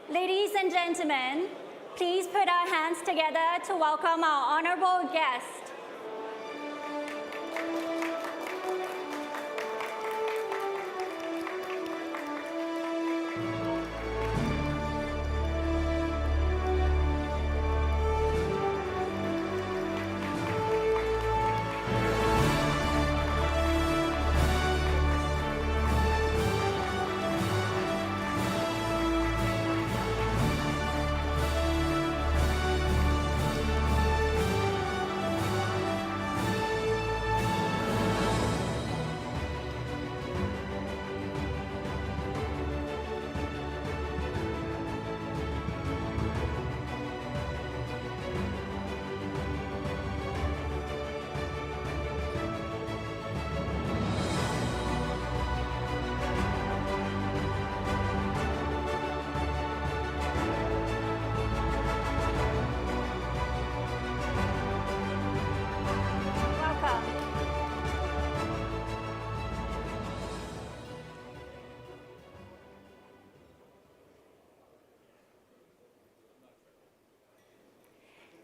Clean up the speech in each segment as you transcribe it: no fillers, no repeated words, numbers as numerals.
Ladies and gentlemen, please put our hands together to welcome our honorable guest.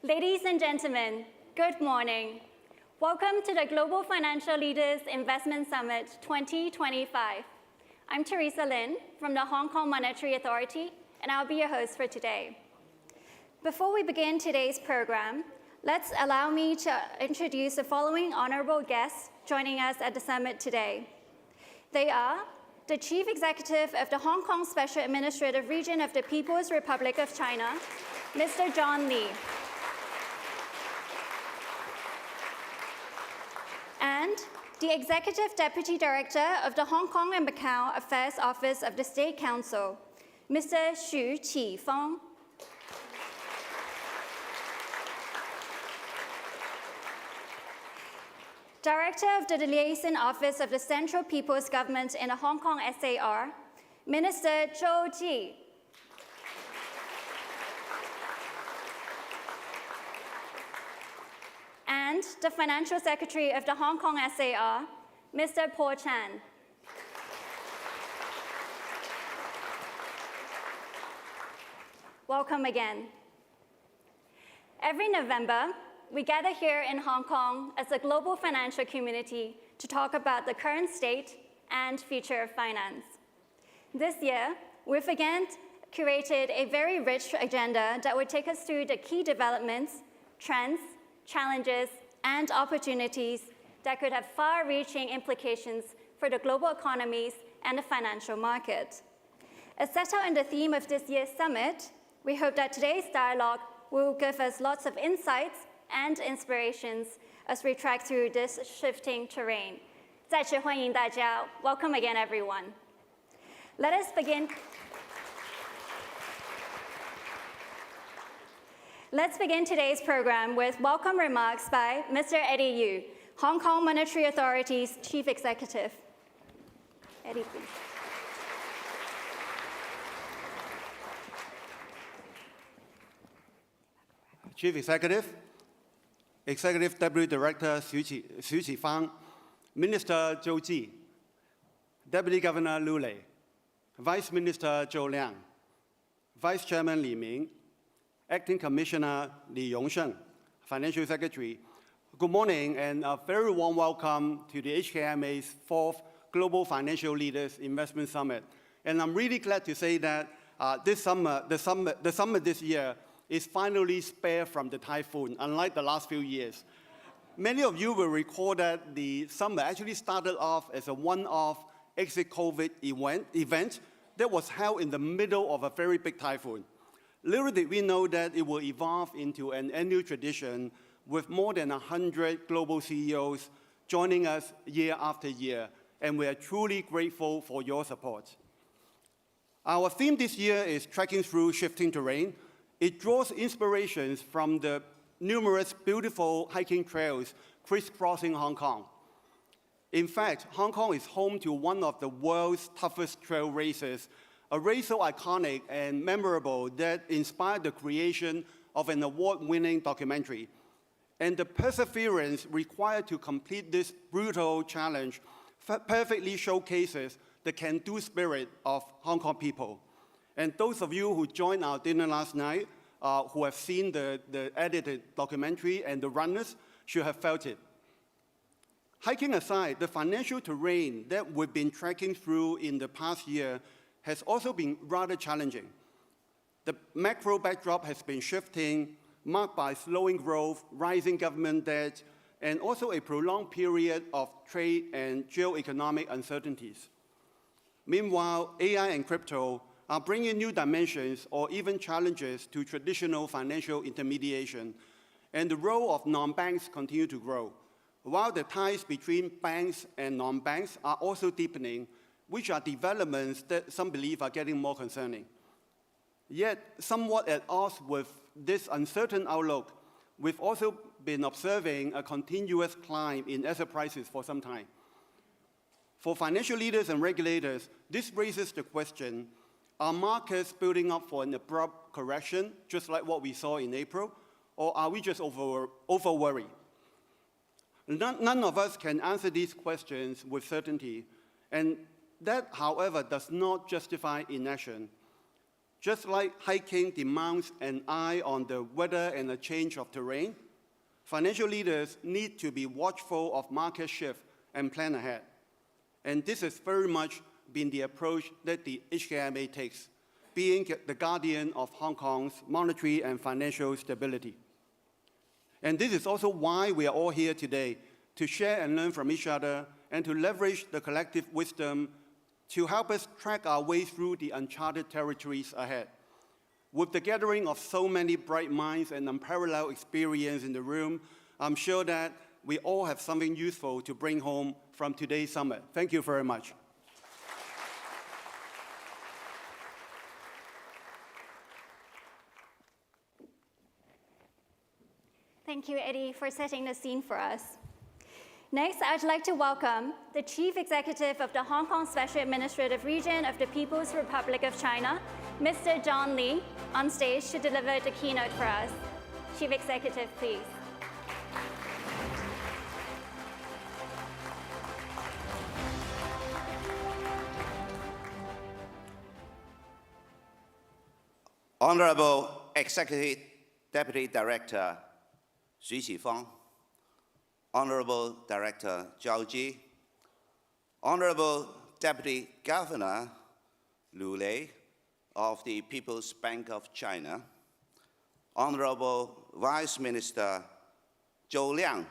Ladies and gentlemen, good morning. Welcome to the Global Financial Leaders Investment Summit 2025. I'm Teresa Lin from the Hong Kong Monetary Authority, and I'll be your host for today. Before we begin today's program, allow me to introduce the following honorable guests joining us at the summit today. They are the Chief Executive of the Hong Kong Special Administrative Region of the People's Republic of China, Mr. John Lee. And the Executive Deputy Director of the Hong Kong and Macau Affairs Office of the State Council, Mr. Xu Qifeng. Director of the Liaison Office of the Central People's Government in the Hong Kong SAR, Minister Zhou Ji. And the Financial Secretary of the Hong Kong SAR, Mr. Po Chan. Welcome again. Every November, we gather here in Hong Kong as a global financial community to talk about the current state and future of finance. This year, we've again curated a very rich agenda that would take us through the key developments, trends, challenges, and opportunities that could have far-reaching implications for the global economies and the financial market. As set out in the theme of this year's summit, we hope that today's dialogue will give us lots of insights and inspirations as we track through this shifting terrain. 再次欢迎大家. Welcome again, everyone. Let us begin. Let's begin today's program with welcome remarks by Mr. Eddie Yu, Hong Kong Monetary Authority's Chief Executive. Eddie, please. Chief Executive, Executive Deputy Director Xu Qifeng, Minister Zhou Ji, Deputy Governor Lu Lei, Vice Minister Zhou Liang, Vice Chairman Li Ming, Acting Commissioner Li Yongsheng, Financial Secretary. Good morning and a very warm welcome to the HKMA's 4th Global Financial Leaders Investment Summit. And I'm really glad to say that the summit this year is finally spared from the typhoon, unlike the last few years. Many of you will recall that the summit actually started off as a one-off exit COVID event that was held in the middle of a very big typhoon. Little did we know that it will evolve into an annual tradition with more than 100 global CEOs joining us year after year, and we are truly grateful for your support. Our theme this year is Trekking Through Shifting Terrain. It draws inspirations from the numerous beautiful hiking trails crisscrossing Hong Kong. In fact, Hong Kong is home to one of the world's toughest trail races, a race so iconic and memorable that inspired the creation of an award-winning documentary. And the perseverance required to complete this brutal challenge perfectly showcases the can-do spirit of Hong Kong people. And those of you who joined our dinner last night, who have seen the edited documentary and the runners, should have felt it. Hiking aside, the financial terrain that we've been trekking through in the past year has also been rather challenging. The macro backdrop has been shifting, marked by slowing growth, rising government debt, and also a prolonged period of trade and geoeconomic uncertainties. Meanwhile, AI and crypto are bringing new dimensions or even challenges to traditional financial intermediation, and the role of non-banks continue to grow, while the ties between banks and non-banks are also deepening, which are developments that some believe are getting more concerning. Yet, somewhat at odds with this uncertain outlook, we've also been observing a continuous climb in asset prices for some time. For financial leaders and regulators, this raises the question, are markets building up for an abrupt correction, just like what we saw in April, or are we just over-worried? None of us can answer these questions with certainty, and that, however, does not justify inaction. Just like hiking demands an eye on the weather and a change of terrain, financial leaders need to be watchful of market shift and plan ahead. And this has very much been the approach that the HKMA takes, being the guardian of Hong Kong's monetary and financial stability. And this is also why we are all here today, to share and learn from each other and to leverage the collective wisdom to help us track our way through the uncharted territories ahead. With the gathering of so many bright minds and unparalleled experience in the room, I'm sure that we all have something useful to bring home from today's summit. Thank you very much. Thank you, Eddie, for setting the scene for us. Next, I'd like to welcome the Chief Executive of the Hong Kong Special Administrative Region of the People's Republic of China, Mr. John Lee, on stage to deliver the keynote for us. Chief Executive, please. Honorable Executive Deputy Director Xu Qifang, Honorable Director Zhao Ji, Honorable Deputy Governor Liu Lei of the People's Bank of China, Honorable Vice Minister Zhou Liang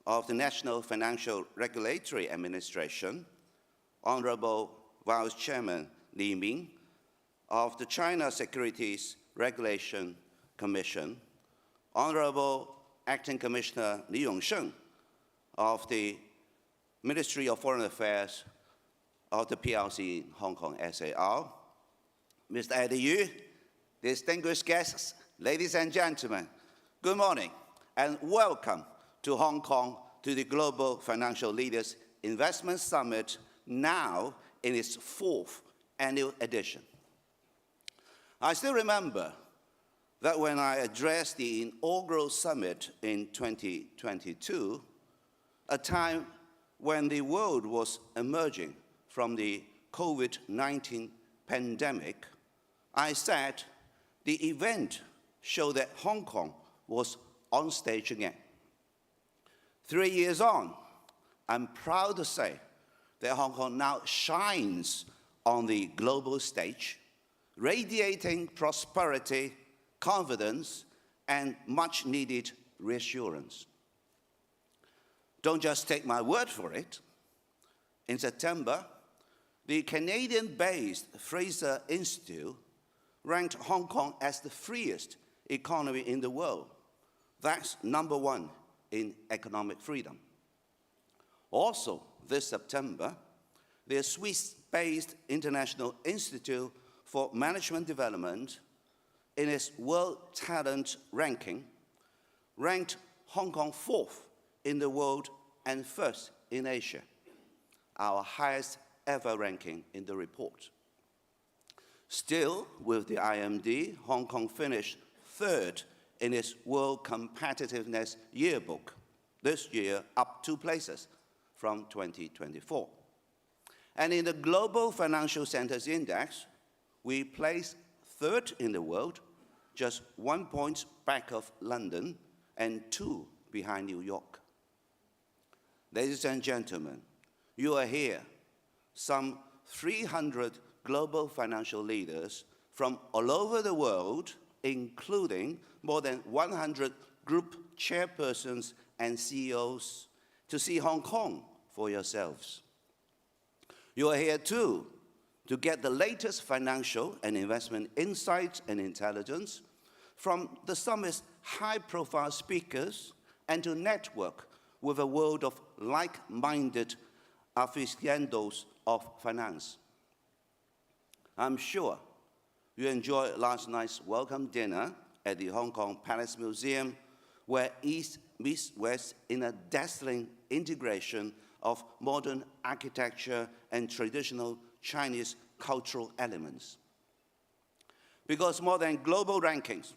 of the National Financial Regulatory Administration, Honorable Vice Chairman Li Ming of the China Securities Regulation Commission, Honorable Acting Commissioner Li Yongsheng of the Ministry of Foreign Affairs of the PRC in Hong Kong SAR, Mr. Eddie Yu, distinguished guests, ladies and gentlemen, good morning and welcome to Hong Kong to the Global Financial Leaders Investment Summit, now in its 4th annual edition. I still remember that when I addressed the inaugural summit in 2022, a time when the world was emerging from the COVID-19 pandemic, I said the event showed that Hong Kong was on stage again. 3 years on, I'm proud to say that Hong Kong now shines on the global stage, radiating prosperity, confidence, and much-needed reassurance. Don't just take my word for it. In September, the Canadian-based Fraser Institute ranked Hong Kong as the freest economy in the world. That's #1 in economic freedom. Also, this September, the Swiss-based International Institute for Management Development, in its World Talent Ranking, ranked Hong Kong 4th in the world and 1st in Asia, our highest ever ranking in the report. Still, with the IMD, Hong Kong finished 3rd in its World Competitiveness Yearbook, this year up 2 places from 2024. And in the Global Financial Centers Index, we placed third in the world, just 1 point back of London and 2 behind New York. Ladies and gentlemen, you are here, some 300 global financial leaders from all over the world, including more than 100 group chairpersons and CEOs, to see Hong Kong for yourselves. You are here too to get the latest financial and investment insights and intelligence from the summit's high-profile speakers and to network with a world of like-minded aficionados of finance. I'm sure you enjoyed last night's welcome dinner at the Hong Kong Palace Museum, where East meets West in a dazzling integration of modern architecture and traditional Chinese cultural elements. Because more than global rankings,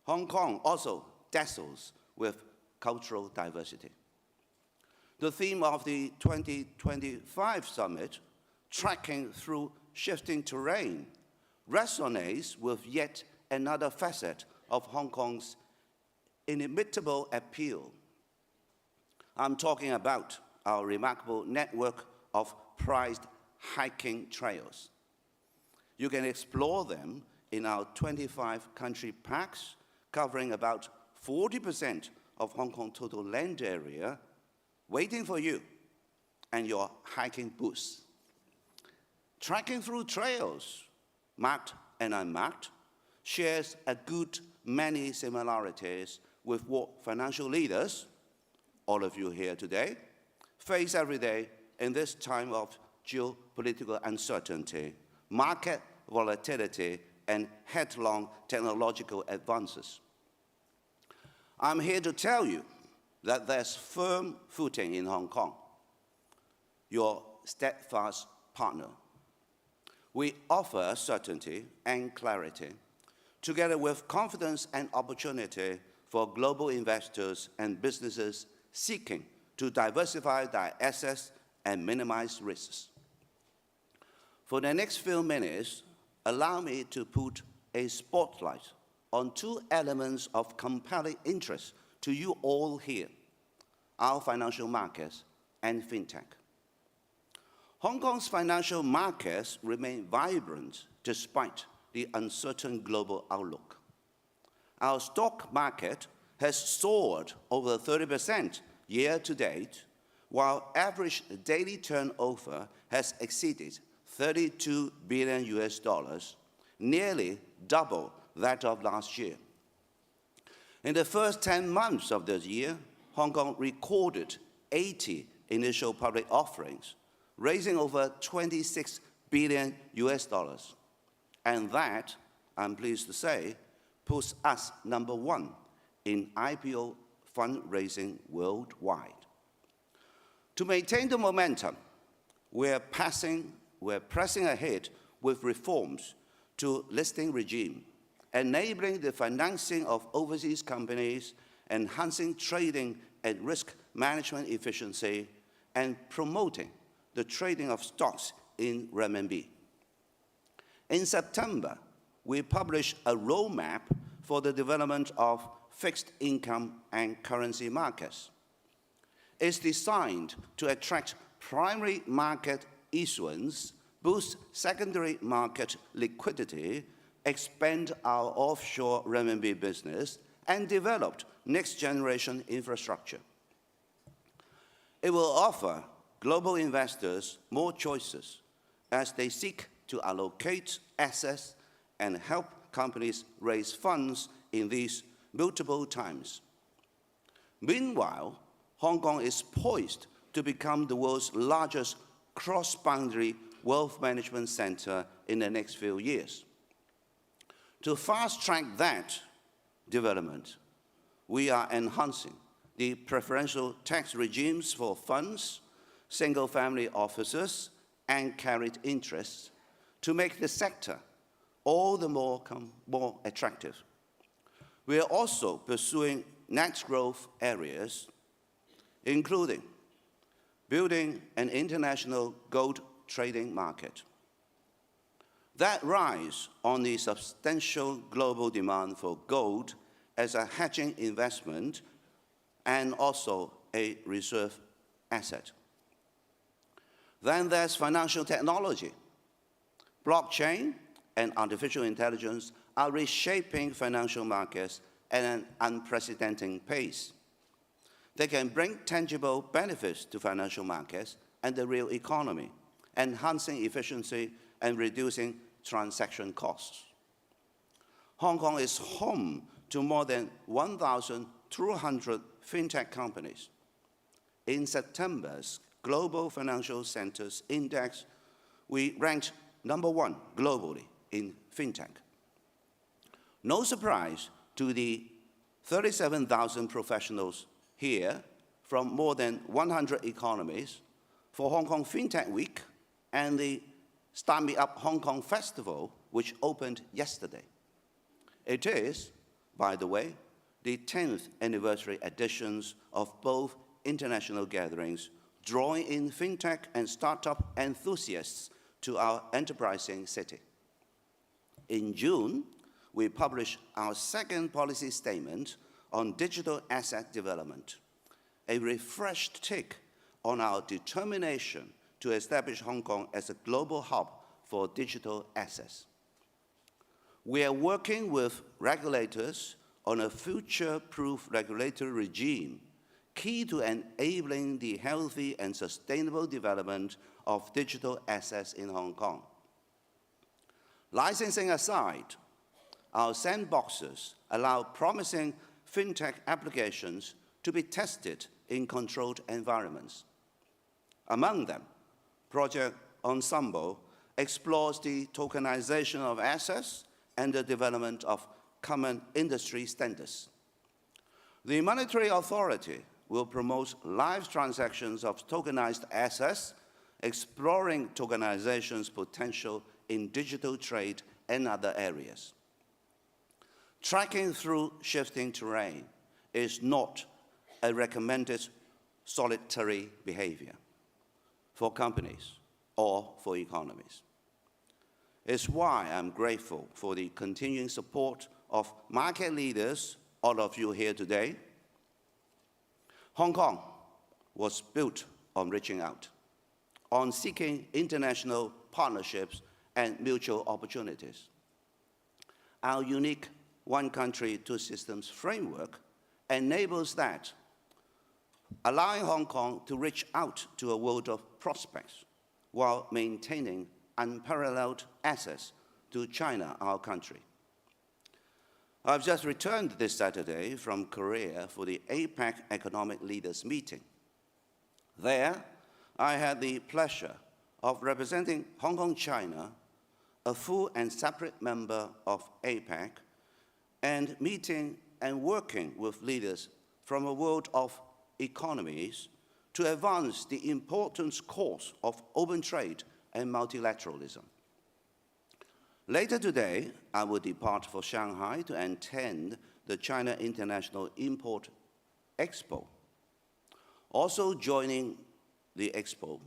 Hong Kong also dazzles with cultural diversity. The theme of the 2025 summit, Tracking Through Shifting Terrain, resonates with yet another facet of Hong Kong's inimitable appeal. I'm talking about our remarkable network of prized hiking trails. You can explore them in our 25 country parks, covering about 40% of Hong Kong total land area, waiting for you and your hiking boots. Trekking through trails, marked and unmarked, shares a good many similarities with what financial leaders, all of you here today, face every day in this time of geopolitical uncertainty, market volatility, and headlong technological advances. I'm here to tell you that there's firm footing in Hong Kong, your steadfast partner. We offer certainty and clarity, together with confidence and opportunity for global investors and businesses seeking to diversify their assets and minimize risks. For the next few minutes, allow me to put a spotlight on 2 elements of compelling interest to you all here, our financial markets and fintech. Hong Kong's financial markets remain vibrant despite the uncertain global outlook. Our stock market has soared over 30% year to date, while average daily turnover has exceeded $32 billion, nearly double that of last year. In the first 10 months of this year, Hong Kong recorded 80 initial public offerings, raising over $26 billion. And that, I'm pleased to say, puts us #1 in IPO fundraising worldwide. To maintain the momentum, we're pressing ahead with reforms to listing regime, enabling the financing of overseas companies, enhancing trading and risk management efficiency, and promoting the trading of stocks in renminbi. In September, we published a roadmap for the development of fixed income and currency markets. It's designed to attract primary market issuance, boost secondary market liquidity, expand our offshore renminbi business, and develop next-generation infrastructure. It will offer global investors more choices as they seek to allocate assets and help companies raise funds in these multiple times. Meanwhile, Hong Kong is poised to become the world's largest cross-boundary wealth management center in the next few years. To fast-track that development, we are enhancing the preferential tax regimes for funds, single-family offices, and carried interests to make the sector all the more attractive. We are also pursuing net growth areas, including building an international gold trading market. That rise on the substantial global demand for gold as a hedging investment and also a reserve asset. Then there's financial technology. Blockchain and artificial intelligence are reshaping financial markets at an unprecedented pace. They can bring tangible benefits to financial markets and the real economy, enhancing efficiency and reducing transaction costs. Hong Kong is home to more than 1,200 fintech companies. In September's Global Financial Centers Index, we ranked #1 globally in fintech. No surprise to the 37,000 professionals here from more than 100 economies for Hong Kong FinTech Week and the Start Me Up Hong Kong Festival, which opened yesterday. It is, by the way, the 10th anniversary editions of both international gatherings, drawing in fintech and startup enthusiasts to our enterprising city. In June, we published our second policy statement on digital asset development, a refreshed take on our determination to establish Hong Kong as a global hub for digital assets. We are working with regulators on a future-proof regulatory regime key to enabling the healthy and sustainable development of digital assets in Hong Kong. Licensing aside, our sandboxes allow promising fintech applications to be tested in controlled environments. Among them, Project Ensemble explores the tokenization of assets and the development of common industry standards. The Monetary Authority will promote live transactions of tokenized assets, exploring tokenization's potential in digital trade and other areas. Tracking through shifting terrain is not a recommended solitary behavior for companies or for economies. It's why I'm grateful for the continuing support of market leaders, all of you here today. Hong Kong was built on reaching out, on seeking international partnerships and mutual opportunities. Our unique one country, two systems framework enables that, allowing Hong Kong to reach out to a world of prospects while maintaining unparalleled access to China, our country. I've just returned this Saturday from Korea for the APEC Economic Leaders Meeting. There, I had the pleasure of representing Hong Kong, China, a full and separate member of APEC, and meeting and working with leaders from a world of economies to advance the important cause of open trade and multilateralism. Later today, I will depart for Shanghai to attend the China International Import Expo. Also joining the expo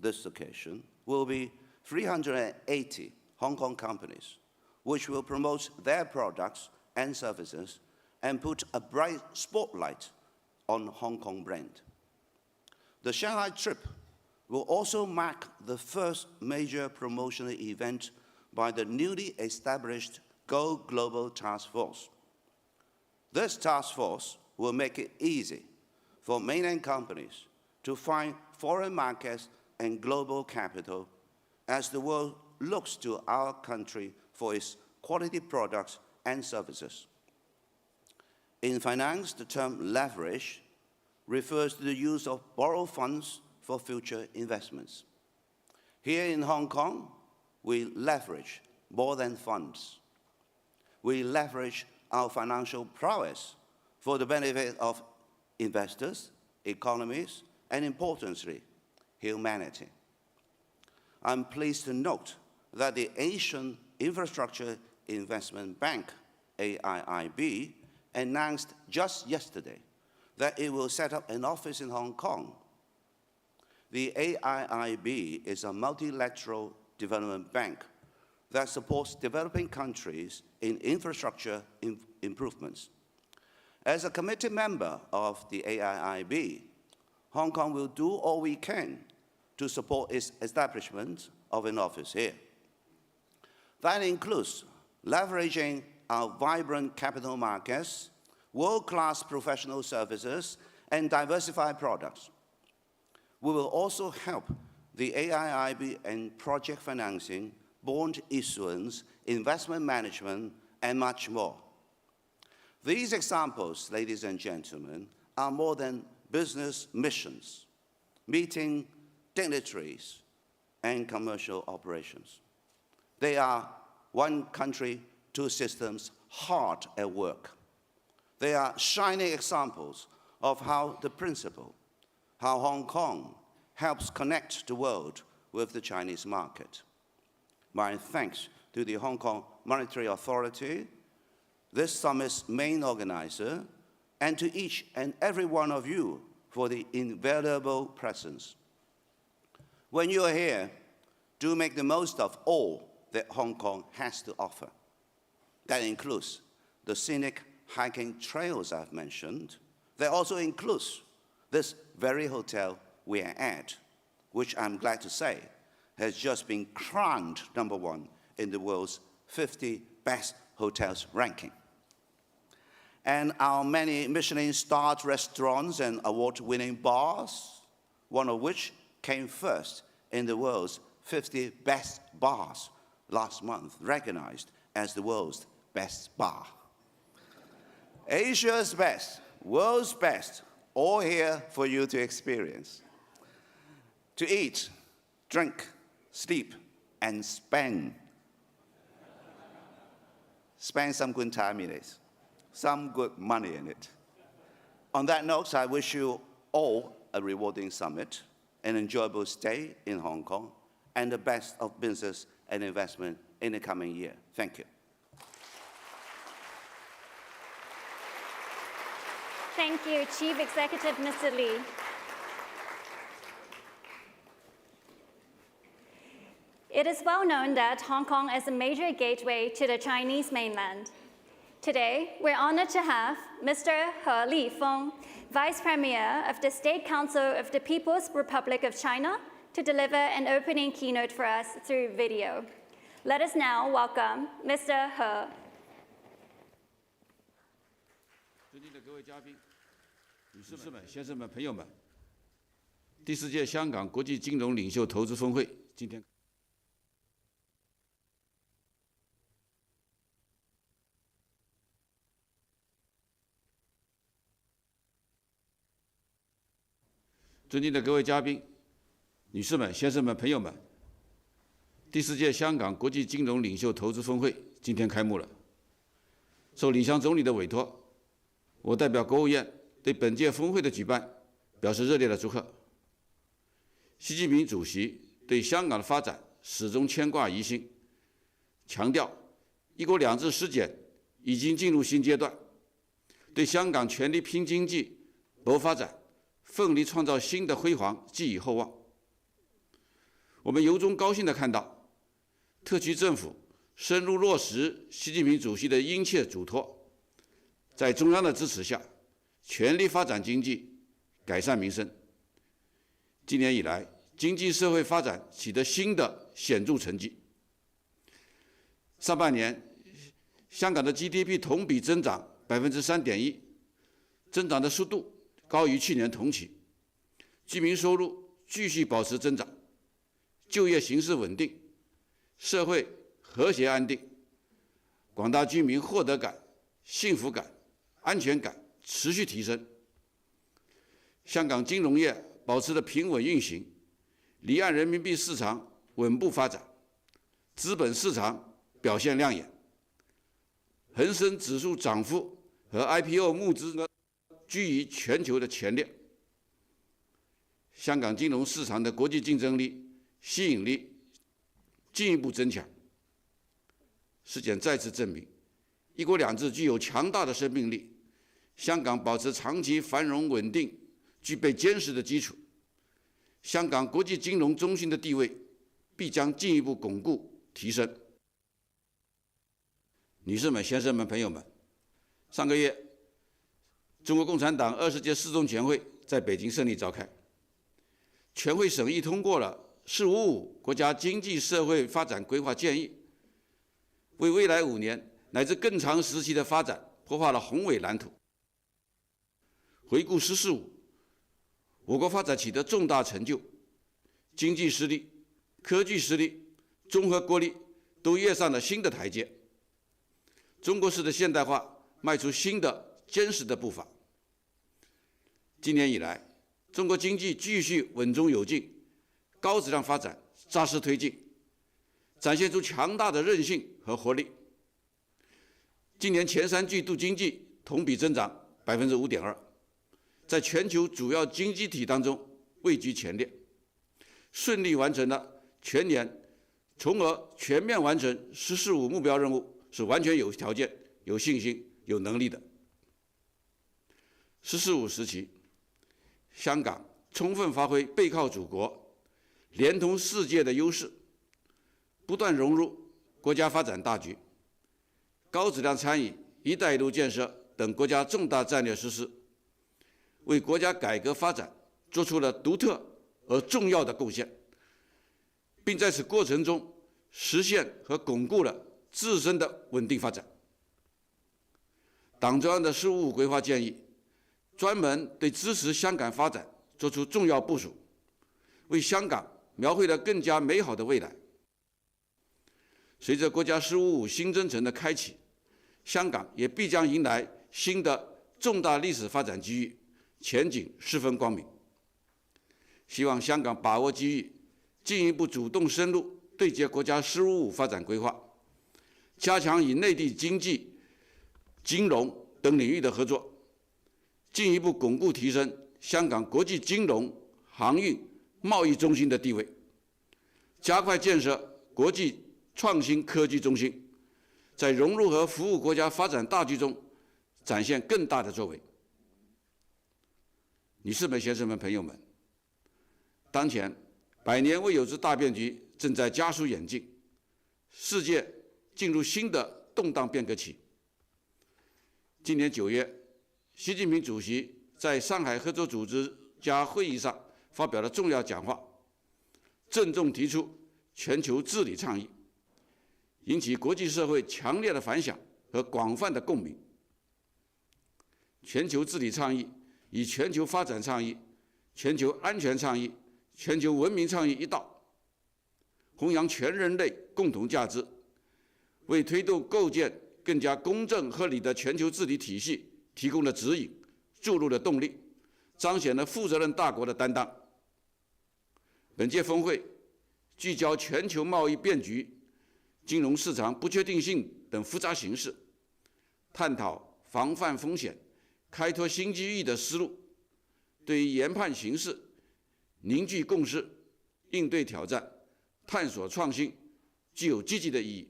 this occasion will be 380 Hong Kong companies, which will promote their products and services and put a bright spotlight on Hong Kong brand. The Shanghai trip will also mark the first major promotional event by the newly established Go Global Task Force. This task force will make it easy for mainland companies to find foreign markets and global capital as the world looks to our country for its quality products and services. In finance, the term leverage refers to the use of borrowed funds for future investments. Here in Hong Kong, we leverage more than funds. We leverage our financial prowess for the benefit of investors, economies, and importantly, humanity. I'm pleased to note that the Asian Infrastructure Investment Bank, AIIB, announced just yesterday that it will set up an office in Hong Kong. The AIIB is a multilateral development bank that supports developing countries in infrastructure improvements. As a committee member of the AIIB, Hong Kong will do all we can to support its establishment of an office here. That includes leveraging our vibrant capital markets, world-class professional services, and diversified products. We will also help the AIIB in project financing, bond issuance, investment management, and much more. These examples, ladies and gentlemen, are more than business missions, meeting dignitaries and commercial operations. They are one country, two systems hard at work. They are shining examples of how the principle, how Hong Kong helps connect the world with the Chinese market. My thanks to the Hong Kong Monetary Authority, this summit's main organizer, and to each and every one of you for the invaluable presence. When you are here, do make the most of all that Hong Kong has to offer. That includes the scenic hiking trails I've mentioned. That also includes this very hotel we are at, which I'm glad to say has just been crowned #1 in the world's 50 best hotels ranking. And our many Michelin-starred restaurants and award-winning bars, one of which came first in the world's 50 best bars last month, recognized as the world's best bar. Asia's best, world's best, all here for you to experience. To eat, drink, sleep, and spend. Spend some good time in it, some good money in it. On that note, I wish you all a rewarding summit, an enjoyable stay in Hong Kong, and the best of business and investment in the coming year. Thank you. Thank you, Chief Executive Mr. Lee. It is well known that Hong Kong is a major gateway to the Chinese mainland. Today, we're honored to have Mr. He Lifeng, Vice Premier of the State Council of the People's Republic of China, to deliver an opening keynote for us through video. Let us now welcome Mr. He. 尊敬的各位嘉宾、女士们、先生们、朋友们，第4届香港国际金融领袖投资峰会今天。尊敬的各位嘉宾、女士们、先生们、朋友们，第4届香港国际金融领袖投资峰会今天开幕了。受李湘总理的委托，我代表国务院对本届峰会的举办表示热烈的祝贺。习近平主席对香港的发展始终牵挂于心，强调“一国两制”实践已经进入新阶段，对香港全力拼经济、谋发展、奋力创造新的辉煌寄予厚望。我们由衷高兴地看到，特区政府深入落实习近平主席的殷切嘱托，在中央的支持下，全力发展经济，改善民生。今年以来，经济社会发展取得新的显著成绩。上半年，香港的 GDP 同比增长 3.1%， 增长的速度高于去年同期，居民收入继续保持增长，就业形势稳定，社会和谐安定，广大居民获得感、幸福感、安全感持续提升。香港金融业保持了平稳运行，离岸人民币市场稳步发展，资本市场表现亮眼，恒生指数涨幅和 IPO 募资额居于全球的前列。香港金融市场的国际竞争力、吸引力进一步增强。事件再次证明，一国两制具有强大的生命力，香港保持长期繁荣稳定，具备坚实的基础。香港国际金融中心的地位必将进一步巩固提升。女士们、先生们、朋友们，上个月，中国共产党20届四中全会在北京顺利召开，全会审议通过了““十五五”国家经济社会发展规划建议”，为未来5年乃至更长时期的发展铺画了宏伟蓝图。回顾“十四五”，我国发展取得重大成就，经济实力、科技实力、综合国力都跃上了新的台阶。中国式的现代化迈出新的坚实的步伐。今年以来，中国经济继续稳中有进，高质量发展扎实推进，展现出强大的韧性和活力。今年前3季度经济同比增长5.2%，在全球主要经济体当中位居前列，顺利完成了全年，从而全面完成“十四五”目标任务，是完全有条件、有信心、有能力的。“十四五”时期，香港充分发挥背靠祖国、连通世界的优势，不断融入国家发展大局，高质量参与“一带一路”建设等国家重大战略实施，为国家改革发展做出了独特而重要的贡献，并在此过程中实现和巩固了自身的稳定发展。党中央的“十五五”规划建议，专门对支持香港发展作出重要部署，为香港描绘了更加美好的未来。随着国家“十五五”新征程的开启，香港也必将迎来新的重大历史发展机遇，前景十分光明。希望香港把握机遇，进一步主动深入对接国家“十五五”发展规划，加强与内地经济、金融等领域的合作，进一步巩固提升香港国际金融、航运、贸易中心的地位，加快建设国际创新科技中心，在融入和服务国家发展大局中展现更大的作为。女士们、先生们、朋友们，当前100年未有之大变局正在加速演进，世界进入新的动荡变革期。今年9月，习近平主席在上海合作组织家会议上发表了重要讲话，郑重提出全球治理倡议，引起国际社会强烈的反响和广泛的共鸣。全球治理倡议以全球发展倡议、全球安全倡议、全球文明倡议一道，弘扬全人类共同价值，为推动构建更加公正合理的全球治理体系提供了指引，注入了动力，彰显了负责任大国的担当。本届峰会聚焦全球贸易变局、金融市场不确定性等复杂形势，探讨防范风险、开拓新机遇的思路，对于研判形势、凝聚共识、应对挑战、探索创新具有积极的意义。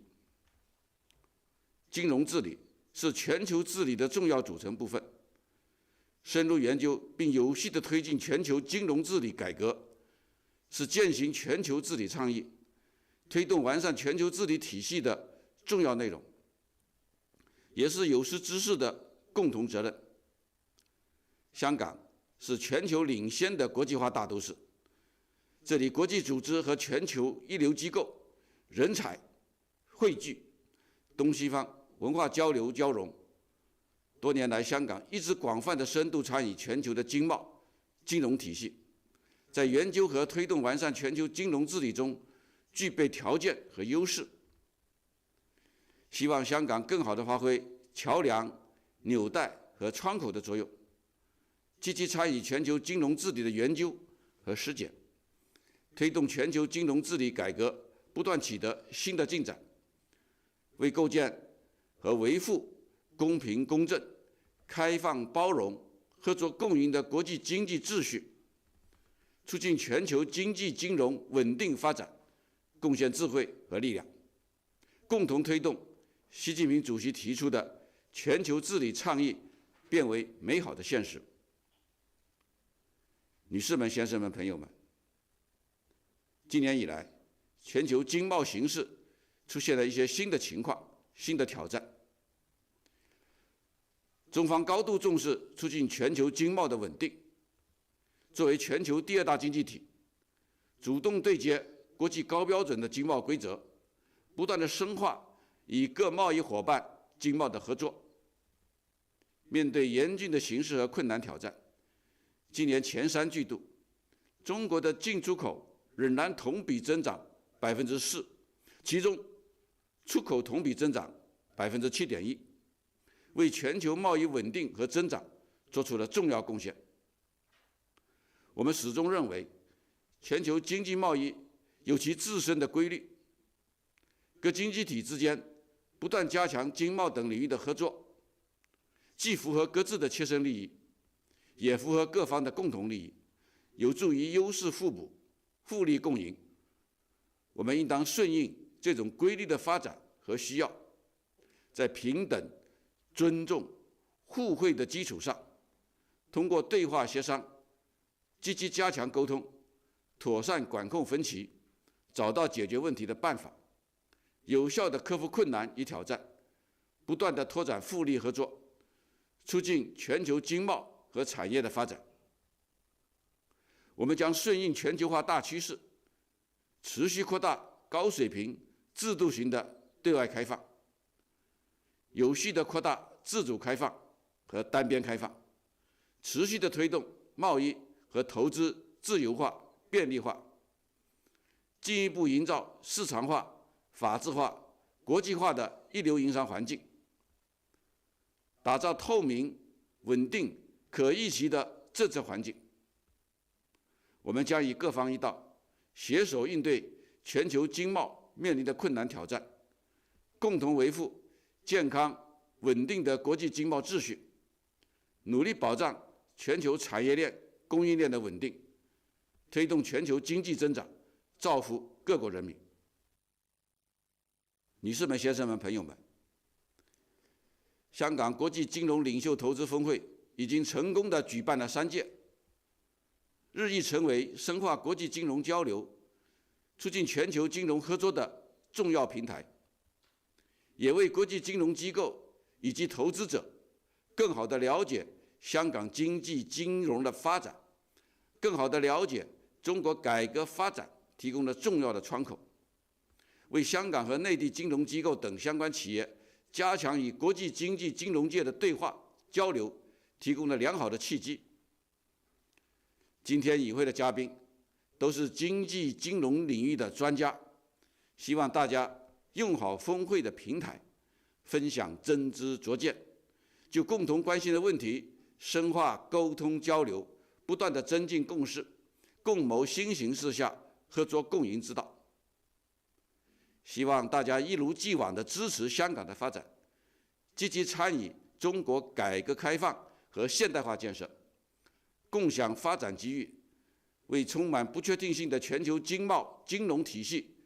金融治理是全球治理的重要组成部分，深入研究并有序地推进全球金融治理改革，是践行全球治理倡议、推动完善全球治理体系的重要内容，也是有识之士的共同责任。香港是全球领先的国际化大都市，这里国际组织和全球一流机构、人才汇聚，东西方文化交流交融。多年来，香港一直广泛地深度参与全球的经贸、金融体系，在研究和推动完善全球金融治理中具备条件和优势。希望香港更好地发挥桥梁、纽带和窗口的作用，积极参与全球金融治理的研究和实践，推动全球金融治理改革不断取得新的进展，为构建和维护公平公正、开放包容、合作共赢的国际经济秩序，促进全球经济金融稳定发展贡献智慧和力量，共同推动习近平主席提出的全球治理倡议变为美好的现实。女士们、先生们、朋友们，今年以来，全球经贸形势出现了一些新的情况、新的挑战。中方高度重视促进全球经贸的稳定。作为全球第2大经济体，主动对接国际高标准的经贸规则，不断地深化与各贸易伙伴经贸的合作。面对严峻的形势和困难挑战，今年前3季度，中国的进出口仍然同比增长4%，其中出口同比增长7.1%，为全球贸易稳定和增长做出了重要贡献。我们始终认为，全球经济贸易有其自身的规律，各经济体之间不断加强经贸等领域的合作，既符合各自的切身利益，也符合各方的共同利益，有助于优势互补、互利共赢。我们应当顺应这种规律的发展和需要，在平等、尊重、互惠的基础上，通过对话协商，积极加强沟通，妥善管控分歧，找到解决问题的办法，有效地克服困难与挑战，不断地拓展互利合作，促进全球经贸和产业的发展。我们将顺应全球化大趋势，持续扩大高水平、制度型的对外开放，有序地扩大自主开放和单边开放，持续地推动贸易和投资自由化、便利化，进一步营造市场化、法治化、国际化的一流营商环境，打造透明、稳定、可预期的政策环境。我们将与各方一道，携手应对全球经贸面临的困难挑战，共同维护健康稳定的国际经贸秩序，努力保障全球产业链、供应链的稳定，推动全球经济增长，造福各国人民。女士们、先生们、朋友们，香港国际金融领袖投资峰会已经成功地举办了3届，日益成为深化国际金融交流、促进全球金融合作的重要平台，也为国际金融机构以及投资者更好地了解香港经济金融的发展，更好地了解中国改革发展提供了重要的窗口，为香港和内地金融机构等相关企业加强与国际经济金融界的对话交流提供了良好的契机。今天与会的嘉宾都是经济金融领域的专家，希望大家用好峰会的平台，分享真知灼见，就共同关心的问题深化沟通交流，不断地增进共识，共谋新形势下合作共赢之道。希望大家一如既往地支持香港的发展，积极参与中国改革开放和现代化建设，共享发展机遇，为充满不确定性的全球经贸金融体系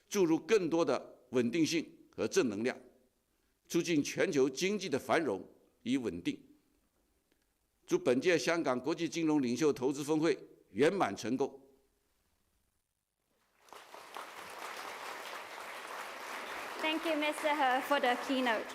注入更多的稳定性和正能量，促进全球经济的繁荣与稳定。祝本届香港国际金融领袖投资峰会圆满成功。Thank you, Mr. He, for the keynote.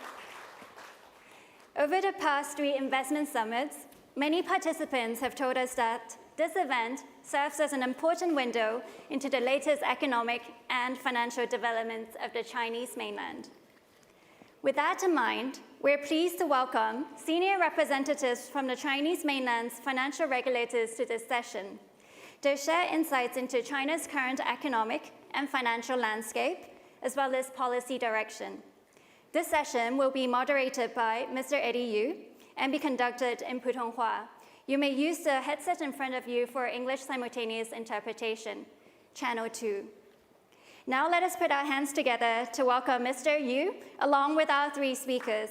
Over the past 3 investment summits, many participants have told us that this event serves as an important window into the latest economic and financial developments of the Chinese mainland. With that in mind, we're pleased to welcome senior representatives from the Chinese mainland's financial regulators to this session. They'll share insights into China's current economic and financial landscape, as well as policy direction. This session will be moderated by Mr. Eddie Yu and be conducted in Putonghua. You may use the headset in front of you for English simultaneous interpretation, Channel 2. Now let us put our hands together to welcome Mr. Yu, along with our 3 speakers.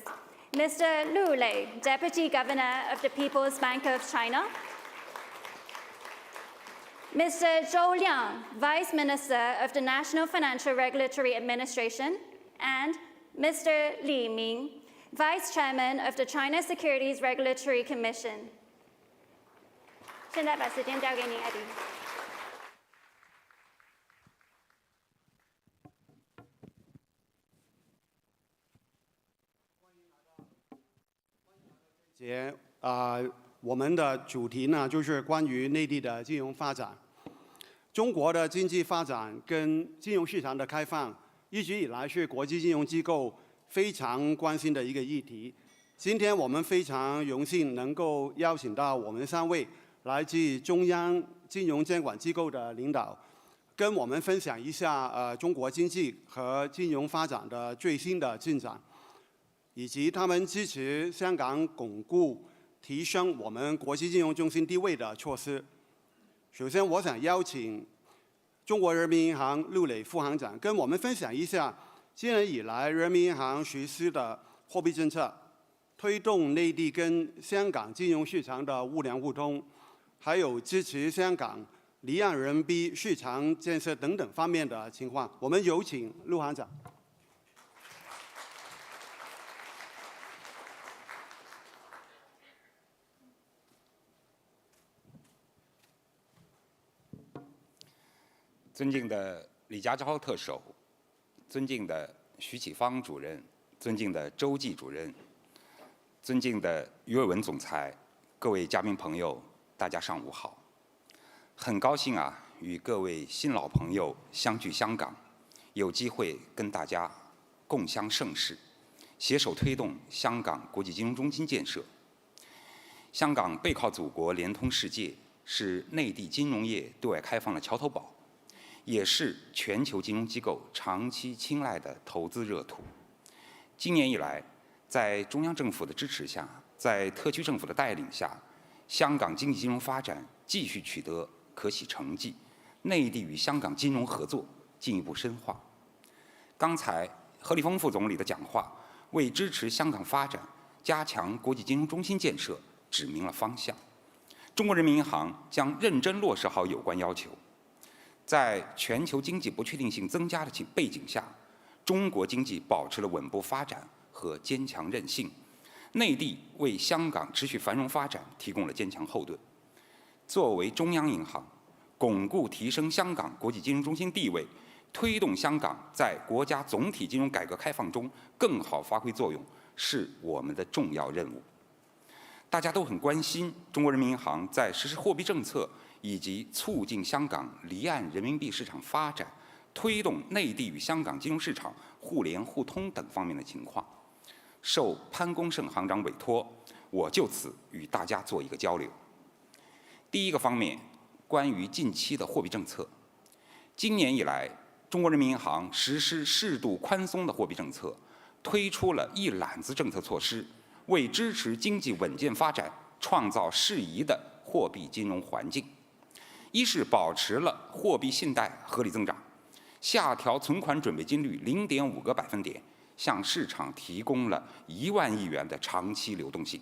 Mr. Lu Lei, Deputy Governor of the People's Bank of China. Mr. Zhou Liang, Vice Minister of the National Financial Regulatory Administration. And Mr. Li Ming, Vice Chairman of the China Securities Regulatory Commission. 现在把时间交给你 Eddie。欢迎来到这我们的主题呢，就是关于内地的金融发展。中国的经济发展跟金融市场的开放，一直以来是国际金融机构非常关心的一个议题。今天我们非常荣幸能够邀请到我们3位来自中央金融监管机构的领导，跟我们分享一下中国经济和金融发展的最新的进展，以及他们支持香港巩固、提升我们国际金融中心地位的措施。首先，我想邀请中国人民银行陆磊副行长跟我们分享一下今年以来人民银行实施的货币政策，推动内地跟香港金融市场的互联互通，还有支持香港离岸人民币市场建设等等方面的情况。我们有请陆行长。尊敬的李家超特首，尊敬的徐启芳主任，尊敬的周济主任，尊敬的余伟文总裁，各位嘉宾朋友，大家上午好。很高兴与各位新老朋友相聚香港，有机会跟大家共襄盛世，携手推动香港国际金融中心建设。香港背靠祖国，连通世界，是内地金融业对外开放的桥头堡，也是全球金融机构长期青睐的投资热土。今年以来，在中央政府的支持下，在特区政府的带领下，香港经济金融发展继续取得可喜成绩，内地与香港金融合作进一步深化。刚才何立峰副总理的讲话，为支持香港发展、加强国际金融中心建设指明了方向。中国人民银行将认真落实好有关要求。在全球经济不确定性增加的背景下，中国经济保持了稳步发展和坚强韧性，内地为香港持续繁荣发展提供了坚强后盾。作为中央银行，巩固提升香港国际金融中心地位，推动香港在国家总体金融改革开放中更好发挥作用，是我们的重要任务。大家都很关心中国人民银行在实施货币政策以及促进香港离岸人民币市场发展、推动内地与香港金融市场互联互通等方面的情况。受潘功胜行长委托，我就此与大家做一个交流。第一个方面，关于近期的货币政策。今年以来，中国人民银行实施适度宽松的货币政策，推出了一揽子政策措施，为支持经济稳健发展创造适宜的货币金融环境。一是保持了货币信贷合理增长，下调存款准备金率0.5个百分点，向市场提供了1万亿元的长期流动性，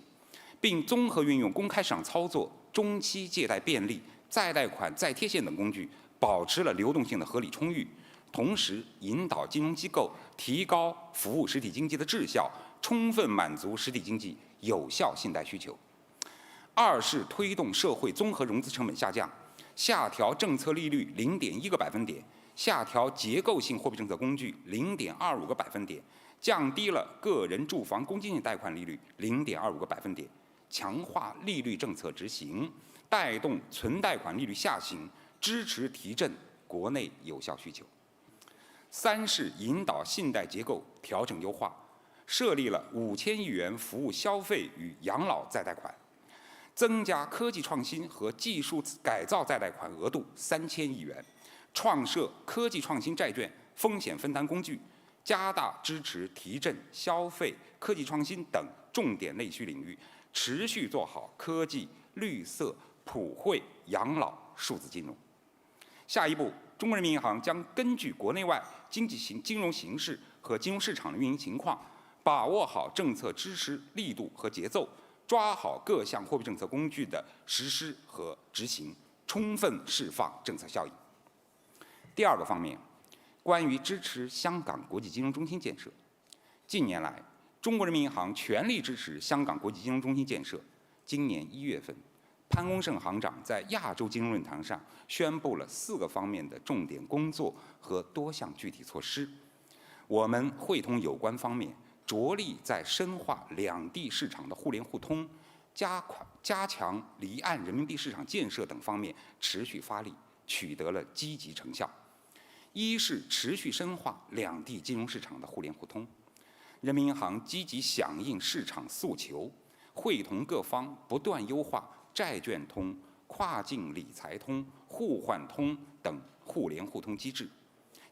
并综合运用公开市场操作、中期借贷便利、再贷款、再贴现等工具，保持了流动性的合理充裕，同时引导金融机构提高服务实体经济的质效，充分满足实体经济有效信贷需求。二是推动社会综合融资成本下降，下调政策利率0.1个百分点，下调结构性货币政策工具0.25个百分点，降低了个人住房公积金贷款利率0.25个百分点，强化利率政策执行，带动存贷款利率下行，支持提振国内有效需求。三是引导信贷结构调整优化，设立了5000亿元服务消费与养老再贷款，增加科技创新和技术改造再贷款额度3000亿元，创设科技创新债券风险分担工具，加大支持提振消费、科技创新等重点内需领域，持续做好科技、绿色、普惠、养老、数字金融。下一步，中国人民银行将根据国内外经济金融形势和金融市场的运营情况，把握好政策支持力度和节奏，抓好各项货币政策工具的实施和执行，充分释放政策效益。第二个方面，关于支持香港国际金融中心建设。近年来，中国人民银行全力支持香港国际金融中心建设。今年1月份，潘功胜行长在亚洲金融论坛上宣布了4个方面的重点工作和多项具体措施。我们会同有关方面，着力在深化两地市场的互联互通，加强离岸人民币市场建设等方面持续发力，取得了积极成效。一是持续深化两地金融市场的互联互通，人民银行积极响应市场诉求，会同各方不断优化债券通、跨境理财通、互换通等互联互通机制。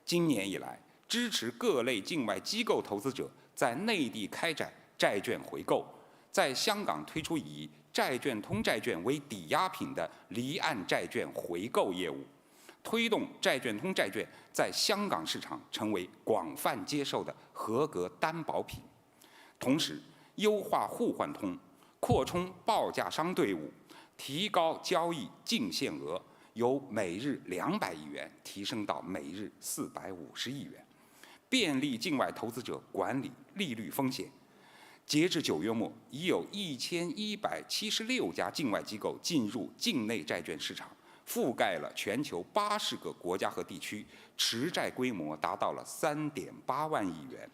今年以来，支持各类境外机构投资者在内地开展债券回购，在香港推出以债券通债券为抵押品的离岸债券回购业务，推动债券通债券在香港市场成为广泛接受的合格担保品。同时，优化互换通，扩充报价商队伍，提高交易净限额，由每日200亿元提升到每日450亿元，便利境外投资者管理利率风险。截至9月末，已有1176家境外机构进入境内债券市场，覆盖了全球80个国家和地区，持债规模达到了3.8万亿元。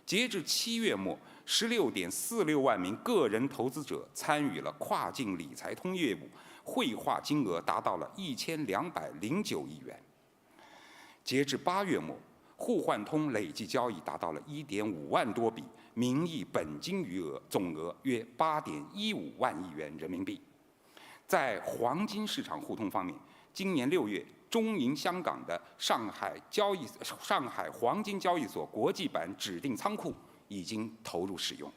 截至7月末，16.46万名个人投资者参与了跨境理财通业务，汇化金额达到了1209亿元。截至8月末，互换通累计交易达到了1.5万多笔，名义本金余额总额约8.15万亿元人民币。在黄金市场互通方面，今年6月，中银香港的上海黄金交易所国际版指定仓库已经投入使用。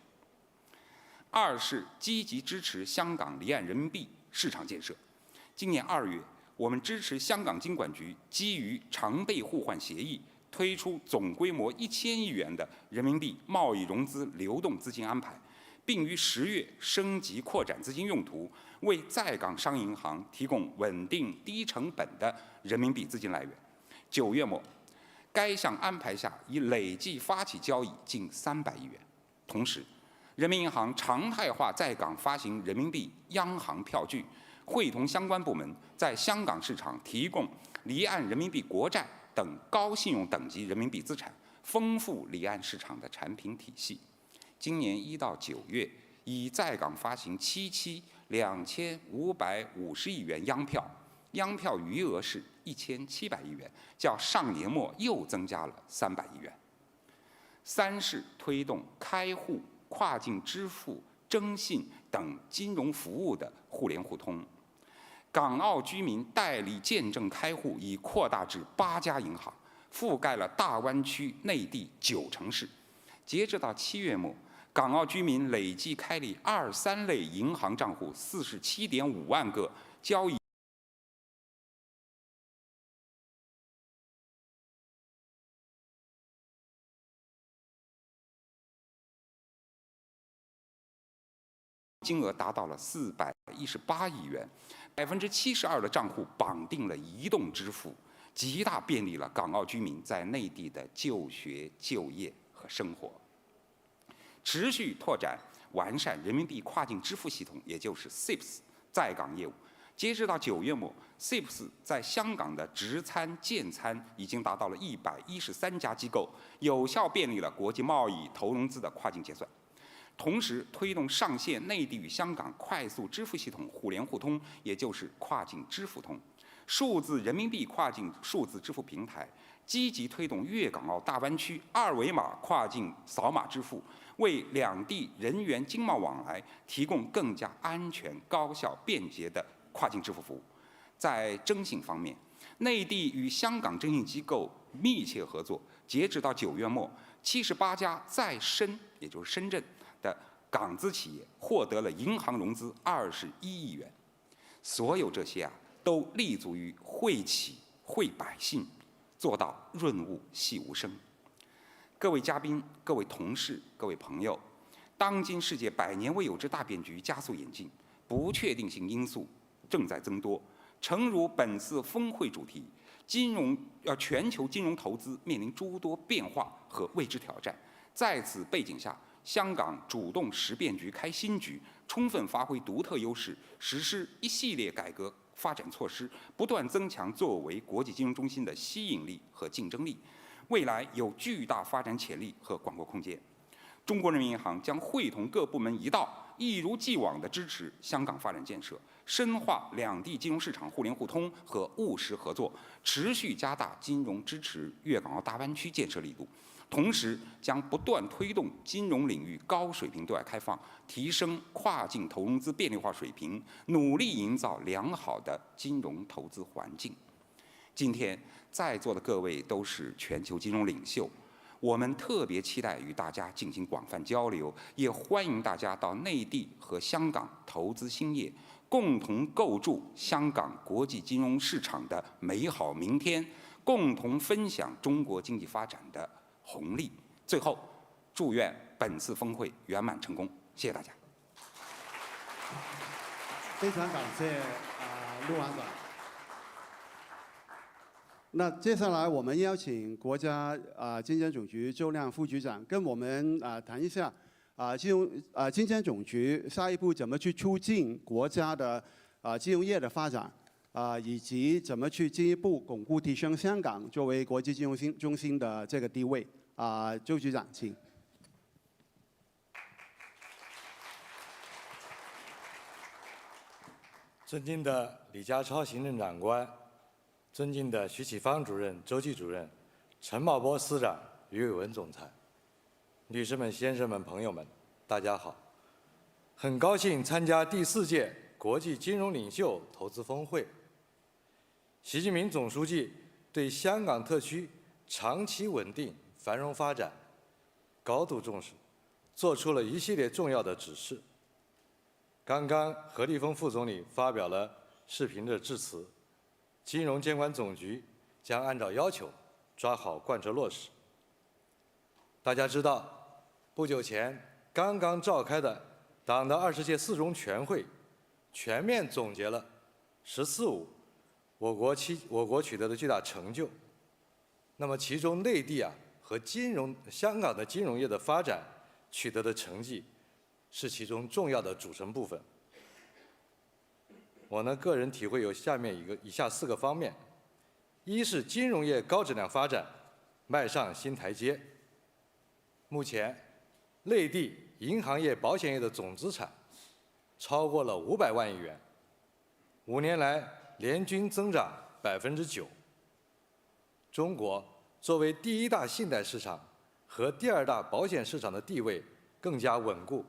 二是积极支持香港离岸人民币市场建设。今年2月，我们支持香港金管局基于常备互换协议，推出总规模1000亿元的人民币贸易融资流动资金安排，并于10月升级扩展资金用途，为在港商业银行提供稳定低成本的人民币资金来源。9月末，该项安排下已累计发起交易近300亿元。同时，人民银行常态化在港发行人民币央行票据，会同相关部门在香港市场提供离岸人民币国债等高信用等级人民币资产，丰富离岸市场的产品体系。今年1到9月，已在港发行7期2550亿元央票，央票余额是1700亿元，较上年末又增加了300亿元。三是推动开户、跨境支付、征信等金融服务的互联互通。港澳居民代理见证开户已扩大至8家银行，覆盖了大湾区内地9城市。截止到7月末，港澳居民累计开立2、3类银行账户47.5万个，交易金额达到了418亿元，72%的账户绑定了移动支付，极大便利了港澳居民在内地的就学、就业和生活。持续拓展完善人民币跨境支付系统，也就是 CIPS 在港业务。截止到9月末 ，CIPS 在香港的直参、建参已经达到了113家机构，有效便利了国际贸易、投融资的跨境结算。同时，推动上线内地与香港快速支付系统互联互通，也就是跨境支付通，数字人民币跨境数字支付平台，积极推动粤港澳大湾区2维码跨境扫码支付，为两地人员经贸往来提供更加安全、高效、便捷的跨境支付服务。在征信方面，内地与香港征信机构密切合作，截止到9月末，78家在深，也就是深圳的港资企业获得了银行融资21亿元。所有这些都立足于惠企、惠百姓，做到润物细无声。各位嘉宾、各位同事、各位朋友，当今世界100年未有之大变局加速演进，不确定性因素正在增多。诚如本次峰会主题，全球金融投资面临诸多变化和未知挑战。在此背景下，香港主动识变局、开新局，充分发挥独特优势，实施一系列改革发展措施，不断增强作为国际金融中心的吸引力和竞争力，未来有巨大发展潜力和广阔空间。中国人民银行将会同各部门一道，一如既往地支持香港发展建设，深化两地金融市场互联互通和务实合作，持续加大金融支持粤港澳大湾区建设力度。同时，将不断推动金融领域高水平对外开放，提升跨境投融资便利化水平，努力营造良好的金融投资环境。今天在座的各位都是全球金融领袖，我们特别期待与大家进行广泛交流，也欢迎大家到内地和香港投资兴业，共同构筑香港国际金融市场的美好明天，共同分享中国经济发展的红利。最后，祝愿本次峰会圆满成功，谢谢大家。非常感谢陆行长。那接下来我们邀请国家金监总局周亮副局长跟我们谈一下金监总局下一步怎么去促进国家的金融业的发展以及怎么去进一步巩固提升香港作为国际金融中心的这个地位。周局长，请。尊敬的李家超行政长官，尊敬的徐启芳主任、周记主任、陈茂波司长、于伟文总裁，女士们、先生们、朋友们，大家好！很高兴参加第4届国际金融领袖投资峰会。习近平总书记对香港特区长期稳定繁荣发展高度重视，做出了一系列重要的指示。刚刚何立峰副总理发表了视频的致辞，金融监管总局将按照要求抓好贯彻落实。大家知道，不久前刚刚召开的党的20届4中全会全面总结了“十四五”我国取得的巨大成就。那么其中内地和香港的金融业的发展取得的成绩是其中重要的组成部分。我个人体会有以下4个方面：一是金融业高质量发展迈上新台阶。目前，内地银行业、保险业的总资产超过了500万亿元，5年来年均增长9%。中国作为第1大信贷市场和第2大保险市场的地位更加稳固。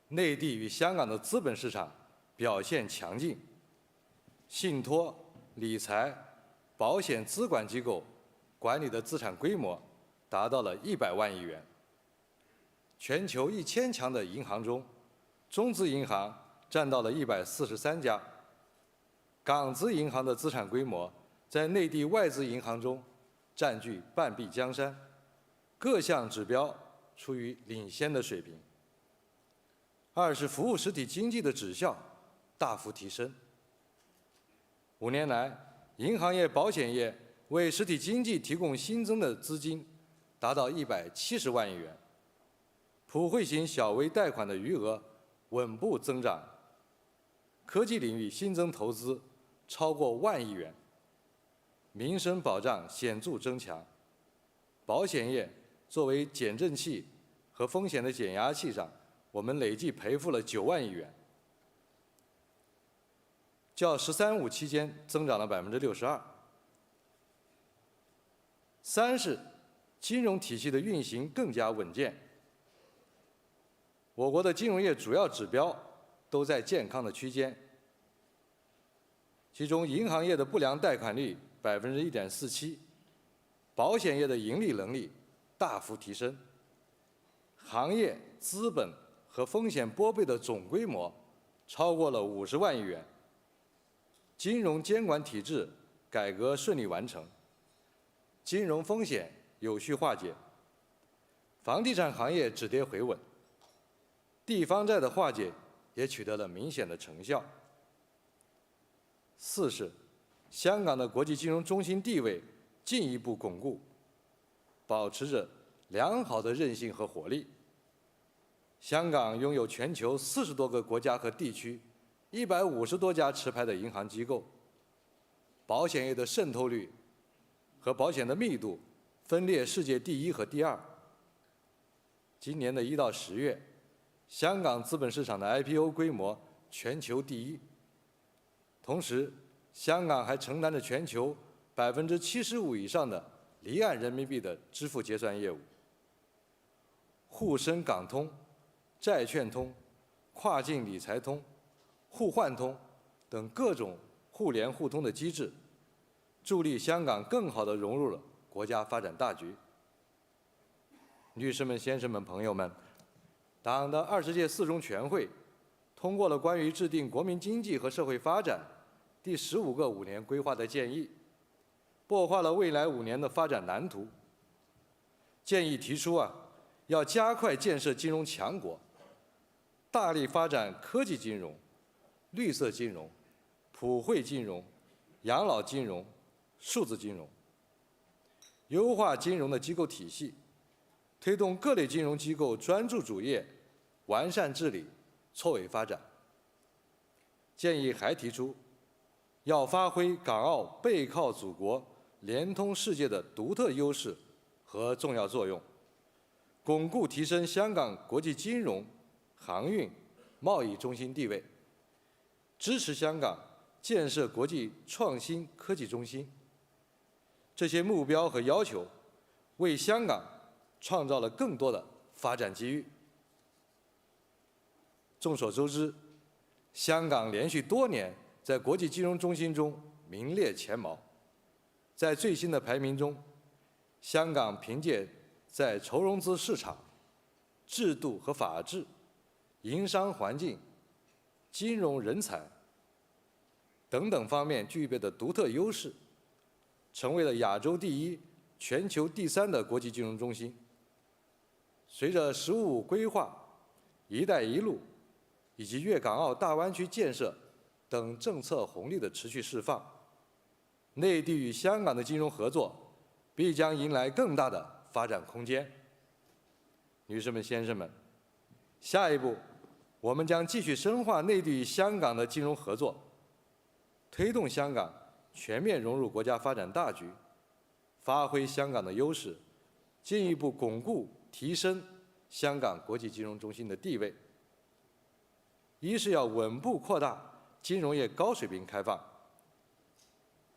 内地与香港的资本市场表现强劲，信托、理财、保险资管机构管理的资产规模达到了100万亿元。全球1000强的银行中，中资银行占到了143家，港资银行的资产规模在内地外资银行中占据半壁江山，各项指标处于领先的水平。二是服务实体经济的质效大幅提升。5年来，银行业、保险业为实体经济提供新增的资金达到170万亿元，普惠型小微贷款的余额稳步增长，科技领域新增投资超过1万亿元，民生保障显著增强。保险业作为减震器和风险的减压器上，我们累计赔付了9万亿元，较“十三五”期间增长了62%。三是金融体系的运行更加稳健。我国的金融业主要指标都在健康的区间，其中银行业的不良贷款率1.47%，保险业的盈利能力大幅提升，行业资本和风险拨备的总规模超过了50万亿元，金融监管体制改革顺利完成，金融风险有序化解，房地产行业止跌回稳，地方债的化解也取得了明显的成效。四是香港的国际金融中心地位进一步巩固，保持着良好的韧性和活力。香港拥有全球40多个国家和地区150多家持牌的银行机构，保险业的渗透率和保险的密度分列世界第1和第2。今年的1到10月，香港资本市场的 IPO 规模全球第一。同时，香港还承担着全球75%以上的离岸人民币的支付结算业务。沪深港通、债券通、跨境理财通、互换通等各种互联互通的机制，助力香港更好地融入了国家发展大局。女士们、先生们、朋友们，党的20届4中全会通过了关于制定国民经济和社会发展第15个5年规划的建议，擘画了未来5年的发展蓝图。建议提出要加快建设金融强国，大力发展科技金融、绿色金融、普惠金融、养老金融、数字金融，优化金融的机构体系，推动各类金融机构专注主业，完善治理，错位发展。建议还提出，要发挥港澳背靠祖国、联通世界的独特优势和重要作用，巩固提升香港国际金融、航运、贸易中心地位，支持香港建设国际创新科技中心。这些目标和要求，为香港创造了更多的发展机遇。众所周知，香港连续多年在国际金融中心中名列前茅。在最新的排名中，香港凭借在筹融资市场、制度和法治、营商环境、金融人才等等方面具备的独特优势，成为了亚洲第一、全球第3的国际金融中心。随着“十五五”规划、“一带一路”以及粤港澳大湾区建设等政策红利的持续释放，内地与香港的金融合作必将迎来更大的发展空间。女士们、先生们，下一步我们将继续深化内地与香港的金融合作，推动香港全面融入国家发展大局，发挥香港的优势，进一步巩固提升香港国际金融中心的地位。一是要稳步扩大金融业高水平开放，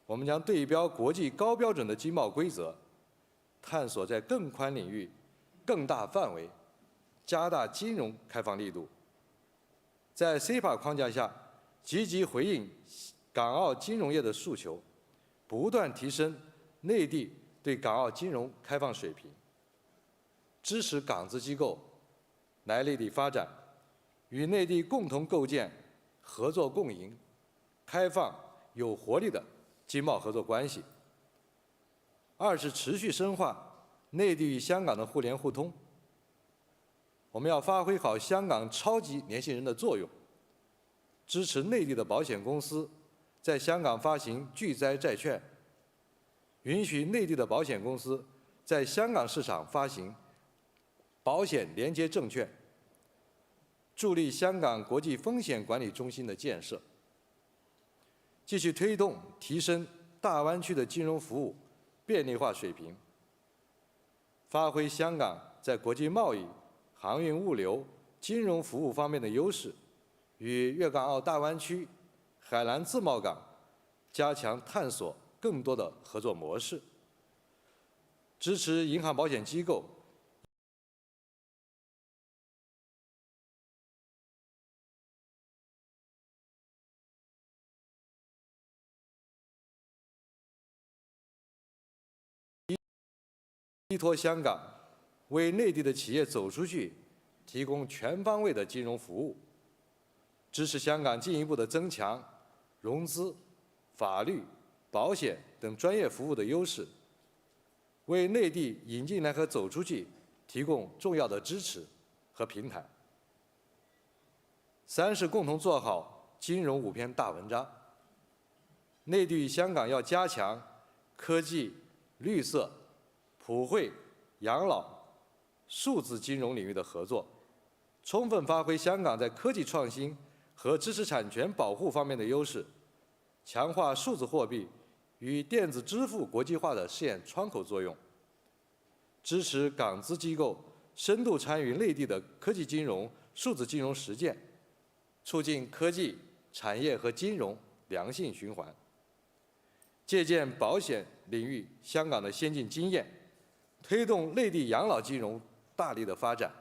我们将对标国际高标准的经贸规则，探索在更宽领域、更大范围加大金融开放力度，在 CEPA 框架下积极回应港澳金融业的诉求，不断提升内地对港澳金融开放水平，支持港资机构来内地发展，与内地共同构建合作共赢、开放有活力的经贸合作关系。二是持续深化内地与香港的互联互通，我们要发挥好香港超级联系人的作用，支持内地的保险公司在香港发行巨灾债券，允许内地的保险公司在香港市场发行保险连接证券，助力香港国际风险管理中心的建设，继续推动提升大湾区的金融服务便利化水平，发挥香港在国际贸易、航运物流、金融服务方面的优势，与粤港澳大湾区、海南自贸港加强探索更多的合作模式，支持银行保险机构依托香港，为内地的企业走出去提供全方位的金融服务，支持香港进一步的增强融资、法律、保险等专业服务的优势，为内地引进来和走出去提供重要的支持和平台。三是共同做好金融5篇大文章。内地与香港要加强科技、绿色、普惠、养老、数字金融领域的合作，充分发挥香港在科技创新和知识产权保护方面的优势，强化数字货币与电子支付国际化的试验窗口作用，支持港资机构深度参与内地的科技金融、数字金融实践，促进科技、产业和金融良性循环。借鉴保险领域香港的先进经验，推动内地养老金融大力的发展，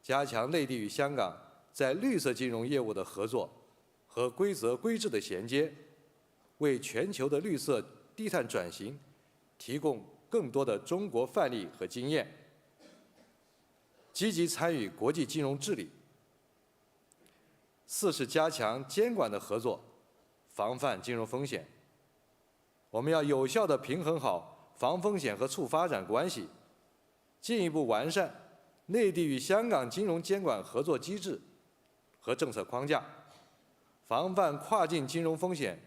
加强内地与香港在绿色金融业务的合作和规则规制的衔接，为全球的绿色低碳转型提供更多的中国范例和经验，积极参与国际金融治理。四是加强监管的合作，防范金融风险。我们要有效地平衡好防风险和促发展关系，进一步完善内地与香港金融监管合作机制和政策框架，防范跨境金融风险，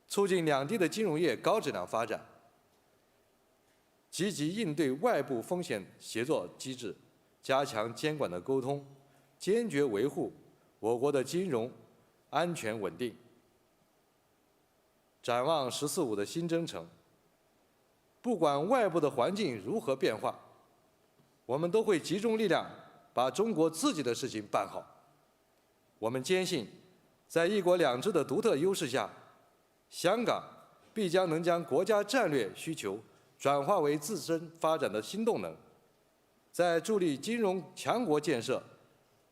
促进两地的金融业高质量发展，积极应对外部风险协作机制，加强监管的沟通，坚决维护我国的金融安全稳定。展望“十四五”的新征程，不管外部的环境如何变化，我们都会集中力量把中国自己的事情办好。我们坚信，在“一国两制”的独特优势下，香港必将能将国家战略需求转化为自身发展的新动能，在助力金融强国建设、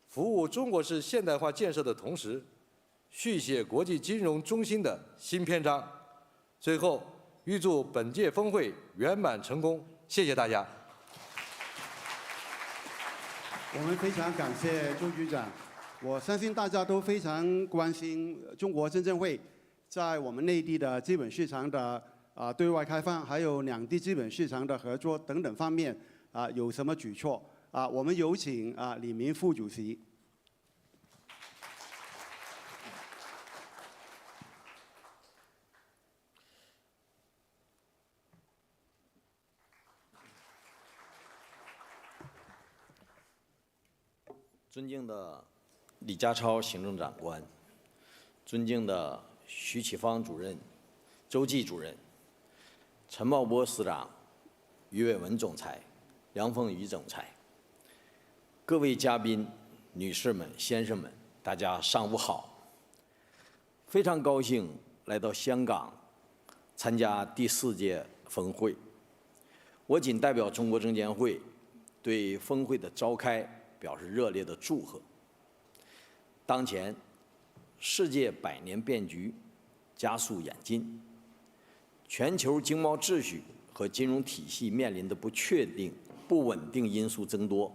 服务中国式现代化建设的同时，续写国际金融中心的新篇章。最后，预祝本届峰会圆满成功，谢谢大家。我们非常感谢周局长。我相信大家都非常关心中国证监会在我们内地的资本市场的对外开放，还有两地资本市场的合作等等方面有什么举措我们有请李明副主席。尊敬的李家超行政长官，尊敬的徐启芳主任、周济主任、陈茂波司长、于伟文总裁、梁凤仪总裁，各位嘉宾、女士们、先生们，大家上午好！非常高兴来到香港参加第4届峰会。我仅代表中国证监会对峰会的召开表示热烈的祝贺。当前，世界百年变局加速演进，全球经贸秩序和金融体系面临的不确定、不稳定因素增多。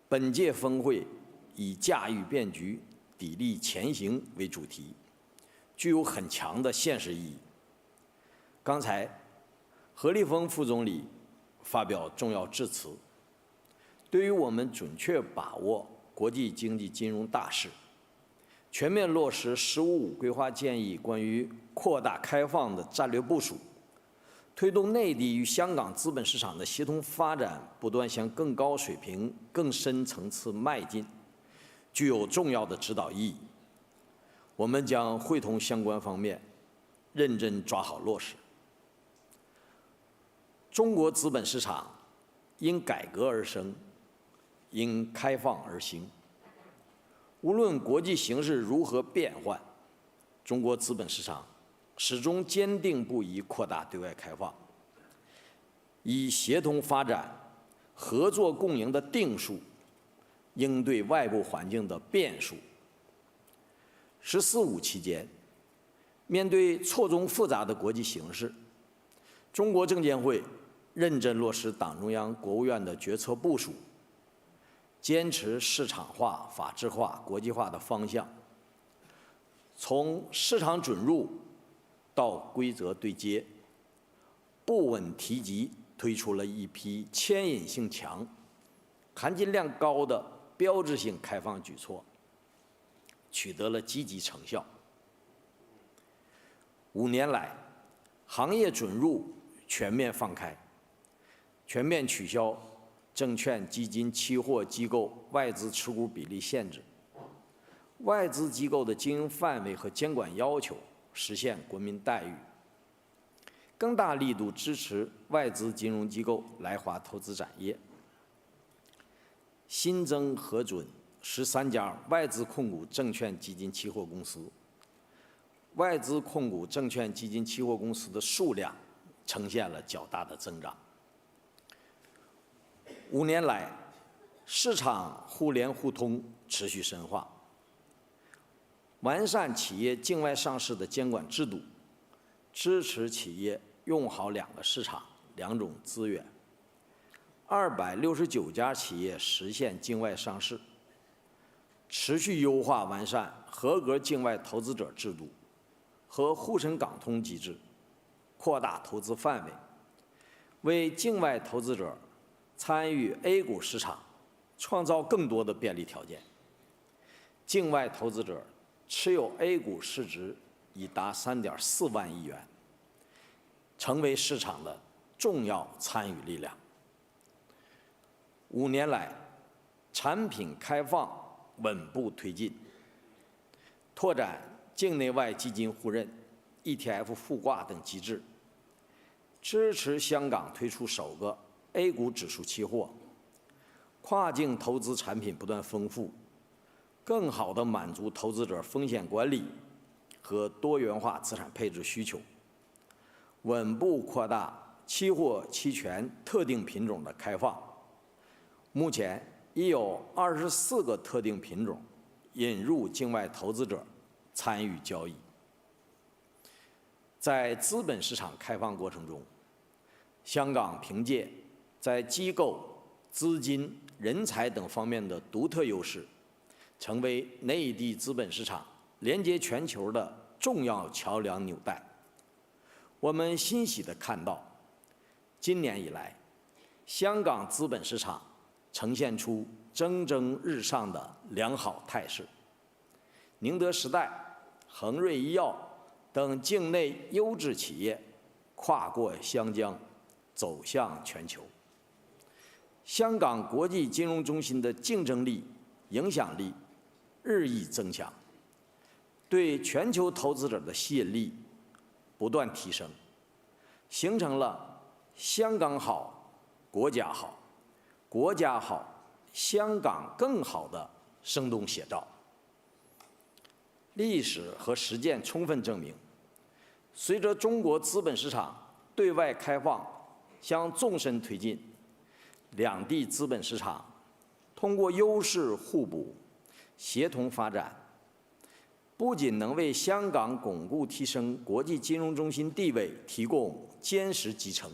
本届峰会以驾驭变局、砥砪前行为主题，具有很强的现实意义。刚才，何立峰副总理发表重要致辞，对于我们准确把握国际经济金融大势，全面落实“十五五”规划建议关于扩大开放的战略部署，推动内地与香港资本市场的协同发展不断向更高水平、更深层次迈进，具有重要的指导意义。我们将会同相关方面，认真抓好落实。中国资本市场因改革而生，因开放而兴。无论国际形势如何变幻，中国资本市场始终坚定不移扩大对外开放，以协同发展、合作共赢的定数，应对外部环境的变数。“十四五”期间，面对错综复杂的国际形势，中国证监会认真落实党中央、国务院的决策部署，坚持市场化、法治化、国际化的方向，从市场准入到规则对接，不稳提及推出了一批牵引性强、含金量高的标志性开放举措，取得了积极成效。5年来，行业准入全面放开，全面取消证券、基金、期货机构外资持股比例限制，外资机构的经营范围和监管要求实现国民待遇，更大力度支持外资金融机构来华投资展业，新增核准13家外资控股证券基金期货公司，外资控股证券基金期货公司的数量呈现了较大的增长。5年来，市场互联互通持续深化，完善企业境外上市的监管制度，支持企业用好2个市场、2种资源。269家企业实现境外上市，持续优化完善合格境外投资者制度和沪深港通机制，扩大投资范围，为境外投资者参与 A 股市场创造更多的便利条件。境外投资者持有 A 股市值已达3.4万亿元，成为市场的重要参与力量。5年来，产品开放稳步推进，拓展境内外基金互认、ETF 互挂等机制，支持香港推出首个 A 股指数期货，跨境投资产品不断丰富，更好地满足投资者风险管理和多元化资产配置需求，稳步扩大期货、期权特定品种的开放。目前已有24个特定品种引入境外投资者参与交易。在资本市场开放过程中，香港凭借在机构、资金、人才等方面的独特优势，成为内地资本市场连接全球的重要桥梁纽带。我们欣喜地看到，今年以来，香港资本市场呈现出蒸蒸日上的良好态势。宁德时代、恒瑞医药等境内优质企业跨过湘江，走向全球。香港国际金融中心的竞争力、影响力日益增强，对全球投资者的吸引力不断提升，形成了香港好、国家好、国家好、香港更好的生动写照。历史和实践充分证明，随着中国资本市场对外开放向纵深推进，两地资本市场通过优势互补、协同发展，不仅能为香港巩固提升国际金融中心地位提供坚实基层，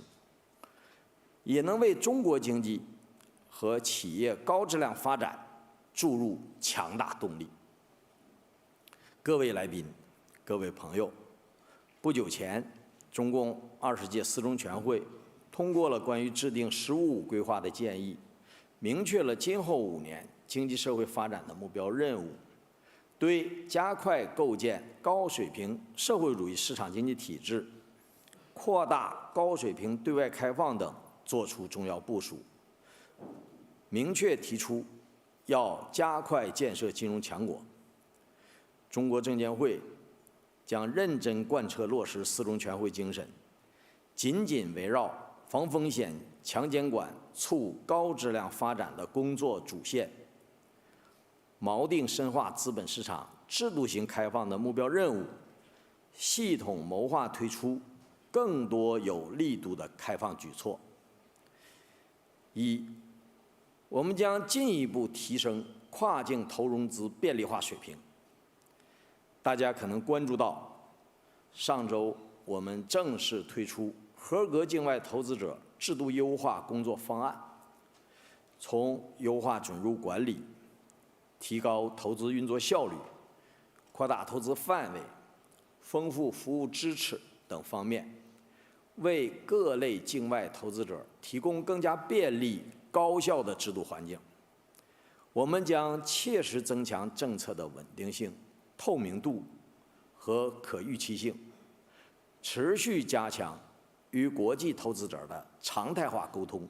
也能为中国经济和企业高质量发展注入强大动力。各位来宾，各位朋友，不久前，中共20届四中全会通过了关于制定“十五五”规划的建议，明确了今后5年经济社会发展的目标任务，对加快构建高水平社会主义市场经济体制、扩大高水平对外开放等作出重要部署，明确提出要加快建设金融强国。中国证监会将认真贯彻落实四中全会精神，紧紧围绕防风险、强监管、促高质量发展的工作主线，锚定深化资本市场制度型开放的目标任务，系统谋划推出更多有力度的开放举措。一，我们将进一步提升跨境投融资便利化水平。大家可能关注到，上周我们正式推出合格境外投资者制度优化工作方案，从优化准入管理、提高投资运作效率、扩大投资范围、丰富服务支持等方面，为各类境外投资者提供更加便利、高效的制度环境。我们将切实增强政策的稳定性、透明度和可预期性，持续加强与国际投资者的常态化沟通，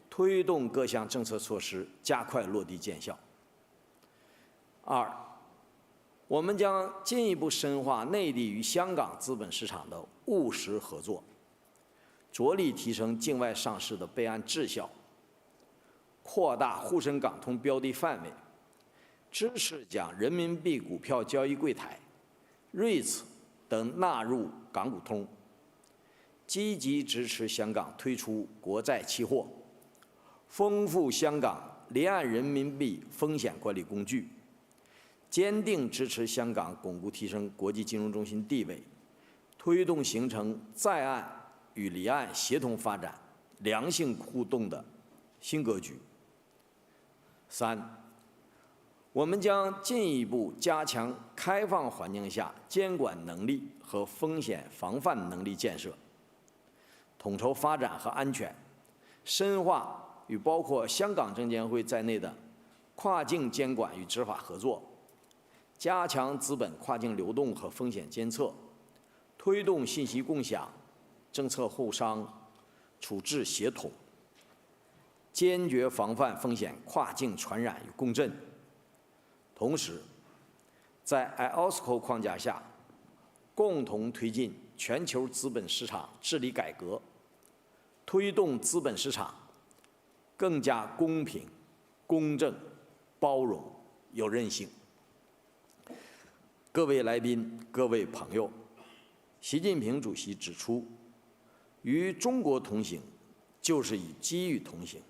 推动各项政策措施加快落地见效。二，我们将进一步深化内地与香港资本市场的务实合作，着力提升境外上市的备案质效，扩大沪深港通标的范围，支持将人民币股票交易柜台、REITs 等纳入港股通，积极支持香港推出国债期货，丰富香港离岸人民币风险管理工具，坚定支持香港巩固提升国际金融中心地位，推动形成在岸与离岸协同发展、良性互动的新格局。三，我们将进一步加强开放环境下监管能力和风险防范能力建设，统筹发展和安全，深化与包括香港证监会在内的跨境监管与执法合作，加强资本跨境流动和风险监测，推动信息共享、政策互商、处置协同，坚决防范风险跨境传染与共振。同时，在 IOSCO 框架下，共同推进全球资本市场治理改革，推动资本市场更加公平、公正、包容、有韧性。各位来宾、各位朋友，习近平主席指出，与中国同行，就是与机遇同行。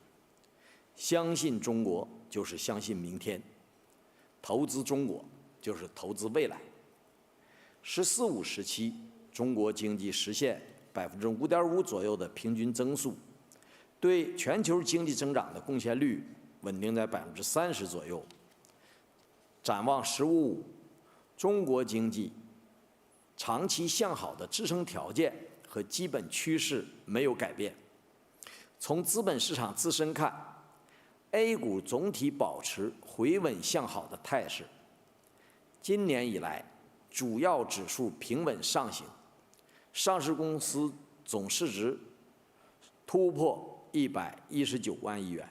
相信中国，就是相信明天；投资中国，就是投资未来。“十四五”时期，中国经济实现5.5%左右的平均增速，对全球经济增长的贡献率稳定在30%左右。展望“十五五”，中国经济长期向好的支撑条件和基本趋势没有改变。从资本市场自身看， A 股总体保持回稳向好的态势。今年以来，主要指数平稳上行，上市公司总市值突破119万亿元，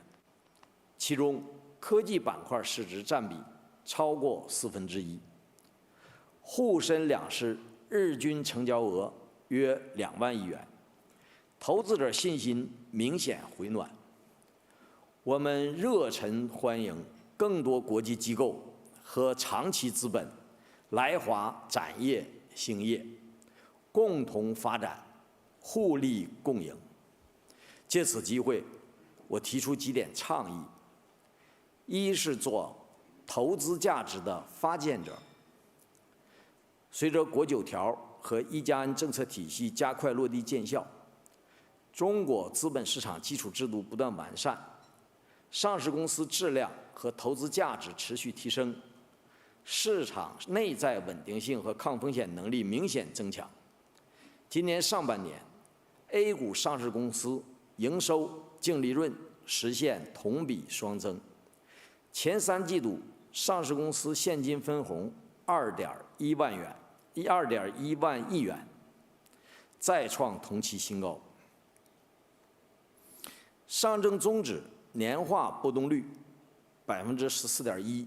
其中科技板块市值占比超过1/4，沪深两市日均成交额约2万亿元，投资者信心明显回暖。我们热忱欢迎更多国际机构和长期资本来华展业兴业，共同发展，互利共赢。借此机会，我提出几点倡议：一是做投资价值的发现者。随着国9条和1+N政策体系加快落地见效，中国资本市场基础制度不断完善，上市公司质量和投资价值持续提升，市场内在稳定性和抗风险能力明显增强。今年上半年 ，A 股上市公司营收、净利润实现同比双增，前3季度上市公司现金分红2.1万亿元，再创同期新高。上证综指年化波动率14.1%，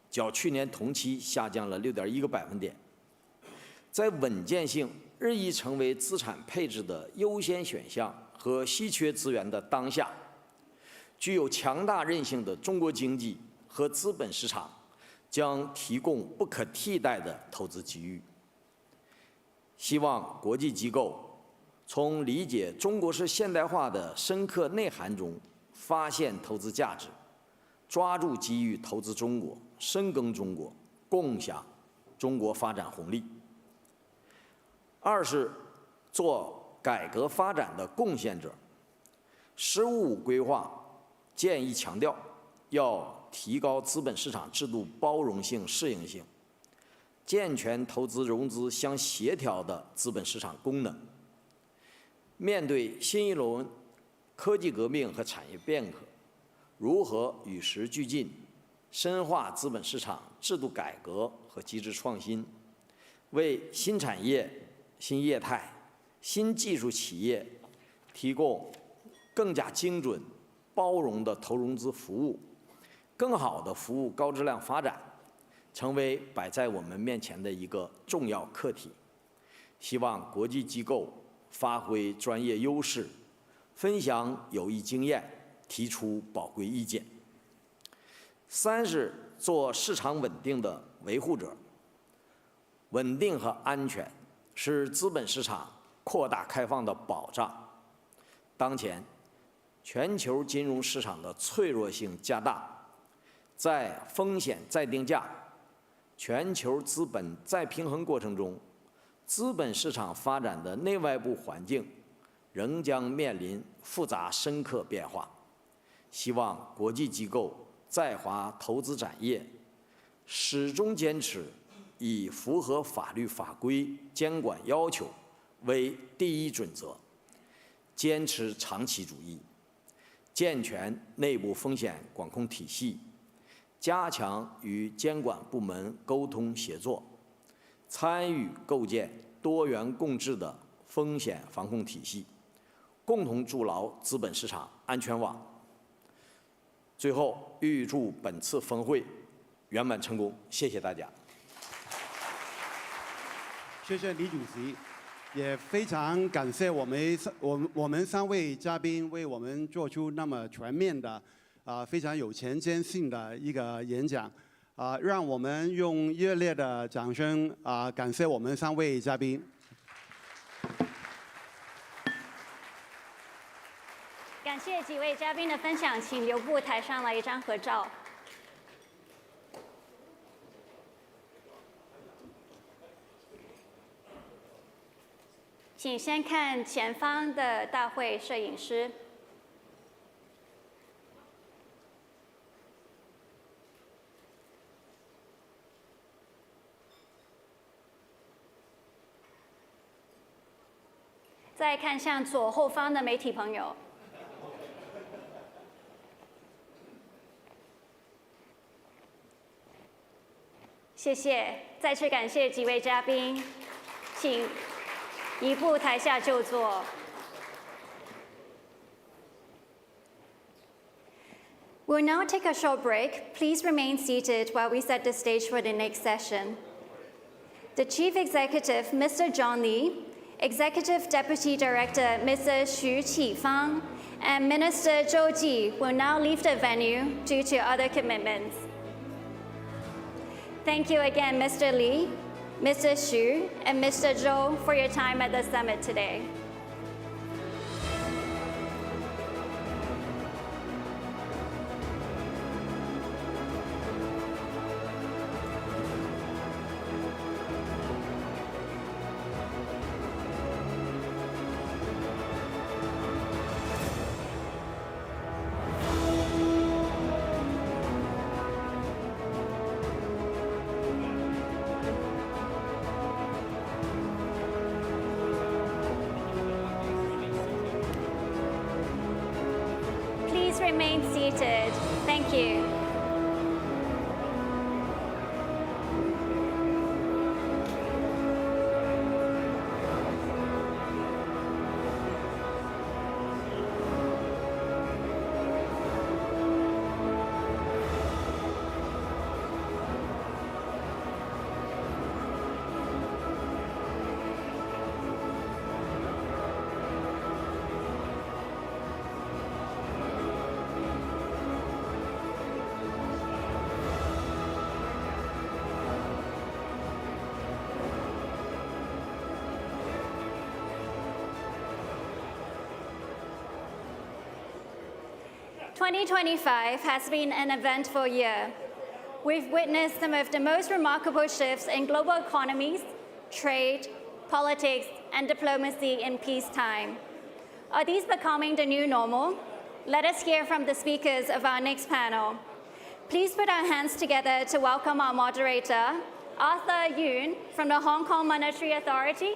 较去年同期下降了6.1个百分点。在稳健性日益成为资产配置的优先选项和稀缺资源的当下，具有强大韧性的中国经济和资本市场将提供不可替代的投资机遇。希望国际机构从理解中国式现代化的深刻内涵中发现投资价值，抓住机遇投资中国，深耕中国，共享中国发展红利。二是做改革发展的贡献者。“15五”规划建议强调，要提高资本市场制度包容性、适应性，健全投资融资相协调的资本市场功能。面对新一轮科技革命和产业变革，如何与时俱进，深化资本市场制度改革和机制创新，为新产业、新业态、新技术企业提供更加精准、包容的投融资服务，更好地服务高质量发展，成为摆在我们面前的一个重要课题。希望国际机构发挥专业优势，分享有益经验，提出宝贵意见。3是做市场稳定的维护者。稳定和安全是资本市场扩大开放的保障。当前，全球金融市场的脆弱性加大，在风险再定价、全球资本再平衡过程中，资本市场发展的内外部环境仍将面临复杂深刻变化。希望国际机构在华投资展业始终坚持以符合法律法规监管要求为第一准则，坚持长期主义，健全内部风险管控体系，加强与监管部门沟通协作，参与构建多元共治的风险防控体系，共同筑牢资本市场安全网。最后，预祝本次峰会圆满成功，谢谢大家。谢谢李主席，也非常感谢我们3位嘉宾为我们做出那么全面的非常有前瞻性的一个演讲让我们用热烈的掌声感谢我们3位嘉宾。感谢几位嘉宾的分享，请留步台上来一张合照。请先看前方的大会摄影师。再看向左后方的媒体朋友。谢谢，再次感谢几位嘉宾，请移步台下就座。We'll now take a short break. Please remain seated while we set the stage for the next session. The Chief Executive, Mr. John Lee, Executive Deputy Director, Mr. Xu Qifang, and Minister Zhou Ji will now leave the venue due to other commitments. Thank you again, Mr. Lee, Mr. Xu, and Mr. Zhou for your time at the summit today. Please remain seated. Thank you. "2025 has been an eventful year. We've witnessed some of the most remarkable shifts in global economies, trade, politics, and diplomacy in peacetime. Are these becoming the new normal? Let us hear from the speakers of our next panel. Please put our hands together to welcome our moderator, Arthur Yoon from the Hong Kong Monetary Authority.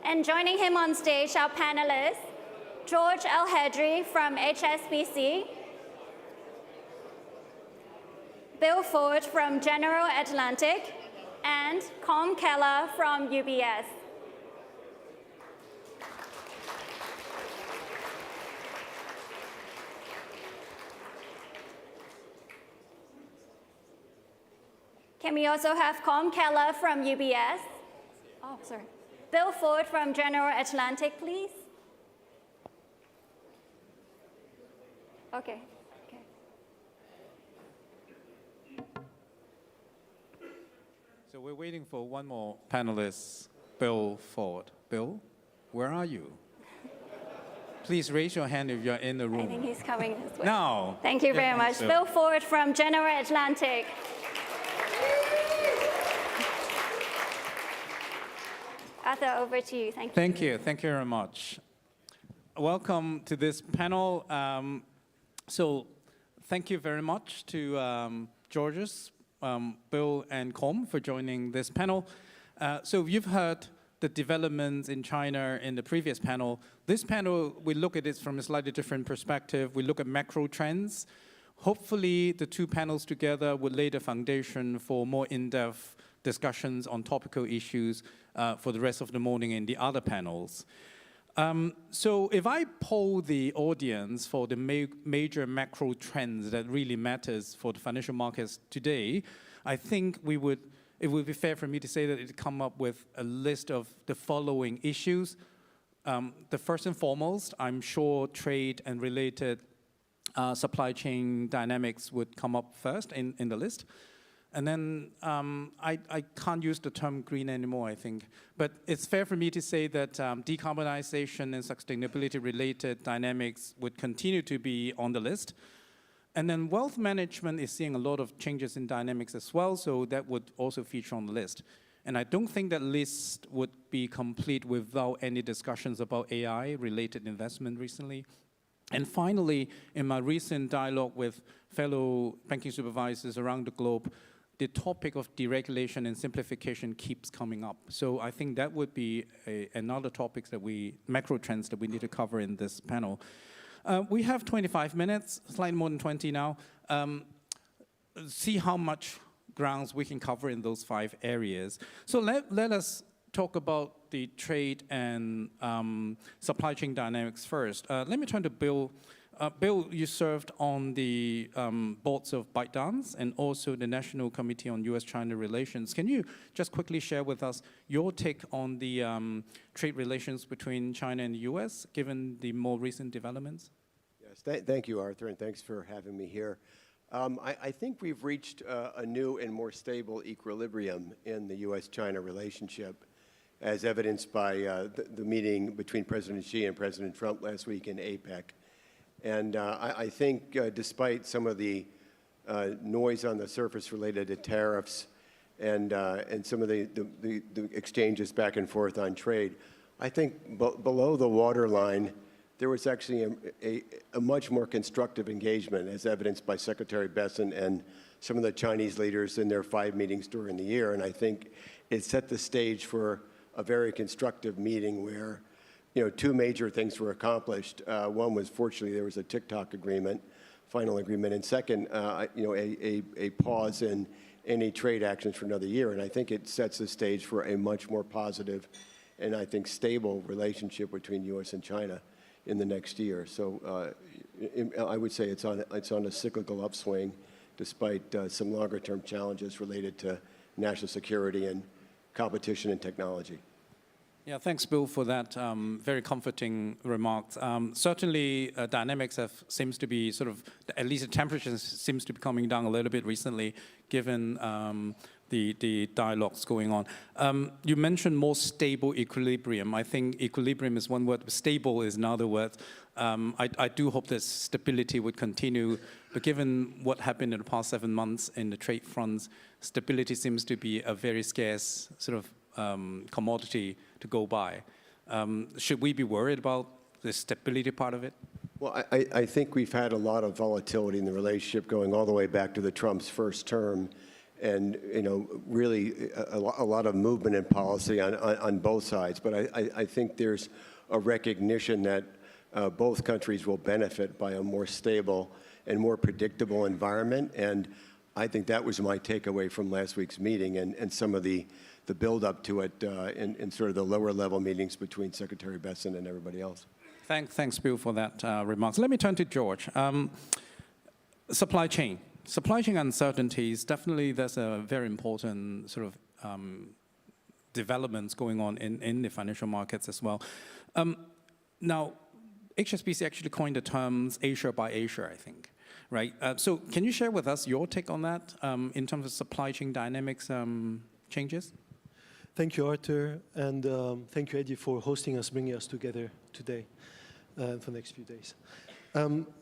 And joining him on stage, our panelists, George El-Hedri from HSBC, Bill Ford from General Atlantic, and Com Keller from UBS. Can we also have Com Keller from UBS? Oh, sorry. Bill Ford from General Atlantic, please. Okay. So we're waiting for one more panelist, Bill Ford. Bill, where are you? Please raise your hand if you're in the room. I think he's coming this way. No. Thank you very much. Bill Ford from General Atlantic. Arthur, over to you. Thank you. Thank you. Thank you very much. Welcome to this panel. So thank you very much to Georges, Bill, and Com for joining this panel. So you've heard the developments in China in the previous panel. This panel, we look at it from a slightly different perspective. We look at macro trends. Hopefully, the two panels together will lay the foundation for more in-depth discussions on topical issues for the rest of the morning in the other panels. So if I poll the audience for the major macro trends that really matters for the financial markets today, I think it would be fair for me to say that it come up with a list of the following issues. The first and foremost, I'm sure trade and related supply chain dynamics would come up first in the list. And then I can't use the term green anymore, I think. But it's fair for me to say that decarbonization and sustainability-related dynamics would continue to be on the list. And then wealth management is seeing a lot of changes in dynamics as well, so that would also feature on the list. And I don't think that list would be complete without any discussions about AI-related investment recently. And finally, in my recent dialogue with fellow banking supervisors around the globe, the topic of deregulation and simplification keeps coming up. So I think that would be another topic macro trends that we need to cover in this panel. We have 25 minutes, slightly more than 20 now. See how much grounds we can cover in those 5 areas. So let us talk about the trade and supply chain dynamics first. Let me turn to Bill. Bill, you served on the boards of ByteDance and also the National Committee on U.S.-China Relations. Can you just quickly share with us your take on the trade relations between China and the U.S., given the more recent developments? Yes, thank you, Arthur, and thanks for having me here. I think we've reached a new and more stable equilibrium in the U.S.-China relationship, as evidenced by the meeting between President Xi and President Trump last week in APEC. And I think despite some of the noise on the surface related to tariffs and some of the exchanges back and forth on trade, I think below the waterline, there was actually a much more constructive engagement, as evidenced by Secretary Besson and some of the Chinese leaders in their 5 meetings during the year. And I think it set the stage for a very constructive meeting where 2 major things were accomplished. One was, fortunately, there was a TikTok agreement, final agreement, and second, a pause in any trade actions for another year. And I think it sets the stage for a much more positive and I think stable relationship between U.S. and China in the next year. So I would say it's on a cyclical upswing, despite some longer-term challenges related to national security and competition and technology. Yeah, thanks, Bill, for that very comforting remarks. Certainly, dynamics seems to be sort of, at least the temperature seems to be coming down a little bit recently, given the dialogues going on. You mentioned more stable equilibrium. I think equilibrium is one word, stable is another word. I do hope that stability would continue, but given what happened in the past 7 months in the trade fronts, stability seems to be a very scarce sort of commodity to go by. Should we be worried about the stability part of it? Well, I think we've had a lot of volatility in the relationship going all the way back to the Trump's first term, and really a lot of movement in policy on both sides. But I think there's a recognition that both countries will benefit by a more stable and more predictable environment, and I think that was my takeaway from last week's meeting and some of the build up to it in sort of the lower level meetings between Secretary Besson and everybody else. Thanks, Bill, for that remarks. Let me turn to George. Supply chain uncertainties, definitely that's a very important sort of developments going on in the financial markets as well. Now, HSBC actually coined the terms Asia by Asia, I think, right? So can you share with us your take on that in terms of supply chain dynamics changes? Thank you, Arthur, and thank you, Eddie, for hosting us, bringing us together today for the next few days.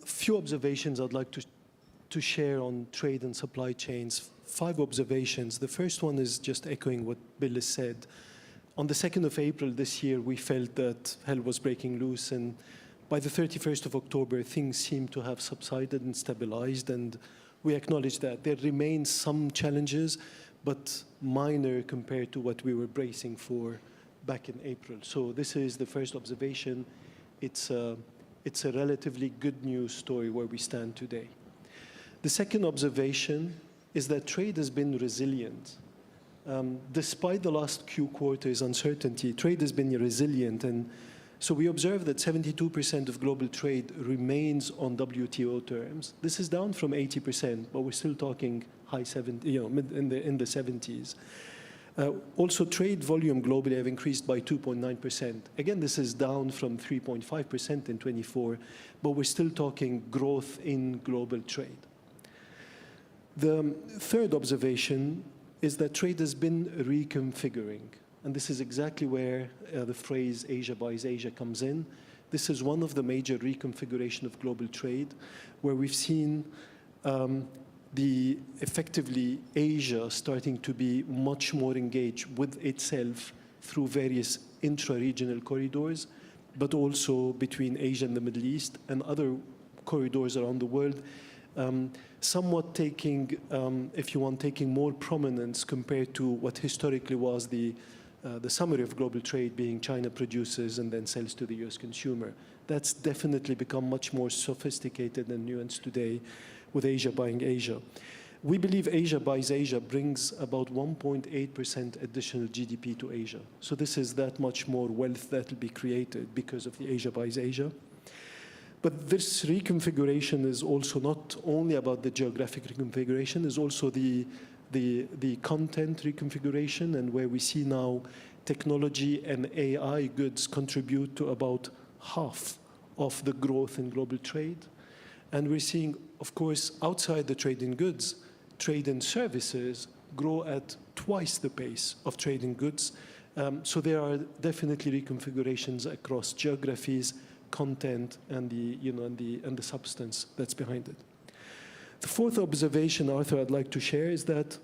Few observations I'd like to share on trade and supply chains. 5 observations. The first one is just echoing what Bill has said. On the 2nd of April this year, we felt that hell was breaking loose, and by the 31st of October, things seem to have subsided and stabilized, and we acknowledge that. There remain some challenges, but minor compared to what we were bracing for back in April. So this is the first observation. It's a relatively good news story where we stand today. The second observation is that trade has been resilient. Despite the last few quarters' uncertainty, trade has been resilient, and so we observe that 72% of global trade remains on WTO terms. This is down from 80%, but we're still talking high 70, in the 70s. Also, trade volume globally have increased by 2.9%. Again, this is down from 3.5% in 24, but we're still talking growth in global trade. The third observation is that trade has been reconfiguring. And this is exactly where the phrase Asia buys Asia comes in. This is one of the major reconfiguration of global trade, where we've seen effectively Asia starting to be much more engaged with itself through various intra-regional corridors, but also between Asia and the Middle East and other corridors around the world, somewhat taking, if you want, taking more prominence compared to what historically was the summary of global trade being China produces and then sells to the US consumer. That's definitely become much more sophisticated and nuanced today with Asia buying Asia. We believe Asia buys Asia brings about 1.8% additional GDP to Asia. So this is that much more wealth that will be created because of the Asia buys Asia. But this reconfiguration is also not only about the geographic reconfiguration, is also the content reconfiguration, and where we see now technology and AI goods contribute to about half of the growth in global trade. And we're seeing, of course, outside the trade in goods, trade in services grow at twice the pace of trade in goods. So there are definitely reconfigurations across geographies, content, and the substance that's behind it. The fourth observation, Arthur, I'd like to share is that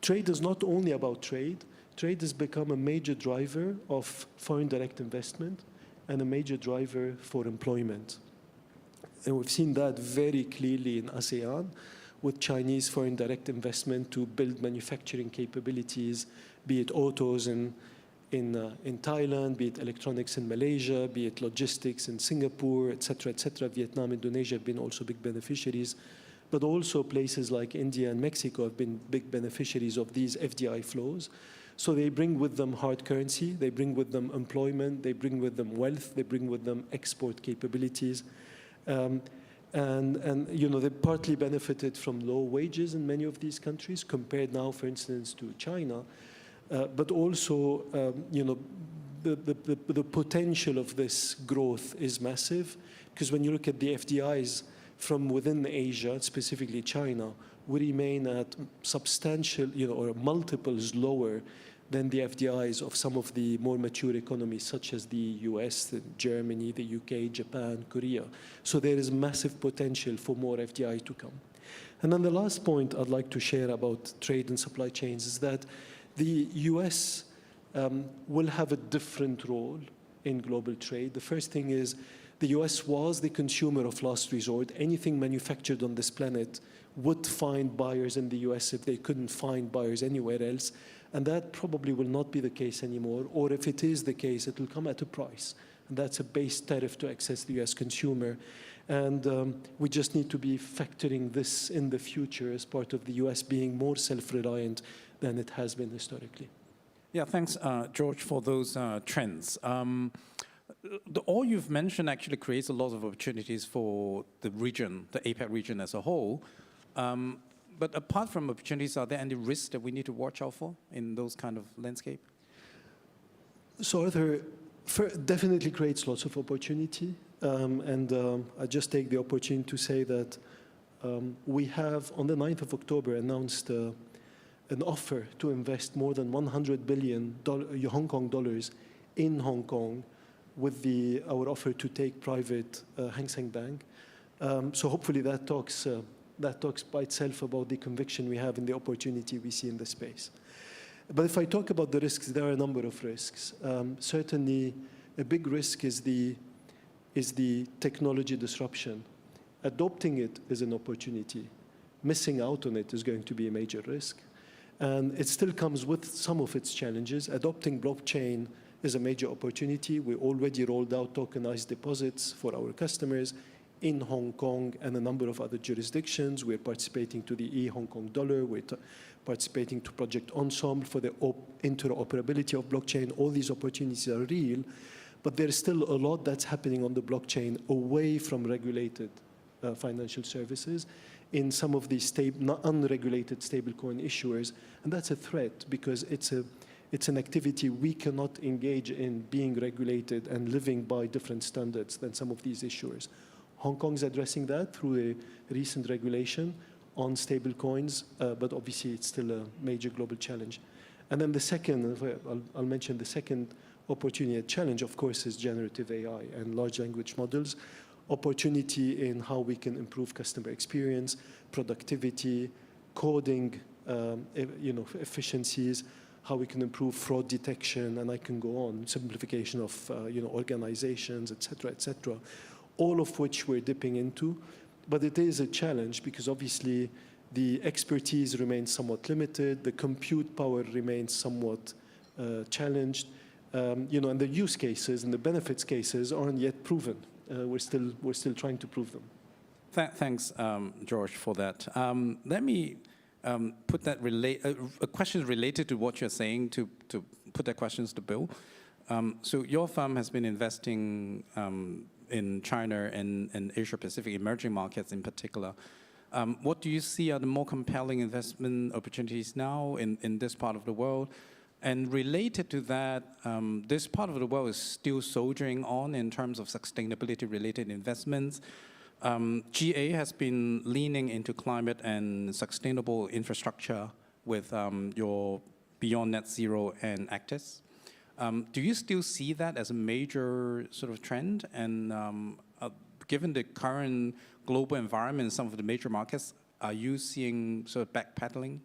trade is not only about trade. Trade has become a major driver of foreign direct investment and a major driver for employment. And we've seen that very clearly in ASEAN with Chinese foreign direct investment to build manufacturing capabilities, be it autos in Thailand, be it electronics in Malaysia, be it logistics in Singapore, et cetera, et cetera. Vietnam, Indonesia have been also big beneficiaries. But also places like India and Mexico have been big beneficiaries of these FDI flows. So they bring with them hard currency, they bring with them employment, they bring with them wealth, they bring with them export capabilities. And they partly benefited from low wages in many of these countries, compared now, for instance, to China. But also, the potential of this growth is massive, because when you look at the FDIs from within Asia, specifically China, we remain at substantial, or multiples lower than the FDIs of some of the more mature economies, such as the US, Germany, the UK, Japan, Korea. So there is massive potential for more FDI to come. And then the last point I'd like to share about trade and supply chains is that the US will have a different role in global trade. The first thing is the US was the consumer of last resort. Anything manufactured on this planet would find buyers in the US if they couldn't find buyers anywhere else. And that probably will not be the case anymore. Or if it is the case, it will come at a price. And that's a base tariff to access the US consumer. And we just need to be factoring this in the future as part of the US being more self-reliant than it has been historically. Yeah, thanks, George, for those trends. All you've mentioned actually creates a lot of opportunities for the region, the APAC region as a whole. But apart from opportunities, are there any risks that we need to watch out for in those kind of landscape? So Arthur, definitely creates lots of opportunity. I just take the opportunity to say that we have, on the 9th of October, announced an offer to invest more than $100 billion Hong Kong dollars in Hong Kong with our offer to take private Hang Seng Bank. So hopefully that talks by itself about the conviction we have in the opportunity we see in the space. But if I talk about the risks, there are a number of risks. Certainly, a big risk is the technology disruption. Adopting it is an opportunity. Missing out on it is going to be a major risk. And it still comes with some of its challenges. Adopting blockchain is a major opportunity. We already rolled out tokenized deposits for our customers in Hong Kong and a number of other jurisdictions. We're participating to the e-Hong Kong dollar. We're participating to Project Ensemble for the interoperability of blockchain. All these opportunities are real, but there's still a lot that's happening on the blockchain away from regulated financial services in some of these unregulated stablecoin issuers. And that's a threat because it's an activity we cannot engage in being regulated and living by different standards than some of these issuers. Hong Kong's addressing that through a recent regulation on stablecoins, but obviously it's still a major global challenge. And then the second, I'll mention the second opportunity, challenge, of course, is generative AI and large language models. Opportunity in how we can improve customer experience, productivity, coding, efficiencies, how we can improve fraud detection, and I can go on, simplification of organizations, et cetera, all of which we're dipping into. But it is a challenge because obviously the expertise remains somewhat limited, the compute power remains somewhat challenged, and the use cases and the benefits cases aren't yet proven. We're still trying to prove them. Thanks, George, for that. Let me put that a question related to what you're saying to put that questions to Bill. So your firm has been investing in China and Asia Pacific emerging markets in particular. What do you see are the more compelling investment opportunities now in this part of the world? And related to that, this part of the world is still soldiering on in terms of sustainability-related investments. GA has been leaning into climate and sustainable infrastructure with your Beyond Net Zero and Actis. Do you still see that as a major sort of trend? And given the current global environment in some of the major markets, are you seeing sort of backpedaling?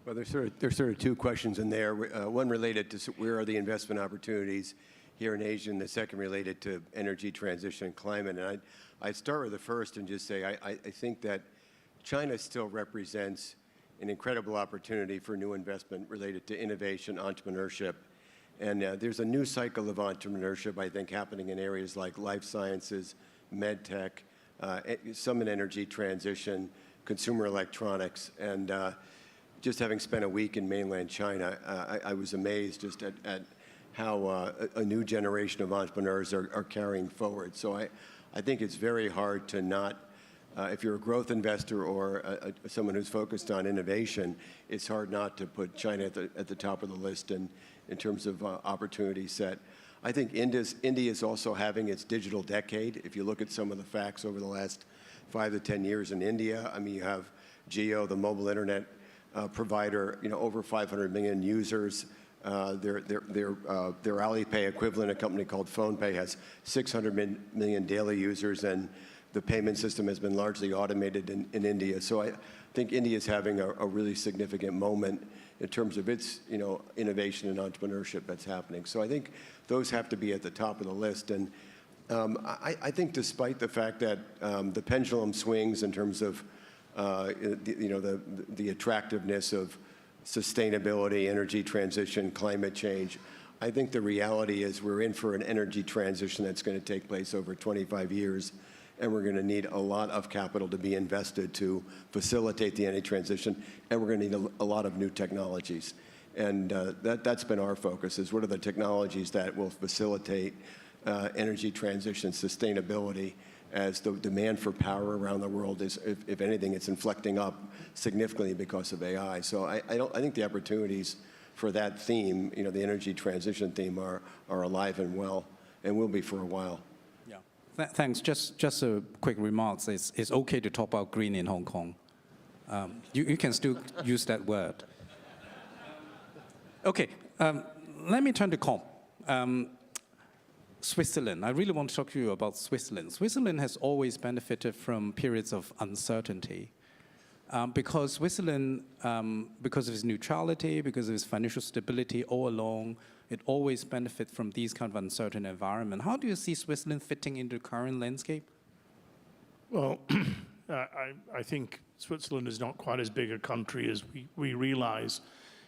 Well, there's sort of two questions in there. One related to where are the investment opportunities here in Asia, and the second related to energy transition and climate. And I'd start with the first and just say I think that China still represents an incredible opportunity for new investment related to innovation, entrepreneurship. And there's a new cycle of entrepreneurship, I think, happening in areas like life sciences, med tech, some in energy transition, consumer electronics. And just having spent a week in mainland China, I was amazed just at how a new generation of entrepreneurs are carrying forward. So I think it's very hard to not, if you're a growth investor or someone who's focused on innovation, it's hard not to put China at the top of the list in terms of opportunity set. I think India is also having its digital decade. If you look at some of the facts over the last 5 to 10 years in India, I mean, you have Jio, the mobile internet provider, over 500 million users. Their Alipay equivalent, a company called PhonePe, has 600 million daily users, and the payment system has been largely automated in India. So I think India is having a really significant moment in terms of its innovation and entrepreneurship that's happening. So I think those have to be at the top of the list. And I think despite the fact that the pendulum swings in terms of the attractiveness of sustainability, energy transition, climate change, I think the reality is we're in for an energy transition that's going to take place over 25 years, and we're going to need a lot of capital to be invested to facilitate the energy transition, and we're going to need a lot of new technologies. And that's been our focus, is what are the technologies that will facilitate energy transition, sustainability, as the demand for power around the world is, if anything, it's inflecting up significantly because of AI. So I think the opportunities for that theme, the energy transition theme, are alive and well, and will be for a while. Yeah. Thanks. Just a quick remarks. It's okay to talk about green in Hong Kong. You can still use that word. Okay. Let me turn to Com. Switzerland. I really want to talk to you about Switzerland. Switzerland has always benefited from periods of uncertainty. Because Switzerland, because of its neutrality, because of its financial stability all along, it always benefits from these kind of uncertain environment. How do you see Switzerland fitting into the current landscape? Well, I think Switzerland is not quite as big a country as we realize.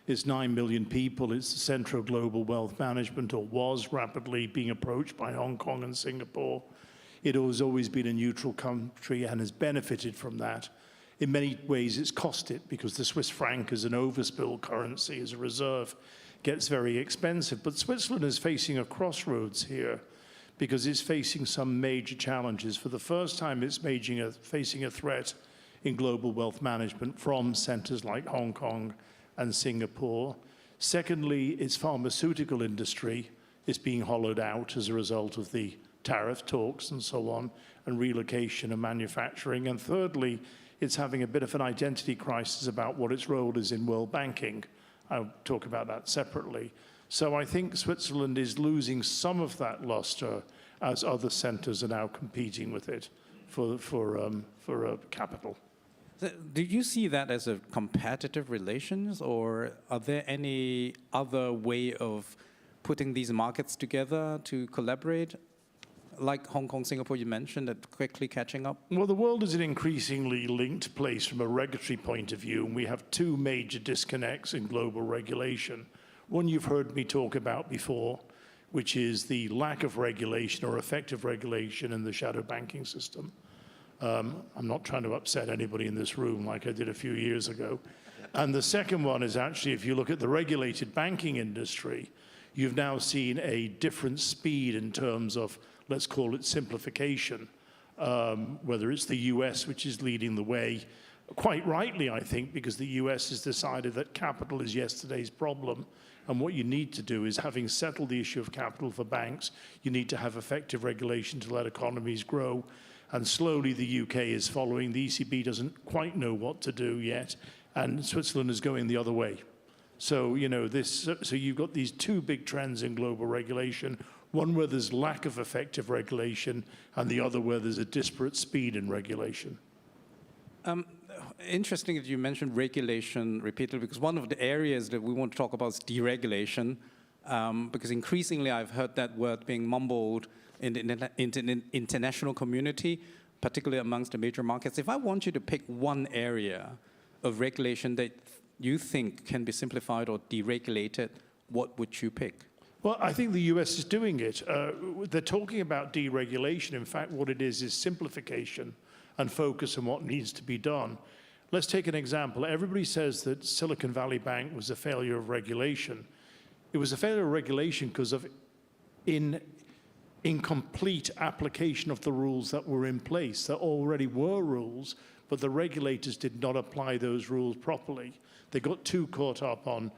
It's 9 million people. It's the center of global wealth management, or was rapidly being approached by Hong Kong and Singapore. It has always been a neutral country and has benefited from that. In many ways, it's cost it, because the Swiss franc as an overspill currency, as a reserve, gets very expensive. But Switzerland is facing a crossroads here, because it's facing some major challenges. For the first time, it's facing a threat in global wealth management from centers like Hong Kong and Singapore. Secondly, its pharmaceutical industry is being hollowed out as a result of the tariff talks and so on, and relocation of manufacturing. And thirdly, it's having a bit of an identity crisis about what its role is in world banking. I'll talk about that separately. So I think Switzerland is losing some of that luster as other centers are now competing with it for capital. Do you see that as a competitive relations, or are there any other way of putting these markets together to collaborate? Like Hong Kong, Singapore, you mentioned, that quickly catching up? Well, the world is an increasingly linked place from a regulatory point of view, and we have two major disconnects in global regulation. One you've heard me talk about before, which is the lack of regulation or effective regulation in the shadow banking system. I'm not trying to upset anybody in this room like I did a few years ago. And the second one is actually, if you look at the regulated banking industry, you've now seen a different speed in terms of, let's call it simplification, whether it's the US, which is leading the way, quite rightly, I think, because the US has decided that capital is yesterday's problem. And what you need to do is, having settled the issue of capital for banks, you need to have effective regulation to let economies grow. And slowly the UK is following. The ECB doesn't quite know what to do yet, and Switzerland is going the other way. So, so you've got these two big trends in global regulation, one where there's lack of effective regulation, and the other where there's a disparate speed in regulation. Interesting that you mentioned regulation repeatedly, because one of the areas that we want to talk about is deregulation, because increasingly I've heard that word being mumbled in the international community, particularly amongst the major markets. If I want you to pick one area of regulation that you think can be simplified or deregulated, what would you pick? Well, I think the US is doing it. They're talking about deregulation. In fact, what it is simplification and focus on what needs to be done. Let's take an example. Everybody says that Silicon Valley Bank was a failure of regulation. It was a failure of regulation because of incomplete application of the rules that were in place. There already were rules, but the regulators did not apply those rules properly. They got too caught up on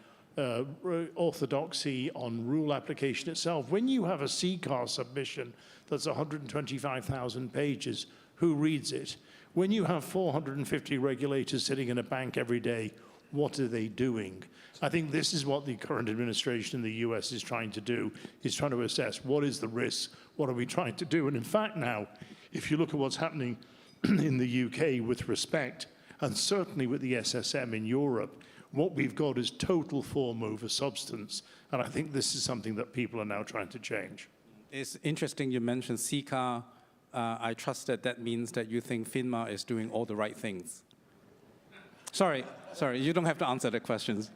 orthodoxy, on rule application itself. When you have a CCAR submission that's 125,000 pages, who reads it? When you have 450 regulators sitting in a bank every day, what are they doing? I think this is what the current administration in the US is trying to do, is trying to assess what is the risk, what are we trying to do? And in fact now, if you look at what's happening in the UK with respect, and certainly with the SSM in Europe, what we've got is total form over substance. And I think this is something that people are now trying to change. It's interesting you mentioned CCAR. I trust that means that you think FINMA is doing all the right things. Sorry, you don't have to answer the questions.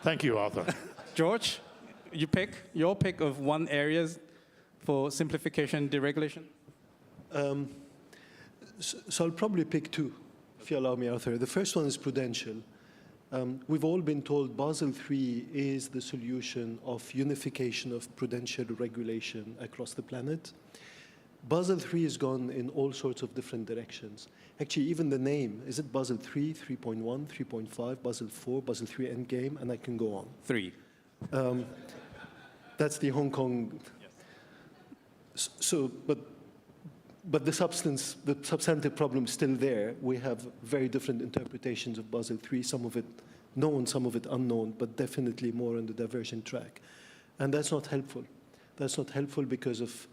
Thank you, Arthur. George, your pick of one area for simplification, deregulation? So I'll probably pick two, if you allow me, Arthur. The first one is prudential. We've all been told Basel III is the solution of unification of prudential regulation across the planet. Basel III has gone in all sorts of different directions. Actually, even the name, is it Basel III, 3.1, 3.5, Basel IV, Basel III Endgame, and I can go on. 3. That's the Hong Kong. So, but the substantive problem is still there. We have very different interpretations of Basel III, some of it known, some of it unknown, but definitely more on the divergent track. And that's not helpful. That's not helpful because of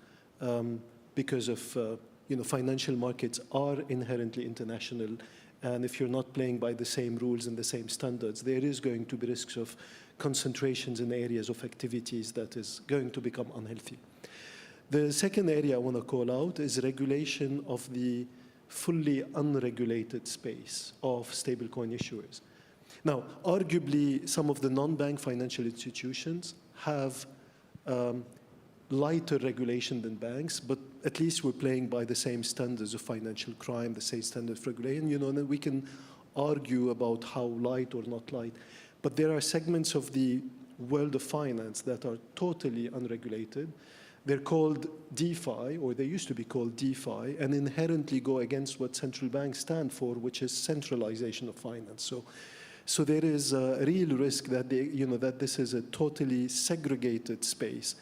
financial markets are inherently international. And if you're not playing by the same rules and the same standards, there is going to be risks of concentrations in areas of activities that is going to become unhealthy. The second area I want to call out is regulation of the fully unregulated space of stablecoin issuers. Now, arguably, some of the non-bank financial institutions have lighter regulation than banks, but at least we're playing by the same standards of financial crime, the same standards of regulation. And we can argue about how light or not light, but there are segments of the world of finance that are totally unregulated. They're called DeFi, or they used to be called DeFi, and inherently go against what central banks stand for, which is centralization of finance. So there is a real risk that that this is a totally segregated space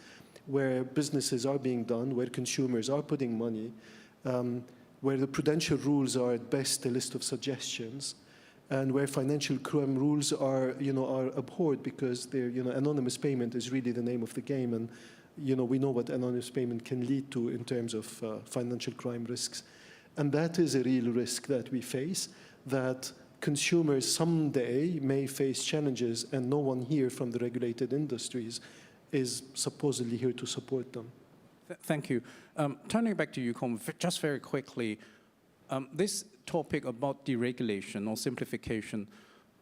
where businesses are being done, where consumers are putting money, where the prudential rules are at best a list of suggestions, and where financial crime rules are abhorred because anonymous payment is really the name of the game, and we know what anonymous payment can lead to in terms of financial crime risks. And that is a real risk that we face, that consumers someday may face challenges, and no one here from the regulated industries is supposedly here to support them. Thank you. Turning back to you, Kom, just very quickly, this topic about deregulation or simplification,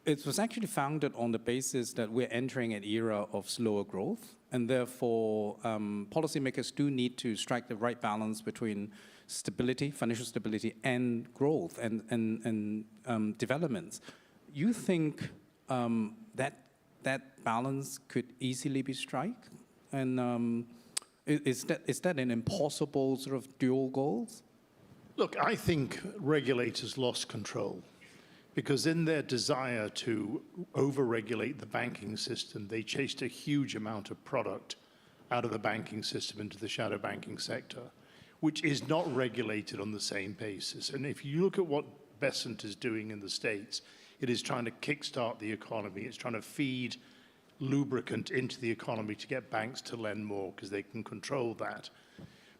it was actually founded on the basis that we're entering an era of slower growth, and therefore policymakers do need to strike the right balance between stability, financial stability, and growth and developments. You think that balance could easily be struck? And is that an impossible sort of dual goals? Look, I think regulators lost control because in their desire to over-regulate the banking system, they chased a huge amount of product out of the banking system into the shadow banking sector, which is not regulated on the same basis. And if you look at what Besant is doing in the States, it is trying to kickstart the economy. It's trying to feed lubricant into the economy to get banks to lend more because they can control that.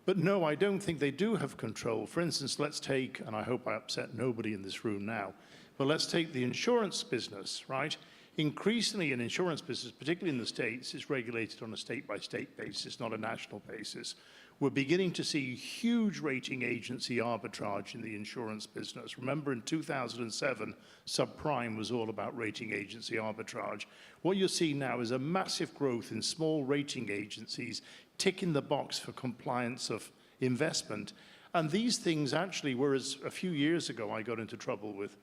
But no, I don't think they do have control. For instance, let's take, and I hope I upset nobody in this room now, but let's take the insurance business, right? Increasingly, an insurance business, particularly in the States, is regulated on a state-by-state basis, not a national basis. We're beginning to see huge rating agency arbitrage in the insurance business. Remember, in 2007, subprime was all about rating agency arbitrage. What you're seeing now is a massive growth in small rating agencies ticking the box for compliance of investment. And these things actually, whereas a few years ago I got into trouble with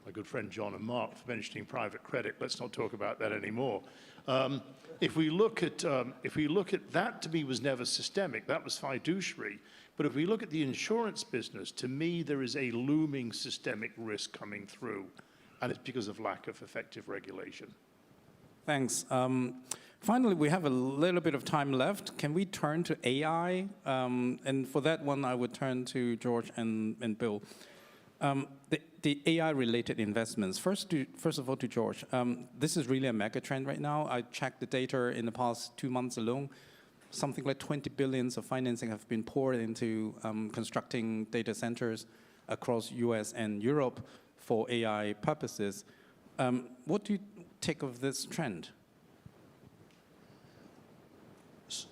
my good friend John and Mark for mentioning private credit, let's not talk about that anymore. If we look at that, to me, was never systemic. That was fiduciary. But if we look at the insurance business, to me, there is a looming systemic risk coming through, and it's because of lack of effective regulation. Thanks. Finally, we have a little bit of time left. Can we turn to AI? And for that one, I would turn to George and Bill. The AI-related investments. First of all, to George. This is really a mega trend right now. I checked the data in the past 2 months alone. Something like 20 billion of financing have been poured into constructing data centers across US and Europe for AI purposes. What do you take of this trend?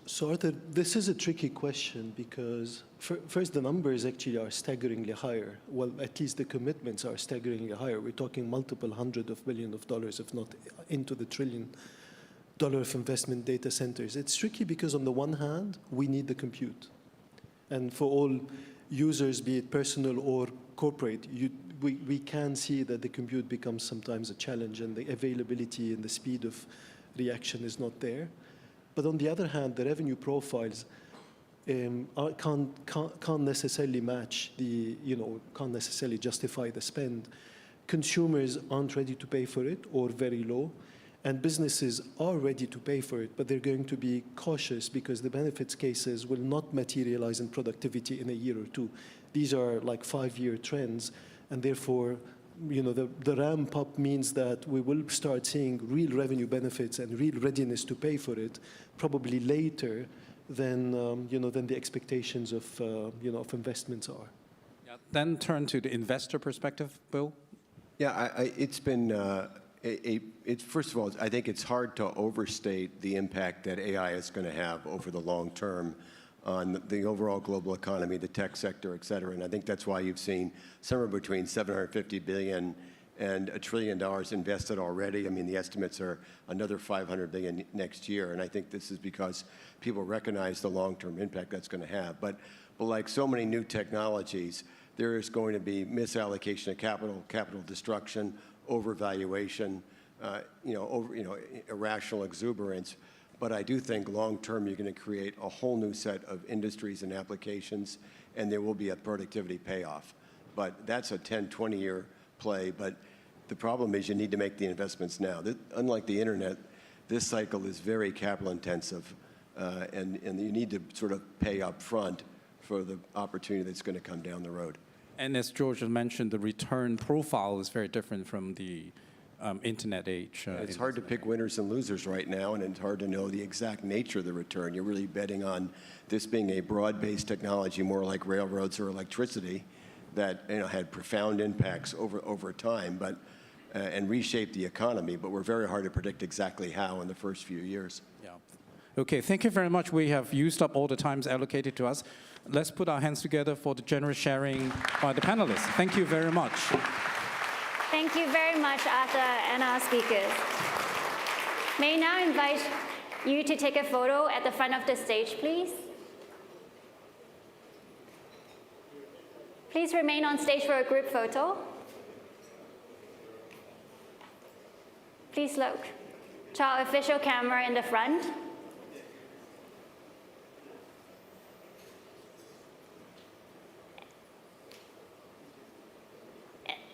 So Arthur, this is a tricky question because first the numbers actually are staggeringly higher. Well, at least the commitments are staggeringly higher. We're talking multiple hundreds of billions of dollars, if not into the $1 trillion of investment data centers. It's tricky because on the one hand, we need the compute. And for all users, be it personal or corporate, we can see that the compute becomes sometimes a challenge and the availability and the speed of reaction is not there. But on the other hand, the revenue profiles, can't necessarily match the, can't necessarily justify the spend. Consumers aren't ready to pay for it or very low, and businesses are ready to pay for it, but they're going to be cautious because the benefits cases will not materialize in productivity in a year or two. These are like 5-year trends, and therefore, the ramp up means that we will start seeing real revenue benefits and real readiness to pay for it probably later than, than the expectations of, of investments are. Yeah. Then turn to the investor perspective, Bill. Yeah, it's been, first of all, I think it's hard to overstate the impact that AI is going to have over the long term on the overall global economy, the tech sector, et cetera. And I think that's why you've seen somewhere between $750 billion and $1 trillion invested already. I mean, the estimates are another $500 billion next year. And I think this is because people recognize the long-term impact that's going to have. But like so many new technologies, there is going to be misallocation of capital destruction, overvaluation, irrational exuberance. But I do think long-term you're going to create a whole new set of industries and applications, and there will be a productivity payoff. But that's a 10, 20-year play. But the problem is you need to make the investments now. Unlike the internet, this cycle is very capital intensive, and you need to sort of pay up front for the opportunity that's going to come down the road. And as George mentioned, the return profile is very different from the internet age. It's hard to pick winners and losers right now, and it's hard to know the exact nature of the return. You're really betting on this being a broad-based technology, more like railroads or electricity, that had profound impacts over time, but and reshaped the economy. But we're very hard to predict exactly how in the first few years. Yeah. Okay. Thank you very much. We have used up all the times allocated to us. Let's put our hands together for the generous sharing by the panelists. Thank you very much. Thank you very much, Arthur, and our speakers. May I now invite you to take a photo at the front of the stage, please. Please remain on stage for a group photo. Please look to our official camera in the front.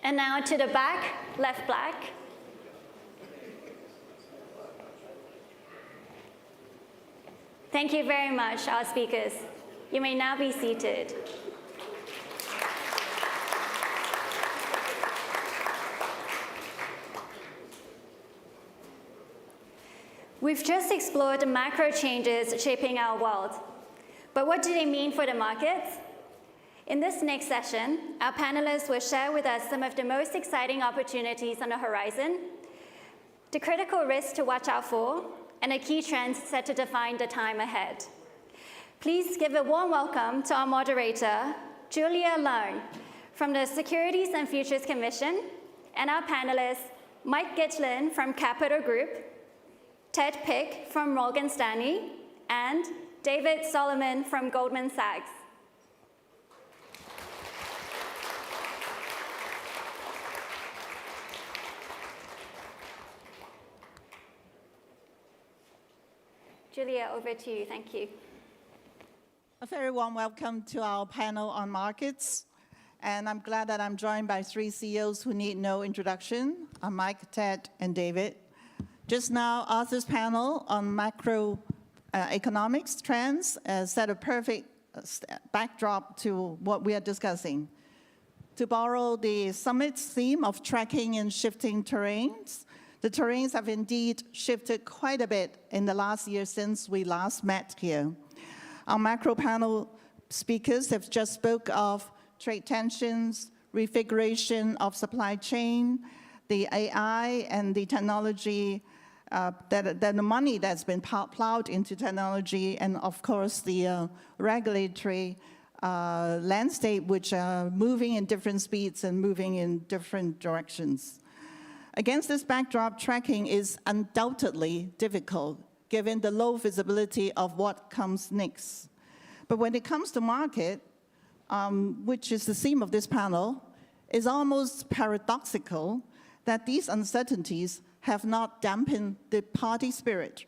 And now to the back, left black. Thank you very much, our speakers. You may now be seated. We've just explored the macro changes shaping our world. But what do they mean for the markets? In this next session, our panelists will share with us some of the most exciting opportunities on the horizon, the critical risks to watch out for, and the key trends set to define the time ahead. Please give a warm welcome to our moderator, Julia Leung, from the Securities and Futures Commission, and our panelists, Mike Gitlin from Capital Group, Ted Pick from Morgan Stanley, and David Solomon from Goldman Sachs. Julia, over to you. Thank you. A very warm welcome to our panel on markets. And I'm glad that I'm joined by three CEOs who need no introduction. I'm Mike, Ted, and David. Just now, Arthur's panel on macro economics trends set a perfect backdrop to what we are discussing. To borrow the summit's theme of tracking and shifting terrains, the terrains have indeed shifted quite a bit in the last year since we last met here. Our macro panel speakers have just spoke of trade tensions, refiguration of supply chain, the AI and the technology, the money that's been plowed into technology, and of course the regulatory landscape, which are moving in different speeds and moving in different directions. Against this backdrop, tracking is undoubtedly difficult, given the low visibility of what comes next. But when it comes to market, which is the theme of this panel, it's almost paradoxical that these uncertainties have not dampened the party spirit.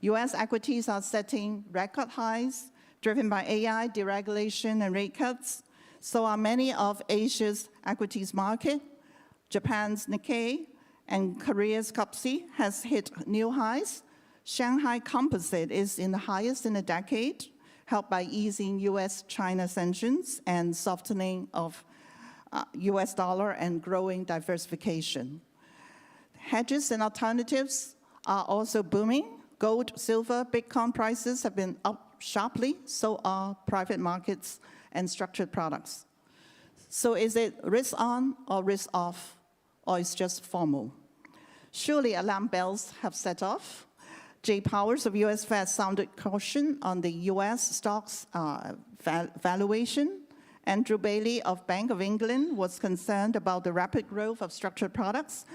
US equities are setting record highs, driven by AI, deregulation, and rate cuts. So are many of Asia's equities market. Japan's Nikkei and Korea's KOSPI has hit new highs. Shanghai Composite is in the highest in a decade, helped by easing US-China sanctions and softening of US dollar and growing diversification. Hedges and alternatives are also booming. Gold, silver, Bitcoin prices have been up sharply, so are private markets and structured products. So is it risk on or risk off, or it's just formal? Surely alarm bells have set off. Jay Powers of US Fed sounded caution on the US stocks valuation. Andrew Bailey of Bank of England was concerned about the rapid growth of structured products,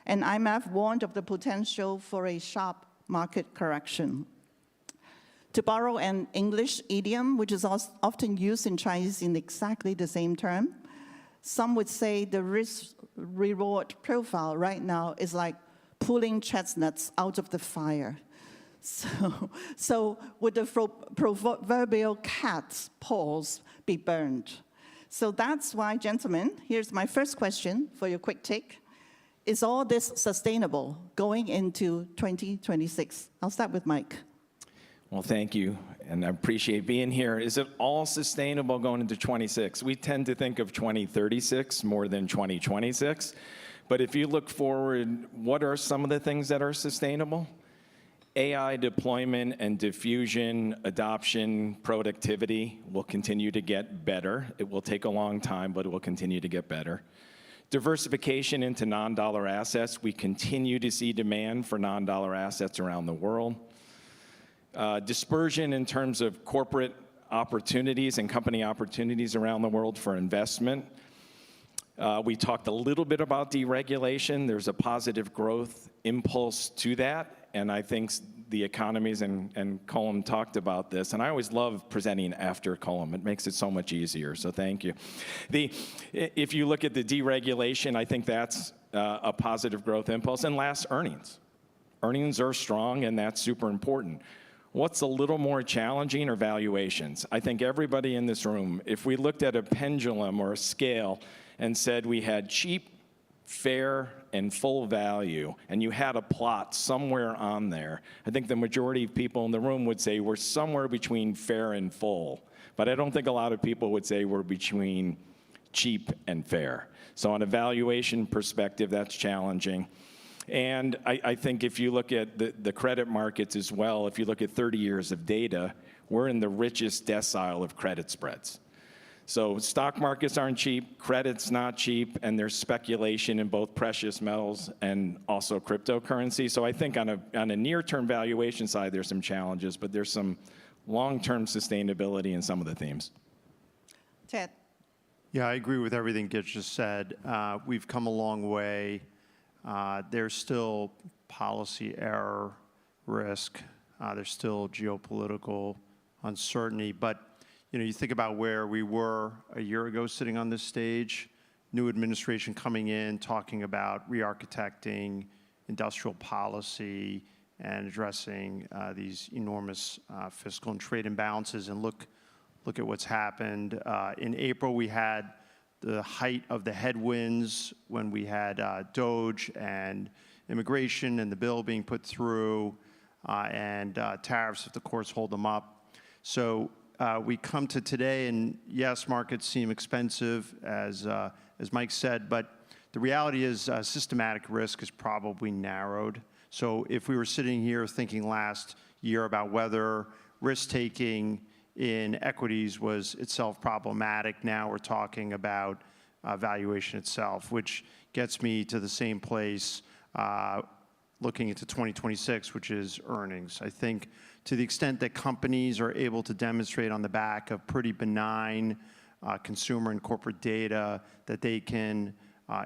and IMF warned of the potential for a sharp market correction. To borrow an English idiom, which is often used in Chinese in exactly the same term, some would say the risk-reward profile right now is like pulling chestnuts out of the fire. So would the proverbial cat's paws be burned? So that's why, gentlemen, here's my first question for your quick take. Is all this sustainable going into 2026? I'll start with Mike. Well, thank you, and I appreciate being here. Is it all sustainable going into 26? We tend to think of 2036 more than 2026, but if you look forward, what are some of the things that are sustainable? AI deployment and diffusion, adoption, productivity will continue to get better. It will take a long time, but it will continue to get better. Diversification into non-dollar assets. We continue to see demand for non-dollar assets around the world. Dispersion in terms of corporate opportunities and company opportunities around the world for investment. We talked a little bit about deregulation. There's a positive growth impulse to that, and I think the economies, and Colm talked about this, and I always love presenting after Colm. It makes it so much easier, so thank you. If you look at the deregulation, I think that's a positive growth impulse. And last, earnings. Earnings are strong, and that's super important. What's a little more challenging are valuations. I think everybody in this room, if we looked at a pendulum or a scale and said we had cheap, fair, and full value, and you had a plot somewhere on there, I think the majority of people in the room would say we're somewhere between fair and full. But I don't think a lot of people would say we're between cheap and fair. So on a valuation perspective, that's challenging. And I think if you look at the credit markets as well, if you look at 30 years of data, we're in the richest decile of credit spreads. So stock markets aren't cheap, credit's not cheap, and there's speculation in both precious metals and also cryptocurrency. So I think on a near-term valuation side, there's some challenges, but there's some long-term sustainability in some of the themes. Ted. Yeah, I agree with everything Gitch just said. We've come a long way. There's still policy error risk. There's still geopolitical uncertainty. But you think about where we were a year ago sitting on this stage, new administration coming in, talking about re-architecting industrial policy and addressing these enormous fiscal and trade imbalances. And look at what's happened. In April, we had the height of the headwinds when we had DOGE and immigration and the bill being put through and tariffs if the courts hold them up. So we come to today, and yes, markets seem expensive, as Mike said, but the reality is systematic risk is probably narrowed. So if we were sitting here thinking last year about whether risk-taking in equities was itself problematic, now we're talking about valuation itself, which gets me to the same place looking into 2026, which is earnings. I think to the extent that companies are able to demonstrate on the back of pretty benign consumer and corporate data that they can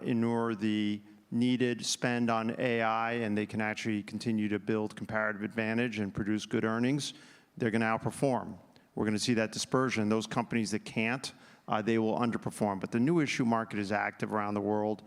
inure the needed spend on AI and they can actually continue to build comparative advantage and produce good earnings, they're going to outperform. We're going to see that dispersion. Those companies that can't, they will underperform. But the new issue market is active around the world.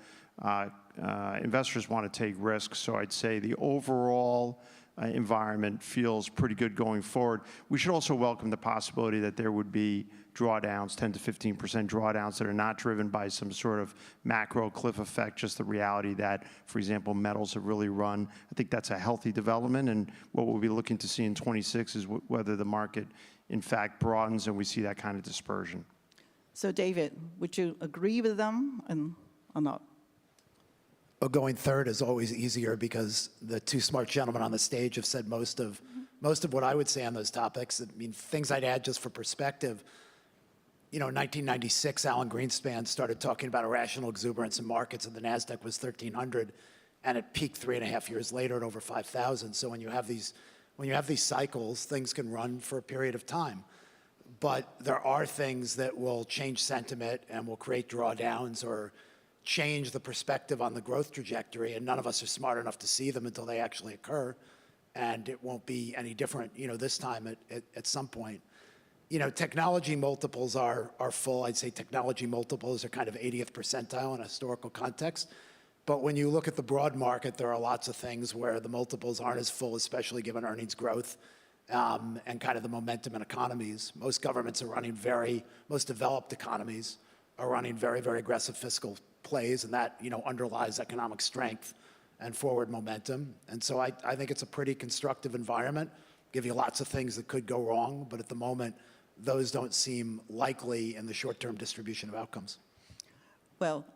Investors want to take risks. So I'd say the overall environment feels pretty good going forward. We should also welcome the possibility that there would be drawdowns, 10 to 15% drawdowns that are not driven by some sort of macro cliff effect, just the reality that, for example, metals have really run. I think that's a healthy development, and what we'll be looking to see in 26 is whether the market, in fact, broadens and we see that kind of dispersion. So David, would you agree with them or not? Well, going third is always easier because the two smart gentlemen on the stage have said most of what I would say on those topics. I mean, things I'd add just for perspective. You know, in 1996, Alan Greenspan started talking about irrational exuberance in markets, and the NASDAQ was 1,300, and it peaked 3.5 years later at over 5,000. So when you have these cycles, things can run for a period of time. But there are things that will change sentiment and will create drawdowns or change the perspective on the growth trajectory, and none of us are smart enough to see them until they actually occur, and it won't be any different, you know, this time at some point. You know, technology multiples are full. I'd say technology multiples are kind of 80th percentile in a historical context. But when you look at the broad market, there are lots of things where the multiples aren't as full, especially given earnings growth and kind of the momentum in economies. Most governments are running most developed economies are running very, very aggressive fiscal plays, and that, you know, underlies economic strength and forward momentum. And so I think it's a pretty constructive environment. Give you lots of things that could go wrong, but at the moment, those don't seem likely in the short-term distribution of outcomes. Well,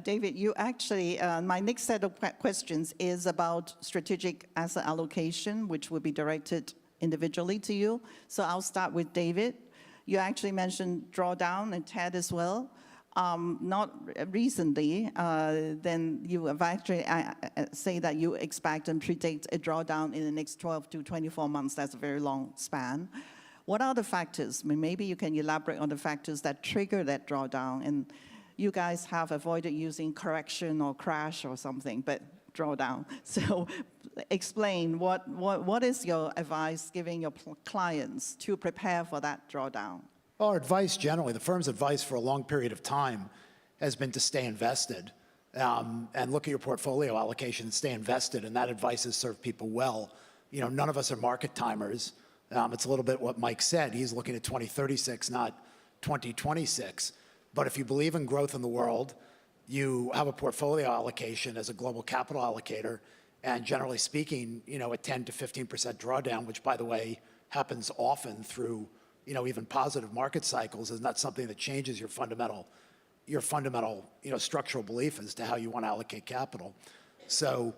David, you actually, my next set of questions is about strategic asset allocation, which will be directed individually to you. So I'll start with David. You actually mentioned drawdown and Ted as well. Not recently, then you have actually say that you expect and predict a drawdown in the next 12 to 24 months. That's a very long span. What are the factors? I mean, maybe you can elaborate on the factors that trigger that drawdown. And you guys have avoided using correction or crash or something, but drawdown. So explain what is your advice giving your clients to prepare for that drawdown? Our advice generally, the firm's advice for a long period of time has been to stay invested and look at your portfolio allocation and stay invested, and that advice has served people well. You know, none of us are market timers. It's a little bit what Mike said. He's looking at 2036, not 2026. But if you believe in growth in the world, you have a portfolio allocation as a global capital allocator, and generally speaking, you know, a 10 to 15% drawdown, which by the way happens often through, you know, even positive market cycles, is not something that changes your fundamental, you know, structural belief as to how you want to allocate capital. So,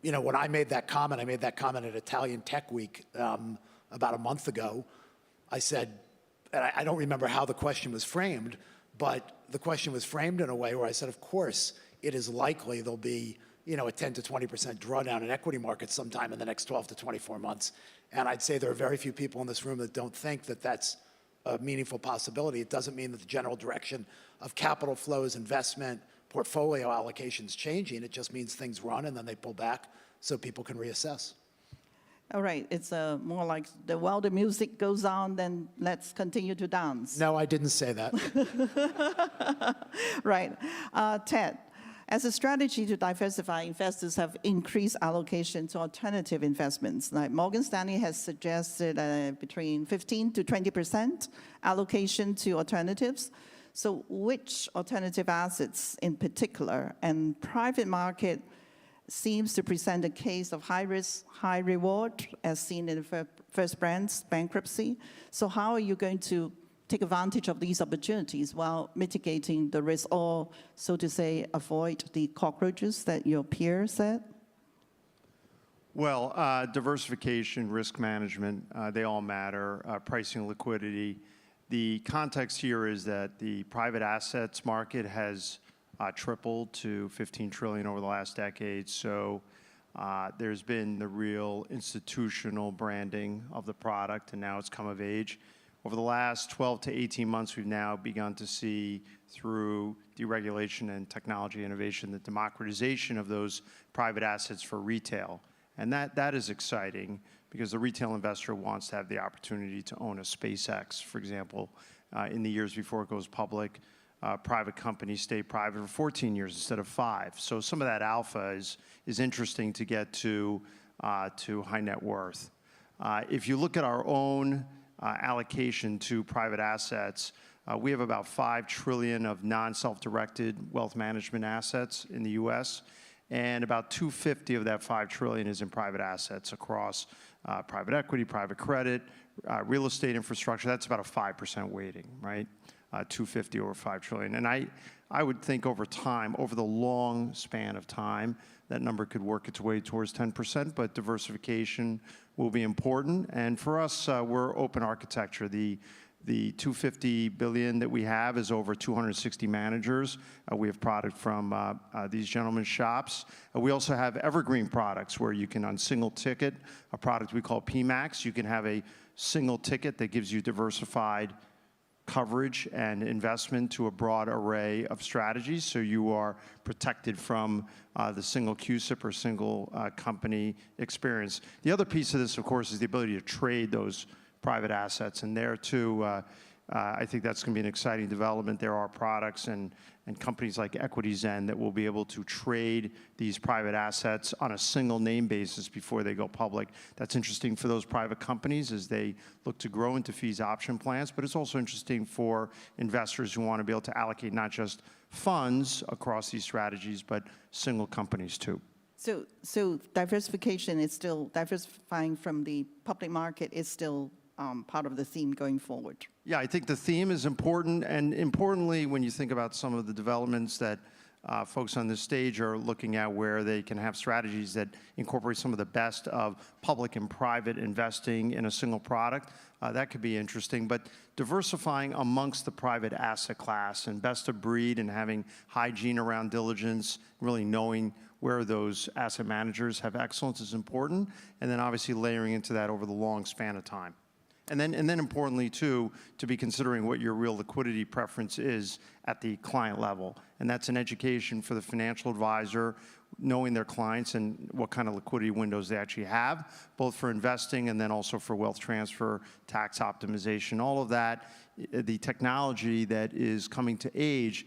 you know, when I made that comment at Italian Tech Week about a month ago. I said, and I don't remember how the question was framed, but the question was framed in a way where I said, of course, it is likely there'll be, you know, a 10 to 20% drawdown in equity markets sometime in the next 12 to 24 months. And I'd say there are very few people in this room that don't think that that's a meaningful possibility. It doesn't mean that the general direction of capital flows, investment, portfolio allocations changing. It just means things run and then they pull back so people can reassess. All right, it's more like while the music goes on, then let's continue to dance. No, I didn't say that. Right. Ted, as a strategy to diversify, investors have increased allocation to alternative investments. Like Morgan Stanley has suggested between 15 to 20% allocation to alternatives. So which alternative assets in particular and private market seems to present a case of high risk, high reward, as seen in the First Brands bankruptcy. So how are you going to take advantage of these opportunities while mitigating the risk, or, so to say, avoid the cockroaches that your peer said? Well, diversification, risk management, they all matter. Pricing, liquidity. The context here is that the private assets market has tripled to $15 trillion over the last decade. So there's been the real institutional branding of the product, and now it's come of age. Over the last 12 to 18 months, we've now begun to see, through deregulation and technology innovation, the democratization of those private assets for retail. And that is exciting because the retail investor wants to have the opportunity to own a SpaceX, for example, in the years before it goes public. Private companies stay private for 14 years instead of 5. So some of that alpha is interesting to get to to high net worth. If you look at our own allocation to private assets, we have about $5 trillion of non-self-directed wealth management assets in the U.S., and about $250 of that $5 trillion is in private assets across private equity, private credit, real estate infrastructure. That's about a 5% weighting, right? 250 over 5 trillion. And I would think over time, over the long span of time, that number could work its way towards 10%, but diversification will be important. And for us, we're open architecture. The $250 billion that we have is over 260 managers. We have product from these gentlemen's shops. We also have evergreen products where you can, on single ticket, a product we call PMAX, you can have a single ticket that gives you diversified coverage and investment to a broad array of strategies, so you are protected from the single CUSIP or single company experience. The other piece of this, of course, is the ability to trade those private assets, and there too, I think that's going to be an exciting development. There are products and companies like EquityZen that will be able to trade these private assets on a single name basis before they go public. That's interesting for those private companies as they look to grow into fees option plans, but it's also interesting for investors who want to be able to allocate not just funds across these strategies, but single companies too. So diversification is still, diversifying from the public market is still part of the theme going forward. Yeah, I think the theme is important, and importantly, when you think about some of the developments that folks on this stage are looking at where they can have strategies that incorporate some of the best of public and private investing in a single product, that could be interesting. But diversifying amongst the private asset class and best of breed and having hygiene around diligence, really knowing where those asset managers have excellence is important, and then obviously layering into that over the long span of time. And then importantly, too, to be considering what your real liquidity preference is at the client level. And that's an education for the financial advisor, knowing their clients and what kind of liquidity windows they actually have, both for investing and then also for wealth transfer, tax optimization, all of that. The technology that is coming to age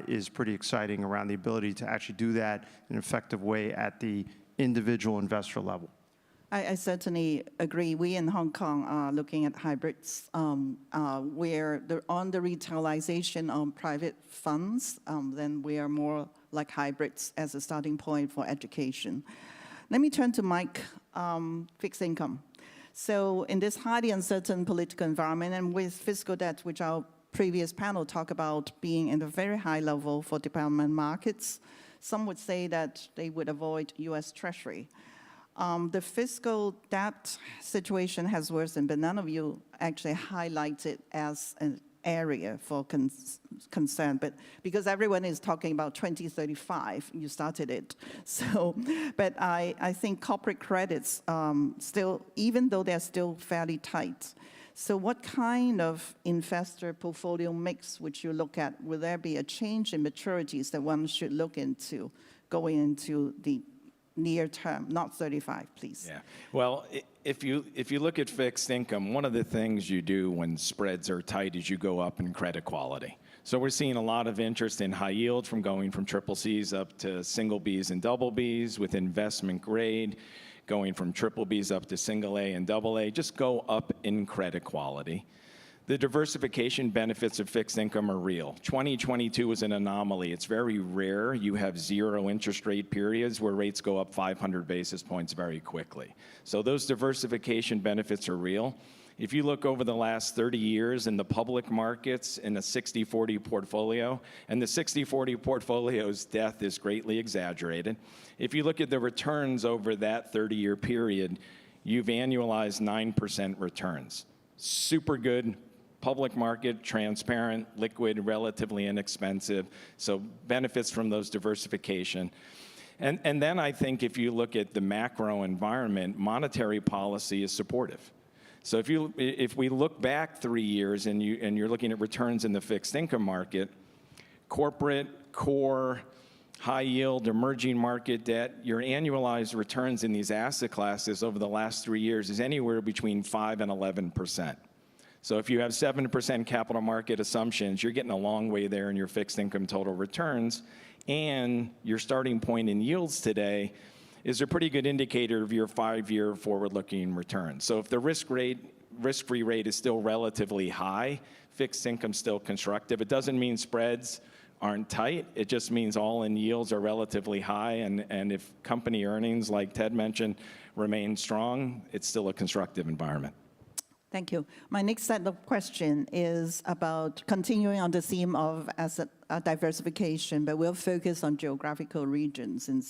is pretty exciting around the ability to actually do that in an effective way at the individual investor level. I certainly agree. We in Hong Kong are looking at hybrids where on the retailization of private funds, then we are more like hybrids as a starting point for education. Let me turn to Mike, fixed income. So in this highly uncertain political environment and with fiscal debt, which our previous panel talked about being in a very high level for development markets, some would say that they would avoid US Treasury. The fiscal debt situation has worsened, but none of you actually highlight it as an area for concern. But because everyone is talking about 2035, you started it. So, but I think corporate credits still, even though they're still fairly tight. So what kind of investor portfolio mix would you look at? Will there be a change in maturities that one should look into going into the near term, not 35, please? Yeah. Well, if you look at fixed income, one of the things you do when spreads are tight is you go up in credit quality. So we're seeing a lot of interest in high yield from going from triple C's up to single B's and double B's, with investment grade going from triple B's up to single A and double A. Just go up in credit quality. The diversification benefits of fixed income are real. 2022 was an anomaly. It's very rare you have zero interest rate periods where rates go up 500 basis points very quickly. So those diversification benefits are real. If you look over the last 30 years in the public markets in a 60-40 portfolio, and the 60-40 portfolio's death is greatly exaggerated. If you look at the returns over that 30-year period, you've annualized 9% returns. Super good. Public market, transparent, liquid, relatively inexpensive, so benefits from those diversification. And then I think if you look at the macro environment, monetary policy is supportive. So if we look back 3 years and you're looking at returns in the fixed income market, corporate, core, high yield, emerging market debt, your annualized returns in these asset classes over the last 3 years is anywhere between 5 and 11%. So if you have 7% capital market assumptions, you're getting a long way there in your fixed income total returns. And your starting point in yields today is a pretty good indicator of your 5-year forward-looking return. So if the risk-free rate is still relatively high, fixed income still constructive. It doesn't mean spreads aren't tight. It just means all-in yields are relatively high, and if company earnings, like Ted mentioned, remain strong, it's still a constructive environment. Thank you. My next set of questions is about continuing on the theme of asset diversification, but we'll focus on geographical regions, and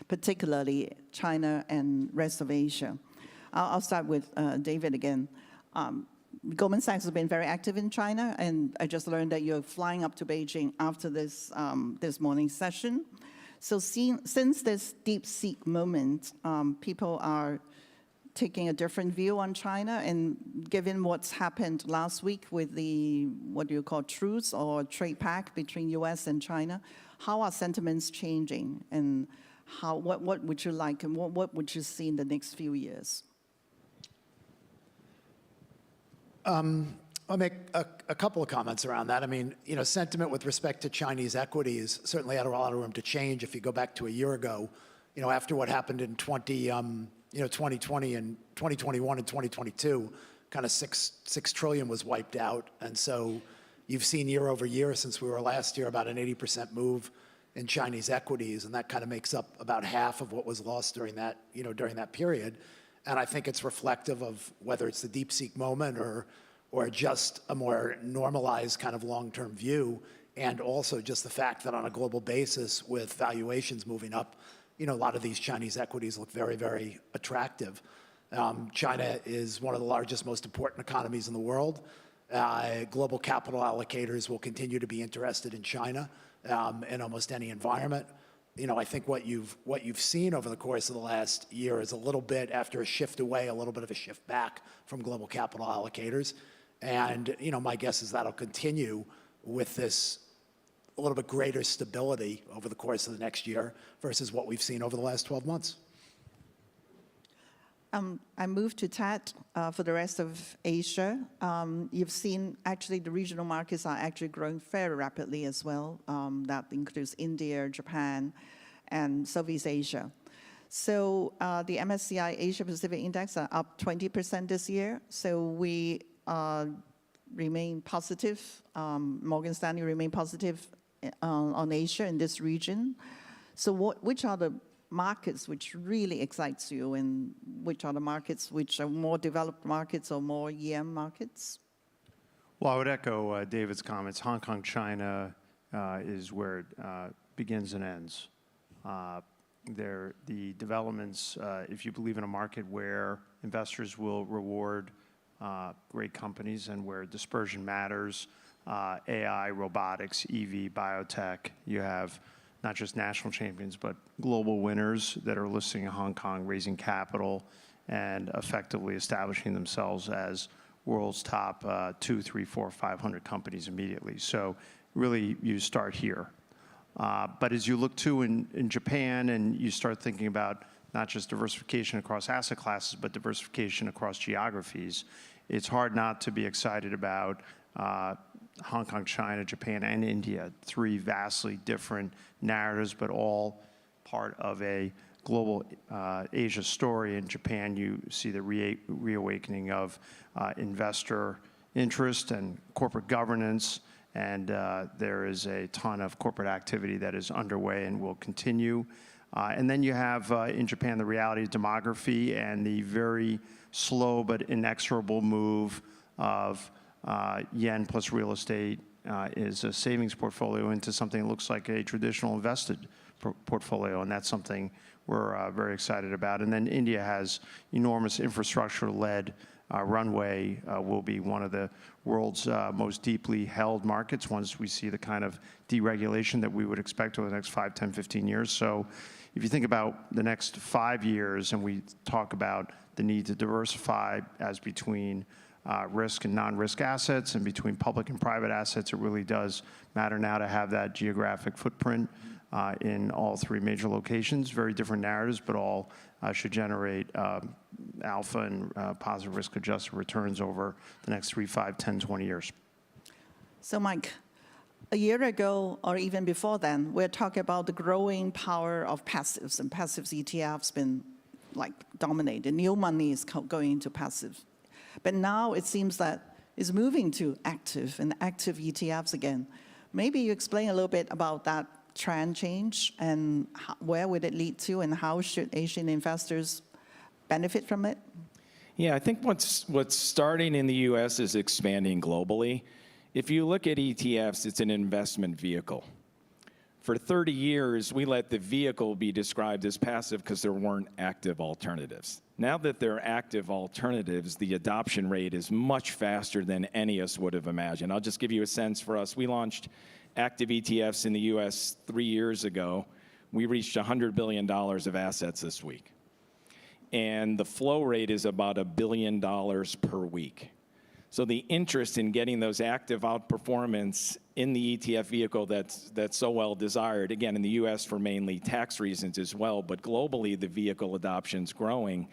particularly China and rest of Asia. I'll start with David again. Goldman Sachs has been very active in China, and I just learned that you're flying up to Beijing after this, this morning's session. So since this DeepSeek moment, people are taking a different view on China, and given what's happened last week with the, what do you call, truce or trade pact between US and China, how are sentiments changing, and what would you like, and what would you see in the next few years? I'll make a couple of comments around that. I mean, you know, sentiment with respect to Chinese equities certainly had a lot of room to change. If you go back to a year ago, you know, after what happened in 2020 and 2021 and 2022, kind of six trillion was wiped out. And so you've seen year over year since we were last year about an 80% move in Chinese equities, and that kind of makes up about half of what was lost during that, you know, during that period. And I think it's reflective of whether it's the DeepSeek moment or just a more normalized kind of long-term view, and also just the fact that on a global basis with valuations moving up, you know, a lot of these Chinese equities look very, very attractive. China is one of the largest, most important economies in the world. Global capital allocators will continue to be interested in China in almost any environment. You know, I think what you've seen over the course of the last year is a little bit, after a shift away, a little bit of a shift back from global capital allocators. And, you know, my guess is that'll continue with this a little bit greater stability over the course of the next year versus what we've seen over the last 12 months. I moved to Ted for the rest of Asia. You've seen actually the regional markets are actually growing very rapidly as well. That includes India, Japan, and Southeast Asia. So the MSCI Asia Pacific Index are up 20% this year. So we remain positive. Morgan Stanley remain positive on Asia in this region. So which are the markets which really excites you, and which are the markets which are more developed markets or more EM markets? Well, I would echo David's comments. Hong Kong, China is where it begins and ends. The developments, if you believe in a market where investors will reward great companies and where dispersion matters, AI, robotics, EV, biotech, you have not just national champions, but global winners that are listing in Hong Kong, raising capital, and effectively establishing themselves as world's top 2, 3, 4, 500 companies immediately. So really, you start here. But as you look to in Japan, and you start thinking about not just diversification across asset classes, but diversification across geographies, it's hard not to be excited about Hong Kong, China, Japan, and India, 3 vastly different narratives, but all part of a global Asia story. In Japan, you see the reawakening of investor interest and corporate governance, and there is a ton of corporate activity that is underway and will continue. And then you have in Japan the reality of demography and the very slow but inexorable move of yen plus real estate is a savings portfolio into something that looks like a traditional invested portfolio, and that's something we're very excited about. And then India has enormous infrastructure-led runway, will be one of the world's most deeply held markets once we see the kind of deregulation that we would expect over the next 5, 10, 15 years. So if you think about the next 5 years, and we talk about the need to diversify as between risk and non-risk assets and between public and private assets, it really does matter now to have that geographic footprint in all 3 major locations. Very different narratives, but all should generate alpha and positive risk-adjusted returns over the next 3, 5, 10, 20 years. So Mike, A year ago, or even before then, we're talking about the growing power of passives, and passives ETFs been like dominated. New money is going into passives. But now it seems that it's moving to active and active ETFs again. Maybe you explain a little bit about that trend change and where would it lead to and how should Asian investors benefit from it? Yeah, I think what's starting in the U.S. is expanding globally. If you look at ETFs, it's an investment vehicle. For 30 years, we let the vehicle be described as passive because there weren't active alternatives. Now that there are active alternatives, the adoption rate is much faster than any of us would have imagined. I'll just give you a sense for us. We launched active ETFs in the U.S. 3 years ago. We reached $100 billion of assets this week. And the flow rate is about $1 billion per week. So the interest in getting those active outperformance in the ETF vehicle that's so well desired, again, in the US for mainly tax reasons as well, but globally the vehicle adoption's growing.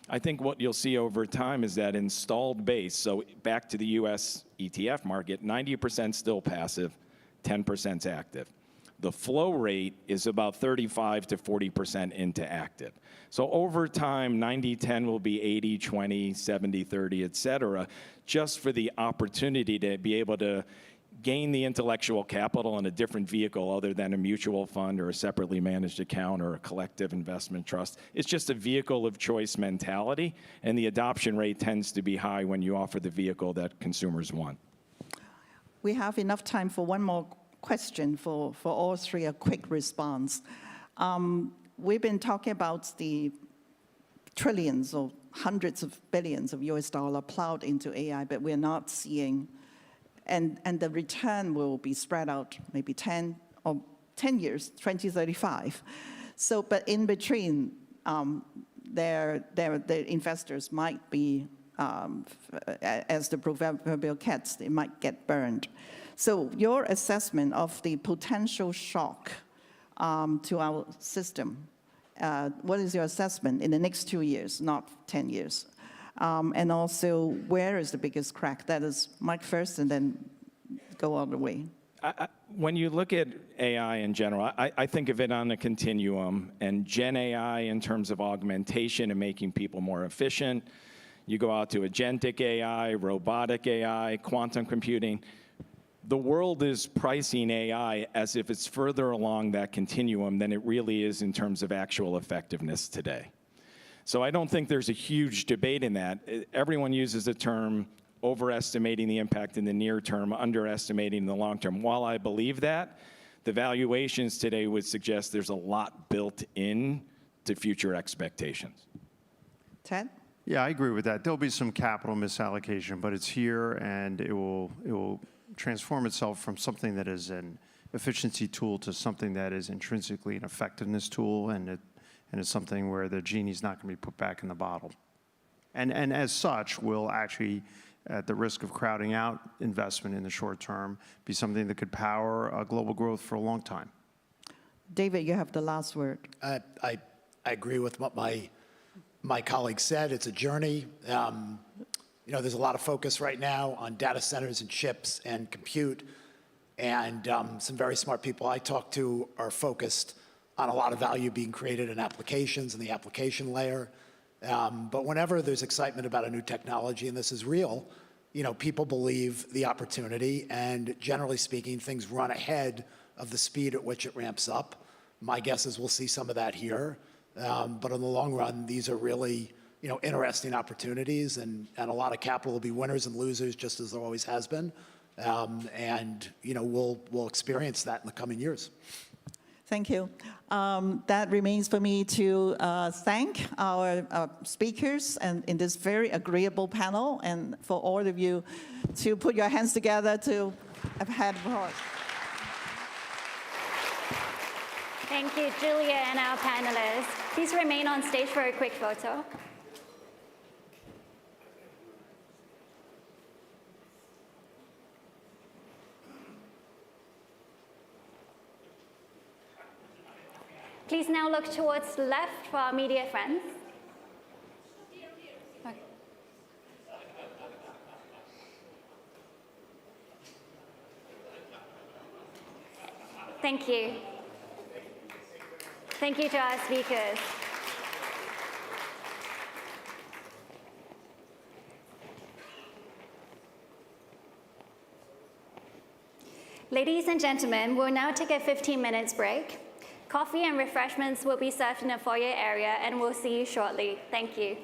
I think what you'll see over time is that installed base, so back to the US ETF market, 90% still passive, 10% active. The flow rate is about 35 to 40% into active. So over time, 90-10 will be 80-20, 70-30, et cetera, just for the opportunity to be able to gain the intellectual capital in a different vehicle other than a mutual fund or a separately managed account or a collective investment trust. It's just a vehicle of choice mentality, and the adoption rate tends to be high when you offer the vehicle that consumers want. We have enough time for one more question for all three, a quick response. We've been talking about the trillions or hundreds of billions of US dollar plowed into AI, but we're not seeing, and the return will be spread out maybe 10 years, 2035. So, but in between, the investors might be, as the proverbial cats, they might get burned. So your assessment of the potential shock to our system, what is your assessment in the next 2 years, not 10 years? And also, where is the biggest crack? That is Mike first, and then go all the way. When you look at AI in general, I think of it on a continuum, and Gen AI in terms of augmentation and making people more efficient. You go out to agentic AI, robotic AI, quantum computing. The world is pricing AI as if it's further along that continuum than it really is in terms of actual effectiveness today. So I don't think there's a huge debate in that. Everyone uses the term overestimating the impact in the near term, underestimating the long term. While I believe that, the valuations today would suggest there's a lot built in to future expectations. Ted? Yeah, I agree with that. There'll be some capital misallocation, but it's here, and it will transform itself from something that is an efficiency tool to something that is intrinsically an effectiveness tool, and it's something where the genie's not going to be put back in the bottle. And as such, will actually, at the risk of crowding out investment in the short term, be something that could power global growth for a long time. David, you have the last word. I agree with what my colleague said. It's a journey. You know, there's a lot of focus right now on data centers and chips and compute, and some very smart people I talk to are focused on a lot of value being created in applications and the application layer. But whenever there's excitement about a new technology, and this is real, you know, people believe the opportunity, and generally speaking, things run ahead of the speed at which it ramps up. My guess is we'll see some of that here. But in the long run, these are really, you know, interesting opportunities, and a lot of capital will be winners and losers, just as there always has been. And, you know, we'll experience that in the coming years. Thank you. That remains for me to thank our speakers and in this very agreeable panel, and for all of you to put your hands together to have had voice. Thank you, Julia, and our panelists. Please remain on stage for a quick photo. Please now look towards the left for our media friends. Thank you. Thank you to our speakers. Ladies and gentlemen, we'll now take a 15 minutes break. Coffee and refreshments will be served in the foyer area, and we'll see you shortly. Thank you.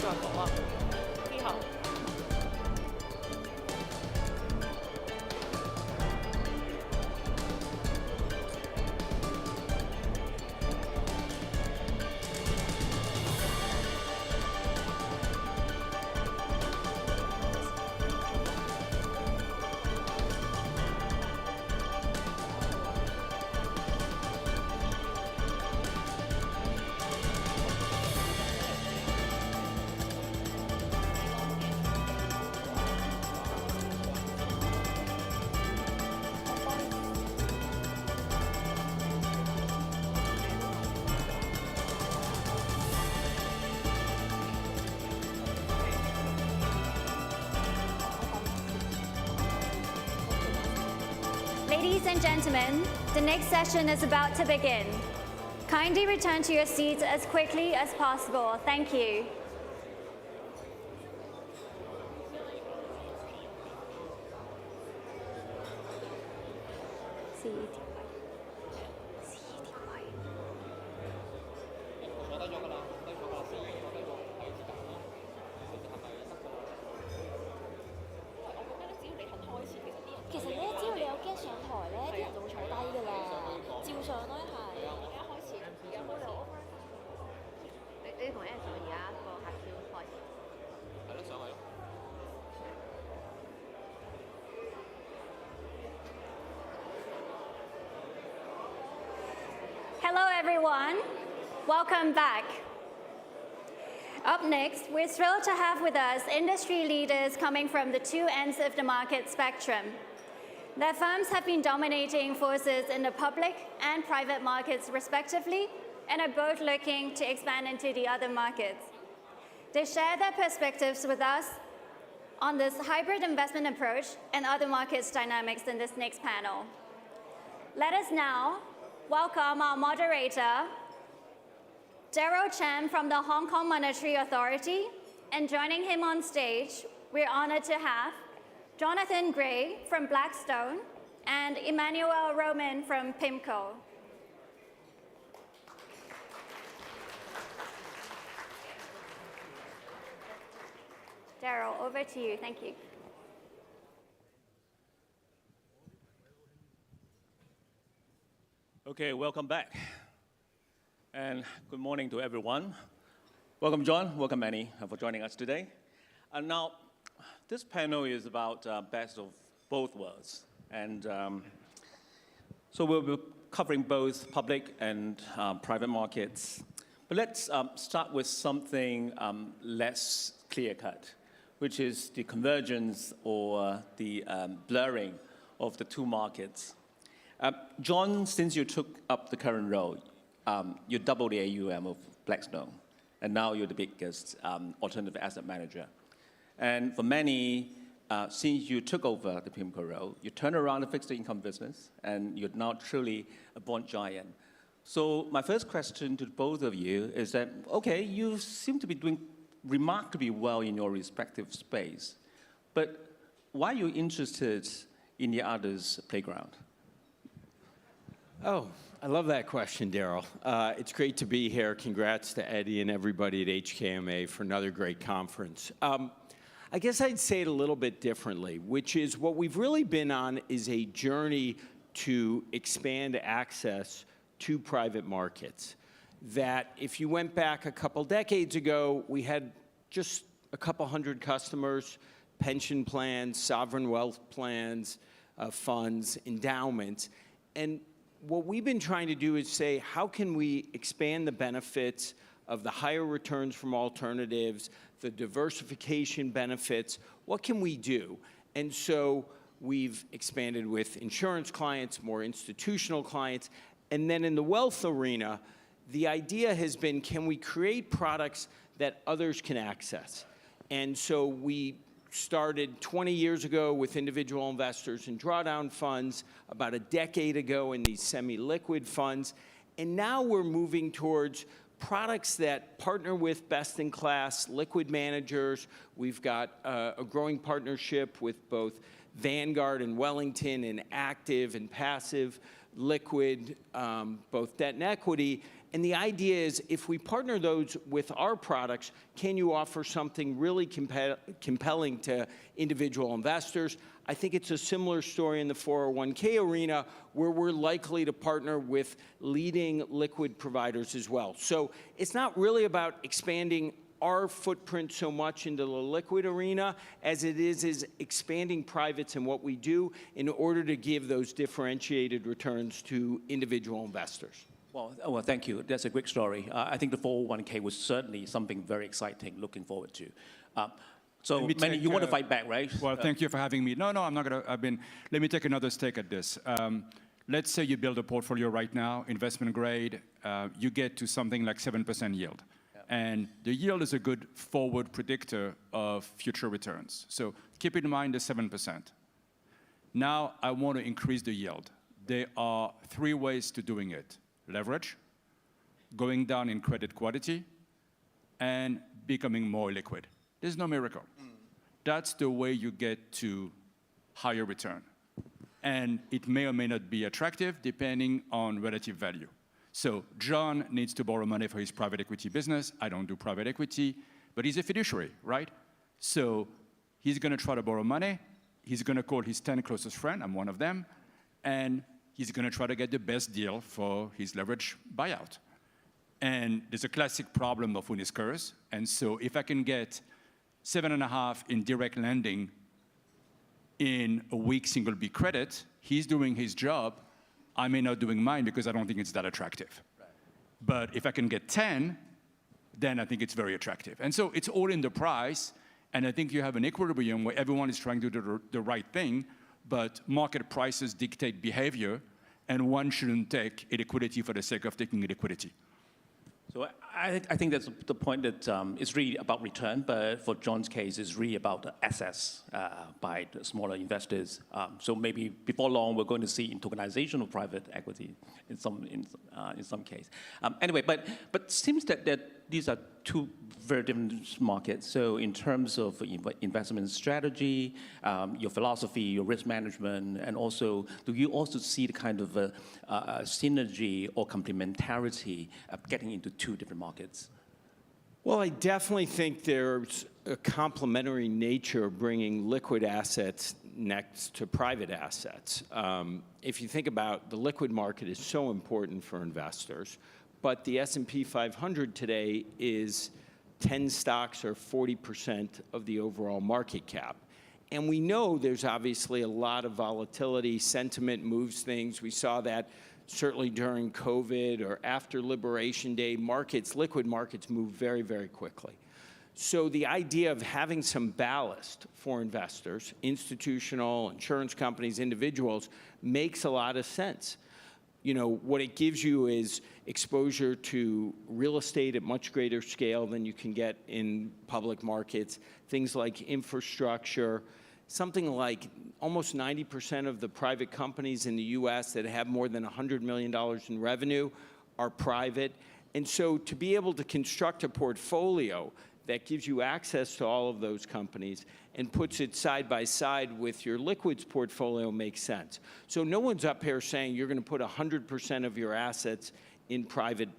再講啦。之後。Ladies and gentlemen, the next session is about to begin. Kindly return to your seats as quickly as possible. Thank you. Hello, everyone. Welcome back. Up next, we're thrilled to have with us industry leaders coming from the two ends of the market spectrum. Their firms have been dominating forces in the public and private markets respectively, and are both looking to expand into the other markets. They share their perspectives with us on this hybrid investment approach and other markets dynamics in this next panel. Let us now welcome our moderator, Daryl Chen from the Hong Kong Monetary Authority, and joining him on stage, we're honored to have Jonathan Gray from Blackstone and Emmanuel Roman from PIMCO. Daryl, over to you. Thank you. Okay, welcome back. And good morning to everyone. Welcome, John. Welcome, Annie, for joining us today. And now, this panel is about best of both worlds. And so we'll be covering both public and private markets. But let's start with something less clear-cut, which is the convergence or the blurring of the two markets. John, since you took up the current role, you doubled the AUM of Blackstone, and now you're the biggest alternative asset manager. And for many, since you took over the PIMCO role, you turned around the fixed income business, and you're now truly a bond giant. So my first question to both of you is that, okay, you seem to be doing remarkably well in your respective space, but why are you interested in the other's playground? Oh, I love that question, Daryl. It's great to be here. Congrats to Eddie and everybody at HKMA for another great conference. I guess I'd say it a little bit differently, which is what we've really been on is a journey to expand access to private markets. That if you went back a couple decades ago, we had just a couple hundred customers, pension plans, sovereign wealth plans, funds, endowments. And what we've been trying to do is say, how can we expand the benefits of the higher returns from alternatives, the diversification benefits? What can we do? And so we've expanded with insurance clients, more institutional clients, and then in the wealth arena, the idea has been, can we create products that others can access? And so we started 20 years ago with individual investors in drawdown funds, about a decade ago in these semi-liquid funds, and now we're moving towards products that partner with best-in-class liquid managers. We've got a growing partnership with both Vanguard and Wellington in active and passive liquid, both debt and equity. And the idea is, if we partner those with our products, can you offer something really compelling to individual investors? I think it's a similar story in the 401k arena, where we're likely to partner with leading liquid providers as well. So it's not really about expanding our footprint so much into the liquid arena as it is expanding privates and what we do in order to give those differentiated returns to individual investors. Well, thank you. That's a great story. I think the 401k was certainly something very exciting, looking forward to. So, Manny, you want to fight back, right? Well, thank you for having me. No, I'm not going to. Let me take another stake at this. Let's say you build a portfolio right now, investment grade, you get to something like 7% yield. And the yield is a good forward predictor of future returns. So keep in mind the 7%. Now I want to increase the yield. There are 3 ways to doing it: leverage, going down in credit quality, and becoming more liquid. There's no miracle. That's the way you get to higher return. And it may or may not be attractive depending on relative value. So John needs to borrow money for his private equity business. I don't do private equity, but he's a fiduciary, right? So he's going to try to borrow money. He's going to call his 10 closest friends, I'm one of them, and he's going to try to get the best deal for his leverage buyout. And there's a classic problem of Unis curves. And so if I can get 7.5 in direct lending in a weak single B credit, he's doing his job. I may not doing mine because I don't think it's that attractive. Right. But if I can get 10, then I think it's very attractive. And so it's all in the price. And I think you have an equilibrium where everyone is trying to do the right thing, but market prices dictate behavior, and one shouldn't take illiquidity for the sake of taking illiquidity. So I think that's the point, that it's really about return, but for John's case, it's really about access by the smaller investors. So maybe before long, we're going to see tokenization of private equity in some case. Anyway, but it seems that these are 2 very different markets. So in terms of investment strategy, your philosophy, your risk management, and also, do you also see the kind of synergy or complementarity of getting into 2 different markets? Well, I definitely think there's a complementary nature of bringing liquid assets next to private assets. If you think about the liquid market is so important for investors, but the S&P 500 today is 10 stocks or 40% of the overall market cap. And we know there's obviously a lot of volatility. Sentiment moves things. We saw that certainly during COVID or after Liberation Day. Liquid markets move very, very quickly. So the idea of having some ballast for investors, institutional, insurance companies, individuals, makes a lot of sense. You know, what it gives you is exposure to real estate at much greater scale than you can get in public markets, things like infrastructure. Something like almost 90% of the private companies in the US that have more than $100 million in revenue are private. And so to be able to construct a portfolio that gives you access to all of those companies and puts it side by side with your liquids portfolio makes sense. So no one's up here saying you're going to put 100% of your assets in private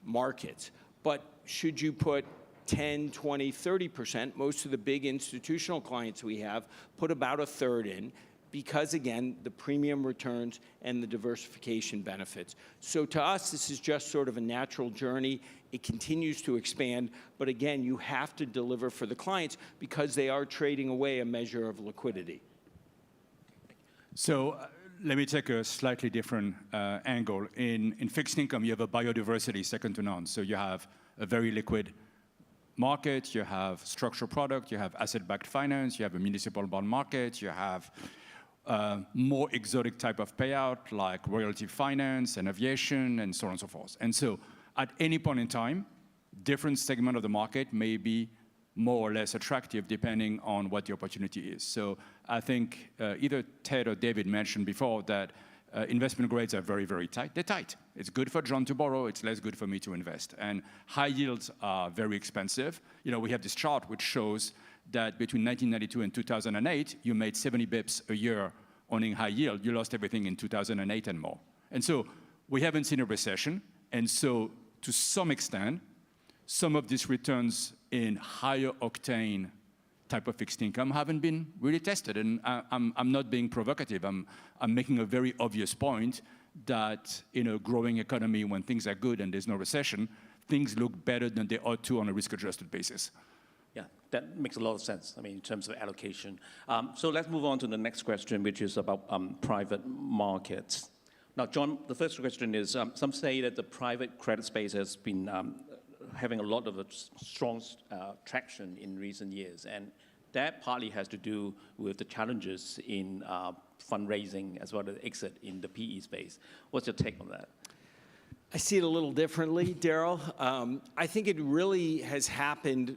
markets. But should you put 10, 20, 30%, most of the big institutional clients we have put about 1/3 in, because again, the premium returns and the diversification benefits. So to us, this is just sort of a natural journey. It continues to expand, but again, you have to deliver for the clients because they are trading away a measure of liquidity. So let me take a slightly different angle. In fixed income, you have a biodiversity second to none. So you have a very liquid market, you have structured product, you have asset-backed finance, you have a municipal bond market, you have more exotic type of payout like royalty finance and aviation and so on and so forth. And so at any point in time, different segment of the market may be more or less attractive depending on what the opportunity is. So I think either Ted or David mentioned before that investment grades are very, very tight. They're tight. It's good for John to borrow. It's less good for me to invest. And high yields are very expensive. You know, we have this chart which shows that between 1992 and 2008, you made 70 bips a year owning high yield. You lost everything in 2008 and more. And so we haven't seen a recession. And so to some extent, some of these returns in higher octane type of fixed income haven't been really tested. And I'm not being provocative. I'm making a very obvious point that in a growing economy, when things are good and there's no recession, things look better than they ought to on a risk-adjusted basis. Yeah, that makes a lot of sense, I mean, in terms of allocation. So let's move on to the next question, which is about private markets. Now, John, the first question is, some say that the private credit space has been having a lot of strong traction in recent years, and that partly has to do with the challenges in fundraising as well as exit in the PE space. What's your take on that? I see it a little differently, Daryl. I think it really has happened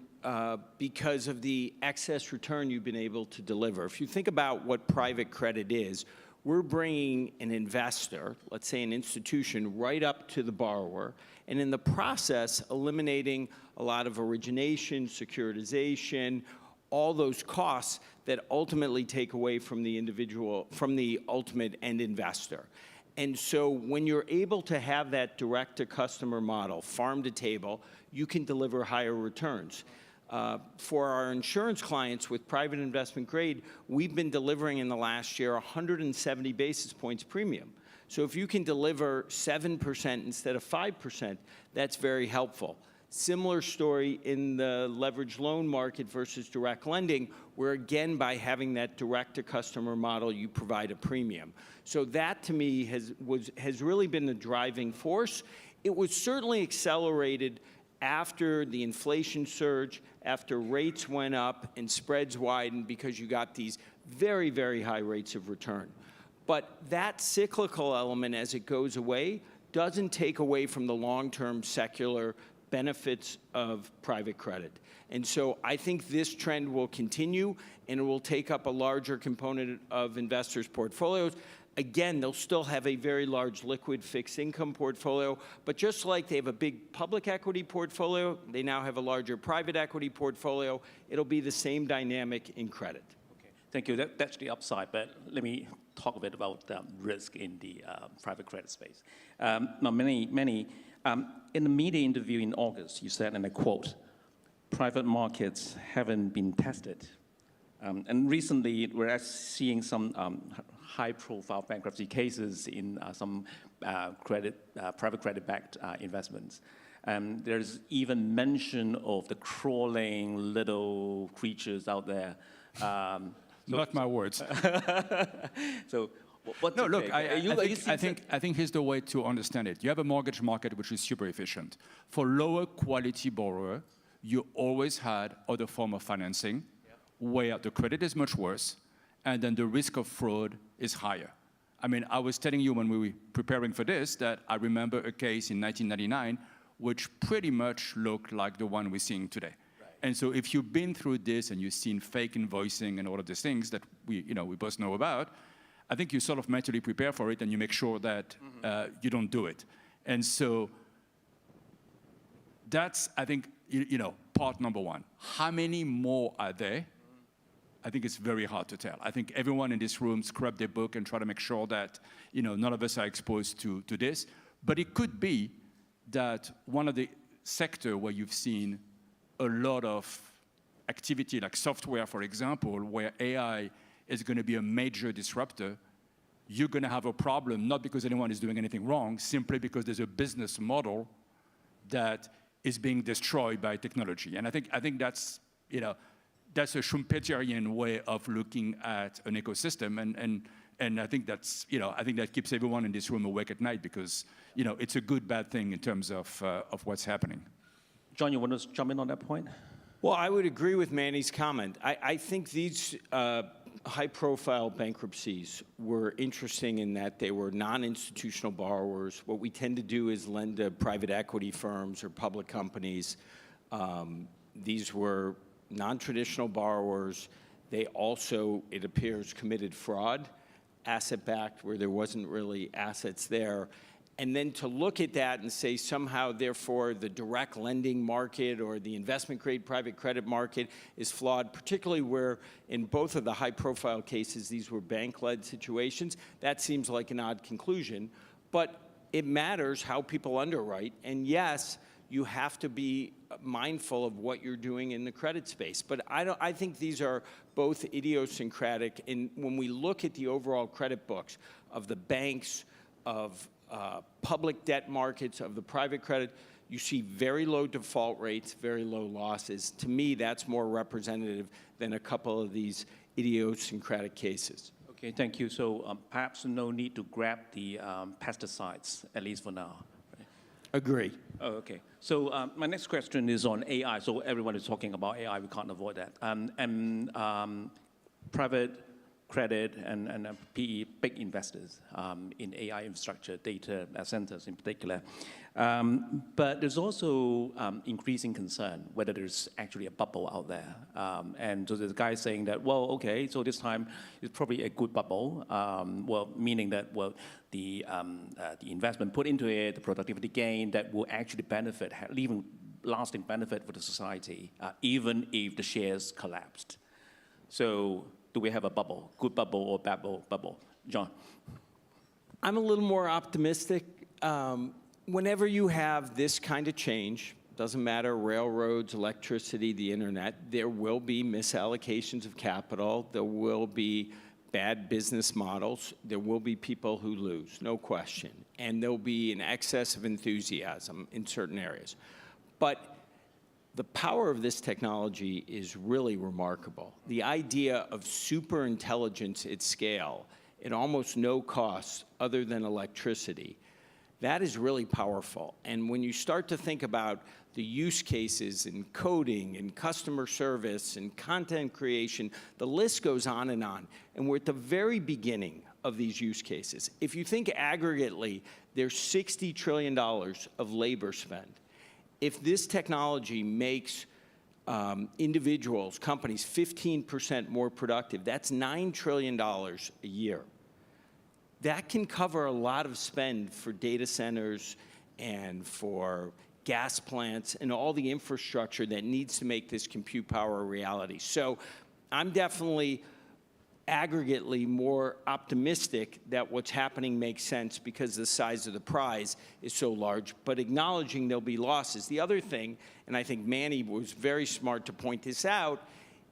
because of the excess return you've been able to deliver. If you think about what private credit is, we're bringing an investor, let's say an institution, right up to the borrower, and in the process, eliminating a lot of origination, securitization, all those costs that ultimately take away from the individual, from the ultimate end investor. And so when you're able to have that direct-to-customer model, farm to table, you can deliver higher returns. For our insurance clients with private investment grade, we've been delivering in the last year 170 basis points premium. So if you can deliver 7% instead of 5%, that's very helpful. Similar story in the leveraged loan market versus direct lending, where again, by having that direct-to-customer model, you provide a premium. So that, to me, has really been the driving force. It was certainly accelerated after the inflation surge, after rates went up and spreads widened because you got these very, very high rates of return. But that cyclical element, as it goes away, doesn't take away from the long-term secular benefits of private credit. And so I think this trend will continue, and it will take up a larger component of investors' portfolios. Again, they'll still have a very large liquid fixed income portfolio, but just like they have a big public equity portfolio, they now have a larger private equity portfolio. It'll be the same dynamic in credit. Okay, thank you. That's the upside, but let me talk a bit about risk in the private credit space. Now, in the media interview in August, you said, and I quote, "Private markets haven't been tested." And recently, we're seeing some high-profile bankruptcy cases in some private credit-backed investments. There's even mention of the crawling little creatures out there. Not my words. So, what's no, your look, take? I think here's the way to understand it. You have a mortgage market which is super efficient. For lower quality borrower, you always had other form of financing where the credit is much worse, and then the risk of fraud is higher. I mean, I was telling you when we were preparing for this that I remember a case in 1999 which pretty much looked like the one we're seeing today. Right. And so if you've been through this and you've seen fake invoicing and all of these things that we both know about, I think you sort of mentally prepare for it and you make sure that you don't do it. And so that's, I think, part number one. How many more are there? I think it's very hard to tell. I think everyone in this room scrub their book and try to make sure that none of us are exposed to this. But it could be that one of the sector where you've seen a lot of activity, like software, for example, where AI is going to be a major disruptor, you're going to have a problem, not because anyone is doing anything wrong, simply because there's a business model that is being destroyed by technology. And I think that's, that's a Schumpeterian way of looking at an ecosystem, and I think that's, I think that keeps everyone in this room awake at night because, it's a good, bad thing in terms of what's happening. John, you want to jump in on that point? Well, I would agree with Manny's comment. I think these high-profile bankruptcies were interesting in that they were non-institutional borrowers. What we tend to do is lend to private equity firms or public companies. These were non-traditional borrowers. They also, it appears, committed fraud, asset-backed, where there wasn't really assets there. And then to look at that and say somehow, therefore, the direct lending market or the investment-grade private credit market is flawed, particularly where in both of the high-profile cases, these were bank-led situations, that seems like an odd conclusion. But it matters how people underwrite. And yes, you have to be mindful of what you're doing in the credit space. But I think these are both idiosyncratic. And when we look at the overall credit books of the banks, of public debt markets, of the private credit, you see very low default rates, very low losses. To me, that's more representative than a couple of these idiosyncratic cases. Okay, thank you. So perhaps no need to grab the pesticides, at least for now. Agree. Oh, okay. So my next question is on AI. So everyone is talking about AI. We can't avoid that. Private credit and PE, big investors in AI infrastructure, data centers in particular. But there's also increasing concern whether there's actually a bubble out there. And so there's a guy saying that, well, okay, so this time it's probably a good bubble. Well, meaning that, well, the investment put into it, the productivity gain, that will actually benefit, leaving lasting benefit for the society, even if the shares collapsed. So do we have a bubble, good bubble or bad bubble? John? I'm a little more optimistic. Whenever you have this kind of change, doesn't matter, railroads, electricity, the internet, there will be misallocations of capital, there will be bad business models, there will be people who lose, no question. And there'll be an excess of enthusiasm in certain areas. But the power of this technology is really remarkable. The idea of super intelligence at scale at almost no cost other than electricity, that is really powerful. And when you start to think about the use cases in coding and customer service and content creation, the list goes on. And we're at the very beginning of these use cases. If you think aggregately, there's $60 trillion of labor spend. If this technology makes individuals, companies, 15% more productive, that's $9 trillion a year. That can cover a lot of spend for data centers and for gas plants and all the infrastructure that needs to make this compute power a reality. So I'm definitely aggregately more optimistic that what's happening makes sense because the size of the prize is so large, but acknowledging there'll be losses. The other thing, and I think Manny was very smart to point this out,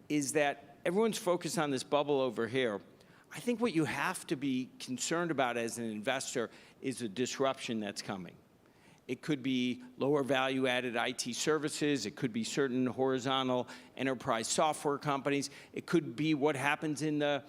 is that everyone's focused on this bubble over here. I think what you have to be concerned about as an investor is the disruption that's coming. It could be lower value-added IT services. It could be certain horizontal enterprise software companies. It could be what happens in the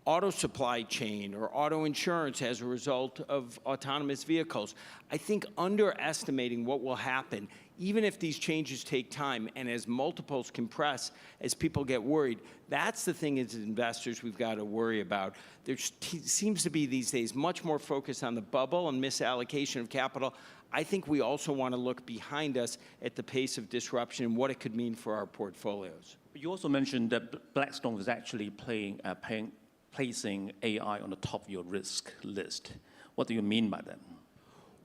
auto supply chain or auto insurance as a result of autonomous vehicles. I think underestimating what will happen, even if these changes take time and as multiples compress, as people get worried, that's the thing as investors we've got to worry about. There seems to be these days much more focus on the bubble and misallocation of capital. I think we also want to look behind us at the pace of disruption and what it could mean for our portfolios. You also mentioned that Blackstone was actually placing AI on the top of your risk list. What do you mean by that?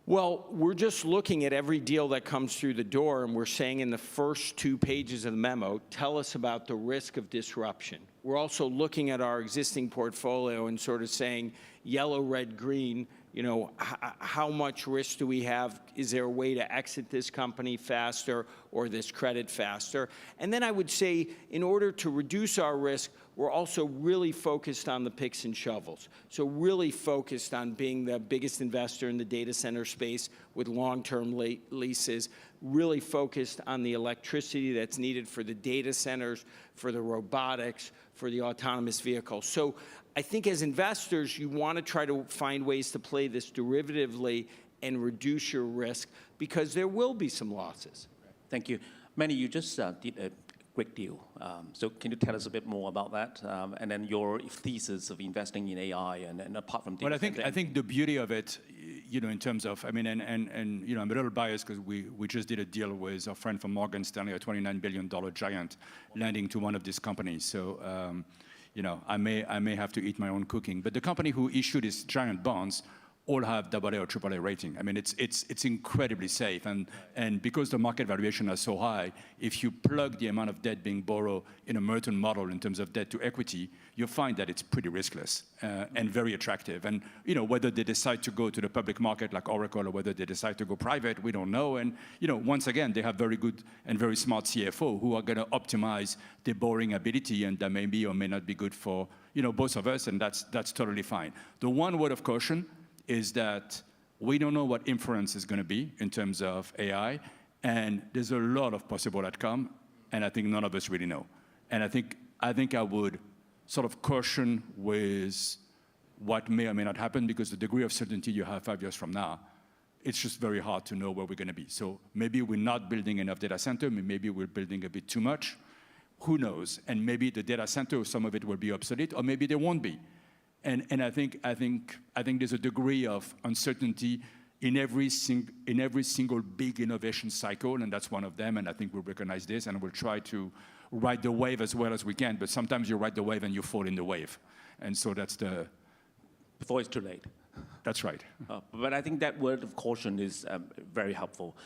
Well, we're just looking at every deal that comes through the door, and we're saying in the first 2 pages of the memo, tell us about the risk of disruption. We're also looking at our existing portfolio and sort of saying yellow, red, green, you know, how much risk do we have? Is there a way to exit this company faster or this credit faster? And then I would say, in order to reduce our risk, we're also really focused on the picks and shovels. So really focused on being the biggest investor in the data center space with long-term leases, really focused on the electricity that's needed for the data centers, for the robotics, for the autonomous vehicles. So I think as investors, you want to try to find ways to play this derivatively and reduce your risk because there will be some losses. Thank you. Manny, you just did a quick deal. So can you tell us a bit more about that? And then your thesis of investing in AI and apart from Well, I think the beauty of it, you know, in terms of, I mean, and you know, I'm a little biased because we just did a deal with our friend from Morgan Stanley, a $29 billion giant, lending to one of these companies. So, you know, I may have to eat my own cooking. But the company who issued these giant bonds all have AA or AAA rating. I mean, it's incredibly safe. And because the market valuation is so high, if you plug the amount of debt being borrowed in a Merton model in terms of debt to equity, you find that it's pretty riskless and very attractive. And whether they decide to go to the public market like Oracle or whether they decide to go private, we don't know. And once again, they have very good and very smart CFO who are going to optimize their borrowing ability, and that may be or may not be good for both of us, and that's totally fine. The one word of caution is that we don't know what inference is going to be in terms of AI, and there's a lot of possible outcome, and I think none of us really know. And I think I would sort of caution with what may or may not happen, because the degree of certainty you have 5 years from now, it's just very hard to know where we're going to be. So maybe we're not building enough data center, maybe we're building a bit too much. Who knows? And maybe the data center, some of it will be obsolete, or maybe they won't be. And I think there's a degree of uncertainty in every single big innovation cycle, and that's one of them. And I think we recognize this, and we'll try to ride the wave as well as we can. But sometimes you ride the wave and you fall in the wave, and so that's the. Before it's too late. That's right. But I think that word of caution is very helpful.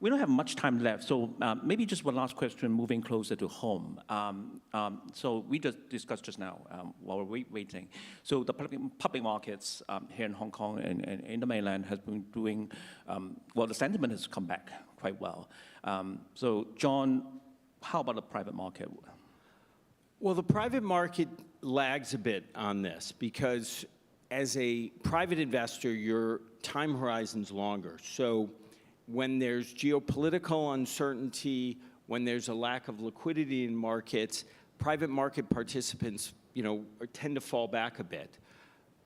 We don't have much time left, so maybe just one last question, moving closer to home. So we just discussed just now while we're waiting. So the public markets here in Hong Kong and in the mainland has been doing, well, the sentiment has come back quite well. So John, how about the private market? Well, the private market lags a bit on this because as a private investor, your time horizon's longer. So when there's geopolitical uncertainty, when there's a lack of liquidity in markets, private market participants, tend to fall back a bit.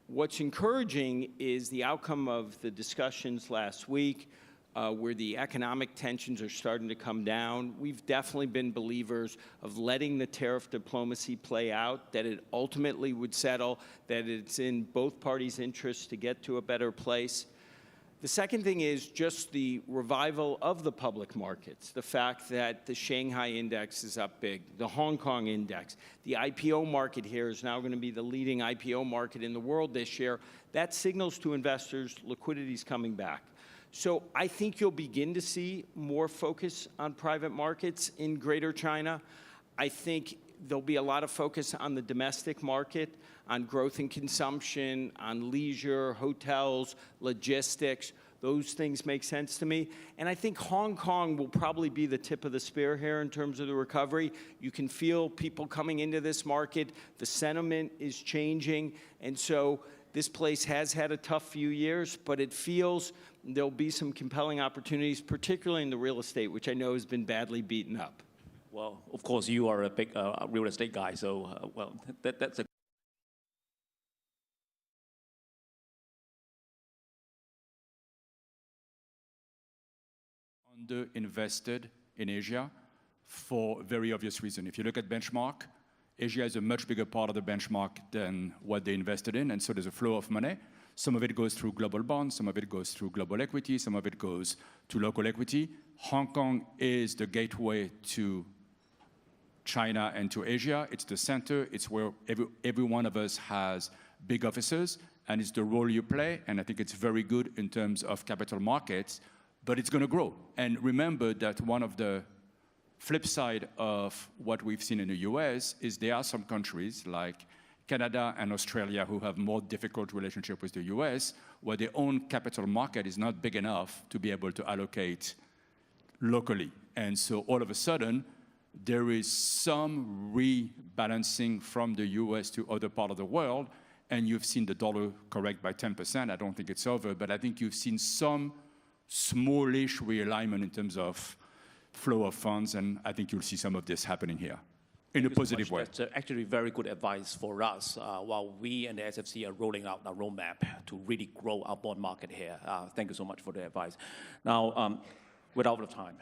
What's encouraging is the outcome of the discussions last week, where the economic tensions are starting to come down. We've definitely been believers of letting the tariff diplomacy play out, that it ultimately would settle, that it's in both parties' interests to get to a better place. The second thing is just the revival of the public markets, the fact that the Shanghai index is up big, the Hong Kong index, the IPO market here is now going to be the leading IPO market in the world this year. That signals to investors liquidity is coming back. So I think you'll begin to see more focus on private markets in Greater China. I think there'll be a lot of focus on the domestic market, on growth and consumption, on leisure, hotels, logistics. Those things make sense to me. And I think Hong Kong will probably be the tip of the spear here in terms of the recovery. You can feel people coming into this market. The sentiment is changing. And so this place has had a tough few years, but it feels there'll be some compelling opportunities, particularly in the real estate, which I know has been badly beaten up. Well, of course, you are a big real estate guy, so, well, that's a underinvested in Asia for very obvious reason. If you look at benchmark, Asia is a much bigger part of the benchmark than what they invested in, and so there's a flow of money. Some of it goes through global bonds, some of it goes through global equity, some of it goes to local equity. Hong Kong is the gateway to China and to Asia. It's the center. It's where every one of us has big offices, and it's the role you play, and I think it's very good in terms of capital markets, but it's going to grow. And remember that one of the flip side of what we've seen in the US is there are some countries like Canada and Australia who have more difficult relationship with the US, where their own capital market is not big enough to be able to allocate locally. And so all of a sudden, there is some rebalancing from the US to other part of the world, and you've seen the dollar correct by 10%. I don't think it's over, but I think you've seen some smallish realignment in terms of flow of funds, and I think you'll see some of this happening here in a positive way. That's actually very good advice for us while we and the SFC are rolling out a roadmap to really grow our bond market here. Thank you so much for the advice. Now, we're out of time.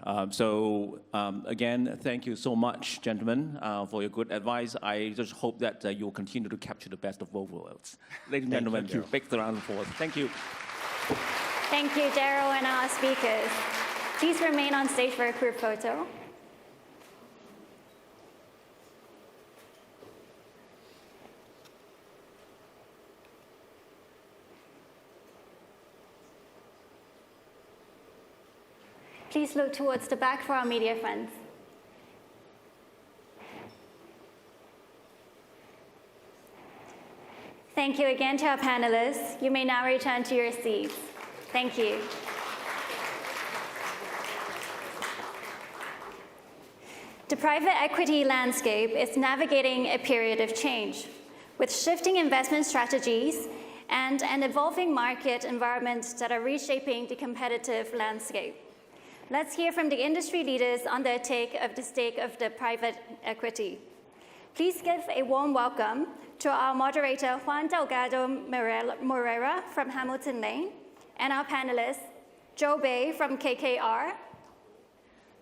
Again, thank you so much, gentlemen, for your good advice. I just hope that you'll continue to capture the best of both worlds. Ladies and gentlemen, big round of applause. Thank you. Thank you, Daryl, and our speakers. Please remain on stage for a group photo. Please look towards the back for our media friends. Thank you again to our panelists. You may now return to your seats. Thank you. The private equity landscape is navigating a period of change, with shifting investment strategies and an evolving market environment that are reshaping the competitive landscape. Let's hear from the industry leaders on their take of the state of the private equity. Please give a warm welcome to our moderator, Juan Delgado Moreira from Hamilton Lane, and our panelists, Joe Bay from KKR,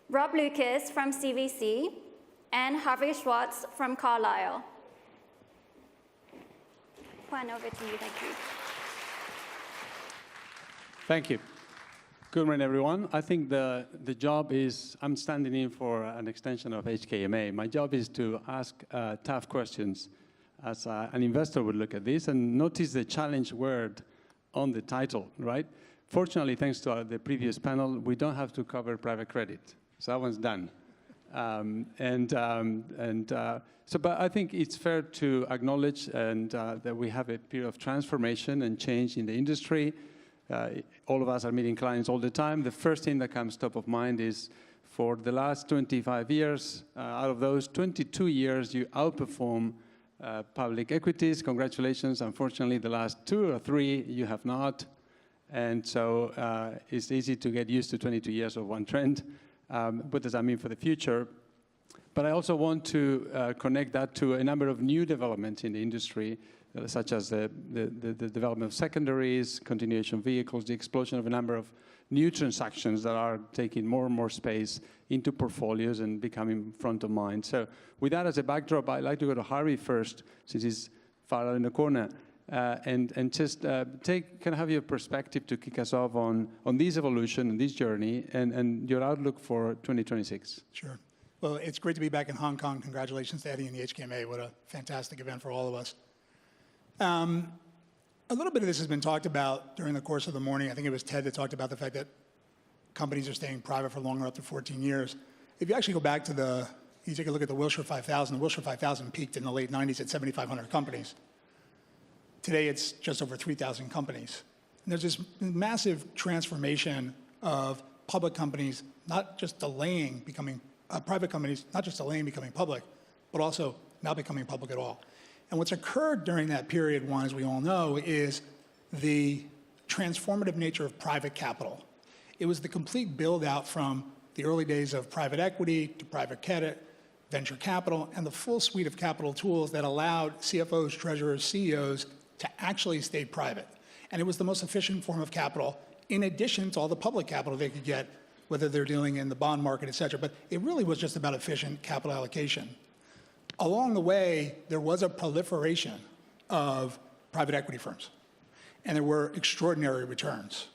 Rob Lucas from CVC, and Harvey Schwartz from Carlyle. Juan, over to you. Thank you. Thank you. Good morning, everyone. I think the job is, I'm standing in for an extension of HKMA. My job is to ask tough questions as an investor would look at this, and notice the challenge word on the title, right? Fortunately, thanks to the previous panel, we don't have to cover private credit. So that one's done. But I think it's fair to acknowledge that we have a period of transformation and change in the industry. All of us are meeting clients all the time. The first thing that comes top of mind is for the last 25 years, out of those 22 years, you outperform public equities. Congratulations. Unfortunately, the last 2 or 3, you have not. And so it's easy to get used to 22 years of one trend. What does that mean for the future? But I also want to connect that to a number of new developments in the industry, such as the development of secondaries, continuation vehicles, the explosion of a number of new transactions that are taking more and more space into portfolios and becoming front of mind. So with that as a backdrop, I'd like to go to Harvey first, since he's far out in the corner, and just can I have your perspective to kick us off on this evolution and this journey and your outlook for 2026? Sure. Well, it's great to be back in Hong Kong. Congratulations to Eddie and the HKMA. What a fantastic event for all of us. A little bit of this has been talked about during the course of the morning. I think it was Ted that talked about the fact that companies are staying private for longer, up to 14 years. If you actually go back to you take a look at the Wilshire 5000, the Wilshire 5000 peaked in the late 90s at 7,500 companies. Today, it's just over 3,000 companies. And there's this massive transformation of public companies, not just delaying becoming, private companies, not just delaying becoming public, but also not becoming public at all. And what's occurred during that period, one, as we all know, is the transformative nature of private capital. It was the complete build out from the early days of private equity to private credit, venture capital, and the full suite of capital tools that allowed CFOs, treasurers, CEOs to actually stay private. And it was the most efficient form of capital, in addition to all the public capital they could get, whether they're dealing in the bond market, et cetera. But it really was just about efficient capital allocation. Along the way, there was a proliferation of private equity firms, and there were extraordinary returns.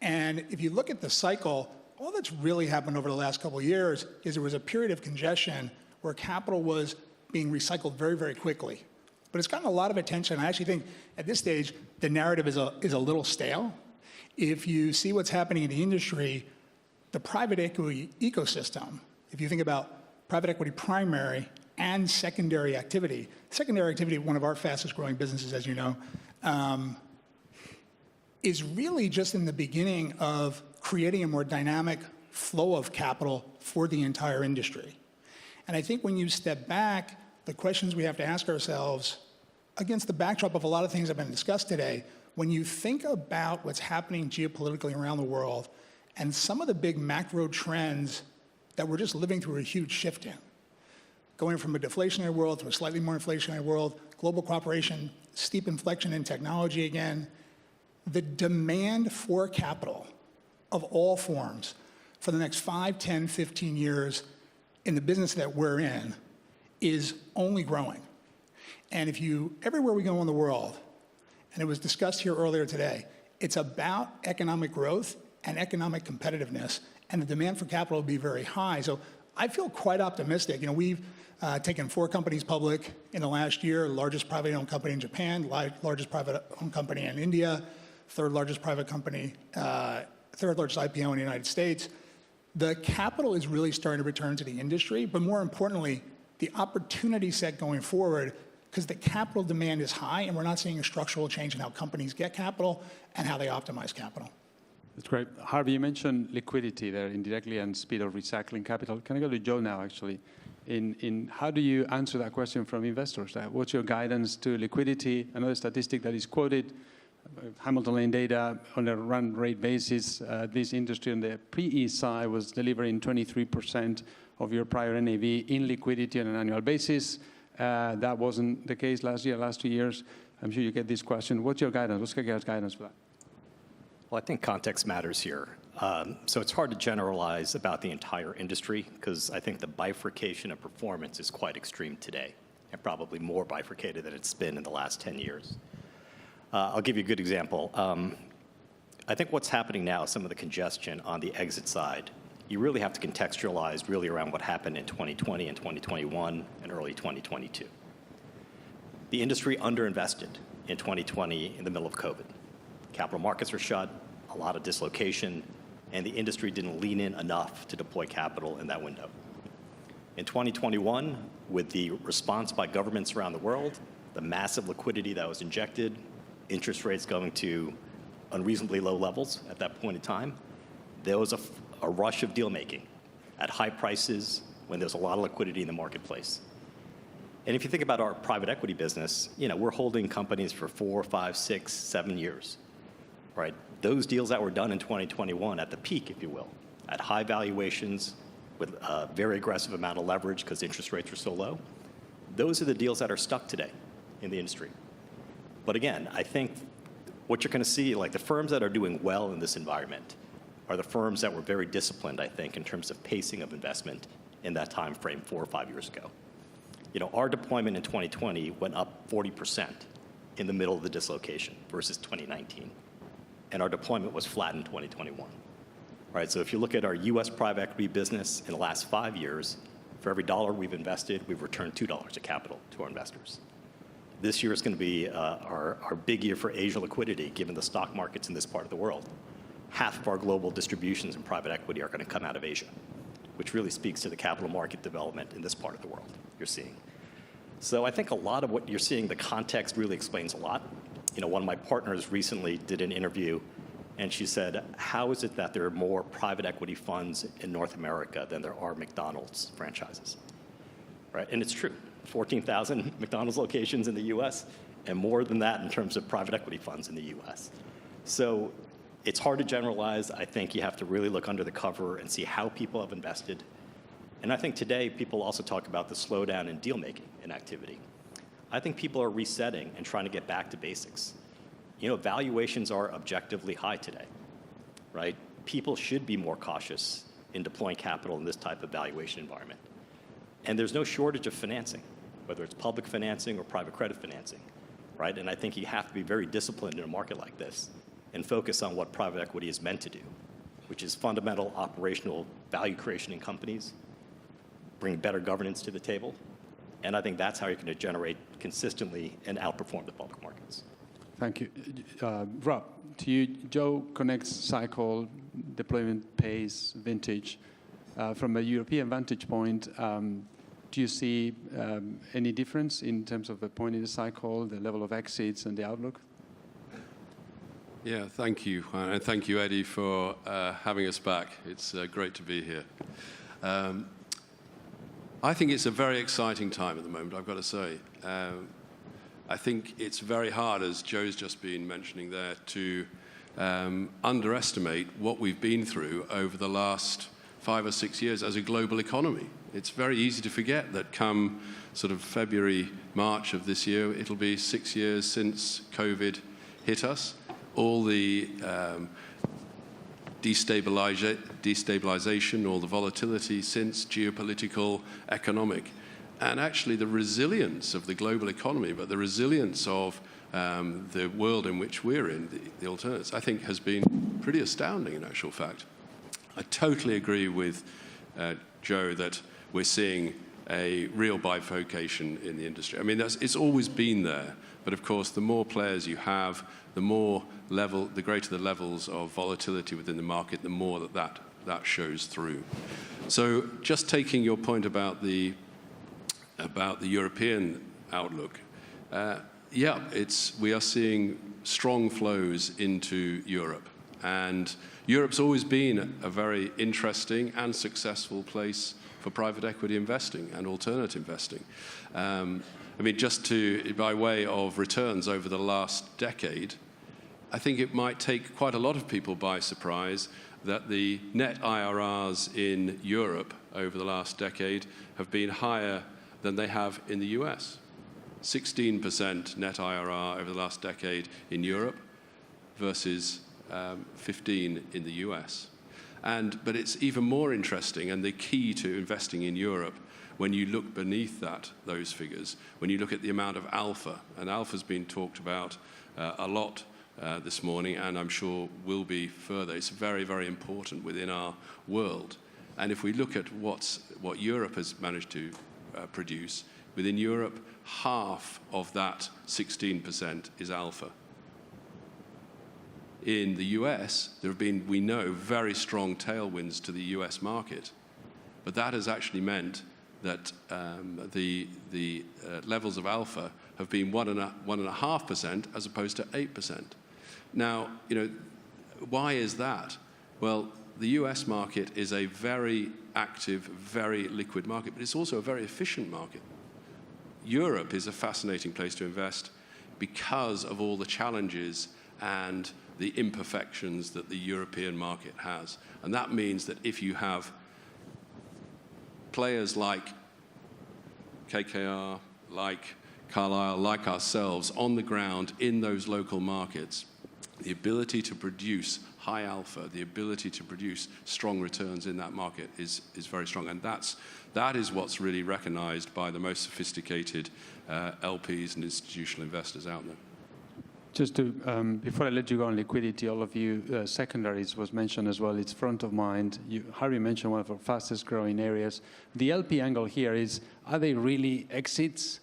And if you look at the cycle, all that's really happened over the last couple of years is there was a period of congestion where capital was being recycled very, very quickly. But it's gotten a lot of attention. I actually think at this stage, the narrative is a little stale. If you see what's happening in the industry, the private equity ecosystem, if you think about private equity primary and secondary activity, one of our fastest growing businesses, as you know, is really just in the beginning of creating a more dynamic flow of capital for the entire industry. And I think when you step back, the questions we have to ask ourselves, against the backdrop of a lot of things that have been discussed today, when you think about what's happening geopolitically around the world and some of the big macro trends that we're just living through a huge shift in, going from a deflationary world to a slightly more inflationary world, global cooperation, steep inflection in technology again, the demand for capital of all forms for the next 5, 10, 15 years in the business that we're in is only growing. And everywhere we go in the world, and it was discussed here earlier today, it's about economic growth and economic competitiveness, and the demand for capital will be very high. So I feel quite optimistic. We've taken 4 companies public in the last year, largest privately owned company in Japan, largest private owned company in India, third largest IPO in the United States. the capital is really starting to return to the industry, but more importantly, the opportunity set going forward, because the capital demand is high and we're not seeing a structural change in how companies get capital and how they optimize capital. That's great. Harvey, you mentioned liquidity there indirectly and speed of recycling capital. Can I go to Joe now, actually? In how do you answer that question from investors? What's your guidance to liquidity? Another statistic that is quoted, Hamilton Lane data on a run rate basis, this industry on the PE side was delivering 23% of your prior NAV in liquidity on an annual basis. That wasn't the case last year, last 2 years. I'm sure you get this question. What's your guidance? What's KKR's guidance for that? Well, I think context matters here. So it's hard to generalize about the entire industry because I think the bifurcation of performance is quite extreme today and probably more bifurcated than it's been in the last 10 years. I'll give you a good example. I think what's happening now is some of the congestion on the exit side. You really have to contextualize really around what happened in 2020 and 2021 and early 2022. The industry underinvested in 2020 in the middle of COVID. Capital markets were shut, a lot of dislocation, and the industry didn't lean in enough to deploy capital in that window. In 2021, with the response by governments around the world, the massive liquidity that was injected, interest rates going to unreasonably low levels at that point in time, there was a rush of deal making at high prices when there's a lot of liquidity in the marketplace. And if you think about our private equity business, we're holding companies for 4, 5, 6, 7 years, right? Those deals that were done in 2021 at the peak, if you will, at high valuations with a very aggressive amount of leverage because interest rates are so low, those are the deals that are stuck today in the industry. But again, I think what you're going to see, like the firms that are doing well in this environment are the firms that were very disciplined, I think, in terms of pacing of investment in that time frame 4 or 5 years ago. Our deployment in 2020 went up 40% in the middle of the dislocation versus 2019. And our deployment was flat in 2021. Right? So if you look at our US private equity business in the last 5 years, for every dollar we've invested, we've returned $2 of capital to our investors. This year is going to be our big year for Asia liquidity, given the stock markets in this part of the world. Half of our global distributions in private equity are going to come out of Asia, which really speaks to the capital market development in this part of the world you're seeing. So I think a lot of what you're seeing, the context really explains a lot. One of my partners recently did an interview, and she said, how is it that there are more private equity funds in North America than there are McDonald's franchises? Right? And it's true. 14,000 McDonald's locations in the US, and more than that in terms of private equity funds in the US. So it's hard to generalize. I think you have to really look under the cover and see how people have invested. And I think today people also talk about the slowdown in deal making and activity. I think people are resetting and trying to get back to basics. Valuations are objectively high today, right? People should be more cautious in deploying capital in this type of valuation environment. And there's no shortage of financing, whether it's public financing or private credit financing, right? And I think you have to be very disciplined in a market like this and focus on what private equity is meant to do, which is fundamental operational value creation in companies, bring better governance to the table, and I think that's how you're going to generate consistently and outperform the public markets. Thank you. Rob, to you, Joe connects cycle, deployment pace, vintage. From a European vantage point, do you see any difference in terms of the point in the cycle, the level of exits, and the outlook? Yeah, thank you. And thank you, Eddie, for having us back. It's great to be here. I think it's a very exciting time at the moment, I've got to say. I think it's very hard, as Joe's just been mentioning there, to underestimate what we've been through over the last 5 or 6 years as a global economy. It's very easy to forget that come sort of February, March of this year, it'll be 6 years since COVID hit us. All the destabilization, all the volatility since, geopolitical, economic, and actually the resilience of the global economy, but the resilience of the world in which we're in, the alternatives, I think has been pretty astounding in actual fact. I totally agree with Joe that we're seeing a real bifurcation in the industry. I mean, it's always been there, but of course, the more players you have, the greater the levels of volatility within the market, the more that that shows through. So just taking your point about the European outlook, yeah, we are seeing strong flows into Europe. And Europe's always been a very interesting and successful place for private equity investing and alternate investing. I mean, by way of returns over the last decade, I think it might take quite a lot of people by surprise that the net IRRs in Europe over the last decade have been higher than they have in the US. 16% net IRR over the last decade in Europe versus 15 in the US. But it's even more interesting, and the key to investing in Europe, when you look beneath those figures, when you look at the amount of alpha, and alpha's been talked about a lot this morning, and I'm sure will be further. It's very, very important within our world. And if we look at what Europe has managed to produce, within Europe, half of that 16% is alpha. In the US, there have been, we know, very strong tailwinds to the US market. But that has actually meant that the levels of alpha have been 1.5% as opposed to 8%. Now, why is that? Well, the US market is a very active, very liquid market, but it's also a very efficient market. Europe is a fascinating place to invest because of all the challenges and the imperfections that the European market has. And that means that if you have players like KKR, like Carlyle, like ourselves on the ground in those local markets, the ability to produce high alpha, the ability to produce strong returns in that market is very strong. And that is what's really recognized by the most sophisticated LPs and institutional investors out there. Just to, before I let you go on liquidity, all of you, secondaries was mentioned as well. It's front of mind. Harvey mentioned one of our fastest growing areas. The LP angle here is, are they really exits?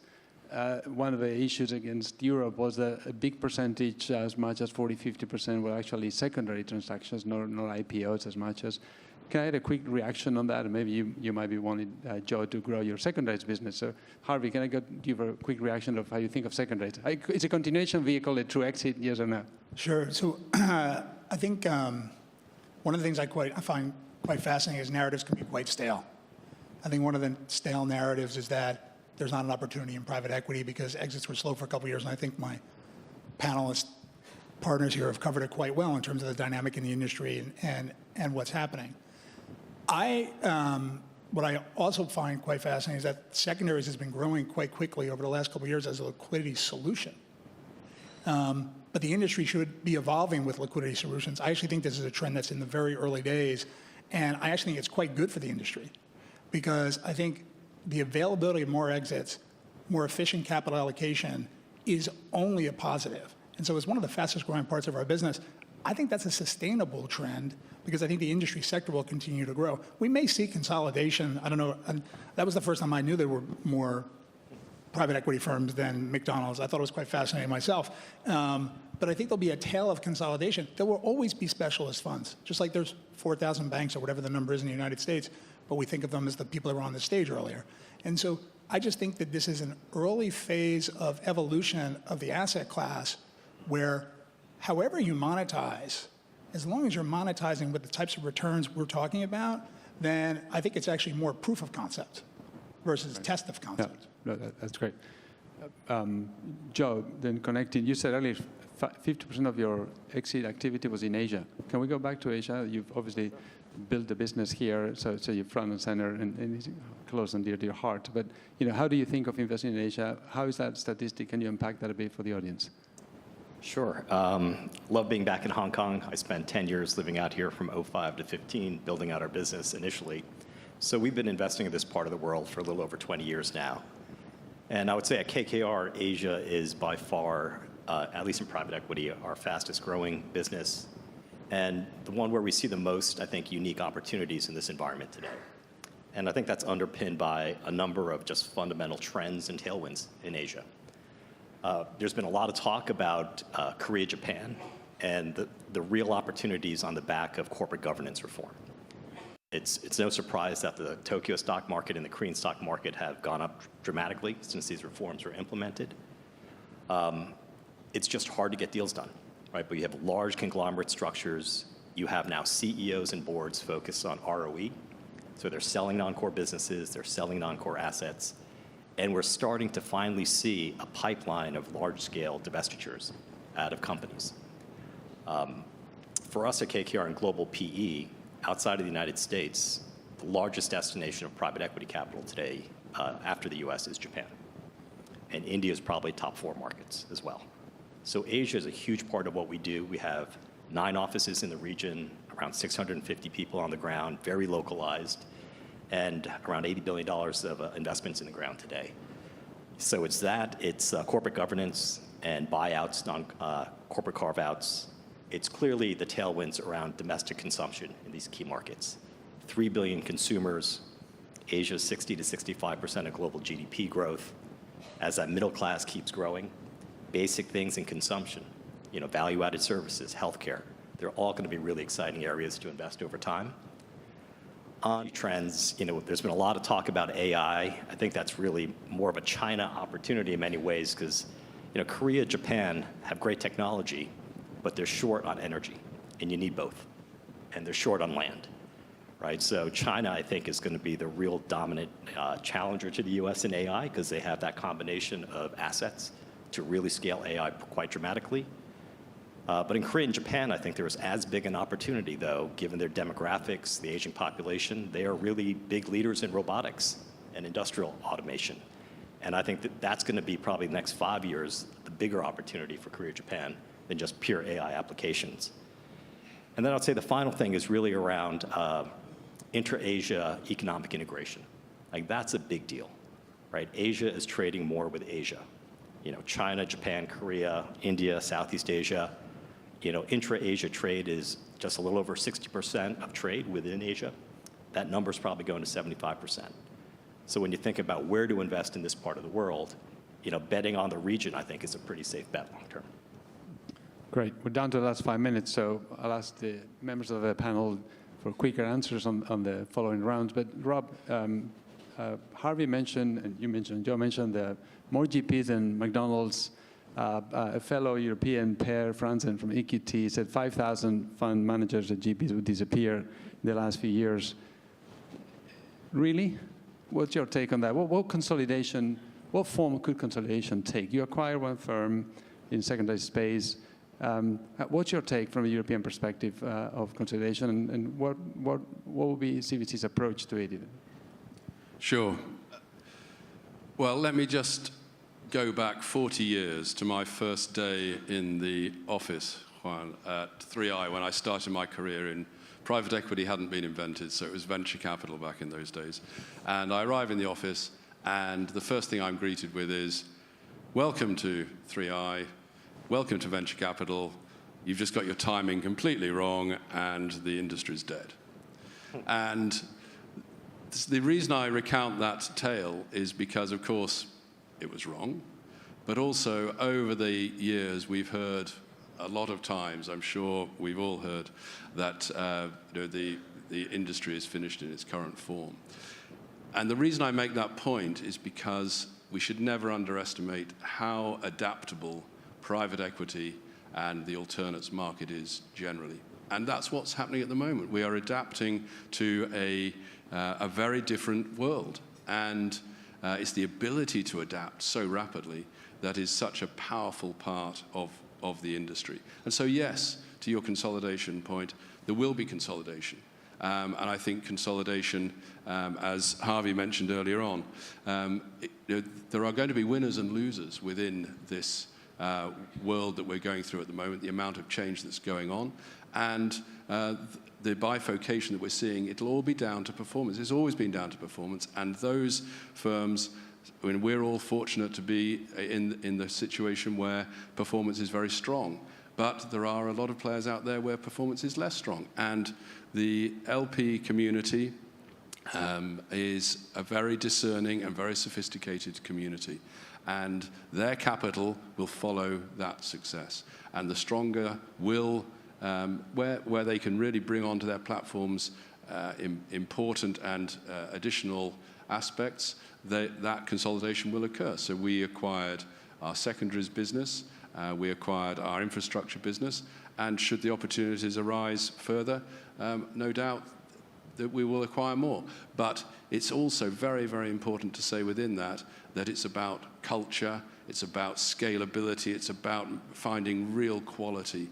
One of the issues against Europe was that a big percentage, as much as 40–50%, were actually secondary transactions, not IPOs as much as. Can I get a quick reaction on that? And maybe you might be wanting, Joe, to grow your secondaries business. So, Harvey, can I give a quick reaction of how you think of secondaries? It's a continuation vehicle, a true exit, yes or no? Sure. So I think one of the things I find quite fascinating is narratives can be quite stale. I think one of the stale narratives is that there's not an opportunity in private equity because exits were slow for a couple of years, and I think my panelist partners here have covered it quite well in terms of the dynamic in the industry and what's happening. What I also find quite fascinating is that secondaries has been growing quite quickly over the last couple of years as a liquidity solution. But the industry should be evolving with liquidity solutions. I actually think this is a trend that's in the very early days, and I actually think it's quite good for the industry because I think the availability of more exits, more efficient capital allocation is only a positive. And so it's one of the fastest growing parts of our business. I think that's a sustainable trend because I think the industry sector will continue to grow. We may see consolidation. I don't know. And that was the first time I knew there were more private equity firms than McDonald's. I thought it was quite fascinating myself. But I think there'll be a tail of consolidation. There will always be specialist funds, just like there's 4,000 banks or whatever the number is in the United States, but we think of them as the people that were on the stage earlier. And so I just think that this is an early phase of evolution of the asset class where however you monetize, as long as you're monetizing with the types of returns we're talking about, then I think it's actually more proof of concept versus test of concept. Yeah, no, that's great. Joe, then connecting, you said earlier 50% of your exit activity was in Asia. Can we go back to Asia? You've obviously built the business here, so you're front and center and it's close and dear to your heart. But how do you think of investing in Asia? How is that statistic? Can you unpack that a bit for the audience? Sure. Love being back in Hong Kong. I spent 10 years living out here from 05 to 15, building out our business initially. So we've been investing in this part of the world for a little over 20 years now. And I would say at KKR, Asia is by far, at least in private equity, our fastest growing business. And the one where we see the most, I think, unique opportunities in this environment today. And I think that's underpinned by a number of just fundamental trends and tailwinds in Asia. There's been a lot of talk about Korea, Japan, and the real opportunities on the back of corporate governance reform. It's no surprise that the Tokyo stock market and the Korean stock market have gone up dramatically since these reforms were implemented. It's just hard to get deals done, right? But you have large conglomerate structures. You have now CEOs and boards focused on ROE. So they're selling non-core businesses, they're selling non-core assets. And we're starting to finally see a pipeline of large-scale divestitures out of companies. For us at KKR and Global PE, outside of the United States, the largest destination of private equity capital today after the US is Japan. And India is probably top 4 markets as well. So Asia is a huge part of what we do. We have 9 offices in the region, around 650 people on the ground, very localized, and around $80 billion of investments in the ground today. So it's that, it's corporate governance and buyouts, corporate carve-outs. It's clearly the tailwinds around domestic consumption in these key markets. 3 billion consumers, Asia's 60 to 65% of global GDP growth. As that middle class keeps growing, basic things in consumption, value-added services, healthcare, they're all going to be really exciting areas to invest over time. On trends, there's been a lot of talk about AI. I think that's really more of a China opportunity in many ways because, Korea, Japan have great technology, but they're short on energy, and you need both. And they're short on land, right? So China, I think, is going to be the real dominant challenger to the US in AI because they have that combination of assets to really scale AI quite dramatically. But in Korea and Japan, I think there is as big an opportunity, though, given their demographics, the aging population. They are really big leaders in robotics and industrial automation. And I think that's going to be probably the next 5 years, the bigger opportunity for Korea, Japan, than just pure AI applications. And then I'd say the final thing is really around intra-Asia economic integration. Like that's a big deal, right? Asia is trading more with Asia. China, Japan, Korea, India, Southeast Asia. Intra-Asia trade is just a little over 60% of trade within Asia. That number is probably going to 75%. So when you think about where to invest in this part of the world, betting on the region, I think, is a pretty safe bet long term. Great. We're down to the last 5 minutes, so I'll ask the members of the panel for quicker answers on the following rounds. But Rob, Harvey mentioned, and you mentioned, Joe mentioned, more GPs than McDonald's. A fellow European, Per Franzen from EQT, said 5,000 fund managers at GPs would disappear in the last few years. Really? What's your take on that? What form could consolidation take? You acquire one firm in secondary space. What's your take from a European perspective of consolidation, and what will be CVC's approach to it? Sure. Well, let me just go back 40 years to my first day in the office, Juan, at 3i when I started my career in private equity. Hadn't been invented, so it was venture capital back in those days. And I arrive in the office, and the first thing I'm greeted with is, welcome to 3i, welcome to venture capital. You've just got your timing completely wrong, and the industry's dead. And the reason I recount that tale is because, of course, it was wrong, but also over the years we've heard a lot of times, I'm sure we've all heard, that the industry is finished in its current form. And the reason I make that point is because we should never underestimate how adaptable private equity and the alternates market is generally. And that's what's happening at the moment. We are adapting to a very different world. And it's the ability to adapt so rapidly that is such a powerful part of the industry. And so, yes, to your consolidation point, there will be consolidation. And I think consolidation, as Harvey mentioned earlier on, there are going to be winners and losers within this world that we're going through at the moment, the amount of change that's going on. And the bifurcation that we're seeing, it'll all be down to performance. It's always been down to performance. And those firms, we're all fortunate to be in the situation where performance is very strong. But there are a lot of players out there where performance is less strong. And the LP community is a very discerning and very sophisticated community. And their capital will follow that success. And the stronger will, where they can really bring onto their platforms important and additional aspects, that consolidation will occur. So we acquired our secondaries business, we acquired our infrastructure business, and should the opportunities arise further, no doubt that we will acquire more. But it's also very, very important to say within that it's about culture, it's about scalability, it's about finding real quality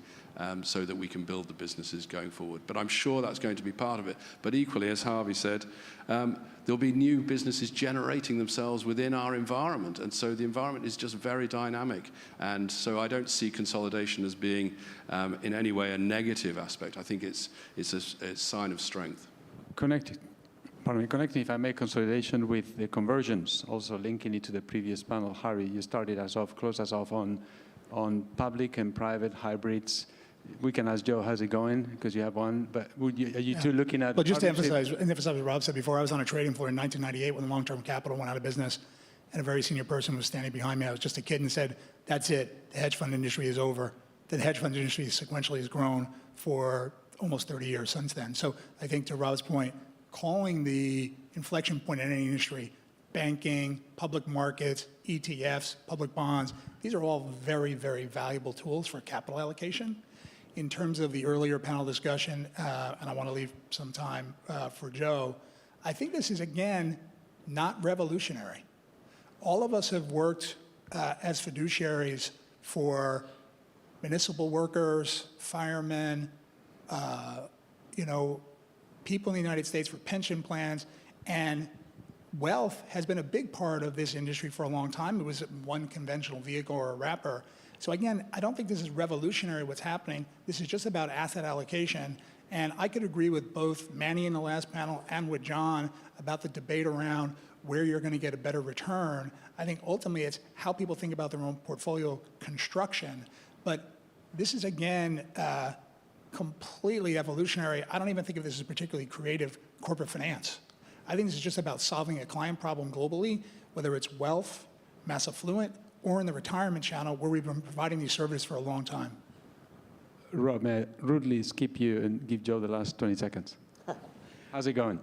so that we can build the businesses going forward. But I'm sure that's going to be part of it. But equally, as Harvey said, there'll be new businesses generating themselves within our environment. And so the environment is just very dynamic. And so I don't see consolidation as being in any way a negative aspect. I think it's a sign of strength. Connecting, if I may, consolidation with the conversions, also linking it to the previous panel. Harry, you started us off, closed us off on public and private hybrids. We can ask Joe, how's it going? Because you have one, but are you two looking at? Well, just to emphasize what Rob said before, I was on a trading floor in 1998 when long-term capital went out of business, and a very senior person was standing behind me. I was just a kid and said, that's it, the hedge fund industry is over. The hedge fund industry sequentially has grown for almost 30 years since then. So I think to Rob's point, calling the inflection point in any industry, banking, public markets, ETFs, public bonds, these are all very, very valuable tools for capital allocation. In terms of the earlier panel discussion, and I want to leave some time for Joe, I think this is, again, not revolutionary. All of us have worked as fiduciaries for municipal workers, firemen, people in the United States for pension plans, and wealth has been a big part of this industry for a long time. It was one conventional vehicle or a wrapper. So again, I don't think this is revolutionary what's happening. This is just about asset allocation. And I could agree with both Manny in the last panel and with John about the debate around where you're going to get a better return. I think ultimately it's how people think about their own portfolio construction. But this is, again, completely evolutionary. I don't even think of this as particularly creative corporate finance. I think this is just about solving a client problem globally, whether it's wealth, mass affluent, or in the retirement channel where we've been providing these services for a long time. Rob, may I rudely skip you and give Joe the last 20 seconds? How's it going?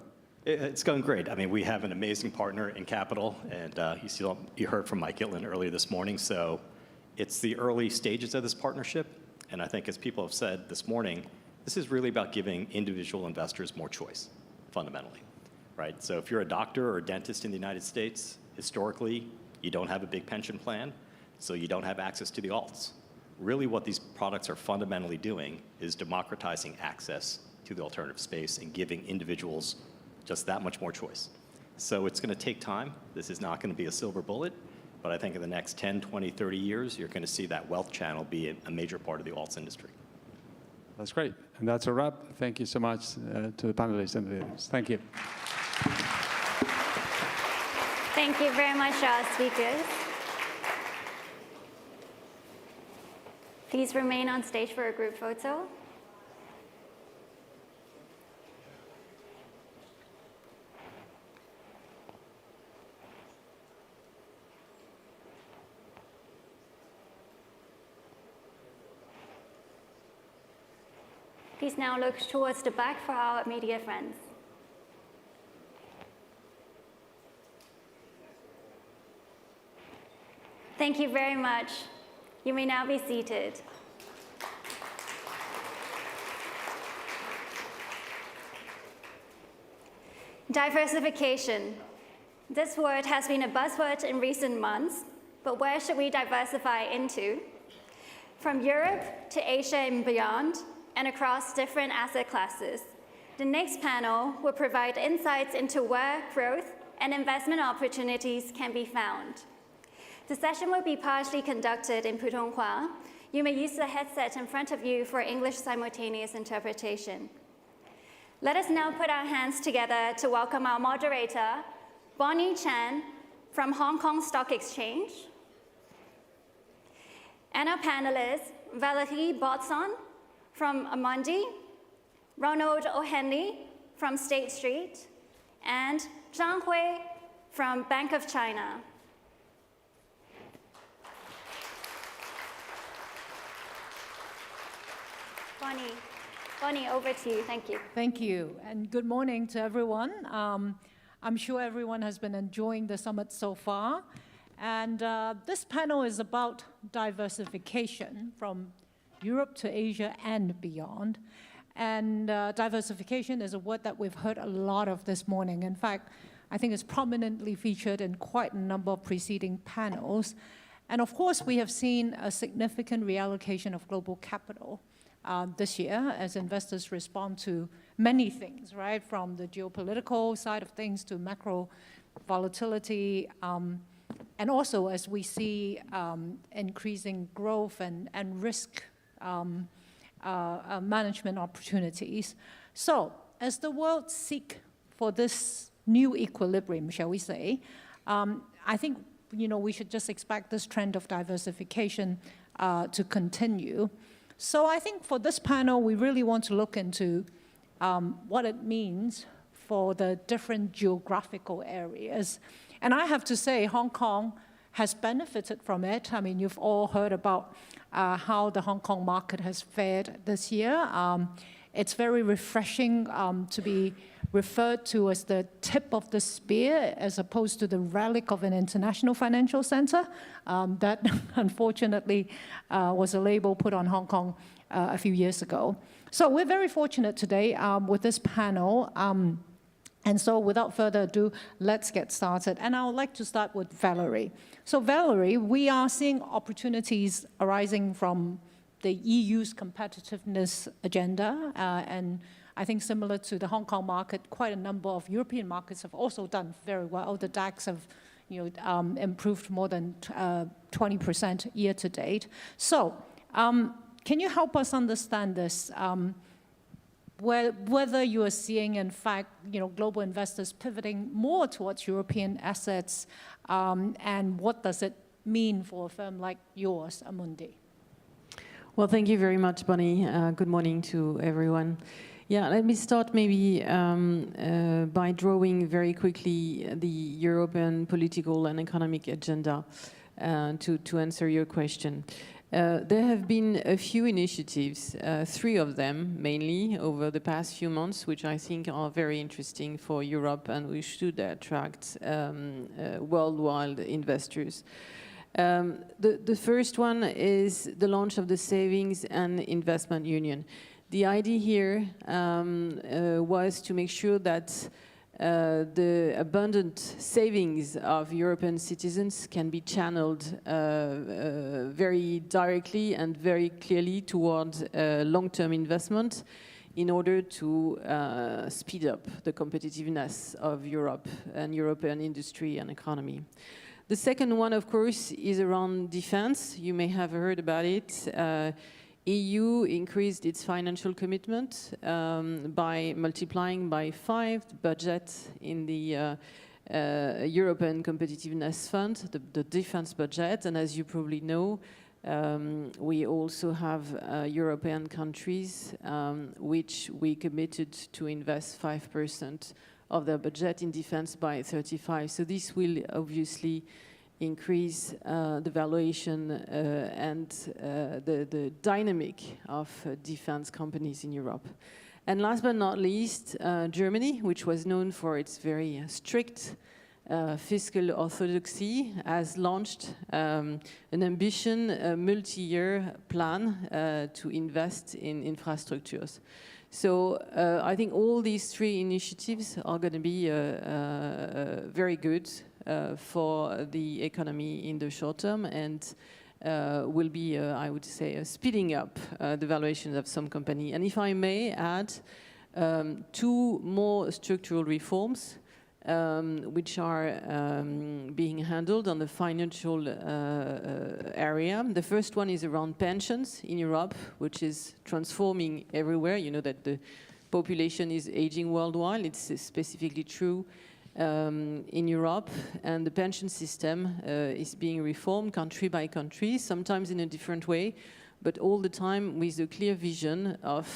It's going great. I mean, we have an amazing partner in capital, and you heard from Mike Gitlin earlier this morning, so it's the early stages of this partnership, and I think as people have said this morning, this is really about giving individual investors more choice, fundamentally, right? So if you're a doctor or a dentist in the United States, historically, you don't have a big pension plan, so you don't have access to the alts. Really what these products are fundamentally doing is democratizing access to the alternative space and giving individuals just that much more choice. So it's going to take time. This is not going to be a silver bullet, but I think in the next 10, 20, 30 years, you're going to see that wealth channel be a major part of the alts industry. That's great. And that's a wrap. Thank you so much to the panelists and the leaders. Thank you. Thank you very much, our speakers. Please remain on stage for a group photo. Please now look towards the back for our media friends. Thank you very much. You may now be seated. Diversification. This word has been a buzzword in recent months, but where should we diversify into? From Europe to Asia and beyond, and across different asset classes. The next panel will provide insights into where growth and investment opportunities can be found. The session will be partially conducted in Putonghua. You may use the headset in front of you for English simultaneous interpretation. Let us now put our hands together to welcome our moderator, Bonnie Chan from Hong Kong Stock Exchange, and our panelists, Valerie Botson from Amundi, Ronald O'Henley from State Street, and Zhang Hui from Bank of China. Bonnie, Bonnie, over to you. Thank you. Thank you, and good morning to everyone. I'm sure everyone has been enjoying the summit so far. And this panel is about diversification from Europe to Asia and beyond. And diversification is a word that we've heard a lot of this morning. In fact, I think it's prominently featured in quite a number of preceding panels. And of course, we have seen a significant reallocation of global capital this year as investors respond to many things, right? From the geopolitical side of things to macro volatility, and also as we see increasing growth and risk management opportunities. So as the world seek for this new equilibrium, shall we say, I think we should just expect this trend of diversification to continue. So I think for this panel, we really want to look into what it means for the different geographical areas. And I have to say, Hong Kong has benefited from it. I mean, you've all heard about how the Hong Kong market has fared this year. It's very refreshing to be referred to as the tip of the spear as opposed to the relic of an international financial center. That unfortunately was a label put on Hong Kong a few years ago. So we're very fortunate today with this panel. And so without further ado, let's get started. And I would like to start with Valerie. So Valerie, we are seeing opportunities arising from the EU's competitiveness agenda. And I think similar to the Hong Kong market, quite a number of European markets have also done very well. The DAX have improved more than 20% year to date. So can you help us understand this? Whether you are seeing, in fact, global investors pivoting more towards European assets, and what does it mean for a firm like yours, Amundi? Well, thank you very much, Bonnie. Good morning to everyone. Yeah, let me start maybe by drawing very quickly the European political and economic agenda to answer your question. There have been a few initiatives, 3 of them mainly, over the past few months, which I think are very interesting for Europe and we should attract worldwide investors. The first one is the launch of the Savings and Investment Union. The idea here was to make sure that the abundant savings of European citizens can be channeled very directly and very clearly towards long-term investment in order to speed up the competitiveness of Europe and European industry and economy. The second one, of course, is around defense. You may have heard about it. EU increased its financial commitment by multiplying by 5 the budget in the European Competitiveness Fund, the defense budget. And as you probably know, we also have European countries which we committed to invest 5% of their budget in defense by 35. So this will obviously increase the valuation and the dynamic of defense companies in Europe. And last but not least, Germany, which was known for its very strict fiscal orthodoxy, has launched an ambition, a multi-year plan to invest in infrastructures. So I think all these 3 initiatives are going to be very good for the economy in the short term and will be, I would say, speeding up the valuations of some company. And if I may add, 2 more structural reforms which are being handled on the financial area. The first one is around pensions in Europe, which is transforming everywhere. You know that the population is aging worldwide. It's specifically true in Europe, and the pension system is being reformed country by country, sometimes in a different way, but all the time with a clear vision of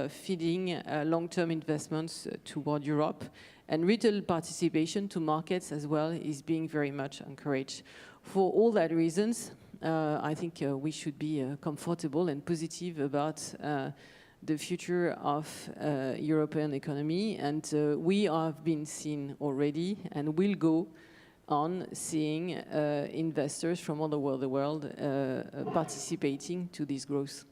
feeding long-term investments toward Europe. And retail participation to markets as well is being very much encouraged. For all that reasons, I think we should be comfortable and positive about the future of European economy, and we have been seen already and will go on seeing investors from all over the world participating to this growth.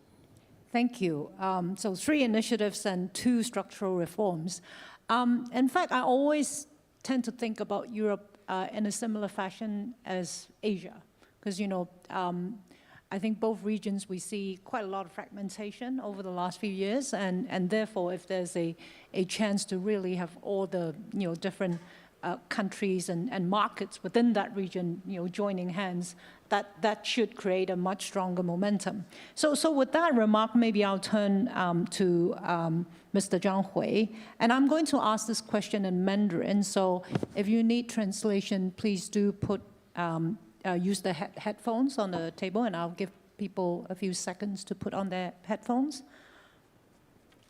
Thank you. So 3 initiatives and 2 structural reforms. In fact, I always tend to think about Europe in a similar fashion as Asia, because I think both regions we see quite a lot of fragmentation over the last few years, and therefore, if there's a chance to really have all the different countries and markets within that region joining hands, that should create a much stronger momentum. So with that remark, maybe I'll turn to Mr. Zhang Hui, and I'm going to ask this question in Mandarin. So if you need translation, please do use the headphones on the table, and I'll give people a few seconds to put on their headphones.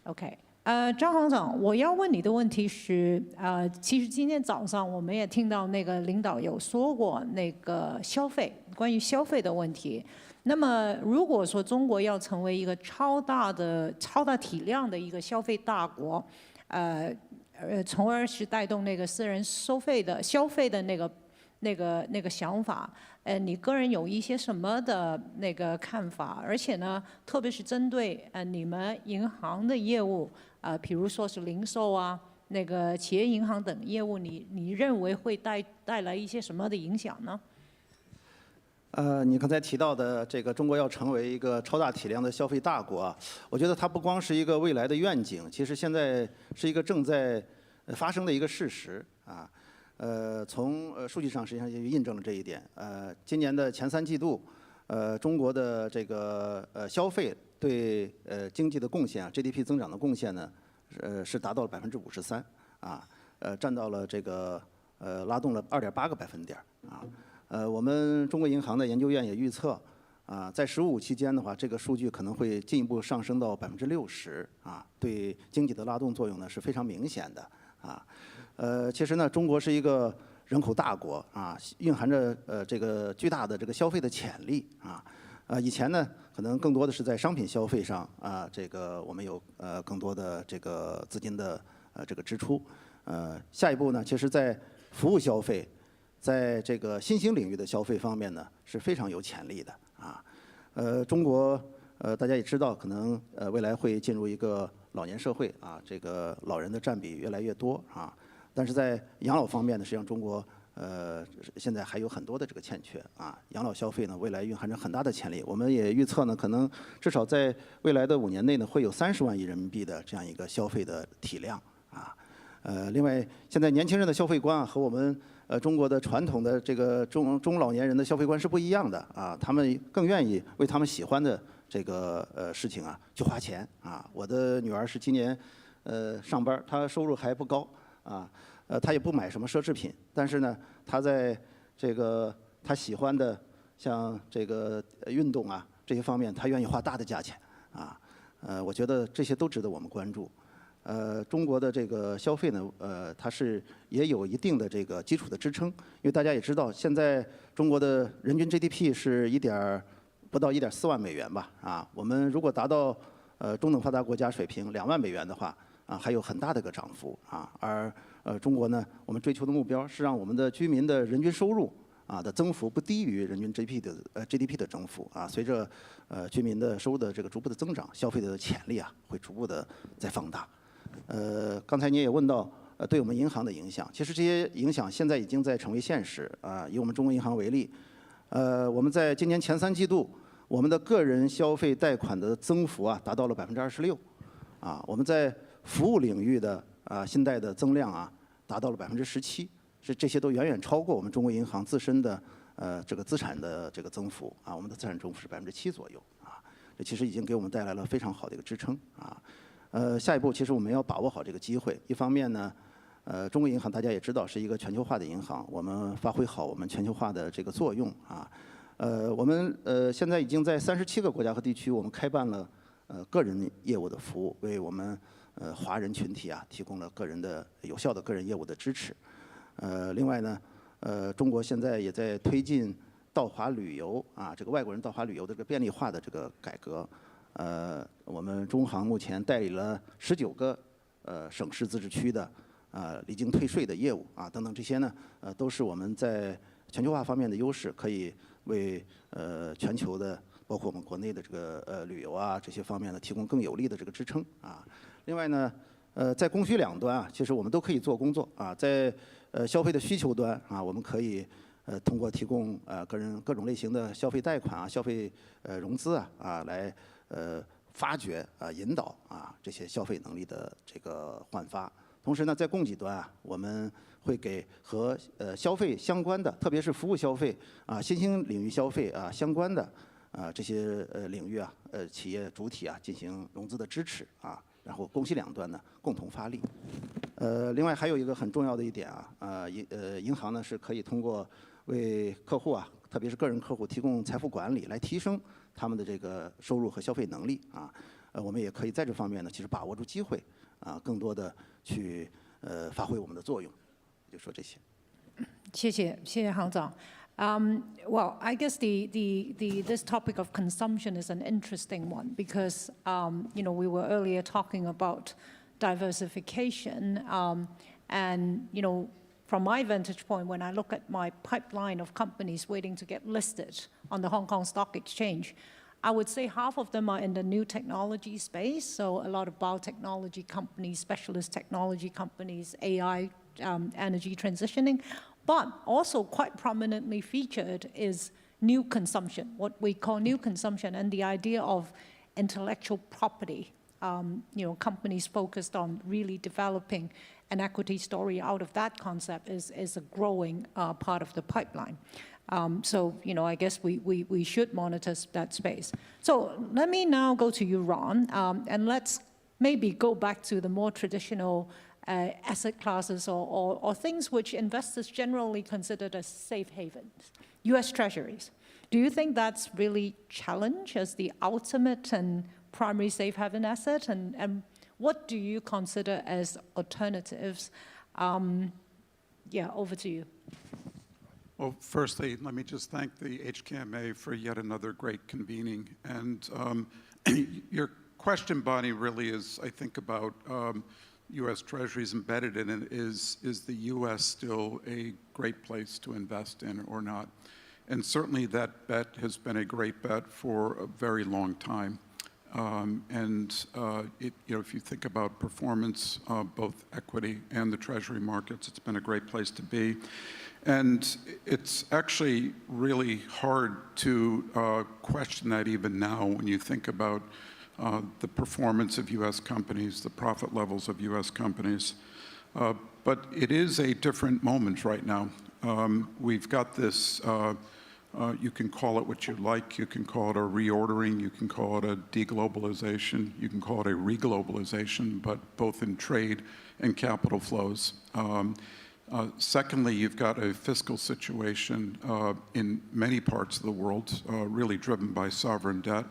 Okay. 张行长，我要问你的问题是，其实今天早上我们也听到那个领导有说过那个关于消费的问题。那么如果说中国要成为一个超大体量的一个消费大国，从而是带动那个私人消费的那个想法，你个人有一些什么的那个看法？而且呢，特别是针对你们银行的业务，比如说是零售啊，那个企业银行等业务，你认为会带来一些什么的影响呢？你刚才提到的这个中国要成为一个超大体量的消费大国啊，我觉得它不光是一个未来的愿景，其实现在是一个正在发生的一个事实啊。从数据上实际上也印证了这一点。今年的前3季度，中国的这个消费对经济的贡献啊 ，GDP 增长的贡献呢，是达到了53%啊，占到了这个拉动了2.8个百分点啊。我们中国银行的研究院也预测啊，在15期间的话，这个数据可能会进一步上升到60%啊，对经济的拉动作用呢是非常明显的啊。其实呢，中国是一个人口大国啊，蕴含着这个巨大的这个消费的潜力啊。以前呢，可能更多的是在商品消费上啊，这个我们有更多的这个资金的这个支出。下一步呢，其实在服务消费，在这个新兴领域的消费方面呢，是非常有潜力的啊。中国大家也知道，可能未来会进入一个老年社会啊，这个老人的占比越来越多啊。但是在养老方面呢，实际上中国现在还有很多的这个欠缺啊。养老消费呢，未来蕴含着很大的潜力。我们也预测呢，可能至少在未来的5年内呢，会有30万亿人民币的这样一个消费的体量啊。另外，现在年轻人的消费观啊，和我们中国的传统的这个中老年人的消费观是不一样的啊。他们更愿意为他们喜欢的这个事情啊去花钱啊。我的女儿是今年上班，她收入还不高。他也不买什么奢侈品，但是呢，他在这个他喜欢的像这个运动啊这些方面，他愿意花大的价钱啊。我觉得这些都值得我们关注。中国的这个消费呢，它是也有一定的这个基础的支撑，因为大家也知道，现在中国的人均 GDP 是不到1.4万美元吧啊。我们如果达到中等发达国家水平2万美元的话。还有很大的一个涨幅啊，而中国呢，我们追求的目标是让我们的居民的人均收入的增幅不低于人均 GDP 的增幅啊。随着居民的收入的这个逐步的增长，消费的潜力啊会逐步的在放大。刚才你也问到对我们银行的影响，其实这些影响现在已经在成为现实啊。以我们中国银行为例，我们在今年前3季度，我们的个人消费贷款的增幅啊达到了26%啊。我们在服务领域的信贷的增量啊，达到了17%，这些都远远超过我们中国银行自身的这个资产的这个增幅啊，我们的资产增幅是7%左右啊，这其实已经给我们带来了非常好的一个支撑啊。下一步其实我们要把握好这个机会，一方面呢，中国银行大家也知道是一个全球化的银行，我们发挥好我们全球化的这个作用啊。我们现在已经在37个国家和地区，我们开办了个人业务的服务，为我们华人群体啊提供了有效的个人业务的支持。另外呢，中国现在也在推进到华旅游啊，这个外国人到华旅游的这个便利化的这个改革。我们中行目前代理了19个省市自治区的离境退税的业务等等，这些呢都是我们在全球化方面的优势，可以为全球的包括我们国内的这个旅游这些方面呢提供更有力的这个支撑另外呢，在供需两端其实我们都可以做工作在消费的需求端我们可以通过提供各种类型的消费贷款消费融资来发掘引导这些消费能力的这个焕发。同时呢，在供给端我们会给和消费相关的，特别是服务消费新兴领域消费相关的这些领域企业主体进行融资的支持然后供需两端呢共同发力。另外还有一个很重要的一点银行呢是可以通过为客户特别是个人客户提供财富管理，来提升他们的这个收入和消费能力我们也可以在这方面呢，其实把握住机会更多的去发挥我们的作用。就说这些。谢谢行长。Well, I guess this topic of consumption is an interesting one because we were earlier talking about diversification, and from my vantage point, when I look at my pipeline of companies waiting to get listed on the Hong Kong Stock Exchange, I would say half of them are in the new technology space, so a lot of biotechnology companies, specialist technology companies, AI, energy transitioning. But also quite prominently featured is new consumption, what we call new consumption, and the idea of intellectual property. Companies focused on really developing an equity story out of that concept is a growing part of the pipeline. So, I guess we should monitor that space. So let me now go to you, Ron, and let's maybe go back to the more traditional asset classes or things which investors generally consider as safe havens, US Treasuries. Do you think that's really challenged as the ultimate and primary safe haven asset? And what do you consider as alternatives? Over to you. Well, firstly, let me just thank the HKMA for yet another great convening. And your question, Bonnie, really is, I think, about U.S. Treasuries embedded in it. Is the U.S. still a great place to invest in or not? And certainly that bet has been a great bet for a very long time. If you think about performance, both equity and the Treasury markets, it's been a great place to be. And it's actually really hard to question that even now when you think about the performance of U.S. companies, the profit levels of U.S. companies. But it is a different moment right now. We've got this, you can call it what you like, you can call it a reordering, you can call it a deglobalization, you can call it a reglobalization, but both in trade and capital flows. Secondly, you've got a fiscal situation in many parts of the world, really driven by sovereign debt.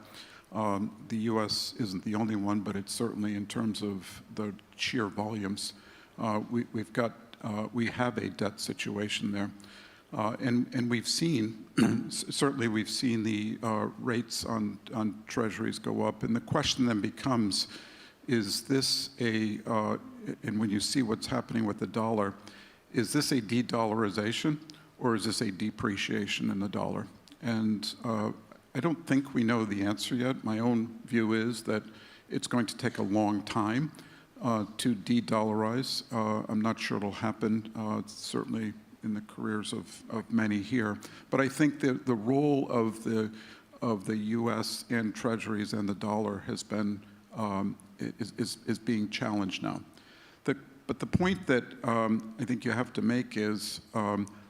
The U.S. isn't the only one, but it's certainly in terms of the sheer volumes. We have a debt situation there. And we've seen, certainly we've seen the rates on treasuries go up. And the question then becomes, is this and when you see what's happening with the dollar, is this a de-dollarization or is this a depreciation in the dollar? And I don't think we know the answer yet. My own view is that it's going to take a long time to de-dollarize. I'm not sure it'll happen, certainly in the careers of many here. But I think that the role of the U.S. and treasuries and the dollar has been, is being challenged now. But the point that I think you have to make is,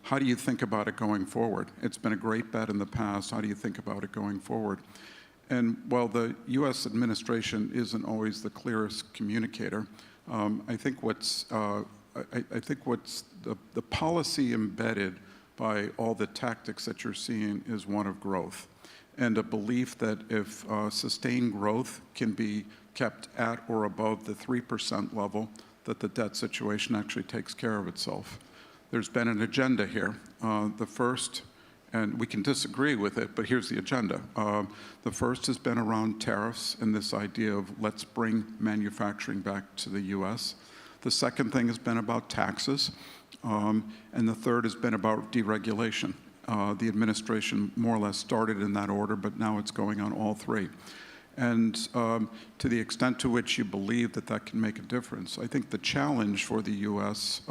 how do you think about it going forward? It's been a great bet in the past. How do you think about it going forward? And while the U.S. administration isn't always the clearest communicator, I think what's the policy embedded by all the tactics that you're seeing is one of growth, and a belief that if sustained growth can be kept at or above the 3% level, that the debt situation actually takes care of itself. There's been an agenda here. The first And we can disagree with it, but here's the agenda. The first has been around tariffs and this idea of let's bring manufacturing back to the US. The second thing has been about taxes. And the third has been about deregulation. The administration more or less started in that order, but now it's going on all three. And to the extent to which you believe that that can make a difference, I think the challenge for the US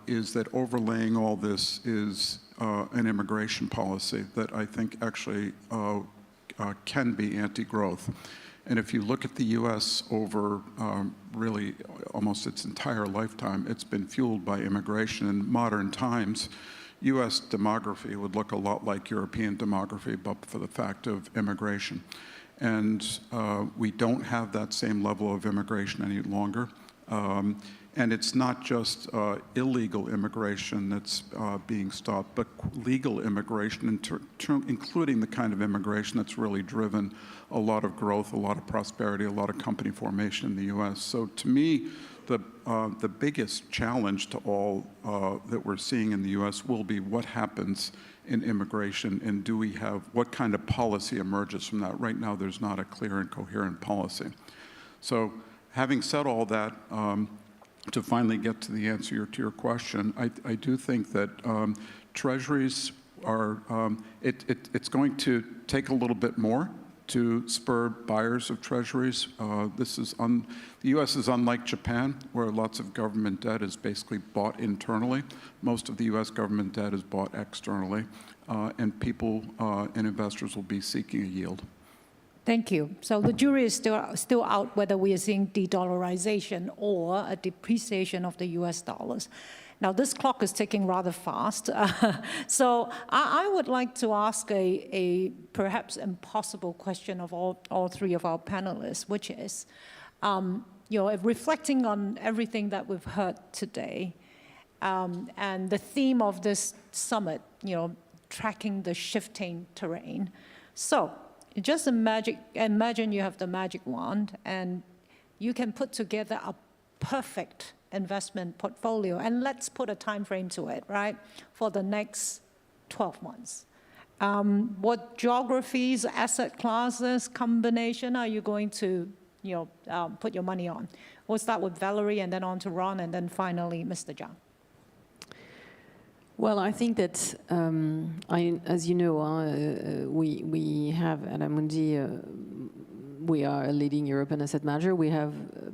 is that overlaying all this is an immigration policy that I think actually can be anti-growth. And if you look at the US over really almost its entire lifetime, it's been fueled by immigration. In modern times, US demography would look a lot like European demography, but for the fact of immigration. And we don't have that same level of immigration any longer. And it's not just illegal immigration that's being stopped, but legal immigration, including the kind of immigration that's really driven a lot of growth, a lot of prosperity, a lot of company formation in the US. So to me, the biggest challenge to all that we're seeing in the US will be what happens in immigration, and do we have, what kind of policy emerges from that? Right now, there's not a clear and coherent policy. So having said all that, to finally get to the answer to your question, I do think that treasuries are, it's going to take a little bit more to spur buyers of treasuries. The US is unlike Japan, where lots of government debt is basically bought internally. Most of the US government debt is bought externally, and people and investors will be seeking a yield. Thank you. So the jury is still out whether we are seeing de-dollarization or a depreciation of the US dollars. Now, this clock is ticking rather fast. So I would like to ask a perhaps impossible question of all three of our panelists, which is, reflecting on everything that we've heard today, and the theme of this summit, tracking the shifting terrain. So just imagine you have the magic wand and you can put together a perfect investment portfolio, and let's put a time frame to it, right, for the next 12 months. What geographies, asset classes, combination are you going to put your money on? We'll start with Valerie and then on to Ron and then finally Mr. Zhang. Well, I think that, as you know, we have at Amundi, we are a leading European asset manager.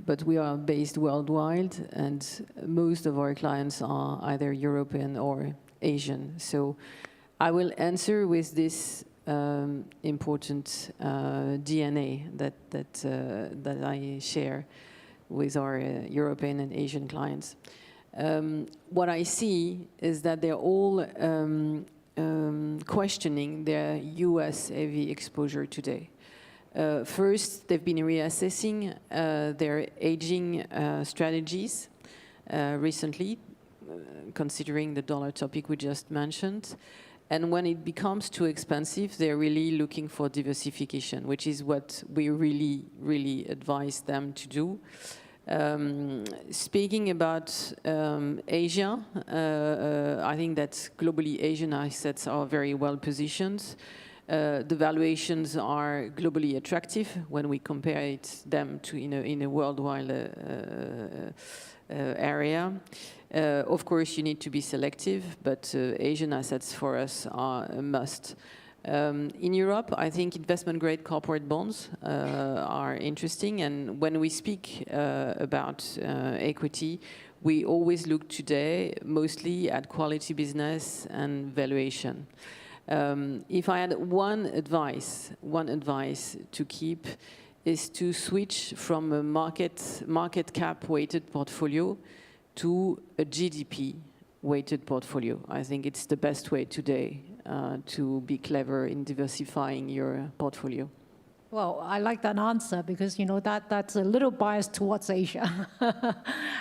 But we are based worldwide, and most of our clients are either European or Asian. So I will answer with this important DNA that I share with our European and Asian clients. What I see is that they're all questioning their US heavy exposure today. First, they've been reassessing their aging strategies recently, considering the dollar topic we just mentioned. And when it becomes too expensive, they're really looking for diversification, which is what we really, really advise them to do. Speaking about Asia, I think that globally Asian assets are very well positioned. The valuations are globally attractive when we compare them to in a worldwide area. Of course, you need to be selective, but Asian assets for us are a must. In Europe, I think investment-grade corporate bonds are interesting, and when we speak about equity, we always look today mostly at quality business and valuation. If I had one advice to keep is to switch from a market cap weighted portfolio to a GDP weighted portfolio. I think it's the best way today to be clever in diversifying your portfolio. Well, I like that answer because that's a little biased towards Asia.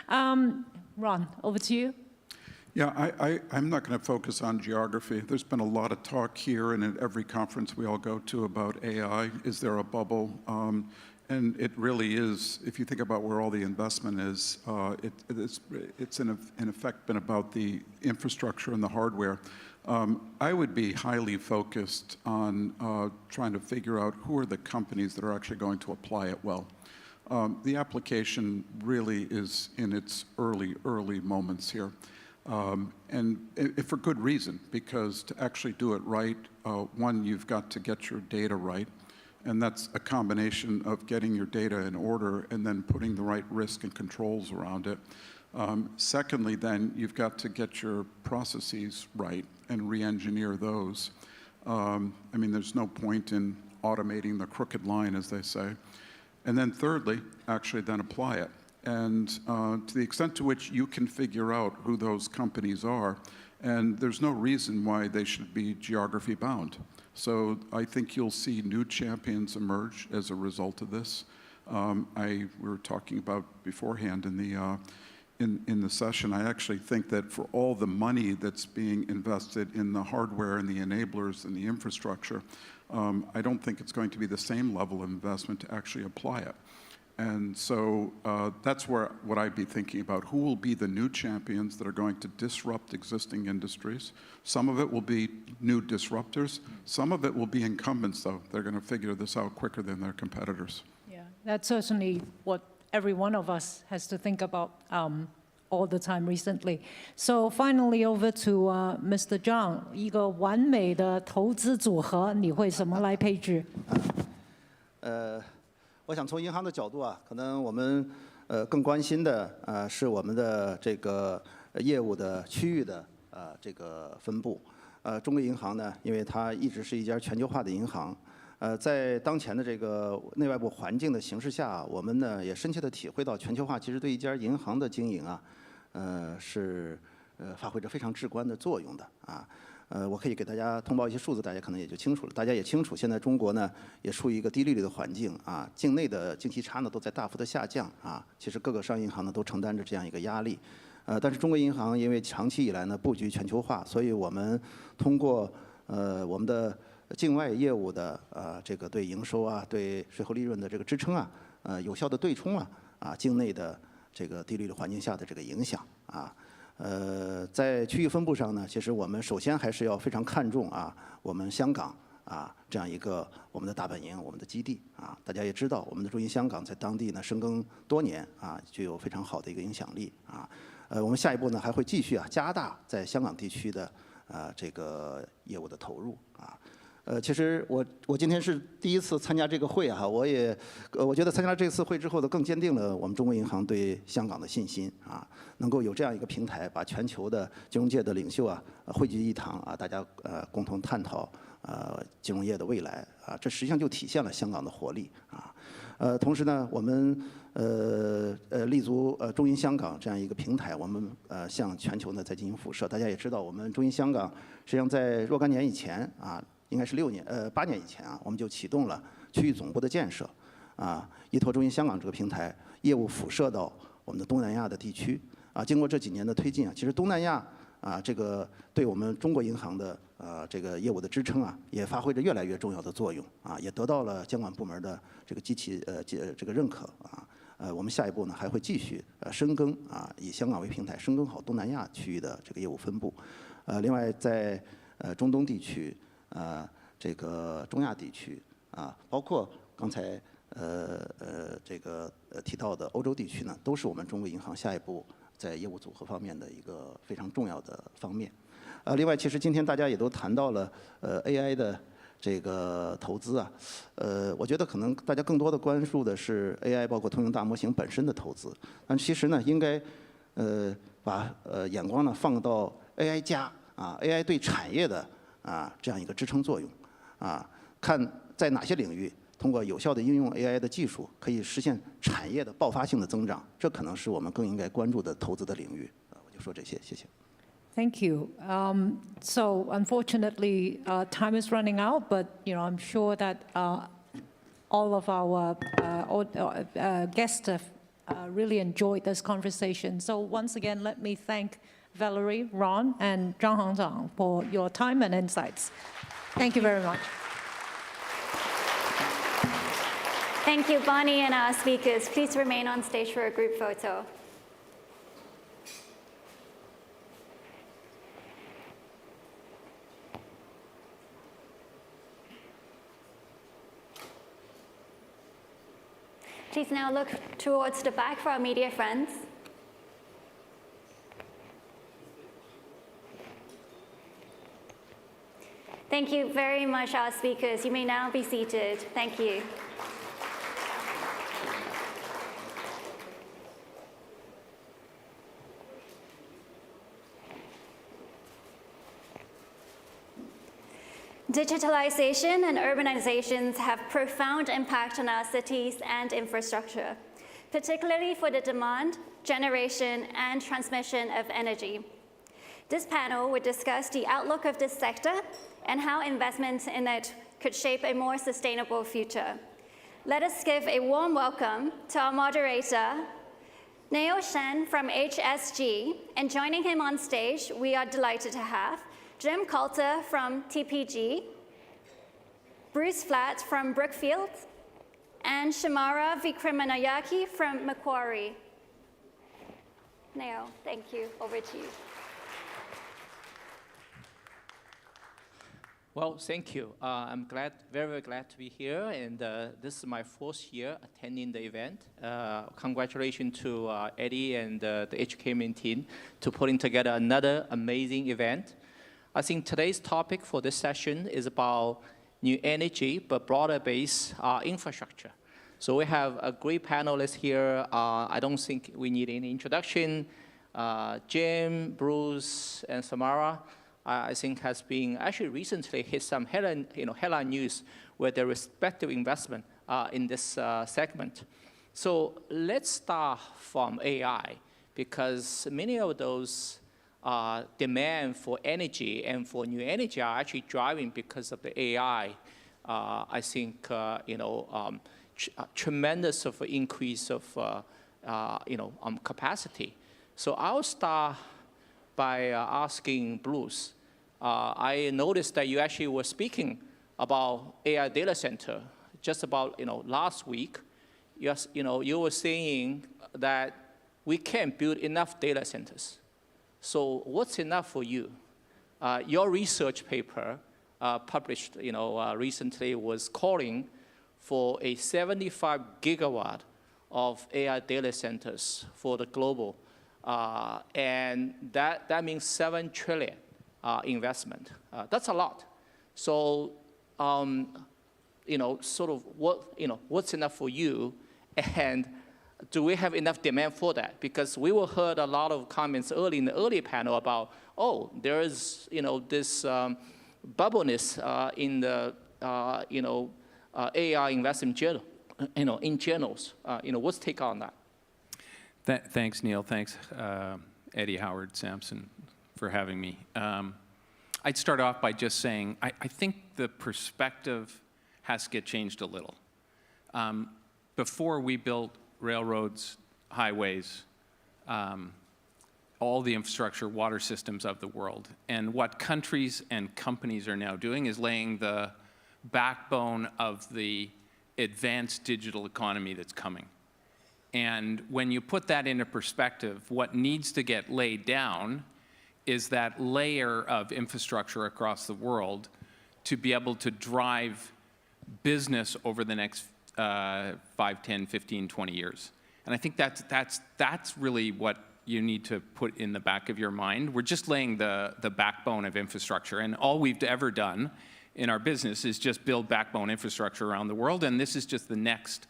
Ron, over to you. Yeah, I'm not going to focus on geography. There's been a lot of talk here and at every conference we all go to about AI. Is there a bubble? And it really is, if you think about where all the investment is, it's in effect been about the infrastructure and the hardware. I would be highly focused on trying to figure out who are the companies that are actually going to apply it well. The application really is in its early moments here. And for good reason, because to actually do it right, one, you've got to get your data right, and that's a combination of getting your data in order and then putting the right risk and controls around it. Secondly, then, you've got to get your processes right and re-engineer those. I mean, there's no point in automating the crooked line, as they say. And then thirdly, actually then apply it. And to the extent to which you can figure out who those companies are, and there's no reason why they should be geography bound. So I think you'll see new champions emerge as a result of this. We were talking about beforehand in the session, I actually think that for all the money that's being invested in the hardware and the enablers and the infrastructure, I don't think it's going to be the same level of investment to actually apply it. And so that's what I'd be thinking about. Who will be the new champions that are going to disrupt existing industries? Some of it will be new disruptors. Some of it will be incumbents, though. They're going to figure this out quicker than their competitors. Yeah, that's certainly what every one of us has to think about all the time recently. So finally over to Mr. Zhang, 一个完美的投资组合，你会怎么来配置？我想从银行的角度啊，可能我们更关心的是我们的这个业务的区域的这个分布。中国银行呢，因为它一直是一家全球化的银行，在当前的这个内外部环境的形势下，我们呢也深切地体会到全球化其实对一家银行的经营啊，是发挥着非常至关的作用的啊。我可以给大家通报一些数字，大家可能也就清楚了。大家也清楚，现在中国呢也处于一个低利率的环境啊，境内的经济差呢都在大幅的下降啊。其实各个商业银行呢都承担着这样一个压力，但是中国银行因为长期以来呢布局全球化，所以我们通过我们的境外业务的这个对营收啊、对税后利润的这个支撑啊，有效的对冲了境内的这个低利率环境下的这个影响啊。在区域分布上呢，其实我们首先还是要非常看重我们香港这样一个我们的大本营、我们的基地啊。大家也知道，我们的中银香港在当地呢深耕多年具有非常好的一个影响力啊。我们下一步呢还会继续加大在香港地区的这个业务的投入啊。其实我今天是第一次参加这个会我觉得参加这次会之后呢，更坚定了我们中国银行对香港的信心啊，能够有这样一个平台，把全球的金融界的领袖汇聚一堂大家共同探讨金融业的未来这实际上就体现了香港的活力啊。同时呢，我们立足中银香港这样一个平台，我们向全球呢在进行辐射。大家也知道，我们中银香港实际上在若干年以前应该是8年以前我们就启动了区域总部的建设依托中银香港这个平台，业务辐射到我们的东南亚的地区经过这几年的推进其实东南亚这个对我们中国银行的这个业务的支撑也发挥着越来越重要的作用也得到了监管部门的这个这个认可我们下一步呢还会继续深耕以香港为平台深耕好东南亚区域的这个业务分布。另外在中东地区这个中亚地区包括刚才这个提到的欧洲地区呢，都是我们中国银行下一步在业务组合方面的一个非常重要的方面。另外，其实今天大家也都谈到了AI 的这个投资我觉得可能大家更多的关注的是 AI 包括通用大模型本身的投资，但其实呢，应该把眼光呢放到 AI 加AI 对产业的这样一个支撑作用看在哪些领域通过有效的应用 AI 的技术可以实现产业的爆发性的增长，这可能是我们更应该关注的投资的领域。我就说这些，谢谢。Thank you. So unfortunately, time is running out, but I'm sure that all of our guests have really enjoyed this conversation. So once again, let me thank Valerie, Ron, and Zhang Hangzhang for your time and insights. Thank you very much. Thank you, Bonnie, and our speakers. Please remain on stage for a group photo. Please now look towards the back for our media friends. Thank you very much, our speakers. You may now be seated. Thank you. Digitalization and urbanizations have profound impact on our cities and infrastructure, particularly for the demand, generation, and transmission of energy. This panel will discuss the outlook of this sector and how investments in it could shape a more sustainable future. Let us give a warm welcome to our moderator, Neo Shen from HSG, and joining him on stage, we are delighted to have Jim Coulter from TPG, Bruce Flatt from Brookfield, and Shamara Vikramanayake from Macquarie. Neo, thank you. Over to you. Well, thank you. I'm glad, very glad to be here, and this is my 4th year attending the event. Congratulations to Eddie and the HKMA team to putting together another amazing event. I think today's topic for this session is about new energy, but broader base infrastructure. So we have a great panelist here. I don't think we need any introduction. Jim, Bruce, and Samara, I think has been actually recently hit some headline news with their respective investment in this segment. So let's start from AI, because many of those demand for energy and for new energy are actually driving because of the AI. I think tremendous of increase of capacity. So I'll start by asking Bruce. I noticed that you actually were speaking about AI data center just about last week. Yes, you were saying that we can't build enough data centers. So what's enough for you? Your research paper published recently was calling for a 75 gigawatt of AI data centers for the global. And that means 7 trillion investment. That's a lot. So, sort of what's enough for you, and do we have enough demand for that? Because we will heard a lot of comments early in the early panel about, oh, there is this bubbleness in the AI investment journal, in journals. What's take on that? Thanks, Neil. Thanks, Eddie, Howard, Sampson, for having me. I'd start off by just saying I think the perspective has to get changed a little. Before we built railroads, highways, all the infrastructure, water systems of the world. And what countries and companies are now doing is laying the backbone of the advanced digital economy that's coming. And when you put that into perspective, what needs to get laid down is that layer of infrastructure across the world to be able to drive business over the next 5, 10, 15, 20 years. And I think that's really what you need to put in the back of your mind. We're just laying the backbone of infrastructure. And all we've ever done in our business is just build backbone infrastructure around the world. And this is just the next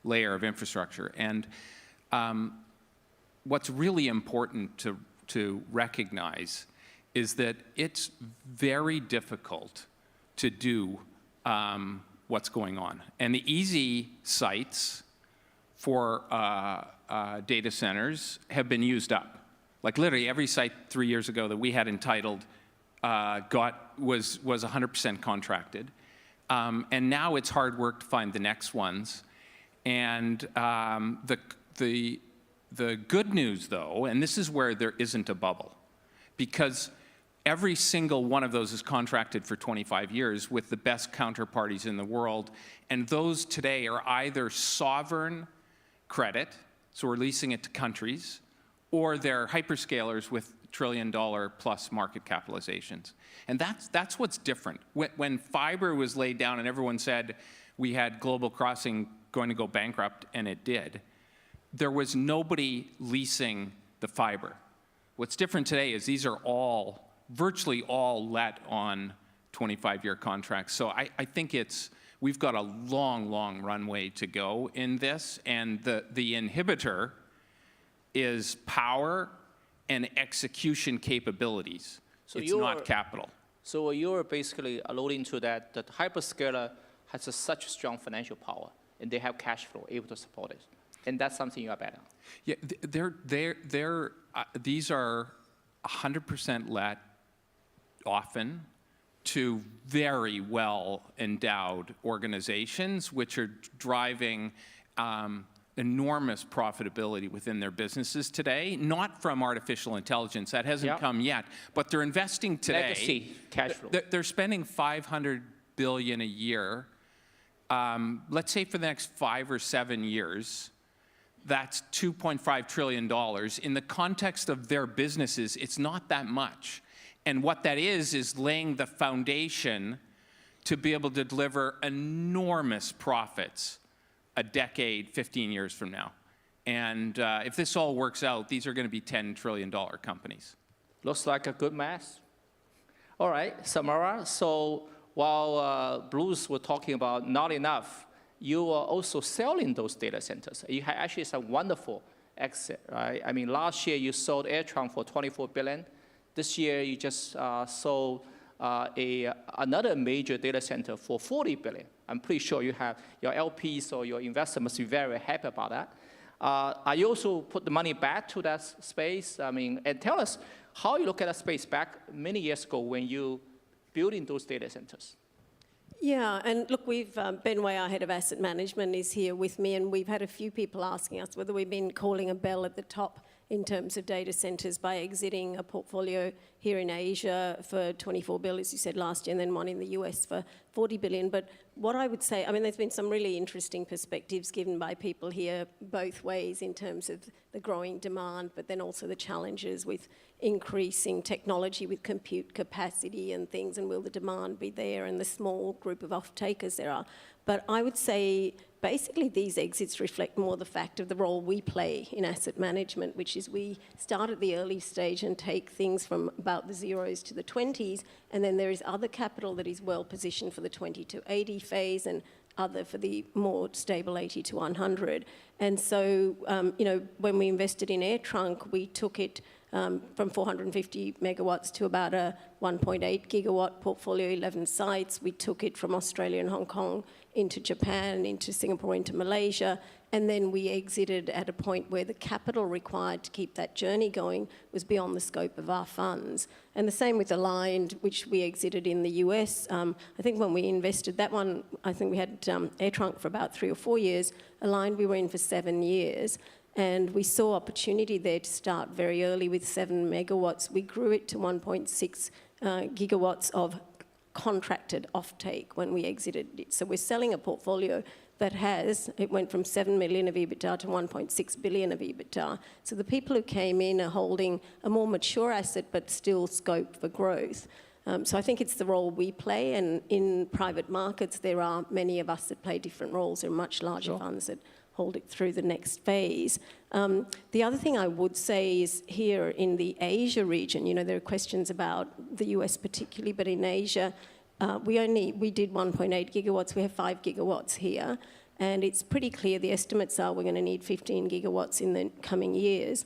layer of infrastructure. And what's really important to recognize is that it's very difficult to do what's going on. And the easy sites for data centers have been used up. Like literally every site 3 years ago that we had entitled was 100% contracted. And now it's hard work to find the next ones. And the good news, though, and this is where there isn't a bubble, because every single one of those is contracted for 25 years with the best counterparties in the world. And those today are either sovereign credit, so we're leasing it to countries, or they're hyperscalers with trillion-dollar-plus market capitalizations. And that's what's different. When fiber was laid down and everyone said we had Global Crossing going to go bankrupt, and it did, there was nobody leasing the fiber. What's different today is these are all, virtually all let on 25-year contracts. So I think we've got a long, long runway to go in this, and the inhibitor is power and execution capabilities. So it's not capital. So you're basically alluding to that the hyperscaler has such strong financial power, and they have cash flow able to support it. And that's something you are betting on. Yeah, these are 100% let often to very well endowed organizations which are driving enormous profitability within their businesses today, not from artificial intelligence, that hasn't come yet, but they're investing today. Legacy cash flow. They're spending $500 billion a year. Let's say for the next 5 or 7 years, that's $2.5 trillion. In the context of their businesses, it's not that much. And what that is laying the foundation to be able to deliver enormous profits a decade, 15 years from now. And if this all works out, these are going to be $10 trillion companies. Looks like a good math. All right, Samara, so while Bruce was talking about not enough, you are also selling those data centers. You had actually some wonderful exit, right? I mean, last year you sold AirTrunk for $24 billion. This year you just sold another major data center for $40 billion. I'm pretty sure you have your LPs or your investors must be very happy about that. Are you also put the money back to that space? I mean, and tell us how you look at that space back many years ago when you building those data centers. Yeah, and look, Ben Way, our head of asset management, is here with me, and we've had a few people asking us whether we've been calling a bell at the top in terms of data centers by exiting a portfolio here in Asia for $24 billion, as you said, last year, and then one in the US for $40 billion. But what I would say, I mean, there's been some really interesting perspectives given by people here both ways in terms of the growing demand, but then also the challenges with increasing technology with compute capacity and things, and will the demand be there, and the small group of off-takers there are. But I would say basically these exits reflect more the fact of the role we play in asset management, which is we start at the early stage and take things from about the zeros to the 20s, and then there is other capital that is well positioned for the 20 to 80 phase and other for the more stable 80 to 100. And so, you know, when we invested in AirTrunk, we took it from 450 megawatts to about a 1.8 gigawatt portfolio, 11 sites. We took it from Australia and Hong Kong into Japan, into Singapore, into Malaysia, and then we exited at a point where the capital required to keep that journey going was beyond the scope of our funds. And the same with Aligned, which we exited in the US. I think when we invested that one, I think we had AirTrunk for about 3 or 4 years. Aligned we were in for 7 years. And we saw opportunity there to start very early with 7 megawatts. We grew it to 1.6 gigawatts of contracted offtake when we exited it. So we're selling a portfolio that it went from 7 million of EBITDA to 1.6 billion of EBITDA. So the people who came in are holding a more mature asset, but still scope for growth. So I think it's the role we play, and in private markets, there are many of us that play different roles. There are much larger funds that hold it through the next phase. The other thing I would say is here in the Asia region, you know, there are questions about the US particularly, but in Asia, we did 1.8 gigawatts. We have 5 gigawatts here. And it's pretty clear the estimates are we're going to need 15 gigawatts in the coming years.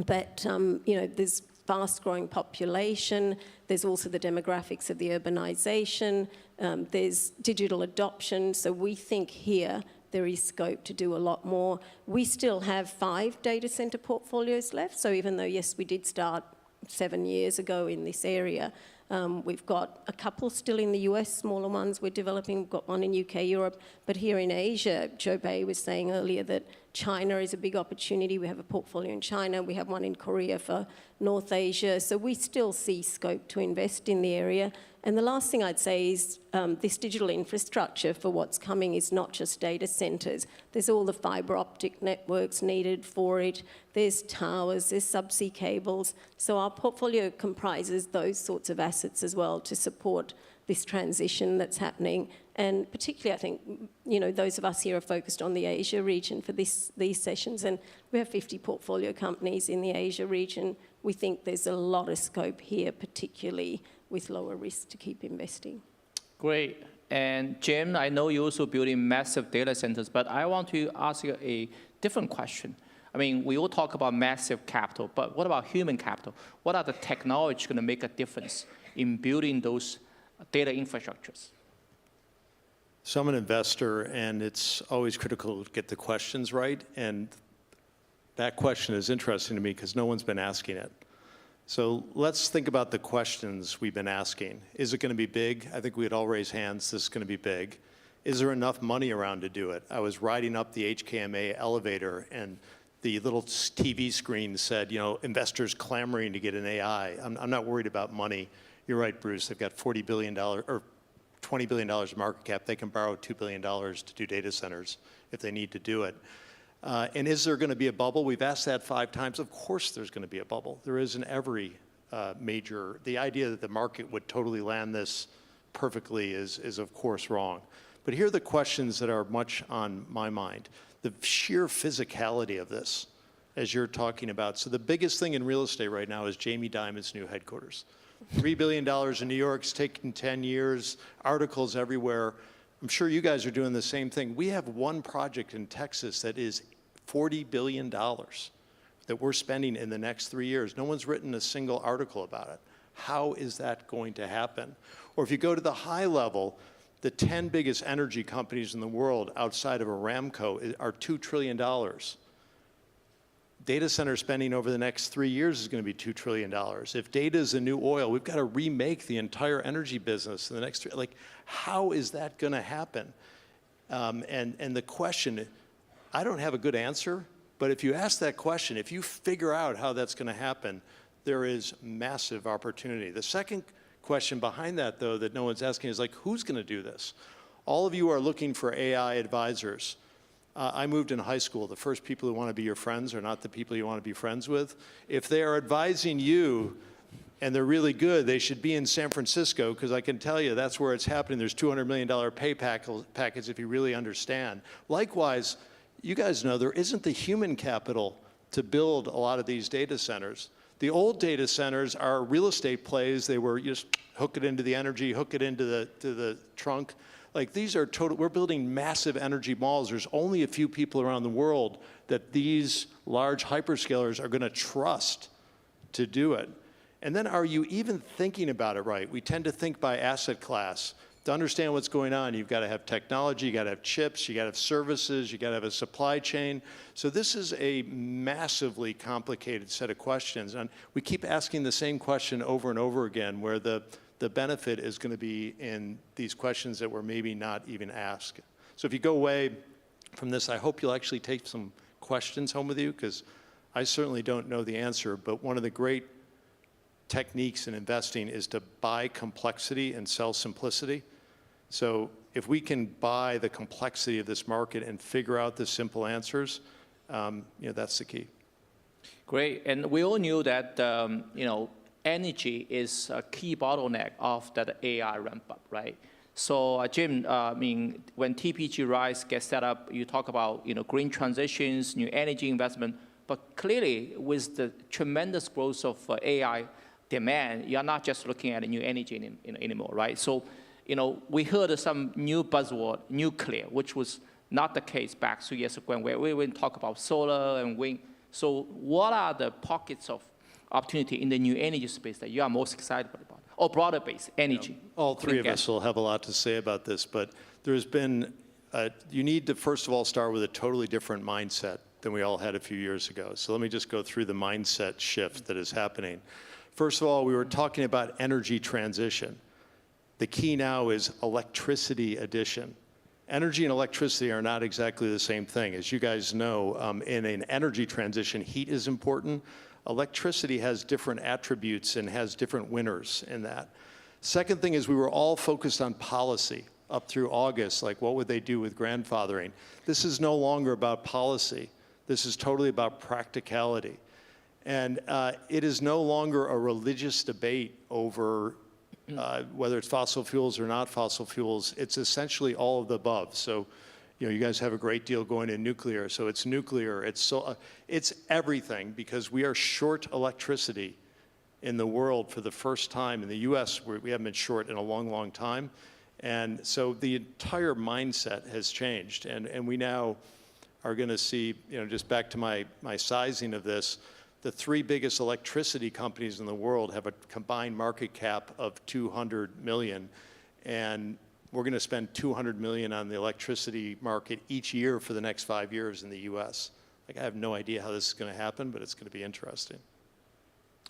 But, you know, there's fast-growing population. There's also the demographics of the urbanization. There's digital adoption. So we think here there is scope to do a lot more. We still have 5 data center portfolios left. So even though, yes, we did start 7 years ago in this area, we've got a couple still in the US, smaller ones we're developing. We've got one in UK, Europe. But here in Asia, Joe Bay was saying earlier that China is a big opportunity. We have a portfolio in China. We have one in Korea for North Asia. So we still see scope to invest in the area. And the last thing I'd say is this digital infrastructure for what's coming is not just data centers. There's all the fiber optic networks needed for it. There's towers, there's subsea cables. So our portfolio comprises those sorts of assets as well to support this transition that's happening. And particularly, I think, those of us here are focused on the Asia region for these sessions, and we have 50 portfolio companies in the Asia region. We think there's a lot of scope here, particularly with lower risk, to keep investing. Great. And Jim, I know you're also building massive data centers, but I want to ask you a different question. I mean, we all talk about massive capital, but what about human capital? What are the technologies going to make a difference in building those data infrastructures? So I'm an investor, and it's always critical to get the questions right. And that question is interesting to me because no one's been asking it. So let's think about the questions we've been asking. Is it going to be big? I think we'd all raise hands. This is going to be big. Is there enough money around to do it? I was riding up the HKMA elevator, and the little TV screen said, investors clamoring to get an AI. I'm not worried about money. You're right, Bruce. They've got $40 billion or $20 billion market cap. They can borrow $2 billion to do data centers if they need to do it. And is there going to be a bubble? We've asked that 5 times. Of course there's going to be a bubble. There is in every major. The idea that the market would totally land this perfectly is of course wrong. But here are the questions that are much on my mind. The sheer physicality of this, as you're talking about. So the biggest thing in real estate right now is Jamie Dimon's new headquarters. $3 billion in New York, it's taken 10 years, articles everywhere. I'm sure you guys are doing the same thing. We have one project in Texas that is $40 billion that we're spending in the next 3 years. No one's written a single article about it. How is that going to happen? Or if you go to the high level, the 10 biggest energy companies in the world outside of Aramco are $2 trillion. Data center spending over the next 3 years is going to be $2 trillion. If data is the new oil, we've got to remake the entire energy business in the next 3. Like, how is that going to happen? And the question, I don't have a good answer, but if you ask that question, if you figure out how that's going to happen, there is massive opportunity. The second question behind that, though, that no one's asking is, like, who's going to do this? All of you are looking for AI advisors. I moved in high school. The first people who want to be your friends are not the people you want to be friends with. If they are advising you and they're really good, they should be in San Francisco, because I can tell you that's where it's happening. There's $200 million pay package if you really understand. Likewise, you guys know there isn't the human capital to build a lot of these data centers. The old data centers are real estate plays. They were just hook it into the energy, hook it into the trunk. Like, these are total, we're building massive energy malls. There's only a few people around the world that these large hyperscalers are going to trust to do it. And then, are you even thinking about it right? We tend to think by asset class. To understand what's going on, you've got to have technology, you got to have chips, you got to have services, you got to have a supply chain. So this is a massively complicated set of questions. And we keep asking the same question over and over again, where the benefit is going to be in these questions that were maybe not even asked. So if you go away from this, I hope you'll actually take some questions home with you, because I certainly don't know the answer, but one of the great techniques in investing is to buy complexity and sell simplicity. So if we can buy the complexity of this market and figure out the simple answers, that's the key. Great, and we all knew that, energy is a key bottleneck of that AI ramp up, right? So Jim, when TPG Rise gets set up, you talk about green transitions, new energy investment, but clearly with the tremendous growth of AI demand, you're not just looking at new energy anymore, right? So we heard some new buzzword, nuclear, which was not the case back 2 years ago when we talk about solar and wind. So what are the pockets of opportunity in the new energy space that you are most excited about, or broader-based energy? All three of us will have a lot to say about this, but there's been, you need to first of all start with a totally different mindset than we all had a few years ago. So let me just go through the mindset shift that is happening. First of all, we were talking about energy transition. The key now is electricity addition. Energy and electricity are not exactly the same thing. As you guys know, in an energy transition, heat is important. Electricity has different attributes and has different winners in that. Second thing is, we were all focused on policy up through August, like what would they do with grandfathering. This is no longer about policy. This is totally about practicality. And it is no longer a religious debate over whether it's fossil fuels or not fossil fuels, it's essentially all of the above. So, you guys have a great deal going in nuclear. So it's nuclear, it's everything, because we are short electricity in the world for the first time. In the US, we haven't been short in a long, long time. And so the entire mindset has changed. And we now are going to see, just back to my sizing of this, the 3 biggest electricity companies in the world have a combined market cap of 200 million. And we're going to spend 200 million on the electricity market each year for the next 5 years in the US. I have no idea how this is going to happen, but it's going to be interesting.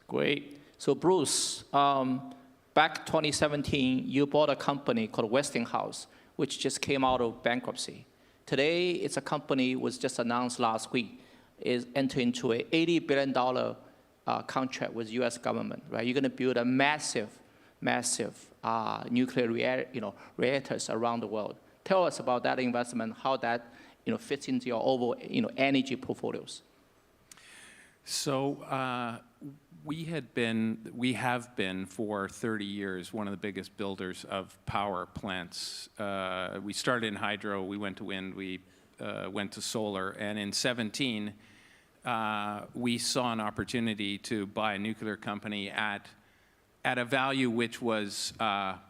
Great. So Bruce, back 2017, you bought a company called Westinghouse, which just came out of bankruptcy. Today, it's a company was just announced last week, is entering into an $80 billion contract with US government, right? You're going to build a massive nuclear reactors around the world. Tell us about that investment, how that fits into your overall energy portfolios. So we have been for 30 years one of the biggest builders of power plants. We started in hydro, we went to wind, we went to solar, and in 2017 we saw an opportunity to buy a nuclear company at a value which was how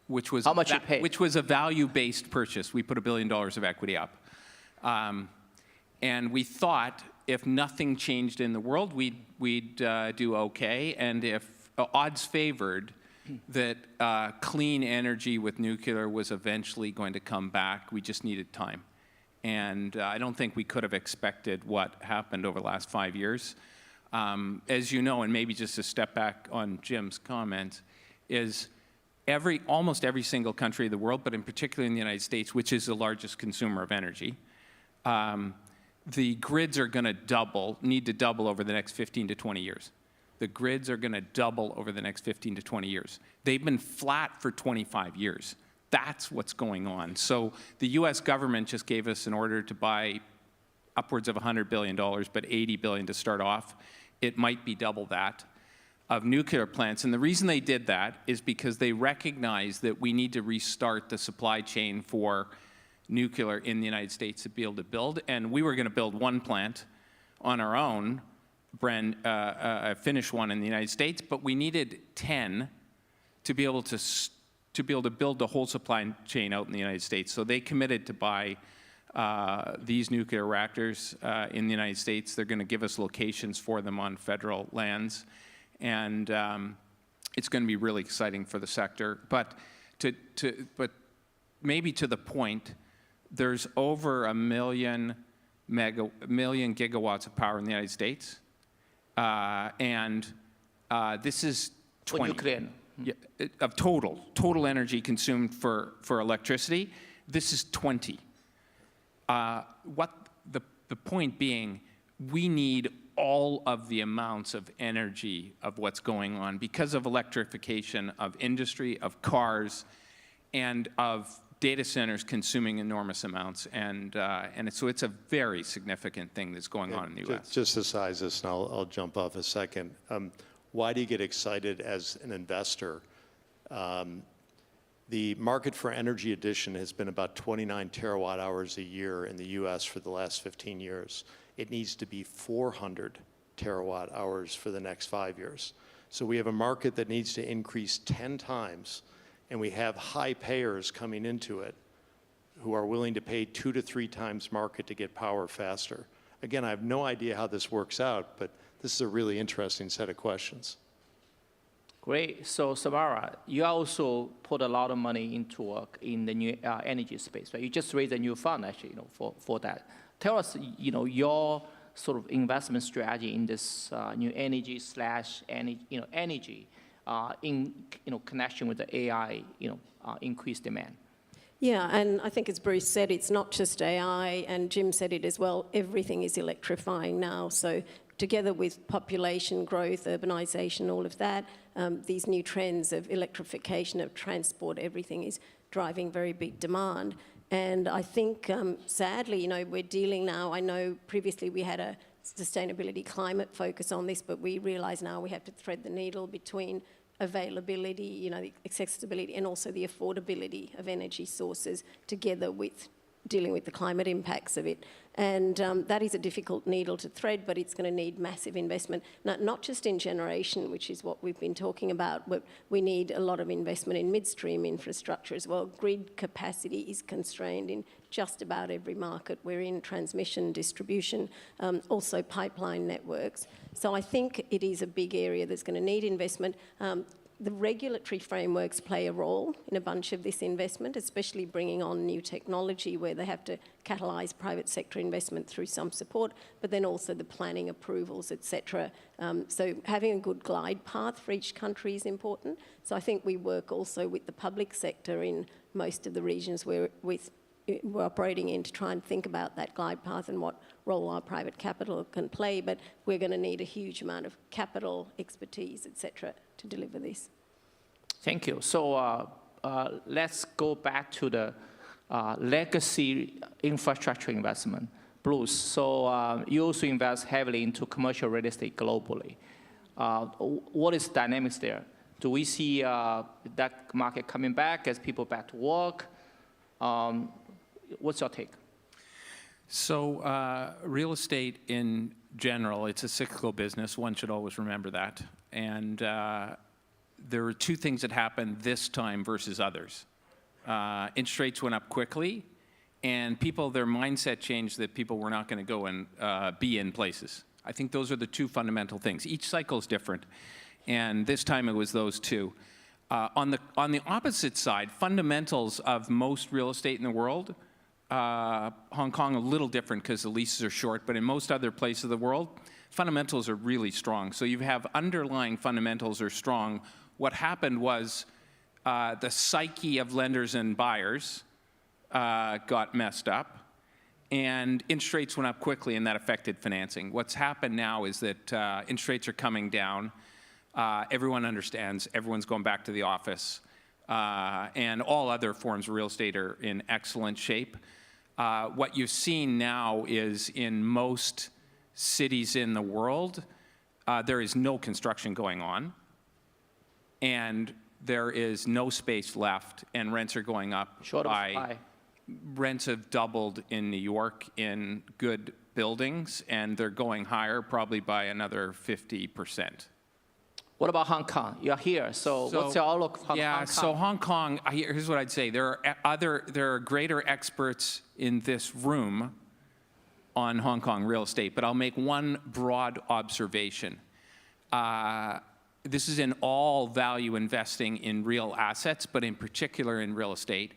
much you paid? Which was a value-based purchase. We put $1 billion of equity up, and we thought if nothing changed in the world, we'd do okay, and if odds favored that clean energy with nuclear was eventually going to come back, we just needed time. And I don't think we could have expected what happened over the last 5 years. As you know, and maybe just to step back on Jim's comment, is almost every single country of the world, but in particular in the United States, which is the largest consumer of energy, the grids are going to need to double over the next 15 to 20 years. The grids are going to double over the next 15 to 20 years. They've been flat for 25 years. That's what's going on. So the US government just gave us an order to buy upwards of $100 billion, but $80 billion to start off. It might be double that of nuclear plants. And the reason they did that is because they recognize that we need to restart the supply chain for nuclear in the United States to be able to build. And we were going to build one plant on our own, finish one in the United States, but we needed 10 to be able to build the whole supply chain out in the United States. So they committed to buy these nuclear reactors in the United States. They're going to give us locations for them on federal lands, and it's going to be really exciting for the sector. But maybe to the point, there's over 1 million gigawatts of power in the United States, and this is 20 of total energy consumed for electricity. This is 20. The point being, we need all of the amounts of energy of what's going on because of electrification of industry, of cars, and of data centers consuming enormous amounts. And so it's a very significant thing that's going on in the U.S. Just to size this, and I'll jump off a second. Why do you get excited as an investor? The market for energy addition has been about 29 terawatt hours a year in the US for the last 15 years. It needs to be 400 terawatt hours for the next 5 years. So we have a market that needs to increase 10 times, and we have high payers coming into it who are willing to pay 2 to 3 times market to get power faster. Again, I have no idea how this works out, but this is a really interesting set of questions. Great. So Samara, you also put a lot of money into work in the new energy space, right? You just raised a new fund, actually, for that. Tell us, your sort of investment strategy in this new energy energy in connection with the AI, increased demand. Yeah, and I think as Bruce said, it's not just AI, and Jim said it as well, everything is electrifying now. So together with population growth, urbanization, all of that, these new trends of electrification of transport, everything is driving very big demand. And I think, sadly, we're dealing now, I know previously we had a sustainability climate focus on this, but we realize now we have to thread the needle between availability, you know, the accessibility and also the affordability of energy sources together with dealing with the climate impacts of it. And that is a difficult needle to thread, but it's going to need massive investment, not just in generation, which is what we've been talking about, but we need a lot of investment in midstream infrastructure as well. Grid capacity is constrained in just about every market we're in, transmission, distribution, also pipeline networks. So I think it is a big area that's going to need investment. The regulatory frameworks play a role in a bunch of this investment, especially bringing on new technology where they have to catalyse private sector investment through some support, but then also the planning approvals, etc. So having a good glide path for each country is important. So I think we work also with the public sector in most of the regions we're operating in to try and think about that glide path and what role our private capital can play, but we're going to need a huge amount of capital, expertise, etc. to deliver this. Thank you. So let's go back to the legacy infrastructure investment, Bruce. So you also invest heavily into commercial real estate globally. What is the dynamics there? Do we see that market coming back as people back to work? What's your take? So real estate in general, it's a cyclical business. One should always remember that. And there were two things that happened this time versus others. Interest rates went up quickly, and their mindset changed that people were not going to go and be in places. I think those are the two fundamental things. Each cycle is different, and this time it was those two. On the opposite side, fundamentals of most real estate in the world, Hong Kong a little different because the leases are short, but in most other places of the world, fundamentals are really strong. So you have underlying fundamentals are strong. What happened was the psyche of lenders and buyers got messed up, and interest rates went up quickly, and that affected financing. What's happened now is that interest rates are coming down. Everyone understands. Everyone's going back to the office. And all other forms of real estate are in excellent shape. What you've seen now is in most cities in the world, there is no construction going on, and there is no space left, and rents are going up. Short of supply. Rents have doubled in New York in good buildings, and they're going higher probably by another 50%. What about Hong Kong? You're here, so what's your outlook for Hong Kong? Yeah, so Hong Kong, here's what I'd say. There are greater experts in this room on Hong Kong real estate, but I'll make one broad observation. This is in all value investing in real assets, but in particular in real estate.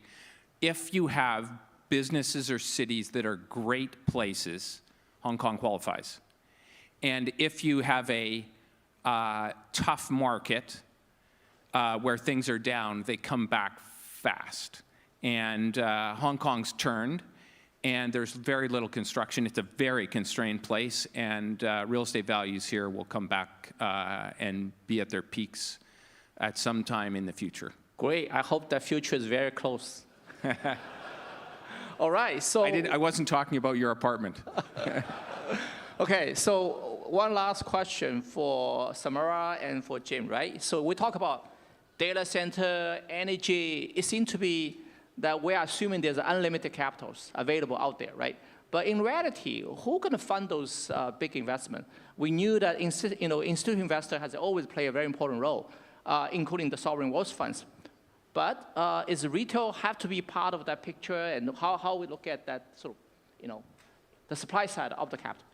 If you have businesses or cities that are great places, Hong Kong qualifies. And if you have a tough market where things are down, they come back fast. And Hong Kong's turned, and there's very little construction. It's a very constrained place, and real estate values here will come back and be at their peaks at some time in the future. Great. I hope the future is very close. All right. So I wasn't talking about your apartment. Okay. So one last question for Samara and for Jim, right? So we talk about data center, energy. It seems to be that we're assuming there's unlimited capitals available out there, right? But in reality, who's going to fund those big investments? We knew that institutional investor has always played a very important role, including the sovereign wealth funds. But is retail have to be part of that picture, and how we look at that sort of, the supply side of the capital?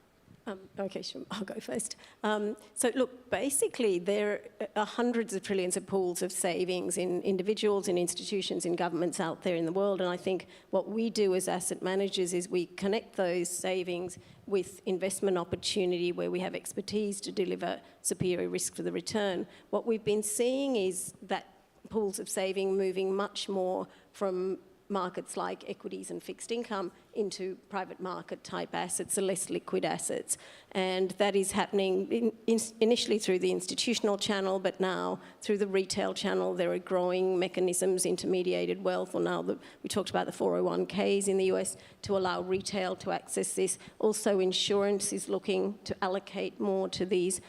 Okay, sure, I'll go first. So look, basically there are hundreds of trillions of pools of savings in individuals, in institutions, in governments out there in the world, and I think what we do as asset managers is we connect those savings with investment opportunity where we have expertise to deliver superior risk for the return. What we've been seeing is that pools of saving moving much more from markets like equities and fixed income into private market type assets, the less liquid assets. And that is happening initially through the institutional channel, but now through the retail channel, there are growing mechanisms, intermediated wealth, or now we talked about the 401ks in the US to allow retail to access this. Also, insurance is looking to allocate more to these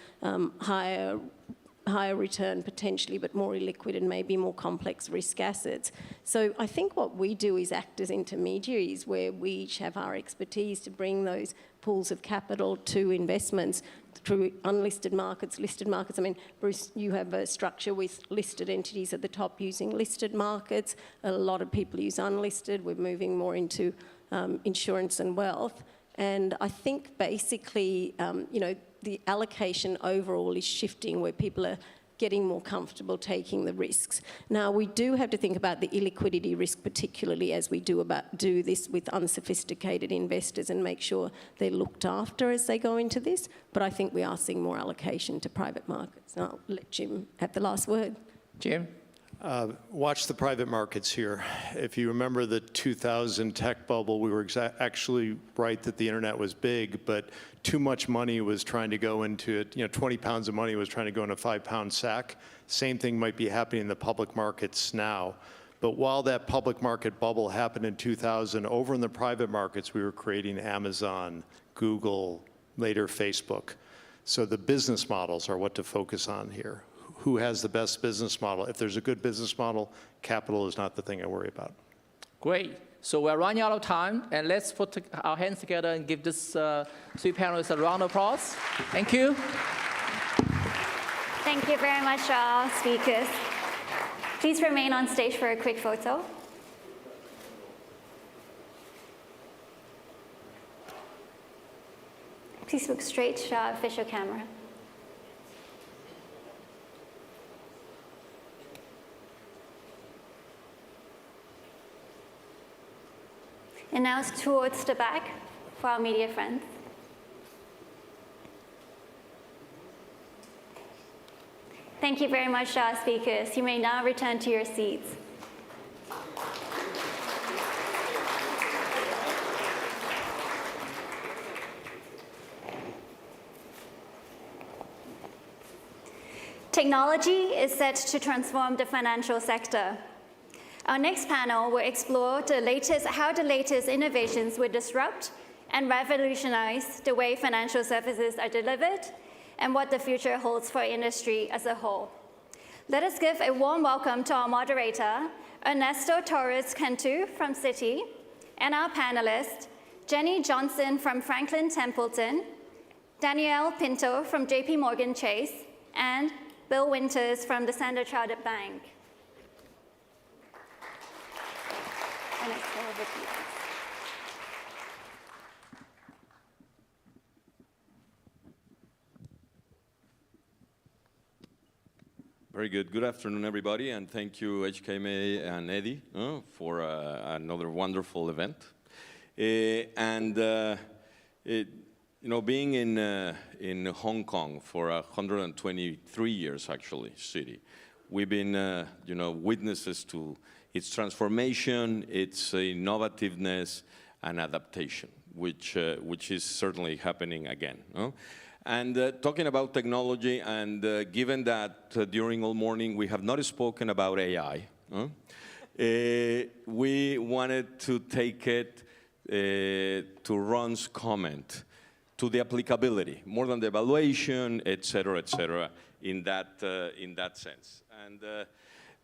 higher higher return potentially, but more illiquid and maybe more complex risk assets. So I think what we do is act as intermediaries where we each have our expertise to bring those pools of capital to investments through unlisted markets, listed markets. I mean, Bruce, you have a structure with listed entities at the top using listed markets. A lot of people use unlisted. We're moving more into insurance and wealth. And I think basically, you know, the allocation overall is shifting where people are getting more comfortable taking the risks. Now, we do have to think about the illiquidity risk, particularly as we do this with unsophisticated investors and make sure they're looked after as they go into this. But I think we are seeing more allocation to private markets. I'll let Jim have the last word. Jim? Watch the private markets here. If you remember the 2000 tech bubble, we were actually right that the internet was big, but too much money was trying to go into it. You know, 20 pounds of money was trying to go in a 5-pound sack. Same thing might be happening in the public markets now. But while that public market bubble happened in 2000, over in the private markets, we were creating Amazon, Google, later Facebook. So the business models are what to focus on here. Who has the best business model? If there's a good business model, capital is not the thing I worry about. Great. So we're running out of time, and let's put our hands together and give this 3 panelists a round of applause. Thank you. Thank you very much, all speakers. Please remain on stage for a quick photo. Please look straight to our official camera. And now towards the back for our media friends. Thank you very much, our speakers. You may now return to your seats. Technology is set to transform the financial sector. Our next panel will explore how the latest innovations will disrupt and revolutionize the way financial services are delivered and what the future holds for industry as a whole. Let us give a warm welcome to our moderator, Ernesto Torres Cantu from Citi, and our panelists, Jenny Johnson from Franklin Templeton, Danielle Pinto from JP Morgan Chase, and Bill Winters from the Standard Chartered Bank. Very good. Good afternoon, everybody, and thank you, HKMA and Eddie, for another wonderful event. You know, being in Hong Kong for 123 years, actually, Citi, we've been, you know, witnesses to its transformation, its innovativeness, and adaptation, which is certainly happening again. And talking about technology, and given that during all morning we have not spoken about AI, we wanted to take it to Ron's comment, to the applicability, more than the evaluation, et cetera, in that sense. And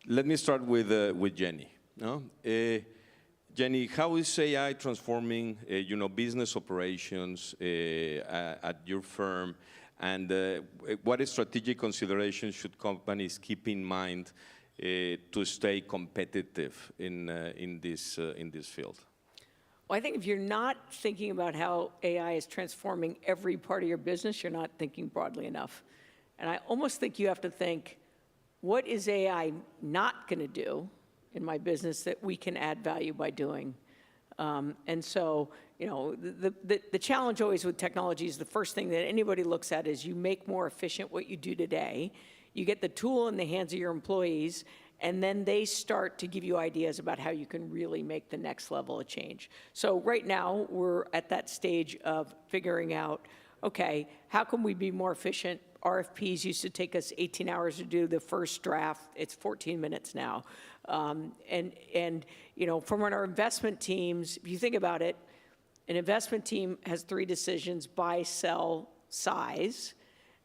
let me start with Jenny. Jenny, how is AI transforming, you know, business operations at your firm, and what strategic considerations should companies keep in mind to stay competitive in this field? Well, I think if you're not thinking about how AI is transforming every part of your business, you're not thinking broadly enough. And I almost think you have to think, what is AI not going to do in my business that we can add value by doing? And so, you know, the challenge always with technology is the first thing that anybody looks at is you make more efficient what you do today, you get the tool in the hands of your employees, and then they start to give you ideas about how you can really make the next level of change. So right now, we're at that stage of figuring out, okay, how can we be more efficient? RFPs used to take us 18 hours to do the first draft. It's 14 minutes now. And you know, from our investment teams, if you think about it, an investment team has 3 decisions: buy, sell, size.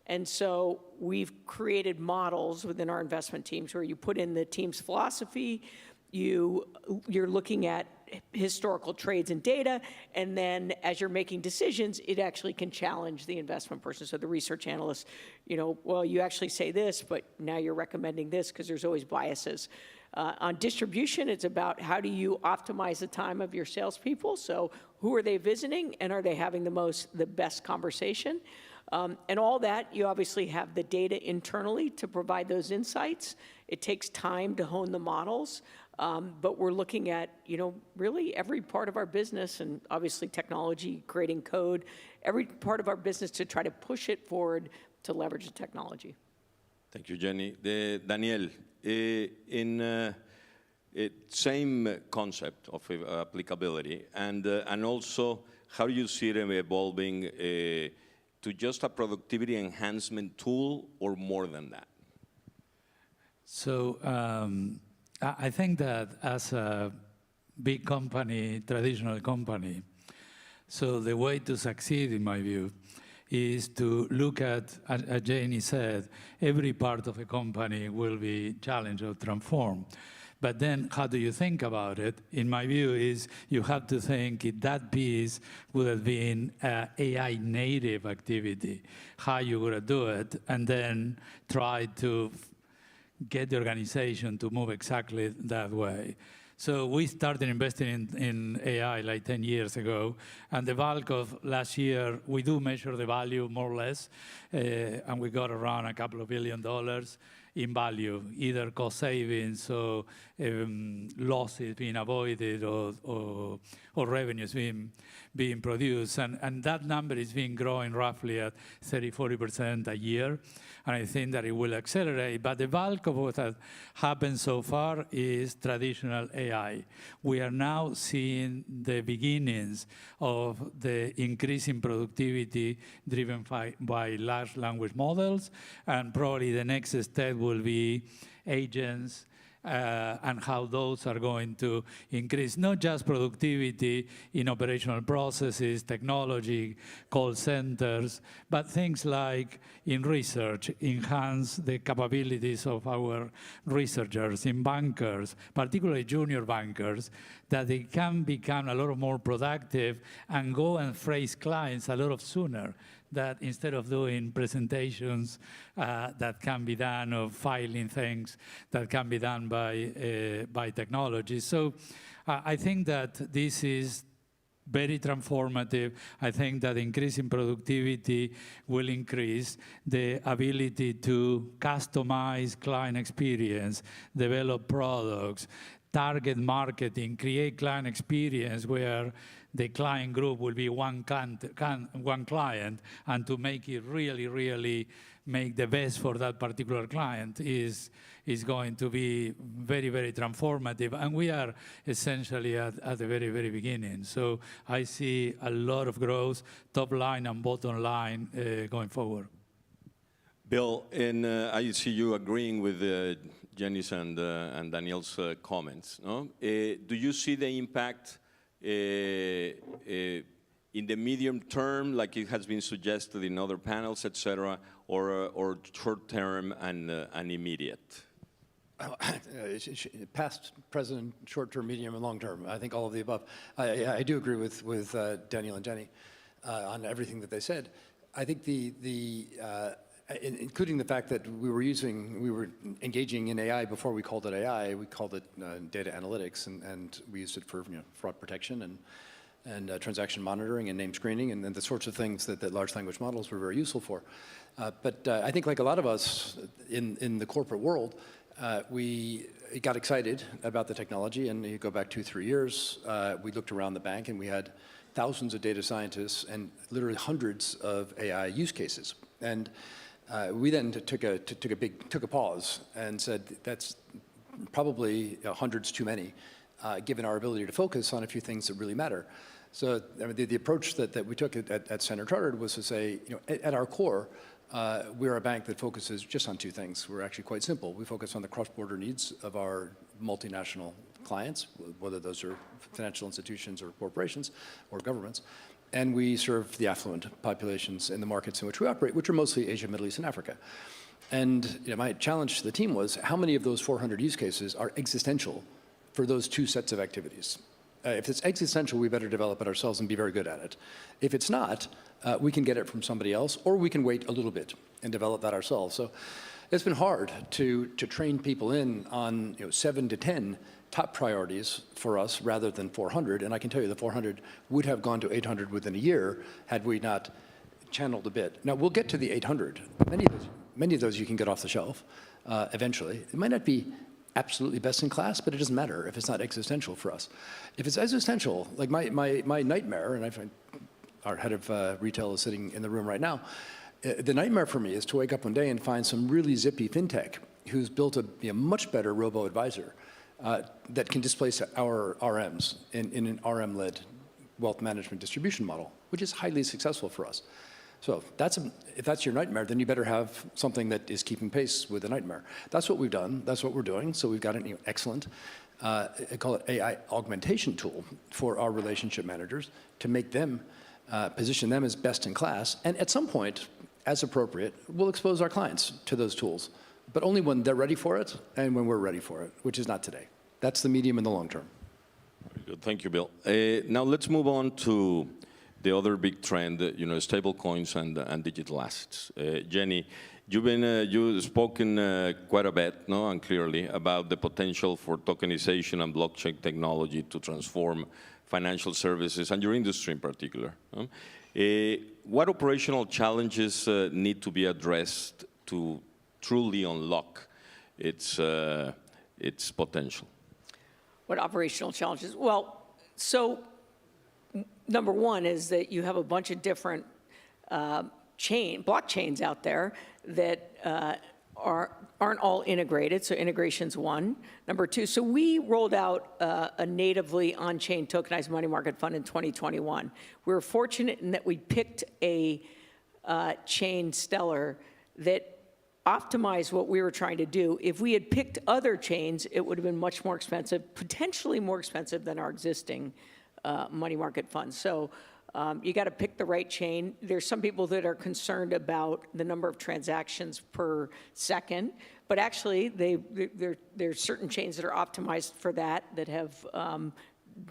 And so we've created models within our investment teams where you put in the team's philosophy, you're looking at historical trades and data, and then as you're making decisions, it actually can challenge the investment person. So the research analyst, well, you actually say this, but now you're recommending this because there's always biases. On distribution, it's about how do you optimize the time of your salespeople? So who are they visiting, and are they having the best conversation? And all that, you obviously have the data internally to provide those insights. It takes time to hone the models, but we're looking at, really every part of our business, and obviously technology, creating code, every part of our business to try to push it forward to leverage the technology. Thank you, Jenny. Daniel, in same concept of applicability, and also how do you see them evolving to just a productivity enhancement tool or more than that? So I think that as a big company, traditional company, so the way to succeed, in my view, is to look at, as Janie said, every part of a company will be challenged or transformed. But then how do you think about it? In my view is you have to think if that piece would have been an AI native activity, how you would have do it, and then try to get the organization to move exactly that way. So we started investing in AI like 10 years ago, and the bulk of last year, we do measure the value more or less, and we got around $2 billion in value, either cost savings or losses being avoided or revenues being produced. And that number is being growing roughly at 30–40% a year. And I think that it will accelerate. But the bulk of what has happened so far is traditional AI. We are now seeing the beginnings of the increasing productivity driven by large language models. And probably the next step will be agents, and how those are going to increase not just productivity in operational processes, technology, call centers, but things like in research, enhance the capabilities of our researchers, in bankers, particularly junior bankers, that they can become a lot more productive and go and face clients a lot sooner. That instead of doing presentations that can be done, or filing things that can be done by technology. So I think that this is very transformative. I think that increasing productivity will increase the ability to customize client experience, develop products, target marketing, create client experience where the client group will be one client, and to make it really make the best for that particular client is going to be very transformative. And we are essentially at the very beginning. So I see a lot of growth, top line and bottom line going forward. Bill, and I see you agreeing with Jenny's and Daniel's comments. No? Do you see the impact in the medium term, like it has been suggested in other panels, et cetera, or short term and immediate? Past, present, short term, medium, and long term. I think all of the above. I do agree with Daniel and Jenny on everything that they said. I think including the fact that we were engaging in AI before we called it AI. We called it data analytics, and we used it for fraud protection and transaction monitoring and name screening and the sorts of things that large language models were very useful for. But I think, like a lot of us in the corporate world, we got excited about the technology, and you go back 2–3 years, we looked around the bank and we had thousands of data scientists and literally hundreds of AI use cases. And we then took a pause and said that's probably hundreds too many, given our ability to focus on a few things that really matter. So I mean, the approach that we took at Standard Chartered was to say, at our core, we're a bank that focuses just on two things. We're actually quite simple. We focus on the cross-border needs of our multinational clients, whether those are financial institutions or corporations or governments. and we serve the affluent populations in the markets in which we operate, which are mostly Asia, Middle East, and Africa. And my challenge to the team was, how many of those 400 use cases are existential for those two sets of activities? If it's existential, we better develop it ourselves and be very good at it. If it's not, we can get it from somebody else, or we can wait a little bit and develop that ourselves. So it's been hard to train people in on 7 to 10 top priorities for us rather than 400. And I can tell you the 400 would have gone to 800 within a year had we not channeled a bit. Now, we'll get to the 800. Many of those you can get off the shelf eventually. It might not be absolutely best in class, but it doesn't matter if it's not existential for us. If it's existential, like my nightmare, and I find our head of retail is sitting in the room right now, the nightmare for me is to wake up one day and find some really zippy fintech who's built a much better robo-advisor that can displace our RMs in an RM-led wealth management distribution model, which is highly successful for us. So if that's your nightmare, then you better have something that is keeping pace with the nightmare. That's what we've done. That's what we're doing. So we've got an excellent, I call it AI augmentation tool for our relationship managers to make them, position them as best in class. And at some point, as appropriate, we'll expose our clients to those tools, but only when they're ready for it and when we're ready for it, which is not today. That's the medium and the long term. Very good. Thank you, Bill. Now let's move on to the other big trend, stable coins and digital assets. Jenny, you've spoken quite a bit, and clearly about the potential for tokenization and blockchain technology to transform financial services and your industry in particular. What operational challenges need to be addressed to truly unlock its potential? What operational challenges? Well, so number one is that you have a bunch of different blockchains out there that aren't all integrated, so integration's one. Number two, so we rolled out a natively on-chain tokenized money market fund in 2021. We were fortunate in that we picked a chain, Stellar, that optimized what we were trying to do. If we had picked other chains, it would have been much more expensive, potentially more expensive than our existing money market funds. So you got to pick the right chain. There's some people that are concerned about the number of transactions per second, but actually there's certain chains that are optimized for that have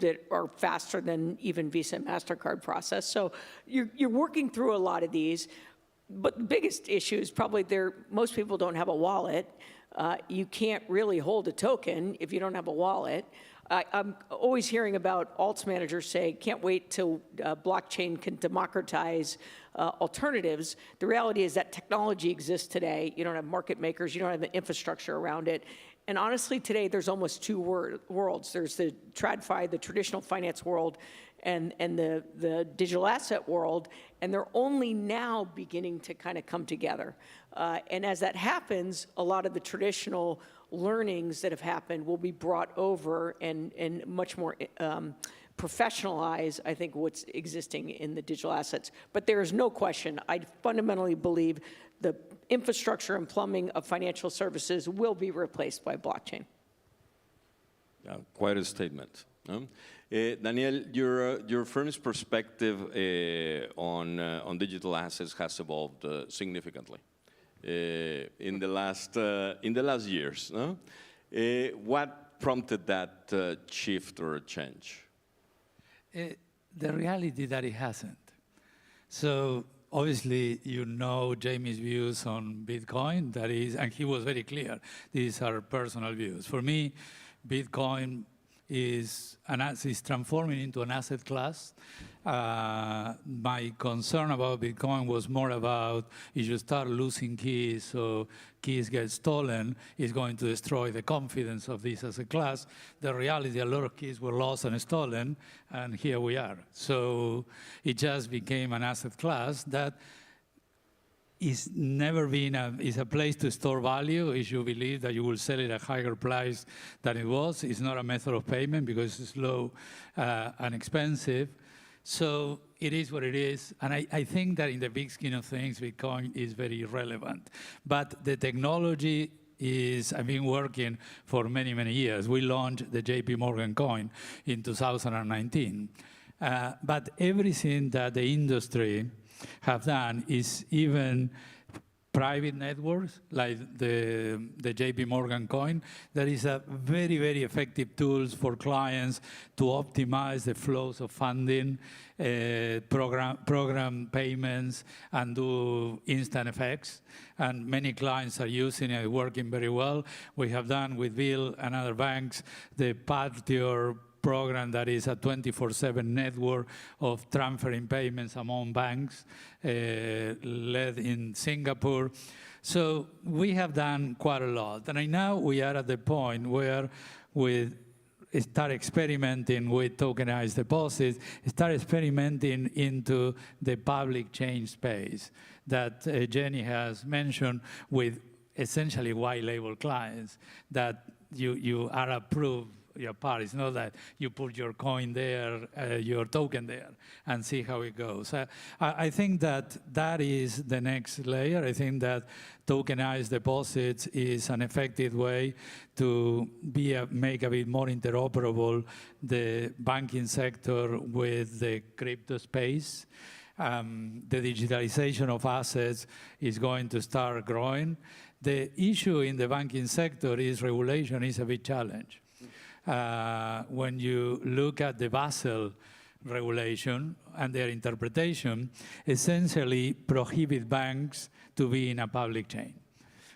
that are faster than even Visa and MasterCard process. So you're working through a lot of these. But the biggest issue is probably most people don't have a wallet. You can't really hold a token if you don't have a wallet. I'm always hearing about alts managers say, can't wait till blockchain can democratize alternatives. The reality is that technology exists today. You don't have market makers. You don't have the infrastructure around it. And honestly, today, there's almost two worlds. There's the TradFi, the traditional finance world, and the digital asset world, and they're only now beginning to kind of come together. And as that happens, a lot of the traditional learnings that have happened will be brought over and much more professionalize, I think, what's existing in the digital assets. But there is no question, I fundamentally believe the infrastructure and plumbing of financial services will be replaced by blockchain. Yeah, quite a statement. Daniel, your firm's perspective on digital assets has evolved significantly in the last years. What prompted that shift or change? The reality that it hasn't. So obviously, you know Jamie's views on Bitcoin. That is, and he was very clear. These are personal views. For me, Bitcoin is transforming into an asset class. My concern about Bitcoin was more about if you start losing keys, so keys get stolen, it's going to destroy the confidence of this as a class. The reality, a lot of keys were lost and stolen, and here we are. So it just became an asset class that is never been is a place to store value if you believe that you will sell it at a higher price than it was. It's not a method of payment because it's slow and expensive. So it is what it is. And I think that in the big scheme of things, Bitcoin is very relevant. But the technology I've been working for many, many years. We launched the JP Morgan coin in 2019. But everything that the industry have done is even private networks, like the JP Morgan coin, that is a very, very effective tools for clients to optimize the flows of funding, program payments, and do instant effects. And many clients are using it, working very well. We have done with Bill and other banks the Patriot program that is a 24/7 network of transferring payments among banks, led in Singapore. So we have done quite a lot. And right now we are at the point where we start experimenting with tokenized deposits, start experimenting into the public chain space that Jenny has mentioned, with essentially white label clients that you are approved your part. It's not that you put your coin there, your token there, and see how it goes. I think that that is the next layer. I think that tokenized deposits is an effective way to make a bit more interoperable the banking sector with the crypto space. The digitalization of assets is going to start growing. The issue in the banking sector is regulation is a big challenge. When you look at the Basel regulation and their interpretation, essentially prohibit banks to be in a public chain,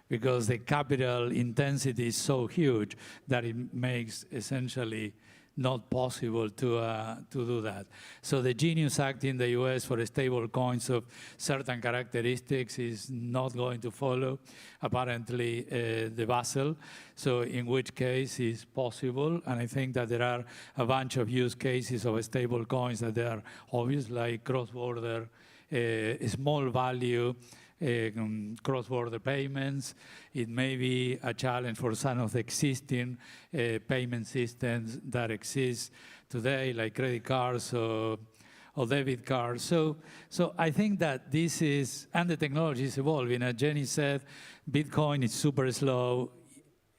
because the capital intensity is so huge that it makes essentially not possible to do that. So the Genius Act in the US for stable coins of certain characteristics is not going to follow, apparently, the Basel. So in which case it's possible, and I think that there are a bunch of use cases of stable coins that are obvious, like cross-border, small value, cross-border payments. It may be a challenge for some of the existing payment systems that exist today, like credit cards or debit cards. So I think that this is, and the technology is evolving. As Jenny said, Bitcoin is super slow.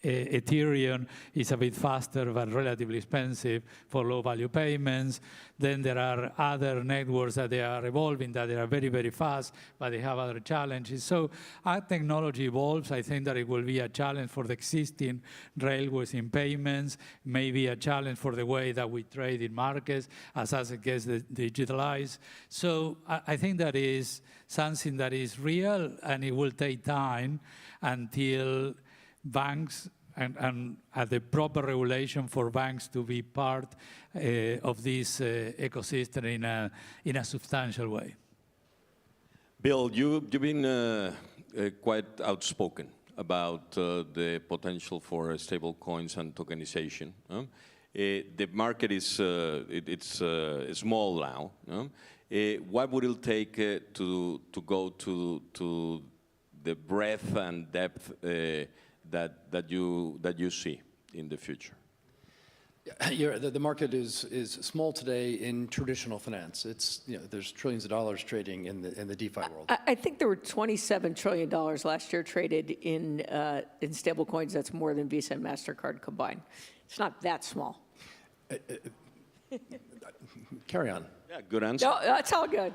Ethereum is a bit faster but relatively expensive for low-value payments. Then there are other networks that they are evolving that they are very, very fast, but they have other challenges. So as technology evolves, I think that it will be a challenge for the existing railways in payments, maybe a challenge for the way that we trade in markets as it gets digitalized. So I think that is something that is real, and it will take time until banks and the proper regulation for banks to be part of this ecosystem in a substantial way. Bill, you've been quite outspoken about the potential for stable coins and tokenization. The market is it's small now. What would it take to go to the breadth and depth that you see in the future? Yeah, the market is small today in traditional finance. It's, there's trillions of dollars trading in the DeFi world. I think there were $27 trillion last year traded in stable coins. That's more than Visa and MasterCard combined. It's not that small. Carry on. Yeah, good answer. No, that's all good.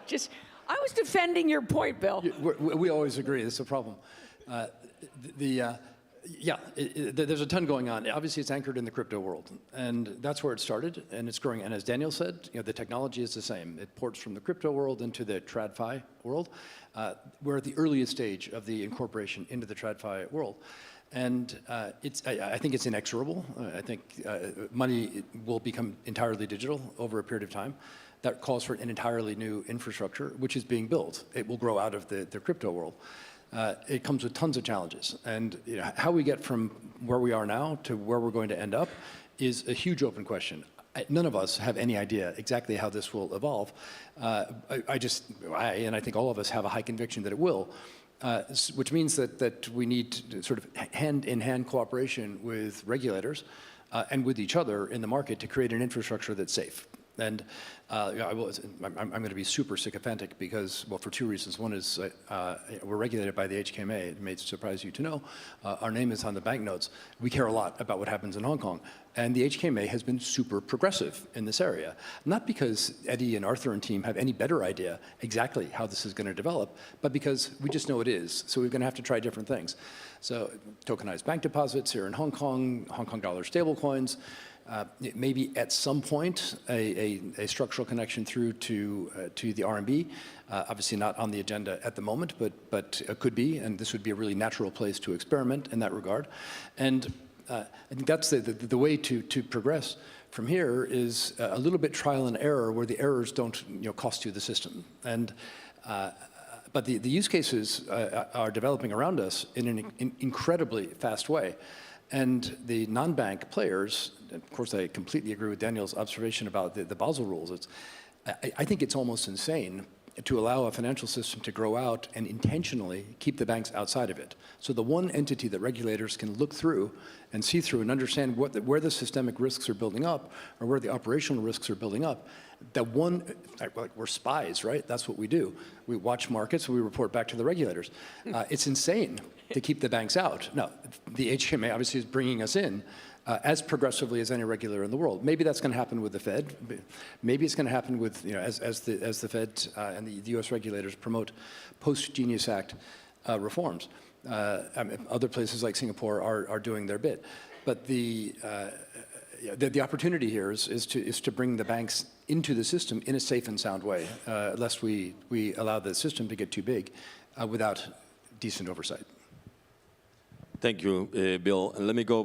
I was defending your point, Bill. We always agree. That's a problem. There's a ton going on. Obviously, it's anchored in the crypto world, and that's where it started, and it's growing. And as Daniel said, the technology is the same. It ports from the crypto world into the TradFi world. We're at the earliest stage of the incorporation into the TradFi world. And I think it's inexorable. I think money will become entirely digital over a period of time. That calls for an entirely new infrastructure, which is being built. It will grow out of the crypto world. It comes with tons of challenges. And how we get from where we are now to where we're going to end up is a huge open question. None of us have any idea exactly how this will evolve. And I think all of us have a high conviction that it will, which means that we need sort of hand-in-hand cooperation with regulators and with each other in the market to create an infrastructure that's safe. And I'm going to be super sycophantic because, well, for two reasons. One is we're regulated by the HKMA. It may surprise you to know. Our name is on the banknotes. We care a lot about what happens in Hong Kong. And the HKMA has been super progressive in this area. Not because Eddie and Arthur and team have any better idea exactly how this is going to develop, but because we just know it is. So we're going to have to try different things. So tokenized bank deposits here in Hong Kong dollar stablecoins, maybe at some point a structural connection through to the RMB. Obviously not on the agenda at the moment, but it could be, and this would be a really natural place to experiment in that regard. And I think that's the way to progress from here is a little bit trial and error where the errors don't cost you the system. And but the use cases are developing around us in an incredibly fast way. And the non-bank players, of course, I completely agree with Daniel's observation about the Basel rules. I think it's almost insane to allow a financial system to grow out and intentionally keep the banks outside of it. So the one entity that regulators can look through and see through and understand where the systemic risks are building up or where the operational risks are building up, that one, we're spies, right? That's what we do. We watch markets, we report back to the regulators. It's insane to keep the banks out. Now, the HKMA obviously is bringing us in as progressively as any regulator in the world. Maybe that's going to happen with the Fed. Maybe it's going to happen with, as the Fed and the US regulators promote post-Genius Act reforms. Other places like Singapore are doing their bit. But the opportunity here is to bring the banks into the system in a safe and sound way, lest we allow the system to get too big without decent oversight. Thank you, Bill. And let me go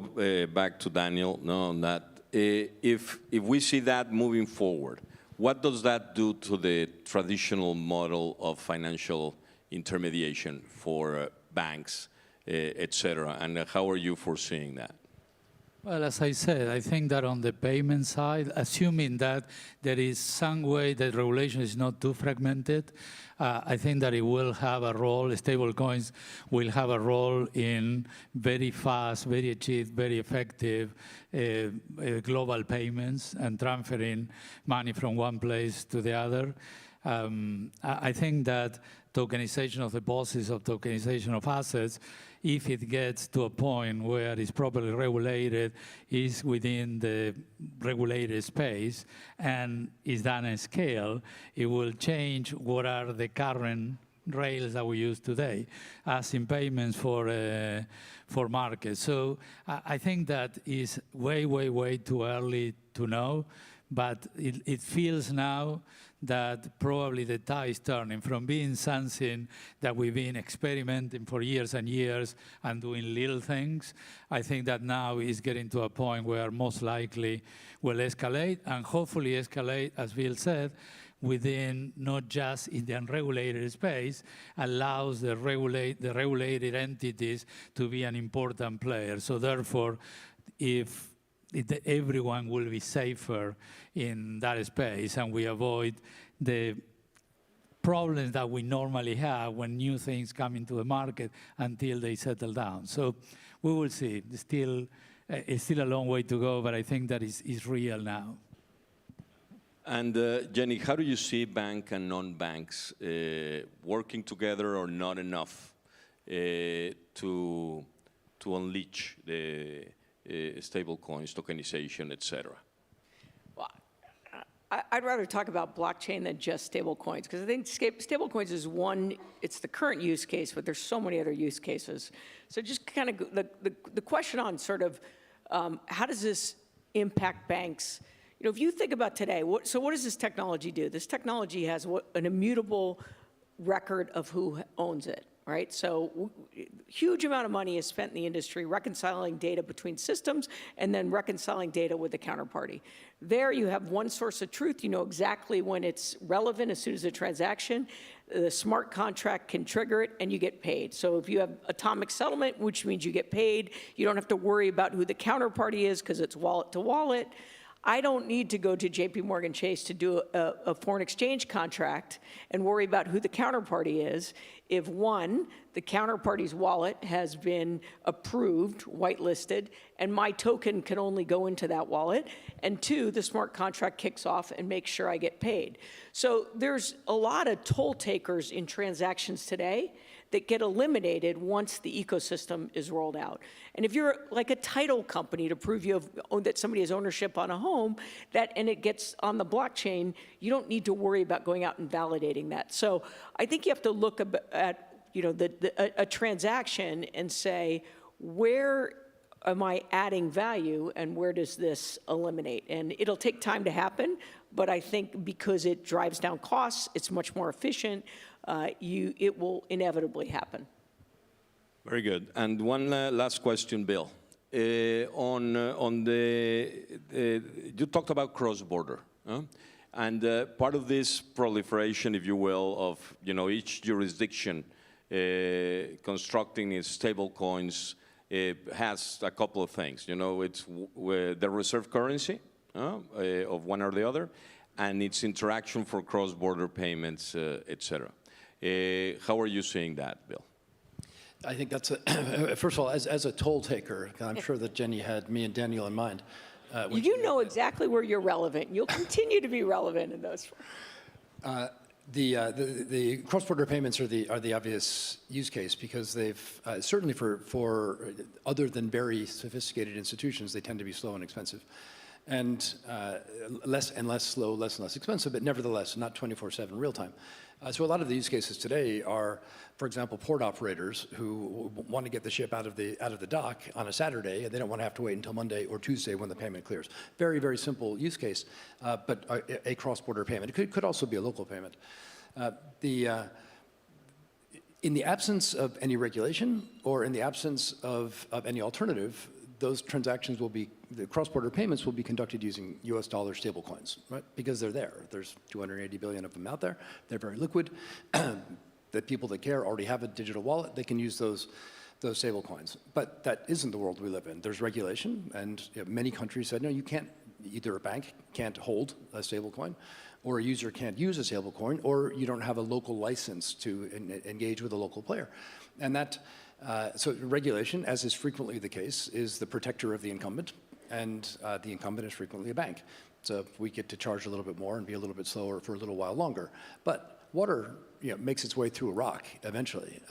back to Daniel on that. If we see that moving forward, what does that do to the traditional model of financial intermediation for banks, et cetera? And how are you foreseeing that? Well, as I said, I think that on the payment side, assuming that there is some way that regulation is not too fragmented, I think that it will have a role, stablecoins will have a role in very fast, very cheap, very effective global payments and transferring money from one place to the other. I think that tokenization of deposits, of tokenization of assets, if it gets to a point where it's properly regulated, is within the regulated space, and is done at scale, it will change what are the current rails that we use today as in payments for markets. So I think that is way, way, way too early to know, but it feels now that probably the tide is turning from being something that we've been experimenting for years and years and doing little things. I think that now is getting to a point where most likely will escalate, and hopefully escalate, as Bill said, within not just in the unregulated space, allows the regulated entities to be an important player. So therefore, everyone will be safer in that space, and we avoid the problems that we normally have when new things come into the market until they settle down. So we will see. It's still a long way to go, but I think that is real now. And Jenny, how do you see bank and non-banks working together, or not enough to unleash the stablecoins, tokenization, et cetera? Well, I'd rather talk about blockchain than just stablecoins, because I think stablecoins is one, it's the current use case, but there's so many other use cases. So just kind of the question on sort of how does this impact banks? If you think about today, what does this technology do? This technology has an immutable record of who owns it. Right? So huge amount of money is spent in the industry reconciling data between systems and then reconciling data with the counterparty. There you have one source of truth. You know exactly when it's relevant as soon as a transaction. The smart contract can trigger it and you get paid. So if you have atomic settlement, which means you get paid, you don't have to worry about who the counterparty is because it's wallet to wallet. I don't need to go to JP Morgan Chase to do a foreign exchange contract and worry about who the counterparty is if, one, the counterparty's wallet has been approved, whitelisted, and my token can only go into that wallet. And two, the smart contract kicks off and makes sure I get paid. So there's a lot of toll takers in transactions today that get eliminated once the ecosystem is rolled out. And if you're like a title company to prove that somebody has ownership on a home, and it gets on the blockchain, you don't need to worry about going out and validating that. So I think you have to look at a transaction and say, where am I adding value and where does this eliminate? And it'll take time to happen, but I think because it drives down costs, it's much more efficient, it will inevitably happen. Very good. And one last question, Bill. You talked about cross-border. And part of this proliferation, if you will, of each jurisdiction constructing its stable coins has a couple of things. It's the reserve currency of one or the other, and its interaction for cross-border payments, et cetera. How are you seeing that, Bill? I think that's first of all, as a toll taker, I'm sure that Jenny had me and Daniel in mind. You know exactly where you're relevant. You'll continue to be relevant in those. The cross-border payments are the obvious use case because they've certainly for other than very sophisticated institutions, they tend to be slow and expensive, and less and less slow, less and less expensive, but nevertheless not 24/7 real time. So a lot of the use cases today are, for example, port operators who want to get the ship out of the dock on a Saturday, and they don't want to have to wait until Monday or Tuesday when the payment clears. Very, very simple use case, but a cross-border payment. It could also be a local payment. In the absence of any regulation or in the absence of any alternative, those transactions the cross-border payments will be conducted using US dollar stablecoins, right? Because they're there. There's 280 billion of them out there. They're very liquid. The people that care already have a digital wallet. They can use those stablecoins. But that isn't the world we live in. There's regulation, and many countries said, no, you can't, either a bank can't hold a stablecoin, or a user can't use a stablecoin, or you don't have a local license to engage with a local player. And that, so regulation, as is frequently the case, is the protector of the incumbent, and the incumbent is frequently a bank. So we get to charge a little bit more and be a little bit slower for a little while longer. But water makes its way through a rock eventually,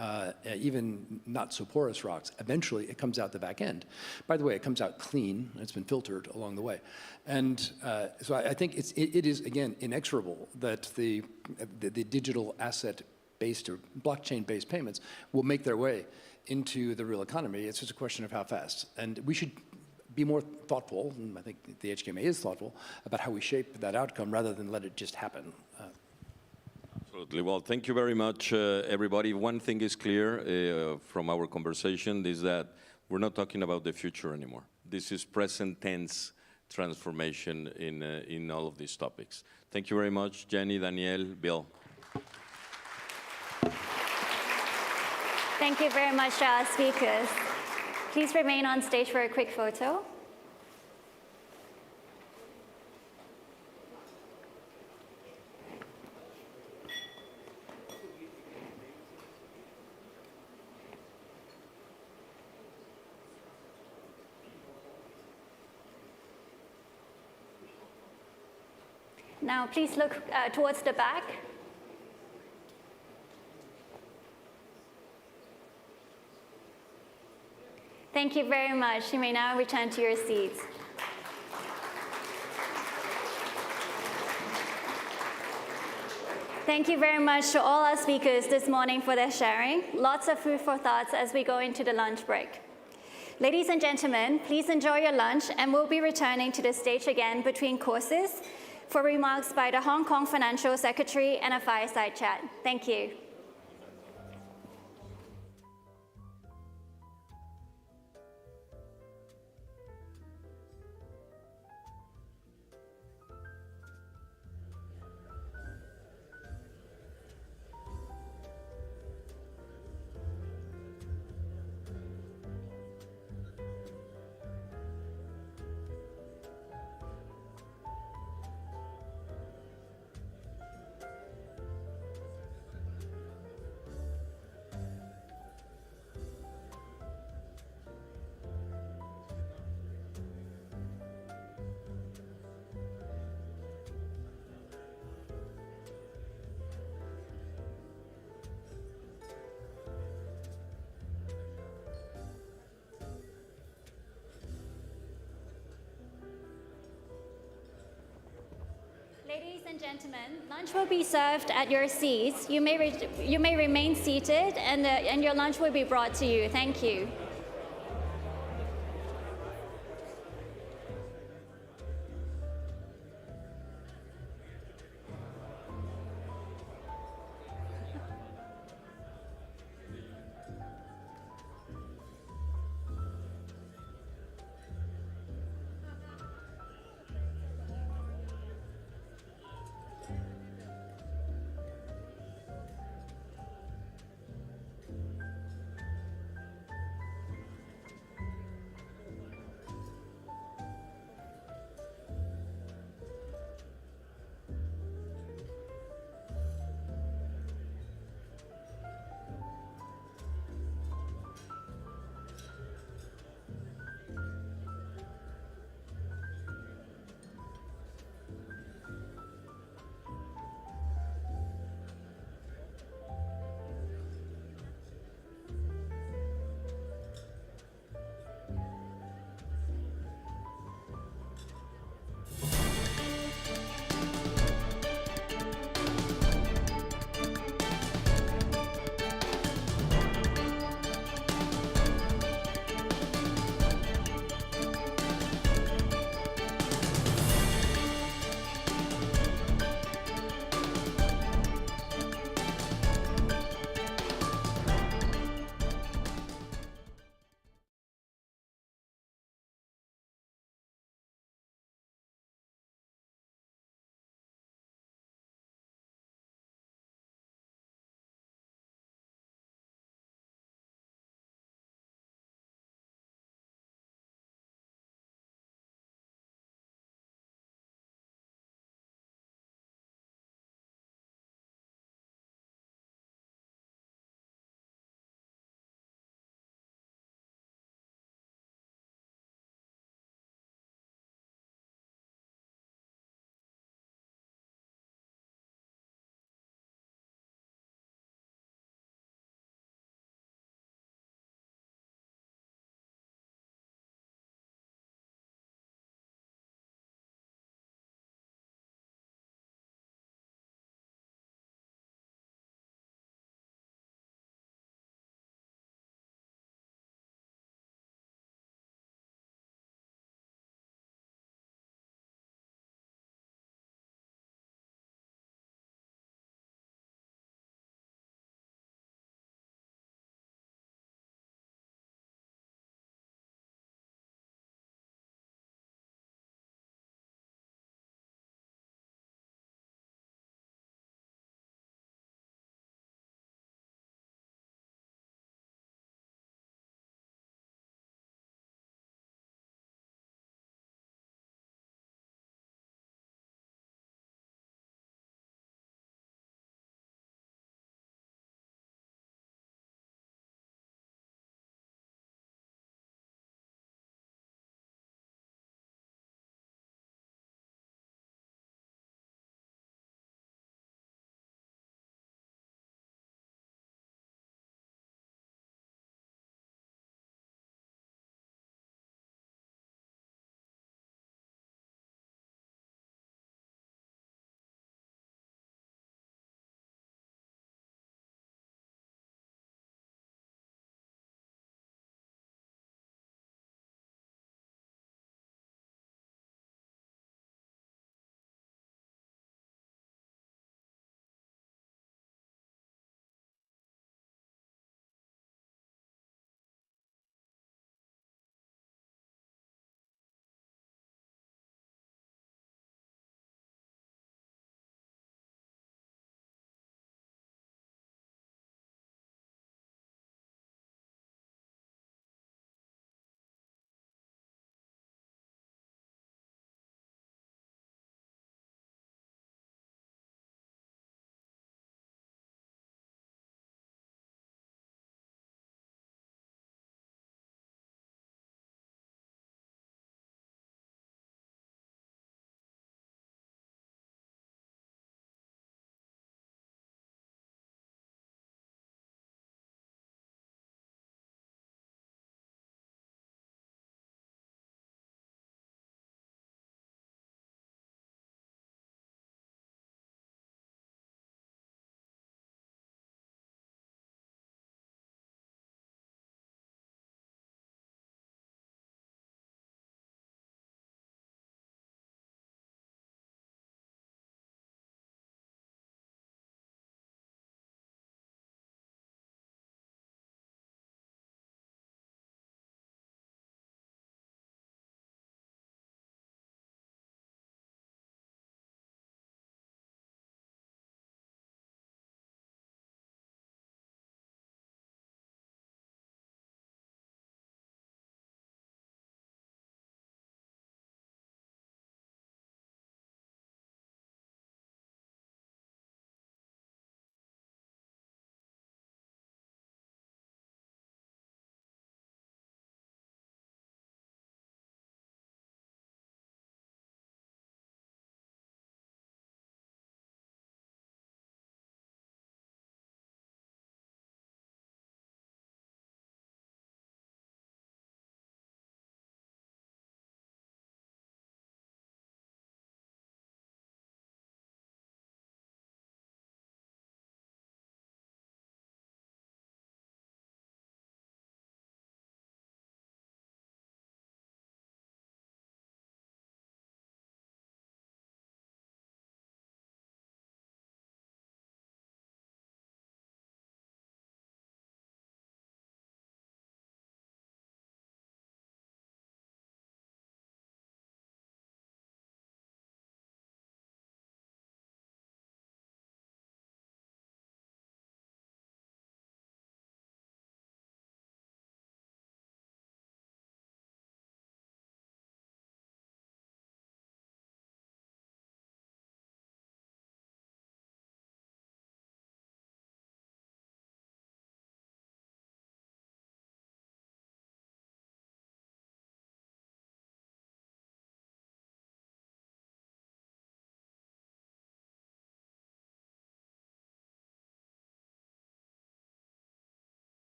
even not so porous rocks. Eventually, it comes out the back end. By the way, it comes out clean. It's been filtered along the way. And so I think it is, again, inexorable that the digital asset-based or blockchain-based payments will make their way into the real economy. It's just a question of how fast. And we should be more thoughtful, and I think the HKMA is thoughtful, about how we shape that outcome rather than let it just happen. Absolutely. Well, thank you very much, everybody. One thing is clear from our conversation is that we're not talking about the future anymore. This is present tense transformation in all of these topics. Thank you very much, Jenny, Daniel, Bill. Thank you very much to our speakers. Please remain on stage for a quick photo. Now, please look towards the back. Thank you very much. You may now return to your seats. Thank you very much to all our speakers this morning for their sharing. Lots of food for thoughts as we go into the lunch break. Ladies and gentlemen, please enjoy your lunch, and we'll be returning to the stage again between courses for remarks by the Hong Kong Financial Secretary and a fireside chat. Thank you. Ladies and gentlemen, lunch will be served at your seats. You may remain seated, and your lunch will be brought to you. Thank you.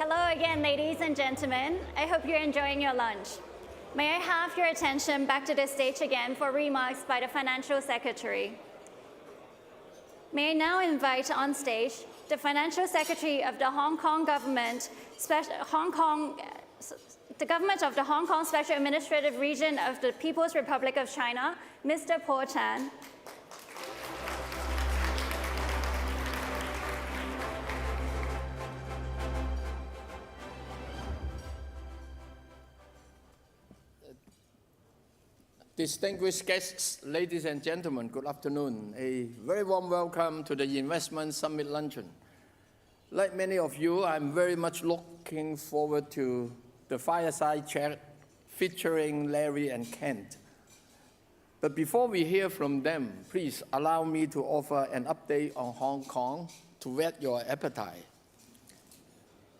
Hello again, ladies and gentlemen. I hope you're enjoying your lunch. May I have your attention back to the stage again for remarks by the Financial Secretary. May I now invite on stage the Financial Secretary of the Hong Kong Government, the Government of the Hong Kong Special Administrative Region of the People's Republic of China, Mr. Po Chan. Distinguished guests, ladies and gentlemen, good afternoon. A very warm welcome to the Investment Summit Luncheon. Like many of you, I'm very much looking forward to the fireside chat featuring Larry and Kent. But before we hear from them, please allow me to offer an update on Hong Kong to whet your appetite.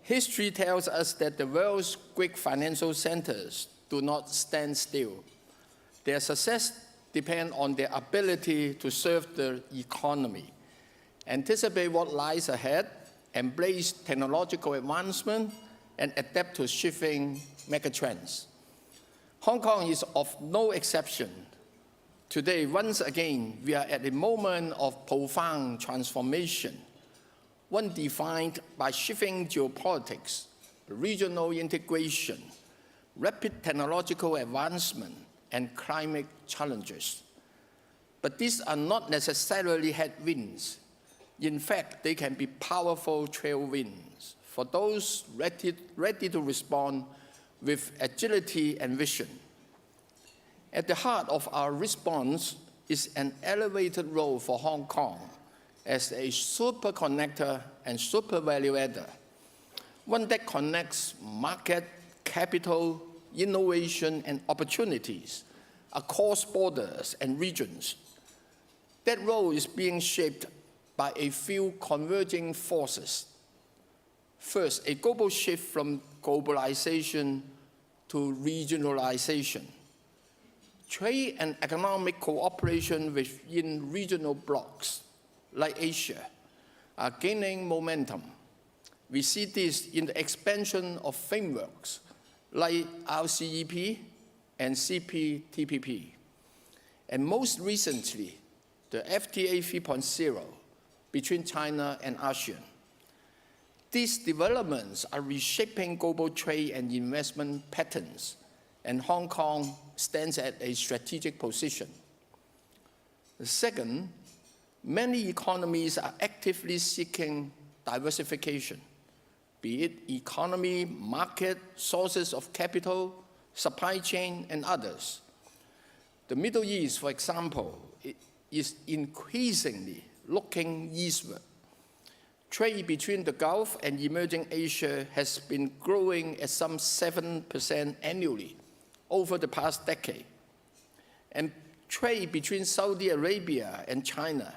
History tells us that the world's great financial centers do not stand still. Their success depends on their ability to serve the economy, anticipate what lies ahead, embrace technological advancement, and adapt to shifting megatrends. Hong Kong is of no exception. Today, once again, we are at a moment of profound transformation, one defined by shifting geopolitics, regional integration, rapid technological advancement, and climate challenges. But these are not necessarily headwinds. In fact, they can be powerful tailwinds for those ready to respond with agility and vision. At the heart of our response is an elevated role for Hong Kong as a super connector and super value adder, one that connects market, capital, innovation, and opportunities across borders and regions. That role is being shaped by a few converging forces. First, a global shift from globalization to regionalization. Trade and economic cooperation within regional blocs, like Asia, are gaining momentum. We see this in the expansion of frameworks like RCEP and CPTPP, and most recently, the FTA 3.0 between China and ASEAN. These developments are reshaping global trade and investment patterns, and Hong Kong stands at a strategic position. Second, many economies are actively seeking diversification, be it economy, market, sources of capital, supply chain, and others. The Middle East, for example, is increasingly looking eastward. Trade between the Gulf and emerging Asia has been growing at some 7% annually over the past decade. And trade between Saudi Arabia and China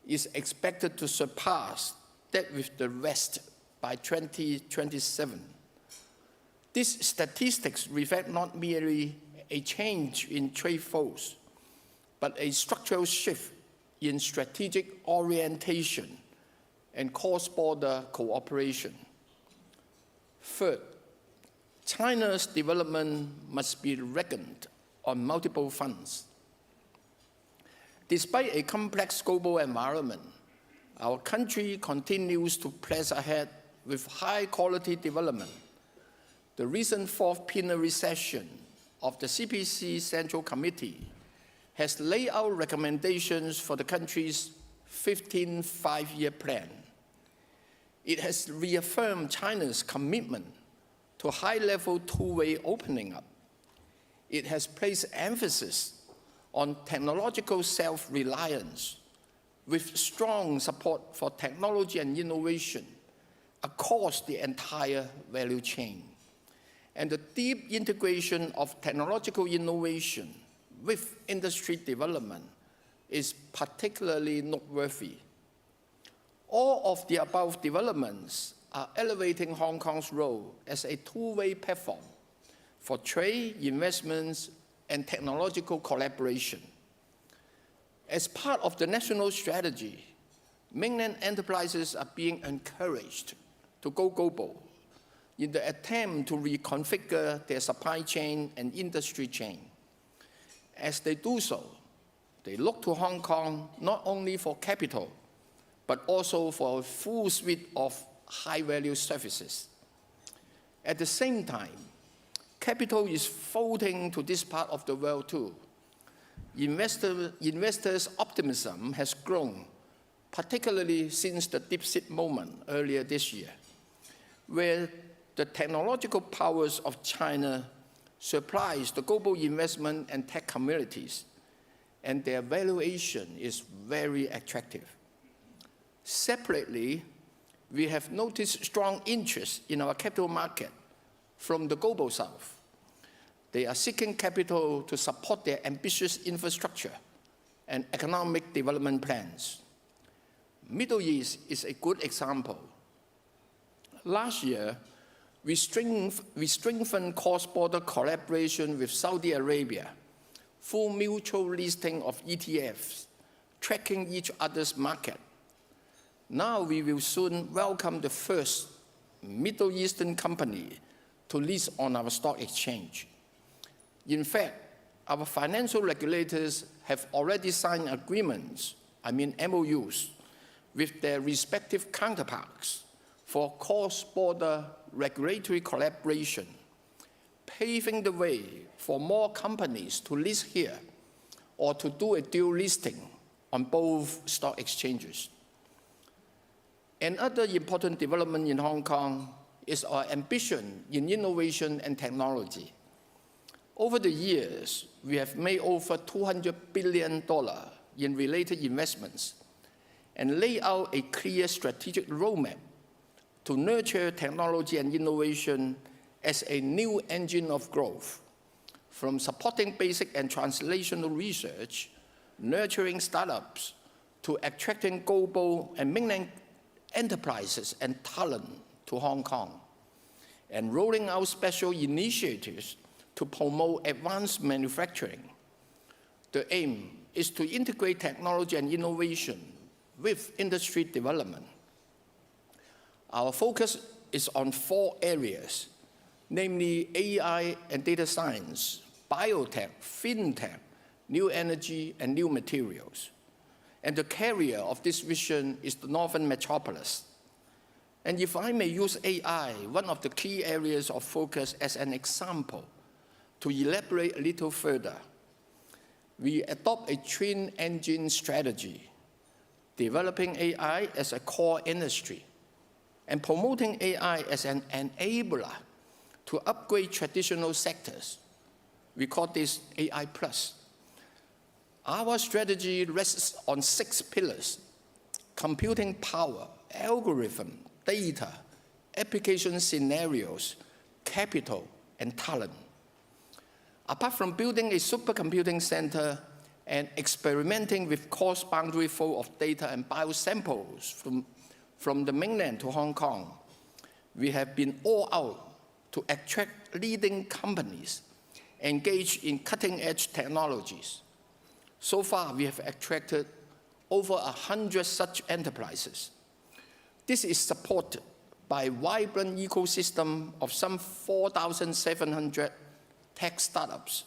is expected to surpass that with the West by 2027. These statistics reflect not merely a change in trade flows, but a structural shift in strategic orientation and cross-border cooperation. Third, China's development must be reckoned on multiple fronts. Despite a complex global environment, our country continues to press ahead with high-quality development. The recent fourth plenary session of the CPC Central Committee has laid out recommendations for the country's 15th five-year plan. It has reaffirmed China's commitment to high-level two-way opening up. It has placed emphasis on technological self-reliance with strong support for technology and innovation across the entire value chain. And the deep integration of technological innovation with industry development is particularly noteworthy. All of the above developments are elevating Hong Kong's role as a two-way platform for trade, investments, and technological collaboration. As part of the national strategy, mainland enterprises are being encouraged to go global in the attempt to reconfigure their supply chain and industry chain. As they do so, they look to Hong Kong not only for capital, but also for a full suite of high-value services. At the same time, capital is floating to this part of the world too. Investors' optimism has grown, particularly since the DeepSeek moment earlier this year, where the technological powers of China surprise the global investment and tech communities, and their valuation is very attractive. Separately, we have noticed strong interest in our capital market from the global south. They are seeking capital to support their ambitious infrastructure and economic development plans. Middle East is a good example. Last year, we strengthened cross-border collaboration with Saudi Arabia, full mutual listing of ETFs, tracking each other's market. Now we will soon welcome the first Middle Eastern company to list on our stock exchange. In fact, our financial regulators have already signed agreements, MOUs, with their respective counterparts for cross-border regulatory collaboration, paving the way for more companies to list here or to do a dual listing on both stock exchanges. Another important development in Hong Kong is our ambition in innovation and technology. Over the years, we have made over $200 billion in related investments and laid out a clear strategic roadmap to nurture technology and innovation as a new engine of growth, from supporting basic and translational research, nurturing startups, to attracting global and mainland enterprises and talent to Hong Kong, and rolling out special initiatives to promote advanced manufacturing. The aim is to integrate technology and innovation with industry development. Our focus is on 4 areas, namely AI and data science, biotech, fintech, new energy, and new materials. And the carrier of this vision is the Northern Metropolis. And if I may use AI, one of the key areas of focus, as an example, to elaborate a little further, we adopt a twin engine strategy, developing AI as a core industry and promoting AI as an enabler to upgrade traditional sectors. We call this AI+. Our strategy rests on 6 pillars: computing power, algorithm, data, application scenarios, capital, and talent. Apart from building a supercomputing center and experimenting with cross-boundary flow of data and biosamples from the mainland to Hong Kong, we have been all out to attract leading companies engaged in cutting-edge technologies. So far, we have attracted over 100 such enterprises. This is supported by a vibrant ecosystem of some 4,700 tech startups.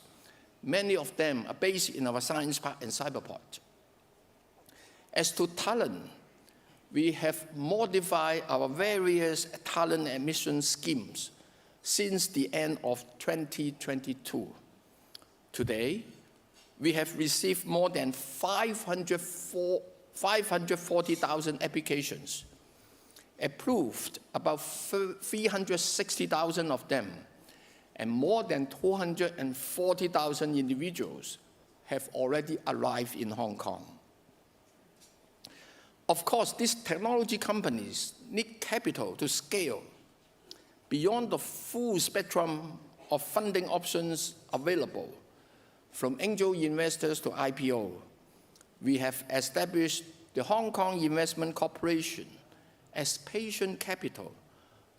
Many of them are based in our Science Park and Cyberport. As to talent, we have modified our various talent admission schemes since the end of 2022. Today, we have received more than 540,000 applications, approved about 360,000 of them, and more than 240,000 individuals have already arrived in Hong Kong. Of course, these technology companies need capital to scale beyond the full spectrum of funding options available, from angel investors to IPO. We have established the Hong Kong Investment Corporation as patient capital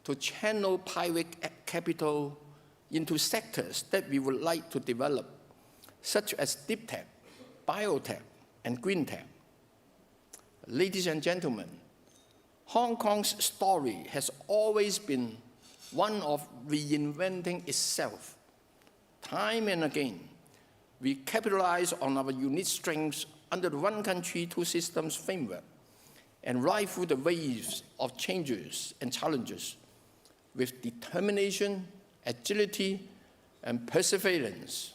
to channel private capital into sectors that we would like to develop, such as deep tech, biotech, and green tech. Ladies and gentlemen, Hong Kong's story has always been one of reinventing itself. Time and again, we capitalize on our unique strengths under the one country, two systems framework and ride through the waves of changes and challenges with determination, agility, and perseverance.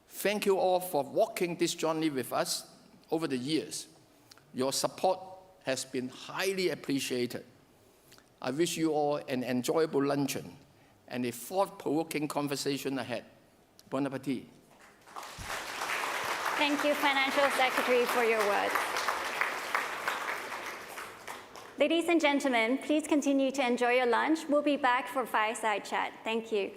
Thank you all for walking this journey with us over the years. Your support has been highly appreciated. I wish you all an enjoyable luncheon and a thought-provoking conversation ahead. Bon appetit. Thank you, Financial Secretary, for your words. Ladies and gentlemen, please continue to enjoy your lunch. We'll be back for fireside chat. Thank you.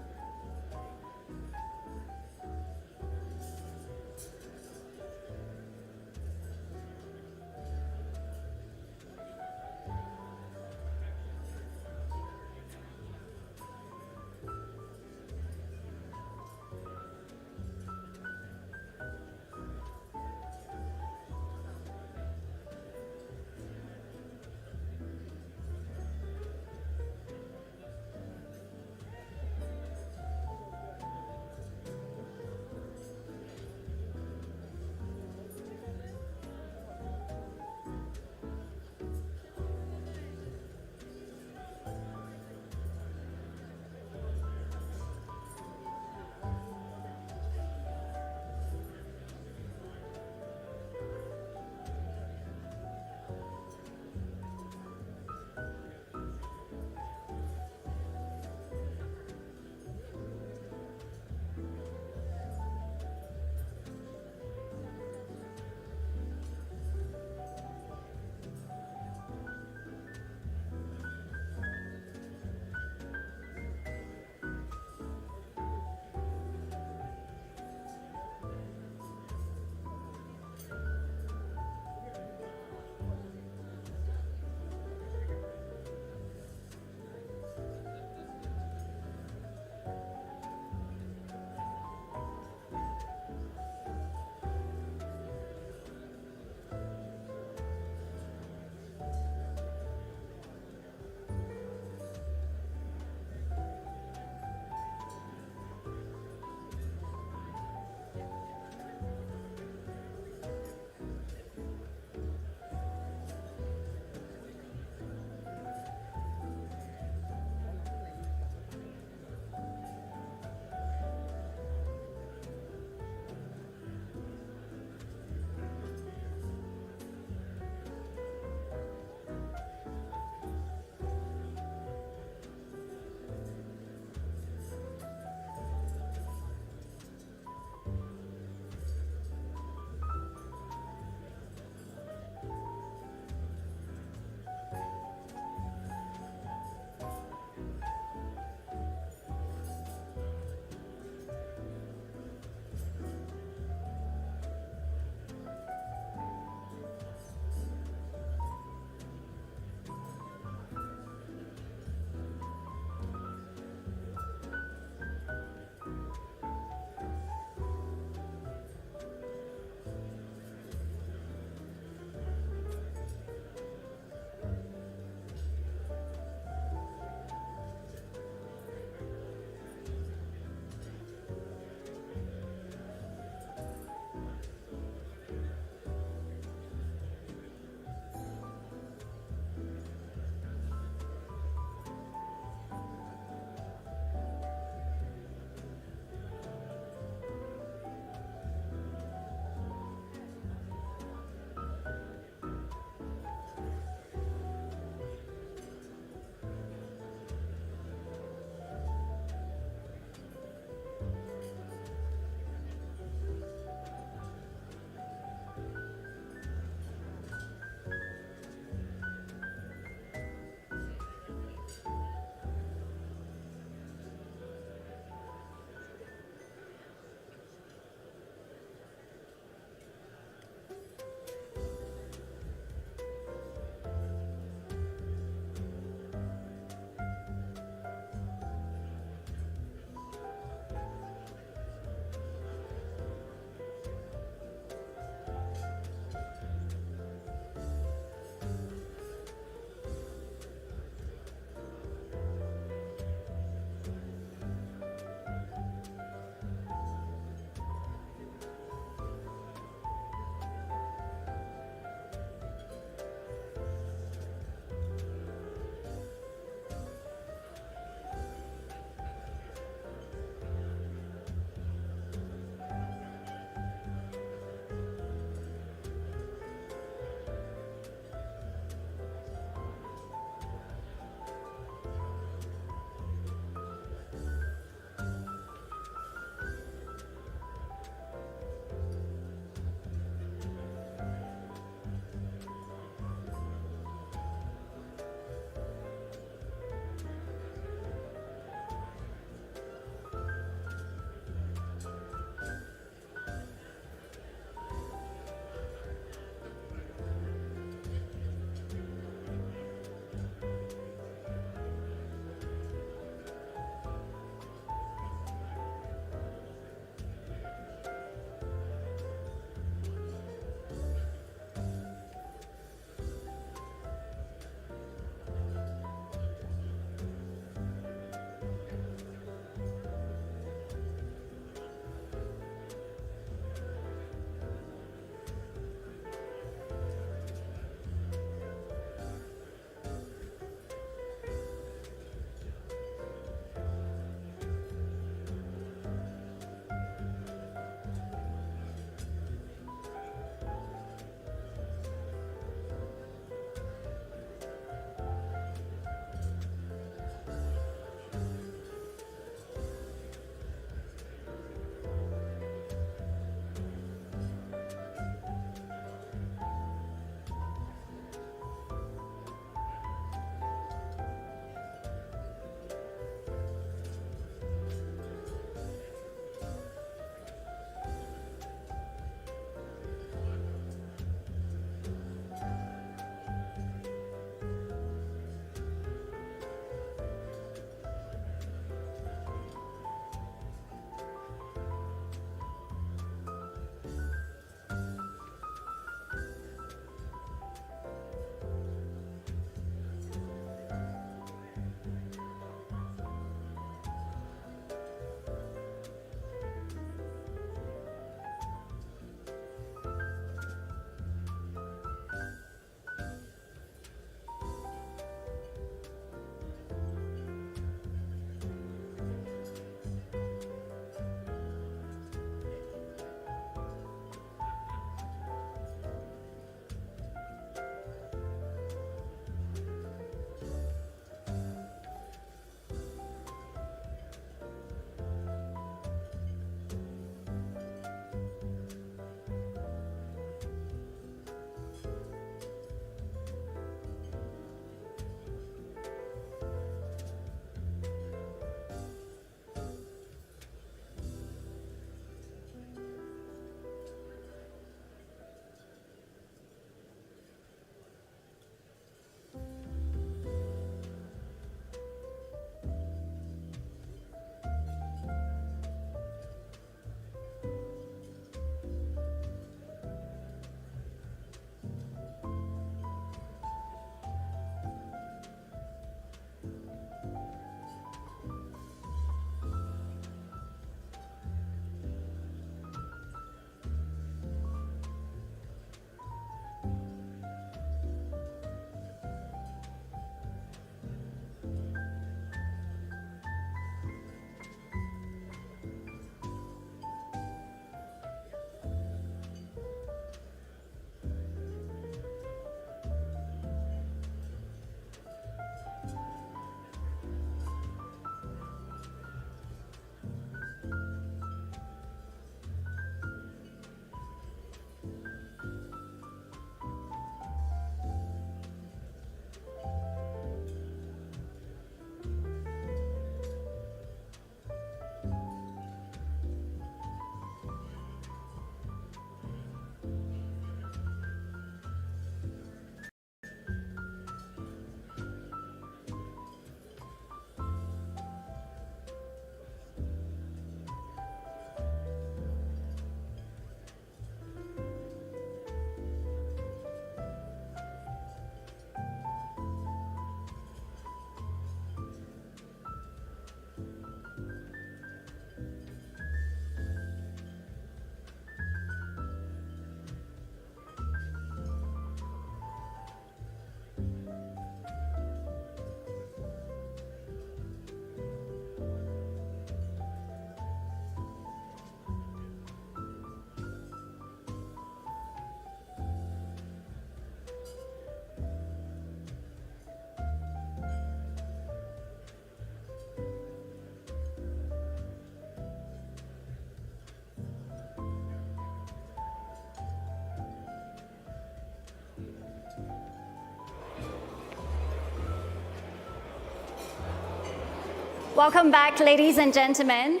Welcome back, ladies and gentlemen.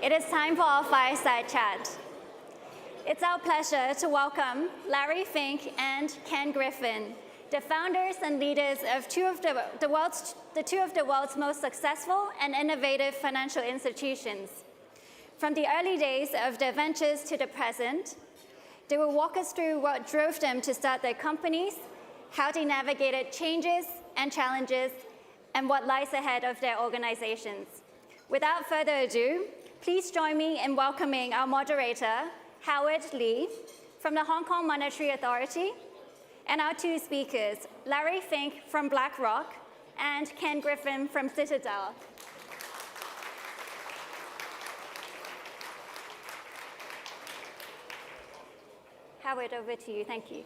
It is time for our fireside chat. It's our pleasure to welcome Larry Fink and Ken Griffin, the founders and leaders of two of the world's most successful and innovative financial institutions. From the early days of their ventures to the present, they will walk us through what drove them to start their companies, how they navigated changes and challenges, and what lies ahead of their organizations. Without further ado, please join me in welcoming our moderator, Howard Lee, from the Hong Kong Monetary Authority, and our two speakers, Larry Fink from BlackRock and Ken Griffin from Citadel. Howard, over to you. Thank you.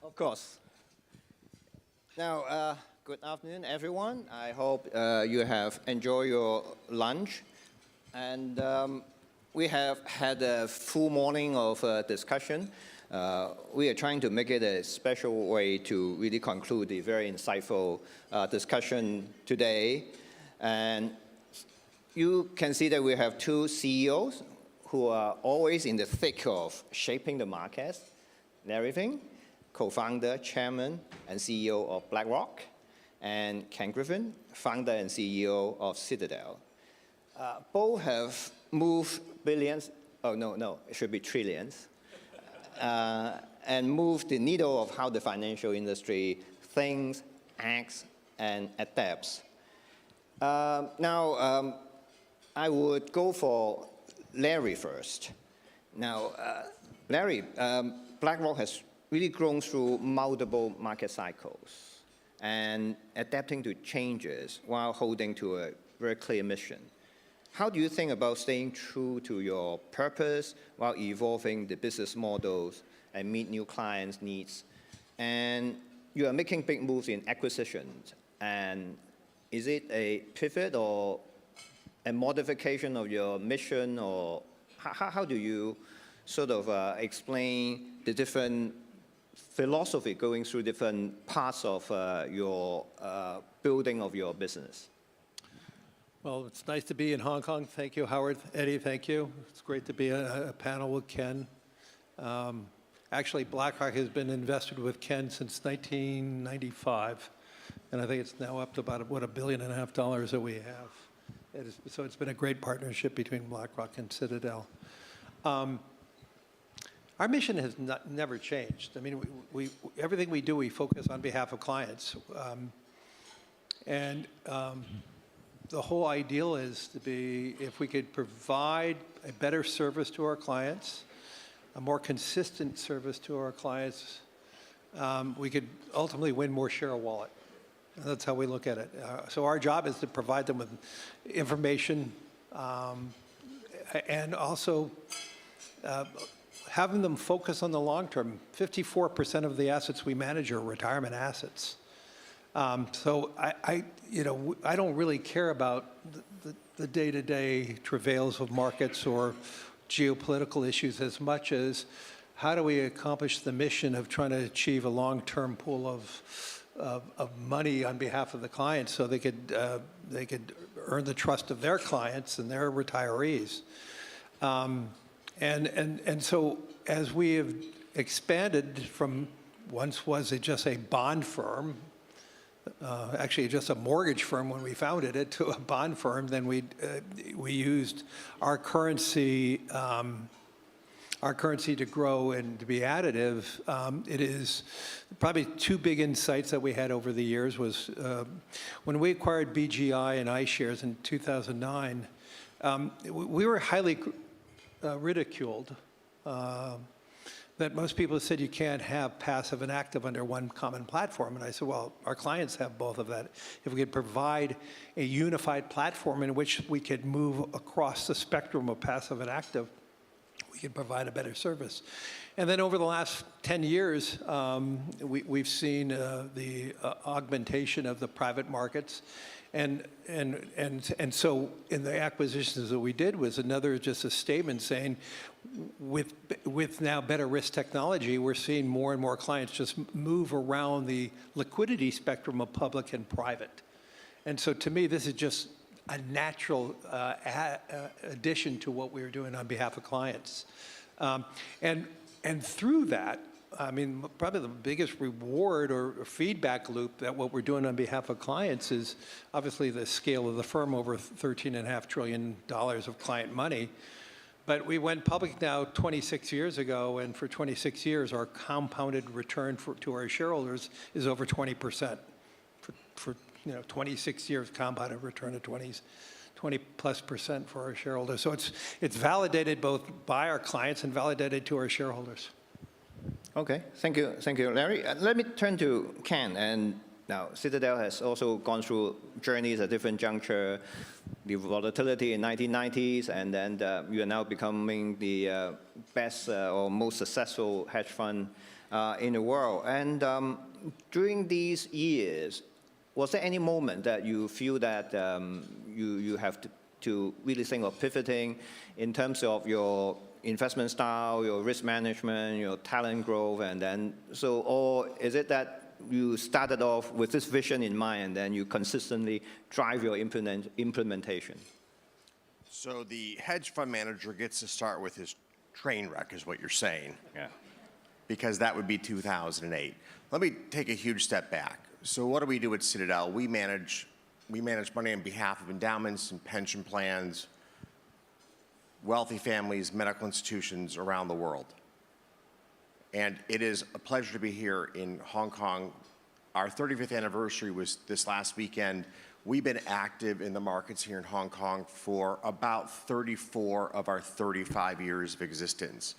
Of course. Now, good afternoon, everyone. I hope you have enjoyed your lunch. And we have had a full morning of discussion. We are trying to make it a special way to really conclude the very insightful discussion today. And you can see that we have two CEOs who are always in the thick of shaping the markets. Larry Fink, co-founder, chairman, and CEO of BlackRock, and Ken Griffin, founder and CEO of Citadel. Both have moved billions, it should be trillions, and moved the needle of how the financial industry thinks, acts, and adapts. Now, I would go for Larry first. Now, Larry, BlackRock has really grown through multiple market cycles and adapting to changes while holding to a very clear mission. How do you think about staying true to your purpose while evolving the business models and meet new clients' needs? And you are making big moves in acquisitions. And is it a pivot or a modification of your mission, or how do you sort of explain the different philosophy going through different parts of your building of your business? Well, it's nice to be in Hong Kong. Thank you, Howard. Eddie, thank you. It's great to be a panel with Ken. Actually, BlackRock has been invested with Ken since 1995, and I think it's now up to about, what, $1.5 billion that we have. So it's been a great partnership between BlackRock and Citadel. Our mission has never changed. I mean, everything we do, we focus on behalf of clients. The whole ideal is to be, if we could provide a better service to our clients, a more consistent service to our clients, we could ultimately win more share of wallet. And that's how we look at it. So our job is to provide them with information and also having them focus on the long term. 54% of the assets we manage are retirement assets. So I don't really care about the day-to-day travails of markets or geopolitical issues as much as how do we accomplish the mission of trying to achieve a long-term pool of money on behalf of the clients so they could earn the trust of their clients and their retirees. And so as we have expanded from once was it just a bond firm, actually just a mortgage firm when we founded it, to a bond firm, then we used our currency to grow and to be additive. It is probably two big insights that we had over the years was when we acquired BGI and iShares in 2009, we were highly ridiculed. That most people said you can't have passive and active under one common platform. And I said, well, our clients have both of that. If we could provide a unified platform in which we could move across the spectrum of passive and active, we could provide a better service. And then over the last 10 years, we've seen the augmentation of the private markets. And so in the acquisitions that we did was another just a statement saying, with now better risk technology, we're seeing more and more clients just move around the liquidity spectrum of public and private. And so to me, this is just a natural addition to what we're doing on behalf of clients. And through that, I mean, probably the biggest reward or feedback loop that what we're doing on behalf of clients is obviously the scale of the firm, over $13.5 trillion of client money. But we went public now 26 years ago, and for 26 years, our compounded return to our shareholders is over 20%. For 26 years compounded return of 20+% for our shareholders. So it's validated both by our clients and validated to our shareholders. Okay, thank you, Larry. Let me turn to Ken. And now, Citadel has also gone through journeys at different juncture, the volatility in 1990s, and then you are now becoming the best or most successful hedge fund in the world. And during these years, was there any moment that you feel that you have to really think of pivoting in terms of your investment style, your risk management, your talent growth, and then or is it that you started off with this vision in mind and then you consistently drive your implementation? So the hedge fund manager gets to start with his train wreck, is what you're saying. Yeah. Because that would be 2008. Let me take a huge step back. So what do we do at Citadel? We manage money on behalf of endowments and pension plans, wealthy families, medical institutions around the world. And it is a pleasure to be here in Hong Kong. Our 35th anniversary was this last weekend. We've been active in the markets here in Hong Kong for about 34 of our 35 years of existence.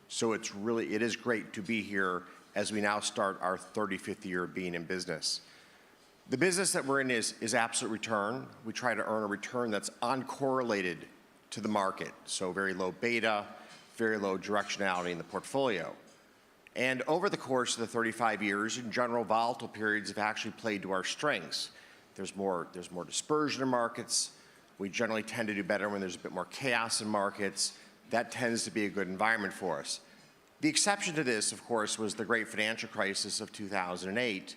So it is great to be here as we now start our 35th year of being in business. The business that we're in is absolute return. We try to earn a return that's uncorrelated to the market, so very low beta, very low directionality in the portfolio. And over the course of the 35 years, in general, volatile periods have actually played to our strengths. There's more dispersion in markets. We generally tend to do better when there's a bit more chaos in markets. That tends to be a good environment for us. The exception to this, of course, was the great financial crisis of 2008,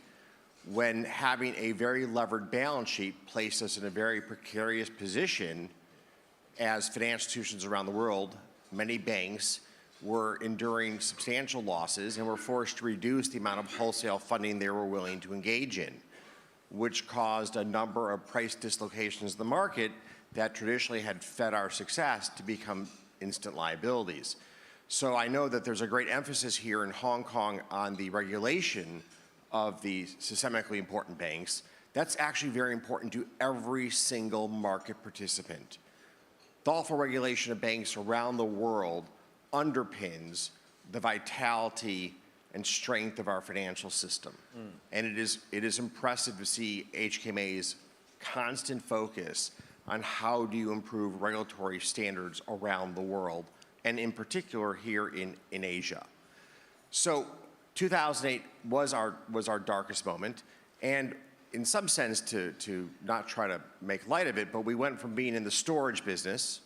when having a very levered balance sheet placed us in a very precarious position as financial institutions around the world, many banks, were enduring substantial losses and were forced to reduce the amount of wholesale funding they were willing to engage in, which caused a number of price dislocations in the market that traditionally had fed our success to become instant liabilities. So I know that there's a great emphasis here in Hong Kong on the regulation of the systemically important banks. That's actually very important to every single market participant. Thoughtful regulation of banks around the world underpins the vitality and strength of our financial system. And it is impressive to see HKMA's constant focus on how do you improve regulatory standards around the world, and in particular here in Asia. So 2008 was our darkest moment, and in some sense, to not try to make light of it, but we went from being in the storage business,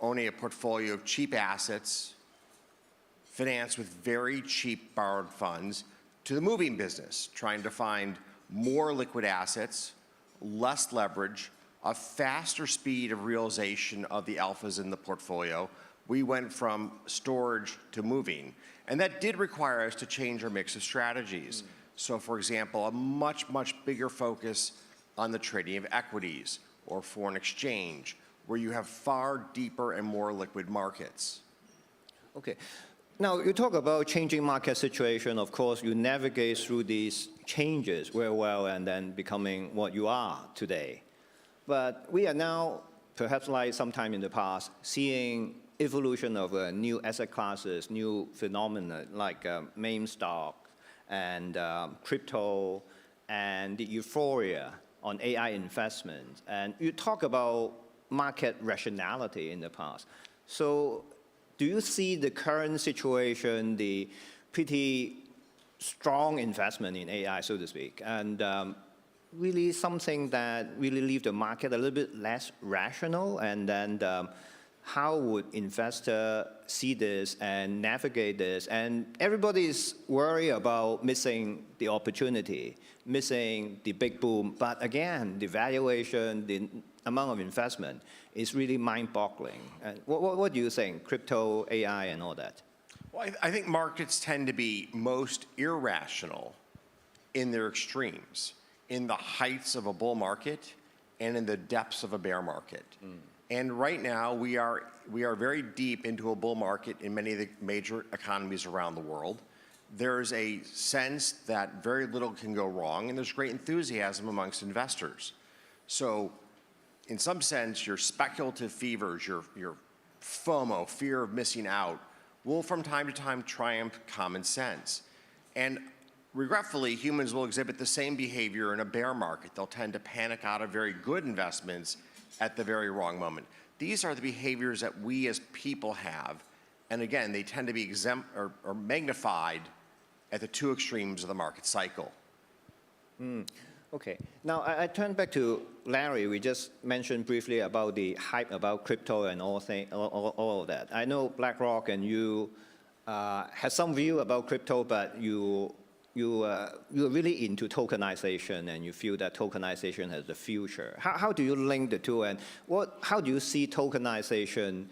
owning a portfolio of cheap assets, financed with very cheap borrowed funds, to the moving business, trying to find more liquid assets, less leverage, a faster speed of realization of the alphas in the portfolio. We went from storage to moving. And that did require us to change our mix of strategies. So for example, a much, much bigger focus on the trading of equities or foreign exchange, where you have far deeper and more liquid markets. Okay. Now, you talk about changing market situation. Of course, you navigate through these changes very well and then becoming what you are today. But we are now, perhaps like sometime in the past, seeing evolution of new asset classes, new phenomena like meme stock and crypto and the euphoria on AI investment. And you talk about market rationality in the past. So do you see the current situation, the pretty strong investment in AI, so to speak, and really something that really leave the market a little bit less rational? And then how would investor see this and navigate this? And everybody is worried about missing the opportunity, missing the big boom. But again, the valuation, the amount of investment is really mind-boggling. And what do you think, crypto, AI, and all that? Well, I think markets tend to be most irrational in their extremes, in the heights of a bull market and in the depths of a bear market. And right now, we are very deep into a bull market in many of the major economies around the world. There's a sense that very little can go wrong, and there's great enthusiasm amongst investors. So in some sense, your speculative fevers, your FOMO, fear of missing out, will from time to time triumph common sense. And regretfully, humans will exhibit the same behavior in a bear market. They'll tend to panic out of very good investments at the very wrong moment. These are the behaviors that we as people have. And again, they tend to be or magnified at the two extremes of the market cycle. Okay. Now, I turn back to Larry. We just mentioned briefly about the hype about crypto and all of that. I know BlackRock and you have some view about crypto, but you're really into tokenization, and you feel that tokenization has the future. How do you link the two, and how do you see tokenization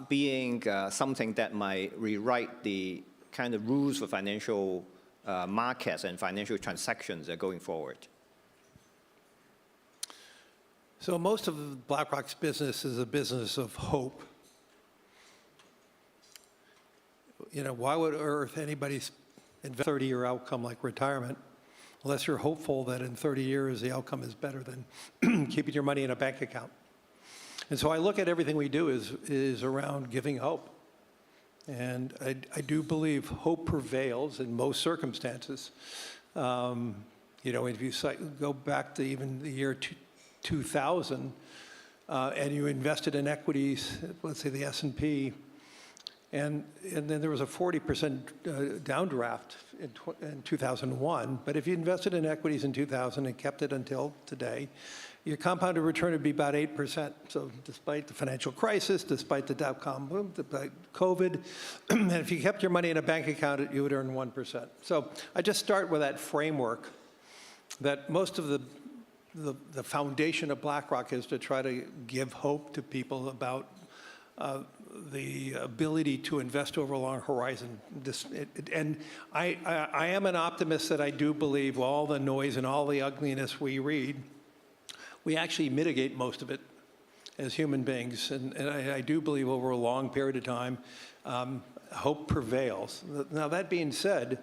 being something that might rewrite the kind of rules for financial markets and financial transactions going forward? So most of BlackRock's business is a business of hope. You know, why would Earth anybody's 30-year outcome like retirement, unless you're hopeful that in 30 years the outcome is better than keeping your money in a bank account? And so I look at everything we do is around giving hope. And I do believe hope prevails in most circumstances. You know, if you go back to even the year 2000, and you invested in equities, let's say the S&P, and then there was a 40% downdraft in 2001. But if you invested in equities in 2000 and kept it until today, your compounded return would be about 8%. So despite the financial crisis, despite the dot-com boom, despite COVID, and if you kept your money in a bank account, you would earn 1%. So I just start with that framework that most of the foundation of BlackRock is to try to give hope to people about the ability to invest over a long horizon. And I am an optimist that I do believe all the noise and all the ugliness we read, we actually mitigate most of it as human beings. And I do believe over a long period of time, hope prevails. Now, that being said,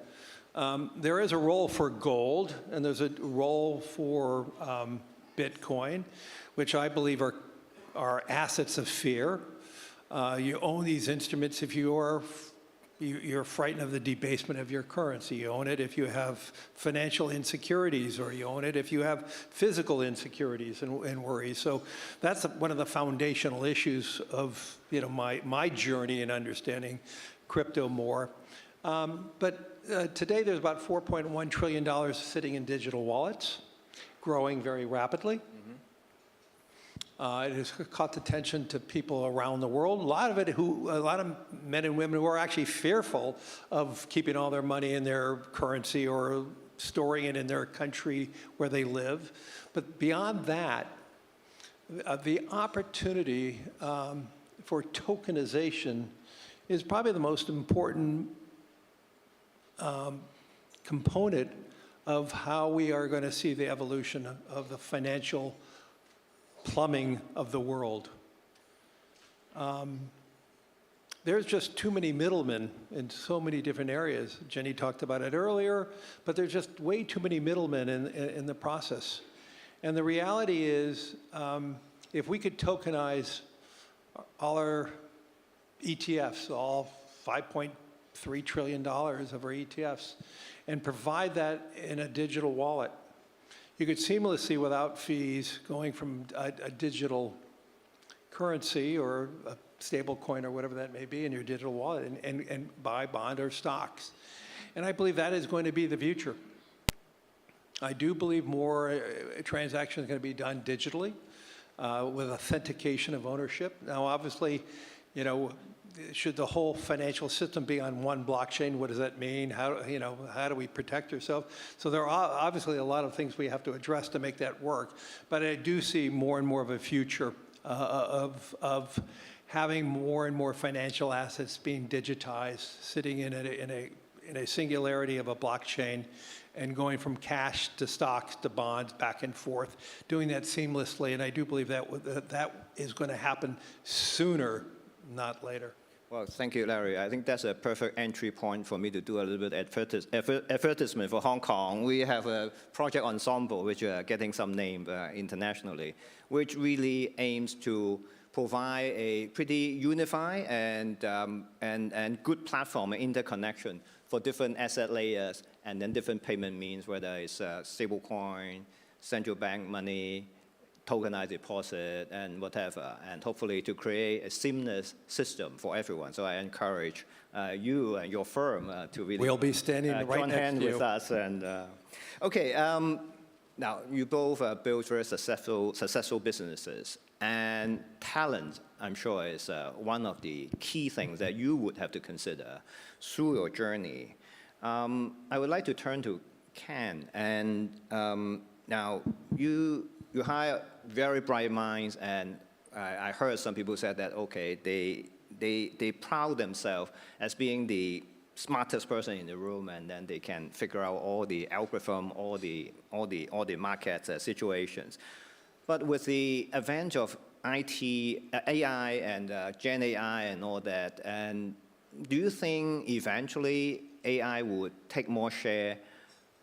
there is a role for gold, and there's a role for Bitcoin, which I believe are assets of fear. You own these instruments if you're frightened of the debasement of your currency. You own it if you have financial insecurities, or you own it if you have physical insecurities and worries. So that's one of the foundational issues of my journey in understanding crypto more. But today there's about $4.1 trillion sitting in digital wallets, growing very rapidly. It has caught attention to people around the world. A lot of men and women who are actually fearful of keeping all their money in their currency or storing it in their country where they live. But beyond that, the opportunity for tokenization is probably the most important component of how we are going to see the evolution of the financial plumbing of the world. There's just too many middlemen in so many different areas. Jenny talked about it earlier, but there's just way too many middlemen in the process. And the reality is, if we could tokenize all our ETFs, all $5.3 trillion of our ETFs, and provide that in a digital wallet, you could seamlessly, without fees, going from a digital currency or a stable coin or whatever that may be in your digital wallet and buy bond or stocks. And I believe that is going to be the future. I do believe more transactions are going to be done digitally with authentication of ownership. Now, obviously, you know, should the whole financial system be on one blockchain? What does that mean? How do we protect ourselves? So there are obviously a lot of things we have to address to make that work. But I do see more and more of a future of having more and more financial assets being digitized, sitting in a singularity of a blockchain, and going from cash to stocks to bonds back and forth, doing that seamlessly. And I do believe that is going to happen sooner, not later. Well, thank you, Larry. I think that's a perfect entry point for me to do a little bit advertisement for Hong Kong. We have a project ensemble, which are getting some name internationally, which really aims to provide a pretty unified and good platform and interconnection for different asset layers and then different payment means, whether it's stablecoin, central bank money, tokenized deposit, and whatever, and hopefully to create a seamless system for everyone. So I encourage you and your firm to really we'll be standing right join next hand to you. with us. And okay, now you both built very successful businesses, and talent, I'm sure, is one of the key things that you would have to consider through your journey. I would like to turn to Ken, and now you hire very bright minds, and I heard some people say that, okay, they proud themselves as being the smartest person in the room, and then they can figure out all the algorithm, all the market situations. But with the advent of IT, AI, and Gen AI and all that, and do you think eventually AI would take more share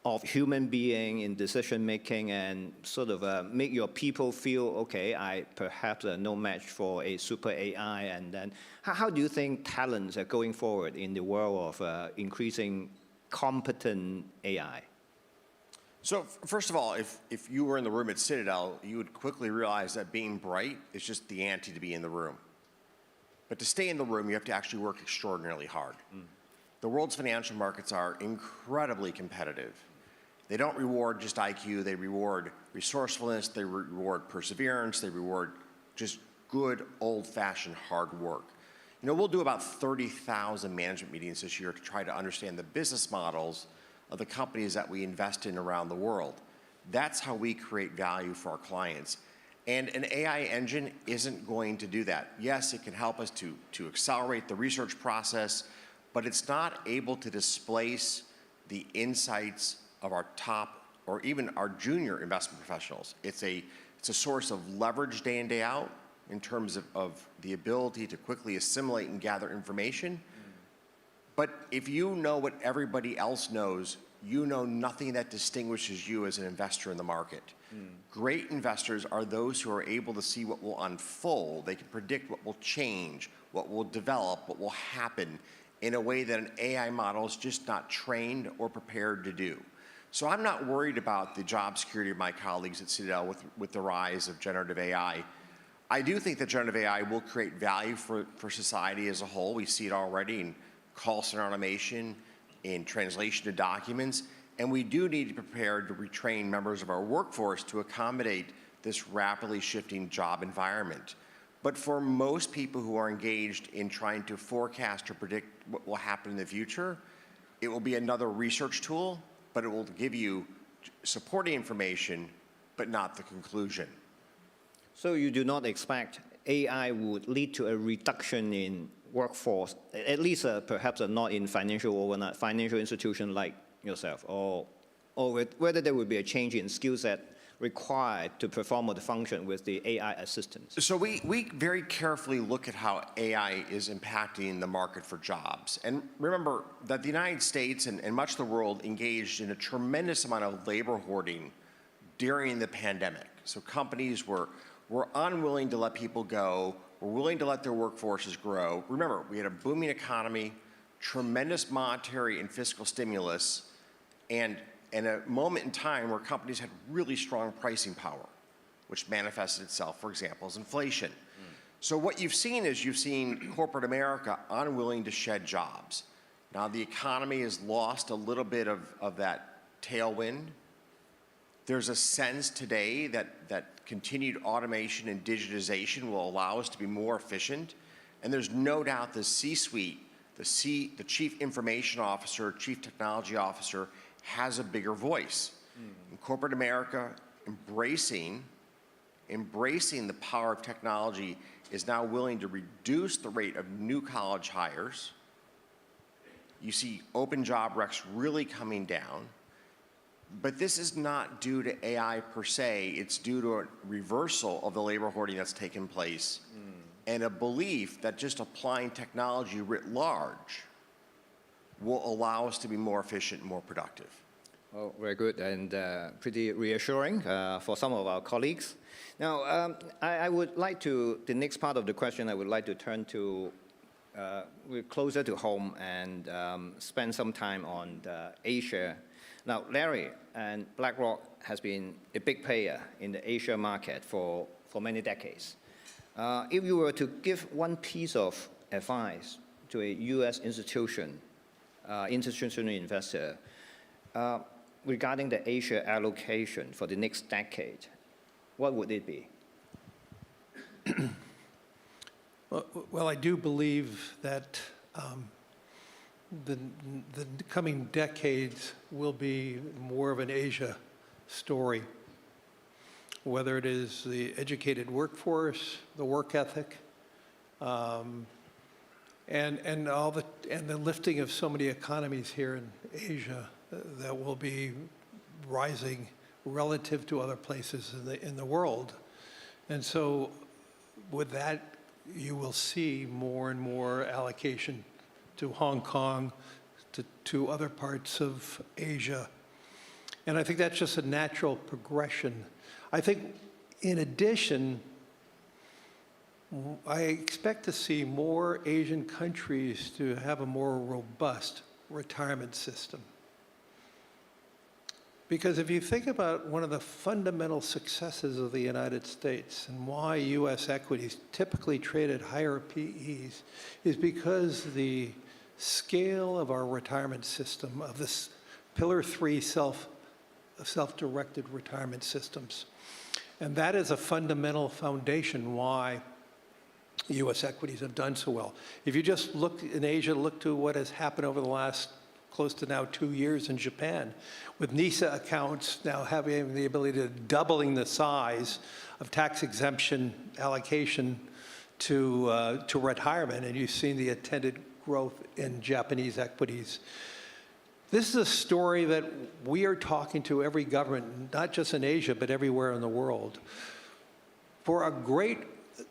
of human being in decision making and sort of make your people feel, okay, I perhaps no match for a super AI? And then how do you think talents are going forward in the world of increasing competent AI? So first of all, if you were in the room at Citadel, you would quickly realize that being bright is just the ante to be in the room. But to stay in the room, you have to actually work extraordinarily hard. The world's financial markets are incredibly competitive. They don't reward just IQ, they reward resourcefulness, they reward perseverance, they reward just good old-fashioned hard work. You know, we'll do about 30,000 management meetings this year to try to understand the business models of the companies that we invest in around the world. That's how we create value for our clients. And an AI engine isn't going to do that. Yes, it can help us to accelerate the research process, but it's not able to displace the insights of our top or even our junior investment professionals. It's a source of leverage day in, day out in terms of the ability to quickly assimilate and gather information. But if you know what everybody else knows, you know nothing that distinguishes you as an investor in the market. Great investors are those who are able to see what will unfold. They can predict what will change, what will develop, what will happen in a way that an AI model is just not trained or prepared to do. So I'm not worried about the job security of my colleagues at Citadel with the rise of generative AI. I do think that generative AI will create value for society as a whole. We see it already in call center automation, in translation of documents, and we do need to be prepared to retrain members of our workforce to accommodate this rapidly shifting job environment. But for most people who are engaged in trying to forecast or predict what will happen in the future, it will be another research tool, but it will give you supporting information, but not the conclusion. So you do not expect AI would lead to a reduction in workforce, at least perhaps not in financial institution like yourself, or whether there would be a change in skill set required to perform the function with the AI assistance? So we very carefully look at how AI is impacting the market for jobs. And remember that the United States and much of the world engaged in a tremendous amount of labor hoarding during the pandemic. So companies were unwilling to let people go, were willing to let their workforces grow. Remember, we had a booming economy, tremendous monetary and fiscal stimulus, and a moment in time where companies had really strong pricing power, which manifested itself, for example, as inflation. So what you've seen is corporate America unwilling to shed jobs. Now the economy has lost a little bit of that tailwind, There's a sense today that continued automation and digitization will allow us to be more efficient. And there's no doubt the C-suite, the Chief Information Officer, Chief Technology Officer, has a bigger voice. In corporate America, embracing the power of technology is now willing to reduce the rate of new college hires. You see open job recs really coming down. But this is not due to AI per se, it's due to a reversal of the labor hoarding that's taken place and a belief that just applying technology writ large will allow us to be more efficient and more productive. Well, very good and pretty reassuring for some of our colleagues. Now, I would like to, the next part of the question, I would like to turn to we're closer to home and spend some time on Asia. Now, Larry and BlackRock has been a big player in the Asia market for many decades. If you were to give one piece of advice to a U.S. institutional investor regarding the Asia allocation for the next decade, what would it be? Well, I do believe that the coming decades will be more of an Asia story, whether it is the educated workforce, the work ethic, and the lifting of so many economies here in Asia that will be rising relative to other places in the world. And so with that, you will see more and more allocation to Hong Kong, to other parts of Asia. And I think that's just a natural progression. I think in addition, I expect to see more Asian countries to have a more robust retirement system. Because if you think about one of the fundamental successes of the United States and why U.S. equities typically trade at higher PEs is because the scale of our retirement system, of this Pillar 3 self-directed retirement systems. And that is a fundamental foundation why U.S. equities have done so well. If you just look in Asia, look to what has happened over the last close to now 2 years in Japan, with NISA accounts now having the ability to doubling the size of tax exemption allocation to retirement, and you've seen the attendant growth in Japanese equities. This is a story that we are talking to every government, not just in Asia, but everywhere in the world. For a great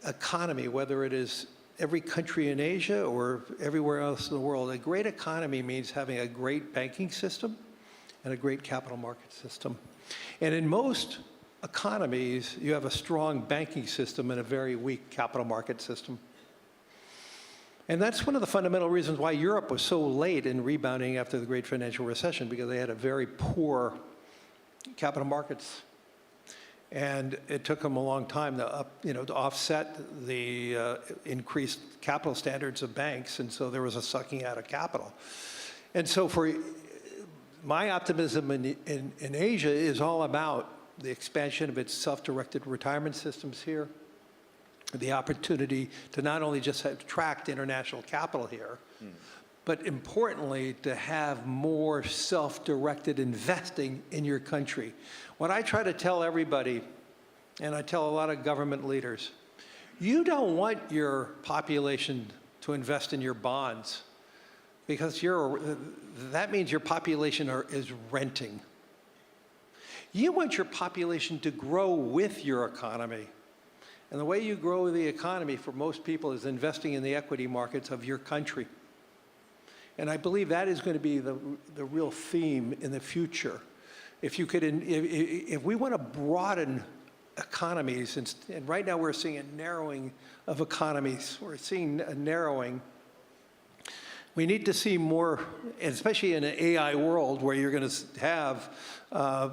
economy, whether it is every country in Asia or everywhere else in the world, a great economy means having a great banking system and a great capital market system. And in most economies, you have a strong banking system and a very weak capital market system. And that's one of the fundamental reasons why Europe was so late in rebounding after the great financial recession, because they had a very poor capital markets. And it took them a long time to offset the increased capital standards of banks, and so there was a sucking out of capital. And so for my optimism in Asia is all about the expansion of its self-directed retirement systems here, the opportunity to not only just attract international capital here, but importantly, to have more self-directed investing in your country. What I try to tell everybody, and I tell a lot of government leaders, you don't want your population to invest in your bonds, because that means your population is renting. You want your population to grow with your economy. And the way you grow the economy for most people is investing in the equity markets of your country. And I believe that is going to be the real theme in the future. If we want to broaden economies, and right now we're seeing a narrowing of economies, we're seeing a narrowing. We need to see more, especially in an AI world where you're going to have 4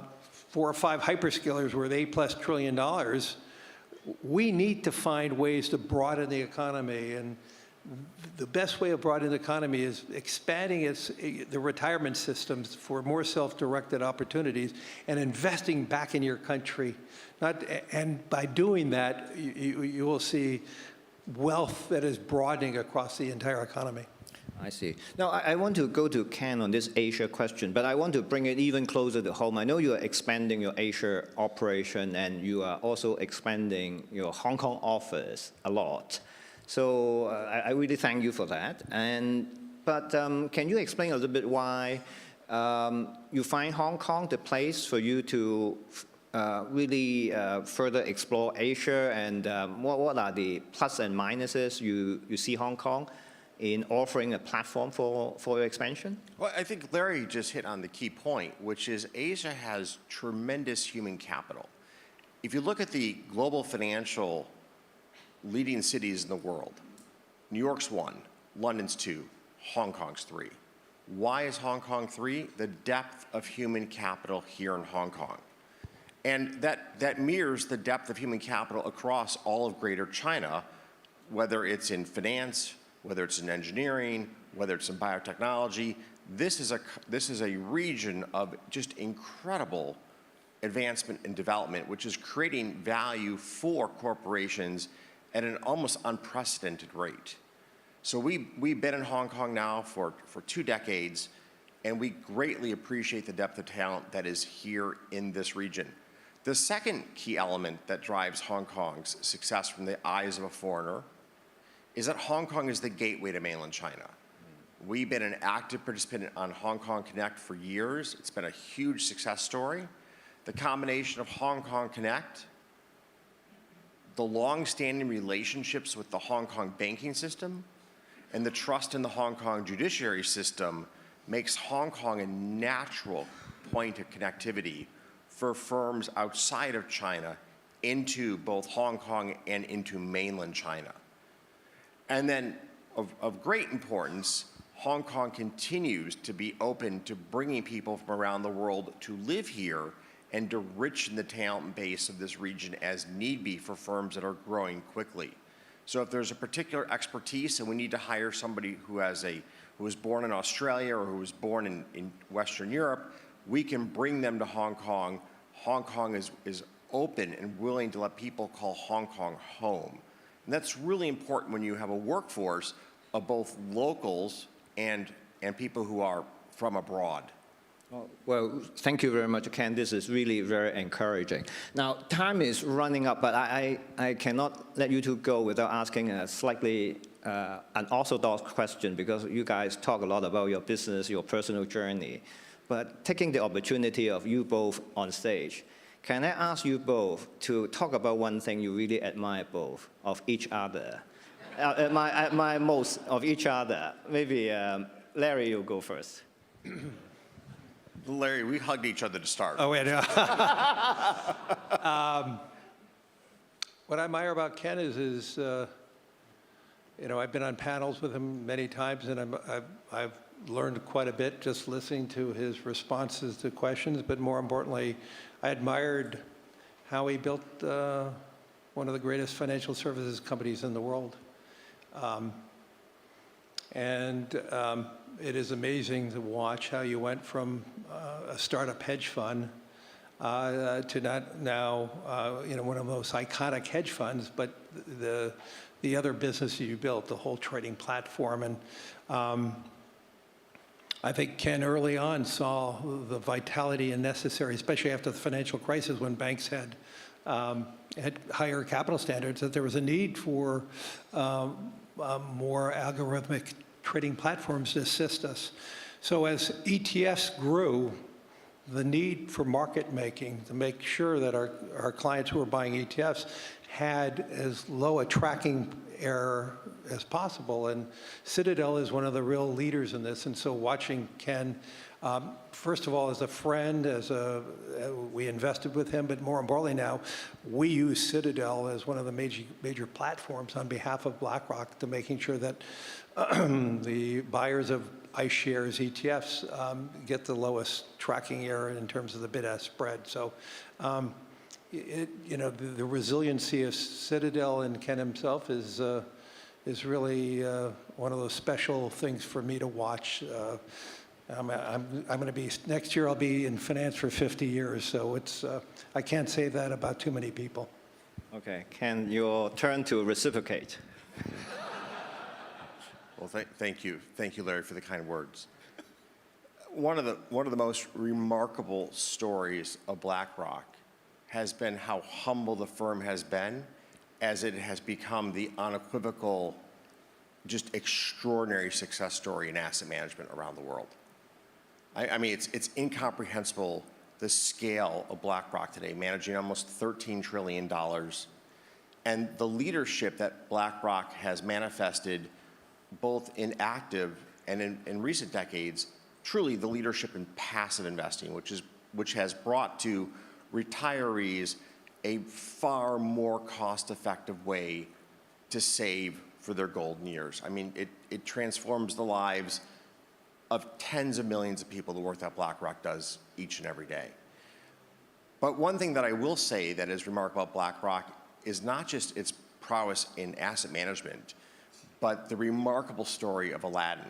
or 5 hyperscalers worth $8+ trillion. We need to find ways to broaden the economy, and the best way of broadening the economy is expanding the retirement systems for more self-directed opportunities and investing back in your country. And by doing that, you will see wealth that is broadening across the entire economy. I see. Now, I want to go to Ken on this Asia question, but I want to bring it even closer to home. I know you are expanding your Asia operation, and you are also expanding your Hong Kong office a lot. So I really thank you for that. But can you explain a little bit why you find Hong Kong the place for you to really further explore Asia, and what are the plus and minuses you see Hong Kong in offering a platform for your expansion? Well, I think Larry just hit on the key point, which is Asia has tremendous human capital. If you look at the global financial leading cities in the world, New York's 1, London's 2, Hong Kong's 3. Why is Hong Kong 3? The depth of human capital here in Hong Kong. And that mirrors the depth of human capital across all of Greater China, whether it's in finance, whether it's in engineering, whether it's in biotechnology. This is a region of just incredible advancement and development, which is creating value for corporations at an almost unprecedented rate. So we've been in Hong Kong now for 2 decades, and we greatly appreciate the depth of talent that is here in this region. The second key element that drives Hong Kong's success from the eyes of a foreigner is that Hong Kong is the gateway to mainland China. We've been an active participant on Hong Kong Connect for years. It's been a huge success story. The combination of Hong Kong Connect, the long-standing relationships with the Hong Kong banking system, and the trust in the Hong Kong judiciary system makes Hong Kong a natural point of connectivity for firms outside of China into both Hong Kong and into mainland China. And then, of great importance, Hong Kong continues to be open to bringing people from around the world to live here and to enrich the talent base of this region as need be for firms that are growing quickly. So if there's a particular expertise and we need to hire somebody who was born in Australia or who was born in Western Europe, we can bring them to Hong Kong. Hong Kong is open and willing to let people call Hong Kong home. And that's really important when you have a workforce of both locals and people who are from abroad. Well, thank you very much, Ken. This is really very encouraging. Now, time is running up, but I cannot let you two go without asking a slightly unorthodox question, because you guys talk a lot about your business, your personal journey. But taking the opportunity of you both on stage, can I ask you both to talk about one thing you really admire both of each other? Admire most of each other. Maybe Larry, you'll go first. Larry, we hugged each other to start. Oh, wait. What I admire about Ken is I've been on panels with him many times, and I've learned quite a bit just listening to his responses to questions. But more importantly, I admired how he built one of the greatest financial services companies in the world. It is amazing to watch how you went from a startup hedge fund to now one of the most iconic hedge funds, but the other business you built, the whole trading platform. And I think Ken early on saw the vitality and necessary, especially after the financial crisis when banks had higher capital standards, that there was a need for more algorithmic trading platforms to assist us. So as ETFs grew, the need for market making to make sure that our clients who were buying ETFs had as low a tracking error as possible. And Citadel is one of the real leaders in this. And so watching Ken, first of all, as a friend, we invested with him, but more importantly now, we use Citadel as one of the major platforms on behalf of BlackRock to making sure that the buyers of iShares ETFs get the lowest tracking error in terms of the bid-ask spread. So, the resiliency of Citadel and Ken himself is is really one of those special things for me to watch. I'm going to be, next year I'll be in finance for 50 years, so it's, I can't say that about too many people. Okay, can your turn to reciprocate? Well, thank you. Thank you, Larry, for the kind words. One of the most remarkable stories of BlackRock has been how humble the firm has been as it has become the unequivocal, just extraordinary success story in asset management around the world. I mean, it's incomprehensible, the scale of BlackRock today, managing almost $13 trillion, and the leadership that BlackRock has manifested both in active and in recent decades, truly the leadership in passive investing, which has brought to retirees a far more cost-effective way to save for their golden years. I mean, it transforms the lives of tens of millions of people, the work that BlackRock does each and every day. But one thing that I will say that is remarkable about BlackRock is not just its prowess in asset management, but the remarkable story of Aladdin,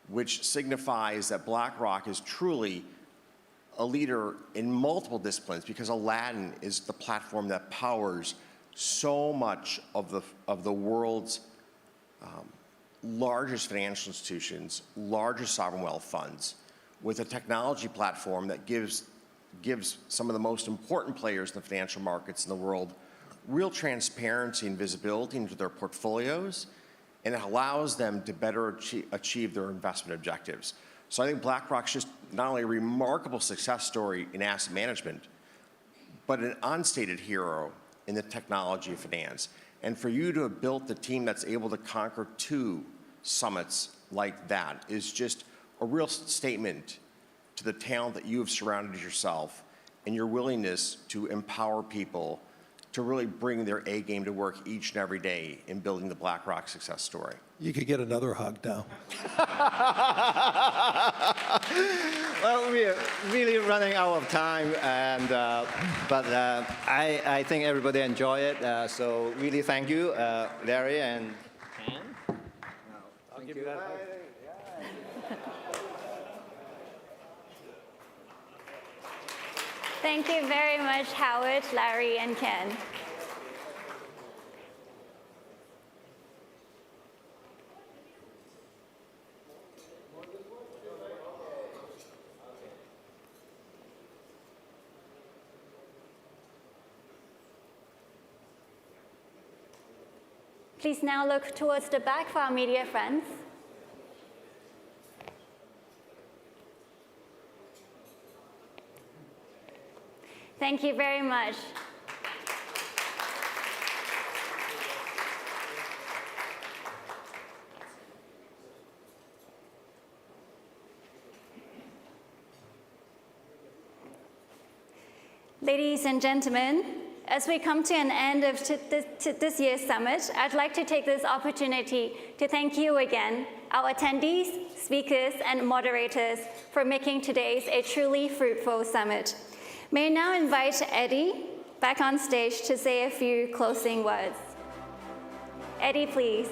which signifies that BlackRock is truly a leader in multiple disciplines, because Aladdin is the platform that powers so much of the world's largest financial institutions, largest sovereign wealth funds, with a technology platform that gives some of the most important players in the financial markets in the world real transparency and visibility into their portfolios, and it allows them to better achieve their investment objectives. So I think BlackRock's just not only a remarkable success story in asset management, but an unstated hero in the technology of finance. And for you to have built the team that's able to conquer 2 summits like that is just a real statement to the talent that you have surrounded yourself and your willingness to empower people to really bring their A game to work each and every day in building the BlackRock success story. You could get another hug now. Well, we're really running out of time, and but I think everybody enjoyed it. So really, thank you, Larry and Ken. I'll give you that hug. Thank you very much, Howard, Larry, and Ken. Please now look towards the back for our media friends. Thank you very much. Ladies and gentlemen, as we come to an end of this year's summit, I'd like to take this opportunity to thank you again, our attendees, speakers, and moderators for making today's a truly fruitful summit. May I now invite Eddie back on stage to say a few closing words. Eddie, please.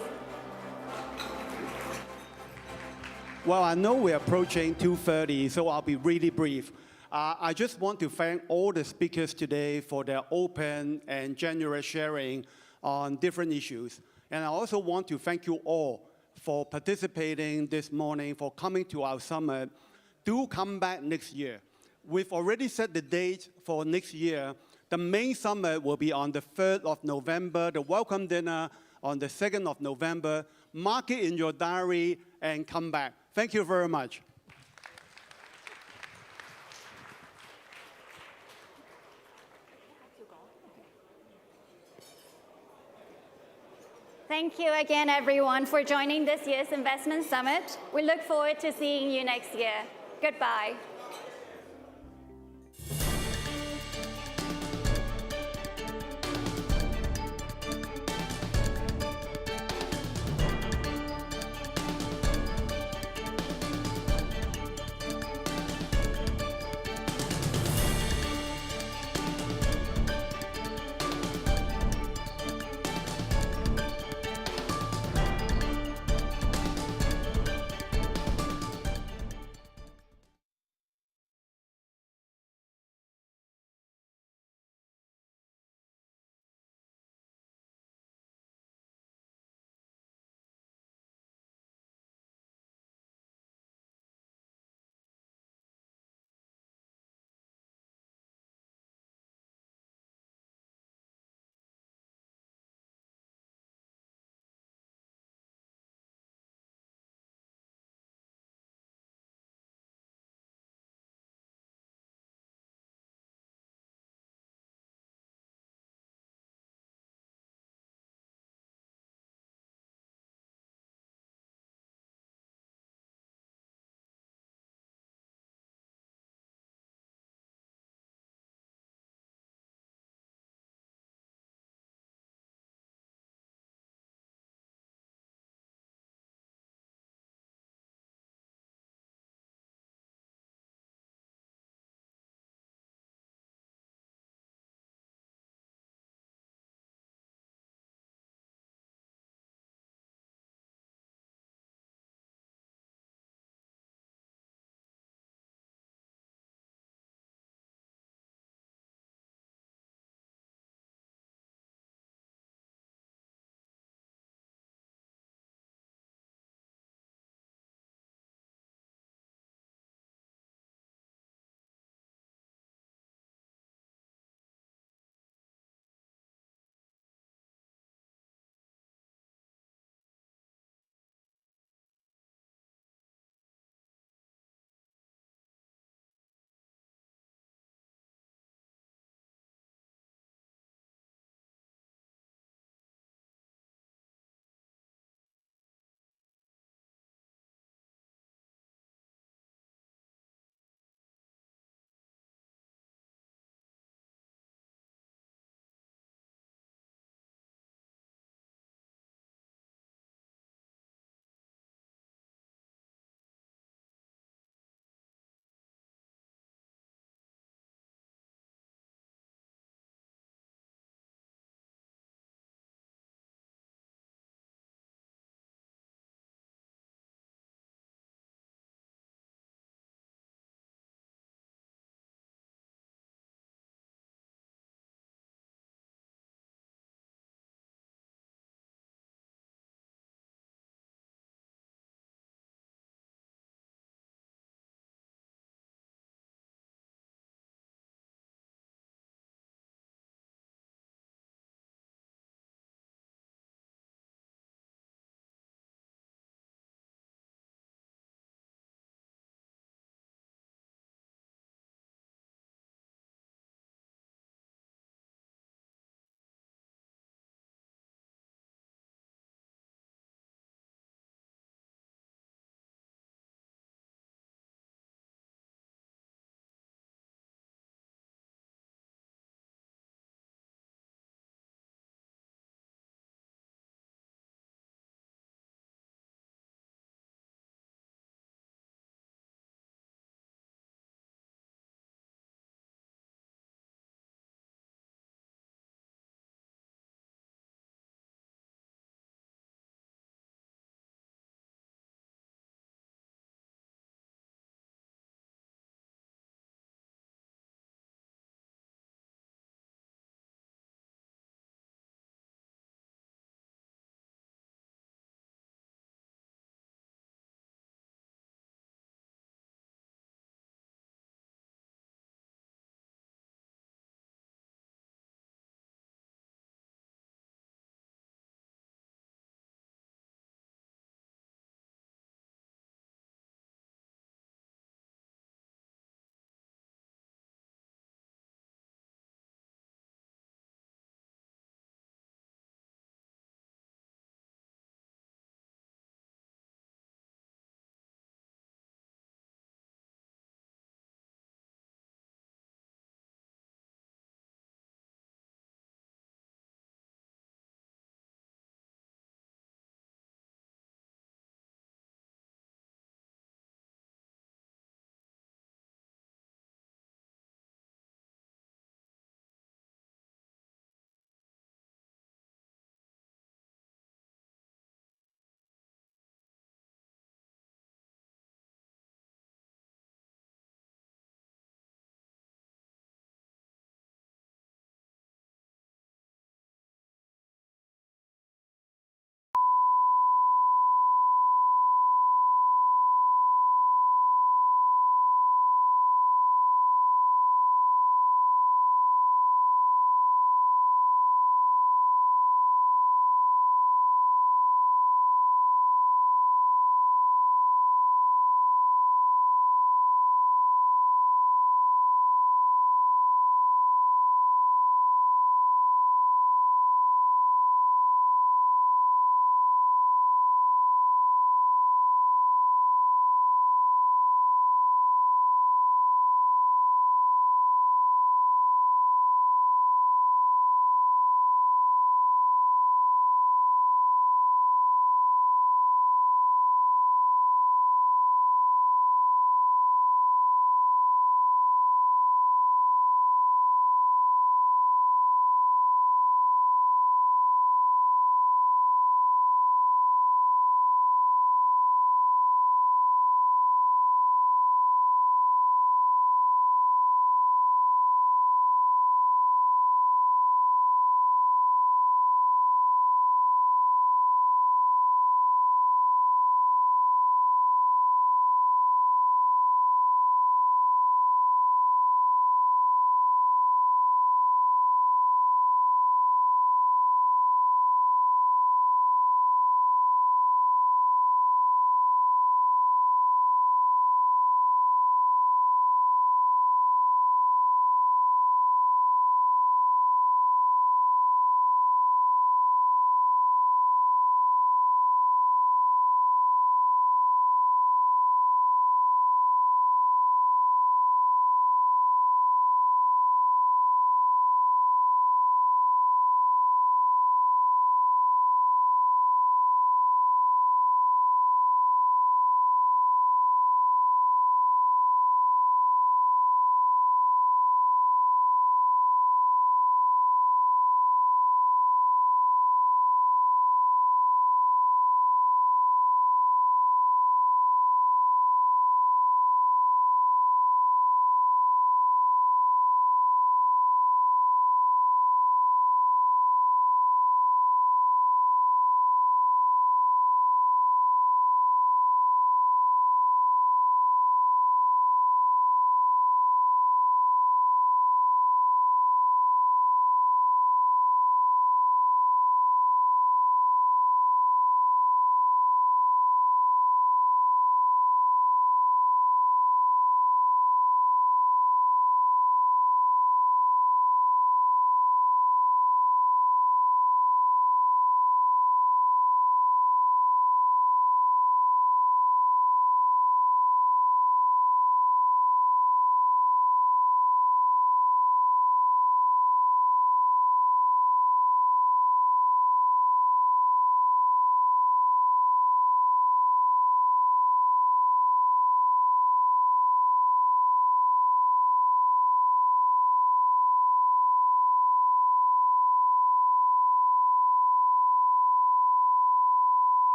Well, I know we're approaching 2:30, so I'll be really brief. I just want to thank all the speakers today for their open and generous sharing on different issues. And I also want to thank you all for participating this morning, for coming to our summit. Do come back next year. We've already set the date for next year. The main summit will be on the 3rd of November, the welcome dinner on the 2nd of November. Mark it in your diary and come back. Thank you very much. Thank you again, everyone, for joining this year's Investment Summit. We look forward to seeing you next year. Goodbye.